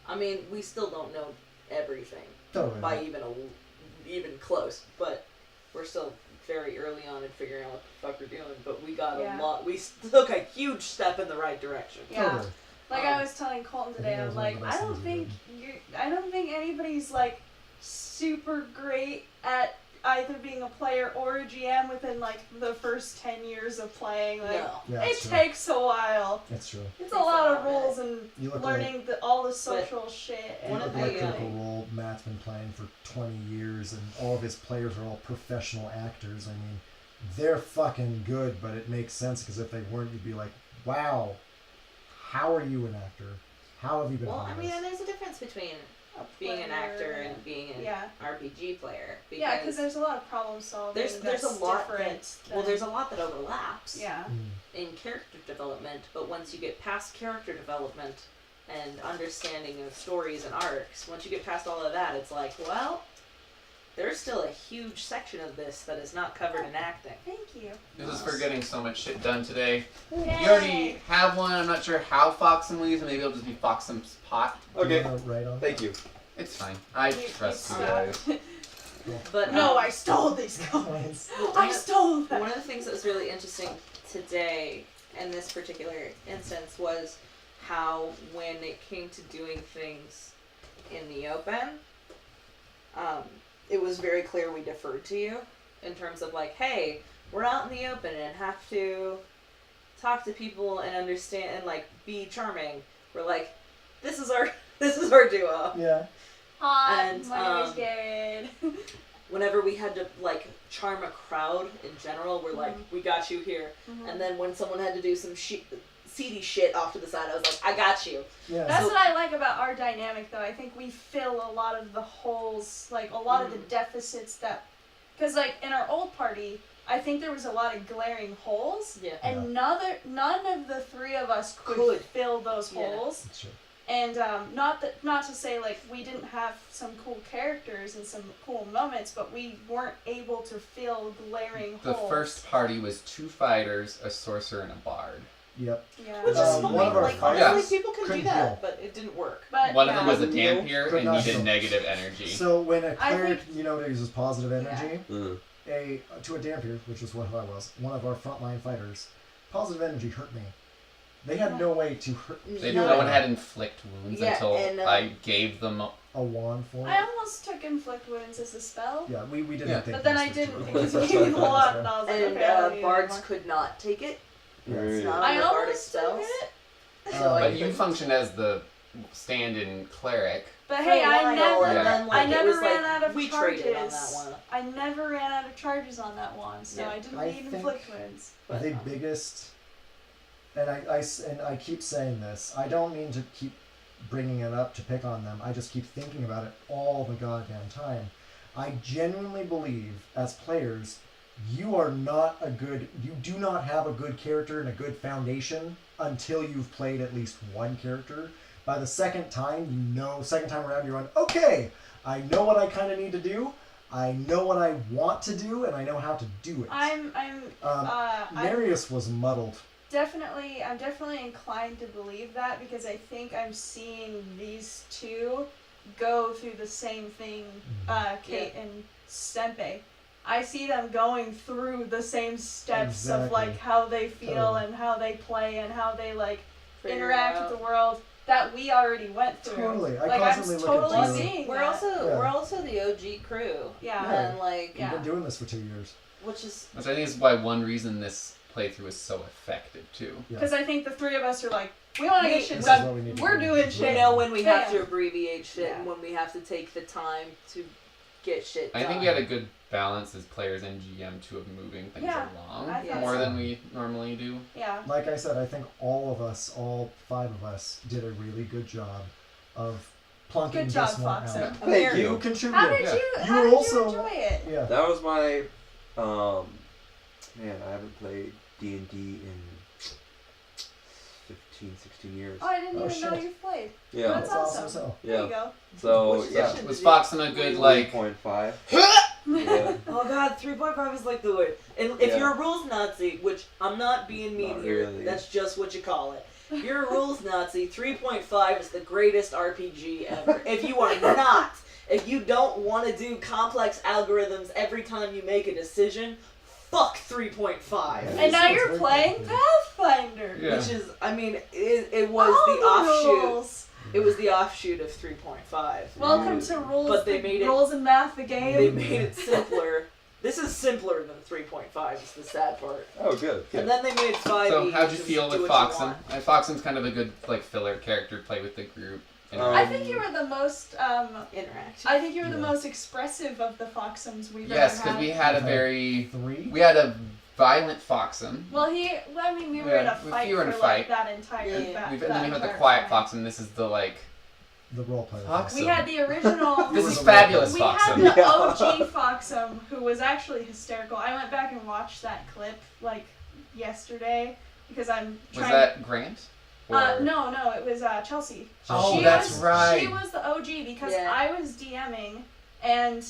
I mean, we still don't know everything. Totally. By even close, but we're still very early on in figuring out what the fuck we're doing, but we got Yeah. a lot. We took a huge step in the right direction. Yeah. Totally. Like I was telling Colton today, I'm like, I don't think anybody's like super great at either being a player or a GM within like the first 10 years of playing. Like Yeah, it it's true. takes a while. It's true. It's a lot of rules and You look learning all the social shit. You And look the, like Critical Role. Matt's been playing for 20 years, and all of his players are all professional actors. I mean, they're fucking good, but it makes sense because if they weren't, you'd be like, wow, how are you an actor? How have you been Well, playing I mean, this? and there's a difference between being an actor and being an RPG player. Yeah, because there's a lot of problem solving. There's a lot different. there's a lot that overlaps. Yeah. In character development, but once you get past character development and understanding of stories and arcs, once you get past all of that, it's like, well, there's still a huge section of this that is not covered in acting. Thank you. This is for getting so much shit done today. Yay. You already have one. I'm not sure how Foxen will use it. Maybe it'll just be Foxen's pot. Okay. Right on. Thank you. It's fine. I trust you guys. But No, I stole these coins. I stole them. one of the things that was really interesting today in this particular instance was how when it came to doing things in the open, it was very clear we deferred to you in terms of like, hey, we're out in the open and have to talk to people and understand and like be charming. We're like, this is our duo. Yeah. Hi, And, my name is Garrett. Whenever we had to like charm a crowd in general, we're like, we got you here. And then when someone had to do some seedy shit off to the side, I was like, I got you. Yeah. That's what I like about our dynamic, though. I think we fill a lot of the holes, like a lot of the deficits that, because like in our old party, I think there was a lot of glaring holes, Yeah. and none of the three of us could fill those Yeah. holes. That's true. And not to say like we didn't have some cool characters and some cool moments, but we weren't able to fill glaring The holes. first party was 2 fighters, a sorcerer, and a bard. Yep. Yeah. Which is fine. one of our Like, fighters honestly, people can do couldn't that, heal. but it didn't work. But One of yeah. them was a Heal, dampier, could and not he did heal. negative energy. So when a I cleric, think- uses positive energy, Mm. to a dampier, which was what I was, one of our frontline fighters, positive energy hurt me. They had no way to hurt. No one had inflict wounds Yeah, until and, I gave them a wand for I it. almost took inflict wounds as a spell. Yeah, we didn't Yeah. think. But then this I was didn't true. because When it we gave first me a lot, started and this, I was like, And okay, I don't need bards anymore. could not take it. yeah. It's not I on the bardic almost took spells. it. So I But you functioned as the stand-in cleric. But for hey, a I while, never, and then, like, I it never was ran like, out of we charges. traded on that one. I never ran out of charges on that one, so Yeah. I didn't I need think- inflict wounds. But The biggest, and I keep saying this. I don't mean to keep bringing it up to pick on them. I just keep thinking about it all the goddamn time. I genuinely believe, as players, you do not have a good character and a good foundation until you've played at least one character. By the second time around, you're on, okay, I know what I kind of need to do, I know what I want to do, and I know how to do it. I'm Marius was muddled. I'm definitely inclined to believe that because I think I'm seeing these two go through the same thing, Kate and Stempe. I see them going through the same steps of Exactly. like how they feel Totally. and how they play and how they like Figure interact out. with the world that we already went through. Totally. I Like I'm constantly look totally at you. seeing We're that. we're also the OG crew. Yeah. And like Yeah. We've been doing this for 2 years. which is Which I think is why one reason this playthrough is so effective, too. Because I think the three of us are like, we want to get shit This is done. what we need to We're do. doing we shit. know when we have to Bam. abbreviate shit Yeah. and when we have to take the time to get shit done. I think we had a good balance as players and GM too of moving things Yeah, along I thought more so. than we normally do. Yeah. Like I said, I think all 5 of us, did a really good job of plunking Good job, this one Foxo. out. Thank You you. contributed. How did Yeah. you? You How were did also- you enjoy it? Yeah. That was my, man, I haven't played D&D in 15, 16 years. Oh, I didn't Oh, even know shit. you played. Yeah, That's awesome. as hell. There you yeah. go. So, Which yeah. session Was did Foxen a good, like... 3.5. Yeah. Oh god, 3.5 is like the word. And if Yeah. you're a rules Nazi, which I'm not being mean Not here, really. that's just what you call it. If you're a rules Nazi, 3.5 is the greatest RPG ever. If you are not, if you don't want to do complex algorithms every time you make a decision, fuck 3.5. And now you're playing Pathfinder. Yeah. Which is, I mean, it was All the offshoot. rules. It was the offshoot of 3.5. Welcome to rules. But they made it- rules and math. The game. They made it simpler. This is simpler than 3.5. Is the sad part. Oh, good. And then they made 5e. So how'd you just feel do with what you Foxum? want. Foxum's kind of a good like filler character to play with the group. And I think you were the most. Interaction. I think you were the Yeah. most expressive of the Foxums we've yes, ever because had. we had a Okay. very 3? we had a violent Foxum. Well, we were Yeah, in a fight you were in a for fight. like that entire. Yeah. that- And that then we had the entire quiet time. Foxum. This is the like The role player. Fox. We had the original. this was is a fabulous We had Foxum. the Yeah. OG Foxum, who was actually hysterical. I went back and watched that clip like yesterday because I'm Was trying. that Grant? Or- No, it was Chelsea. Oh, She that's was, right. She was the OG because Yeah. I was DMing, and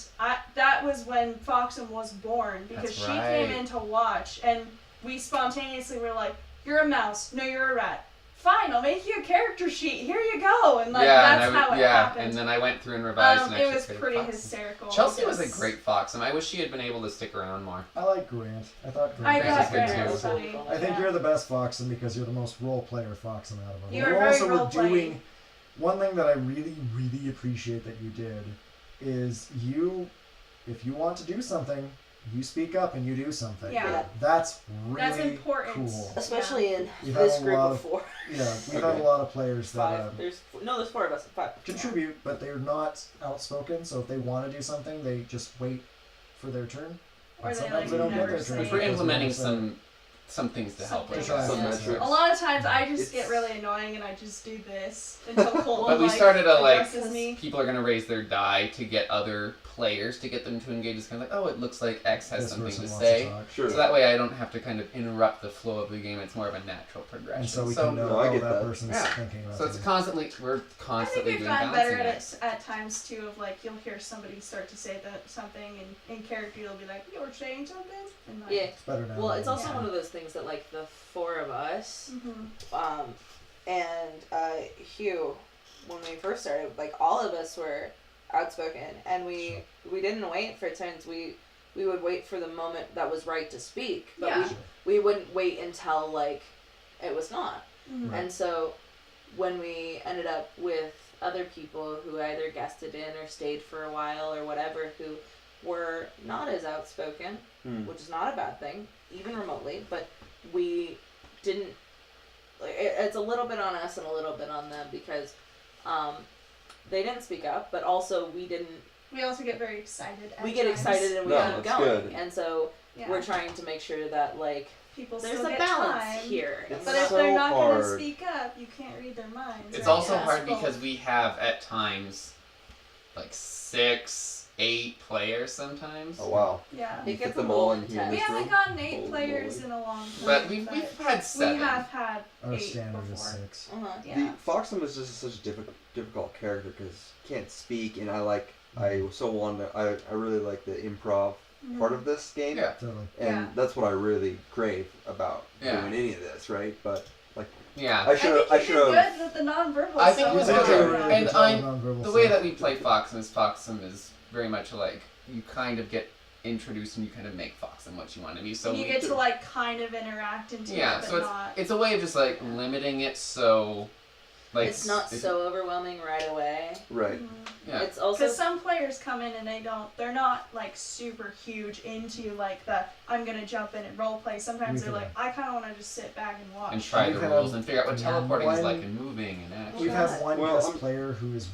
that was when Foxum was born because That's she came right. in to watch, and we spontaneously were like, "You're a mouse. No, you're a rat. Fine, I'll make you a character sheet. Here you go." And like that's and how it yeah, happened. and then I went through and revised and It actually was created pretty Foxum. hysterical. Chelsea was a because great Foxum. I wish she had been able to stick around more. I like Grant. I thought Grant. I Grant got is good Grant too. was funny. I think Yeah. you're the best Foxum because you're the most role player Foxum out of them. You are very also role-playing. doing one thing that I really, really appreciate that you did is if you want to do something, you speak up and you do something. Yeah. That's really That's important. cool. Especially in You've had this a group lot of of- 4. Yeah, we've had a lot of players that 5. There's 4 of us. 5. contribute, but they're not outspoken. So if they want to do something, they just wait for their turn. Or And they, sometimes like, they don't get never their say turn. Which it. we're because implementing they don't say- some things to help with Something. that. Some Yeah. metrics. A lot of times I just It's- get really annoying and I just do this until Colton But we like, started a, like, addresses me. People are going to raise their die to get other players to get them to engage. It's kind of like, oh, it looks like X has This something person to wants say. talk. Sure. So that way I don't have to kind of interrupt the flow of the game. It's more of a natural progression. And so we can know No, I oh, get that that. person's Yeah. thinking about So it's it. we're I think constantly we've doing gotten balancing better at acts. it at times too. Of like you'll hear somebody start to say something, and in character you'll be like, "You're saying something," and like, Yeah. It's better now. Well, it's than also Yeah. one of those things that like the 4 of us, Mhm. and Hugh, when we first started, like all of us were outspoken, and we didn't wait for turns. We would wait for the moment that was right to speak, but Yeah. we wouldn't wait until like it was not. Mhm. And so when we ended up with other people who either guested in or stayed for a while or whatever, who were not as outspoken, which is not a bad thing, even remotely, but we didn't, like, it's a little bit on us and a little bit on them because they didn't speak up, but also we didn't, We also get very excited. At we get times. excited and we No, keep that's going. good. And so Yeah. we're trying to make sure that, like, People there's still a get balance time. here. It's But if so they're not going to hard. speak up, you can't read their minds. It's right? also Yeah. hard Well, because we have at times like 6, 8 players sometimes. Oh wow. Yeah. It You gets fit them a little all in here. intense. We this haven't room? gotten 8 Holy players moly. in a long time. But we've had 7. We have had Our 8 standard before. is 6. Uh-huh. Yeah. The Foxum is just such a difficult character because he can't speak, and I so want to. I really like the improv part of this game, Yeah. Totally. and Yeah. that's what I really crave about Yeah. doing any of this, right? But Yeah. I should I have. think you did good with the nonverbal I think stuff. you did It's good. really And good I'm- nonverbal The way stuff. that we play Foxum is very much like you kind of get introduced and you kind of make Foxum what you want to be. So you we get do- to like kind of interact into yeah. it, but So not. it's a way of just like limiting it so like It's not if- so overwhelming right away. Right. Yeah. It's also Because some players come in and they're not like super huge into like the I'm gonna jump in and role play. Sometimes they're We've like I kind of want to just sit back and watch. and try We've the had rules and figure out what yeah, teleporting is one- like and moving and action. We've had one Well, guest I'm- player who is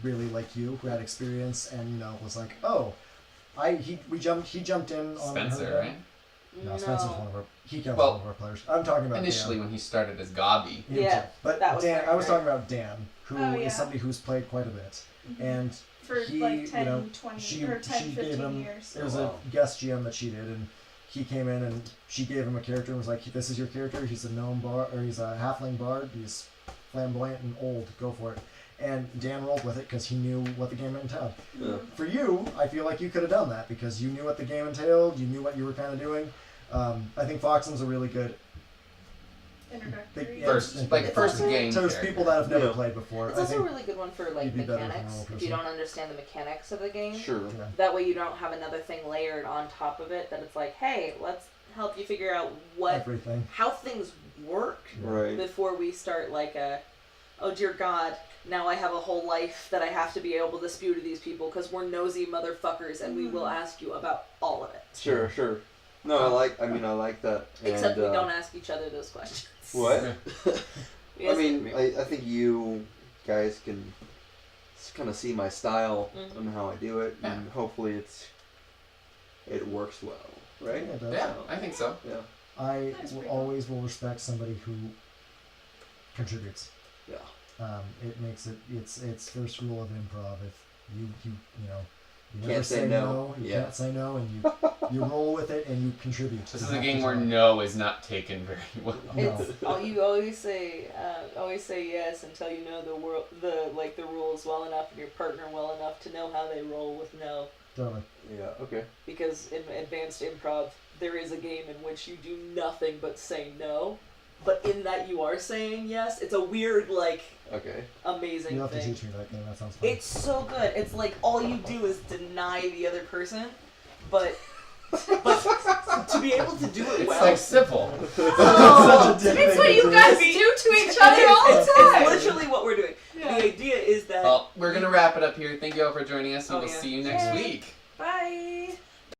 really like you, who had experience and was like, oh, he jumped in on Spencer, her. right? No, Spencer's one of our. He counts Well, one of our players. I'm talking about Initially Dan. when he started as Gobby. Him Yeah, too. But that was Dan. very I was great. talking about Dan, who is Oh, yeah. somebody who's played quite a bit, Mhm. and for he, like 10, you know, 20, she or 10, gave 15 him. years. There was Oh, wow. a guest GM that she did, and he came in and she gave him a character and was like, "This is your character. He's a gnome bard, or he's a halfling bard. He's flamboyant and old. Go for it." And Dan rolled with it because he knew what the game entailed. Yeah. For you, I feel like you could have done that because you knew what the game entailed. You knew what you were kind of doing. I think Foxum's a really good Introductory. First game. So it's people that have never Yeah. played before. It's I also a think really good one for like you'd be better with a mechanics. normal If you person. don't understand the mechanics of the game, Sure. yeah. that way you don't have another thing layered on top of it. That it's like, hey, let's help you figure out what everything. how things work Right. before we start like a, oh dear God, now I have a whole life that I have to be able to spew to these people because we're nosy motherfuckers and we will ask you about all of it. Sure. Sure. No, I like that. Except and, we don't ask each other those questions. What? We I ask- mean, I think you guys can kind of see my style Mhm. and how I do it, and hopefully it works well, right? Yeah, it does. Yeah, I think so. Yeah. I That's pretty always will respect somebody who contributes. Yeah. It makes it's first rule of improv. If you know you never Can't say say no. you Yeah. can't say no, and you roll with it and you contribute. This You is a have game to where try. no is not taken very well. No. It's you always say yes until you know the rules well enough and your partner well enough to know how they roll with no. Totally. Yeah. Okay. Because in advanced improv, there is a game in which you do nothing but say no, but in that you are saying yes. It's a weird, like, Okay. amazing You have to thing. teach me that game. That sounds fun. It's so good. It's like all you do is deny the other person, but to be able to do it It's well. like simple. Oh, Such a it's what you difference. guys do to each other all the it's time. literally what we're doing. Yeah. The idea is that Well, we're gonna wrap it up here. Thank you all for joining us, and Oh, we'll yeah. see you next Yay. week. Bye.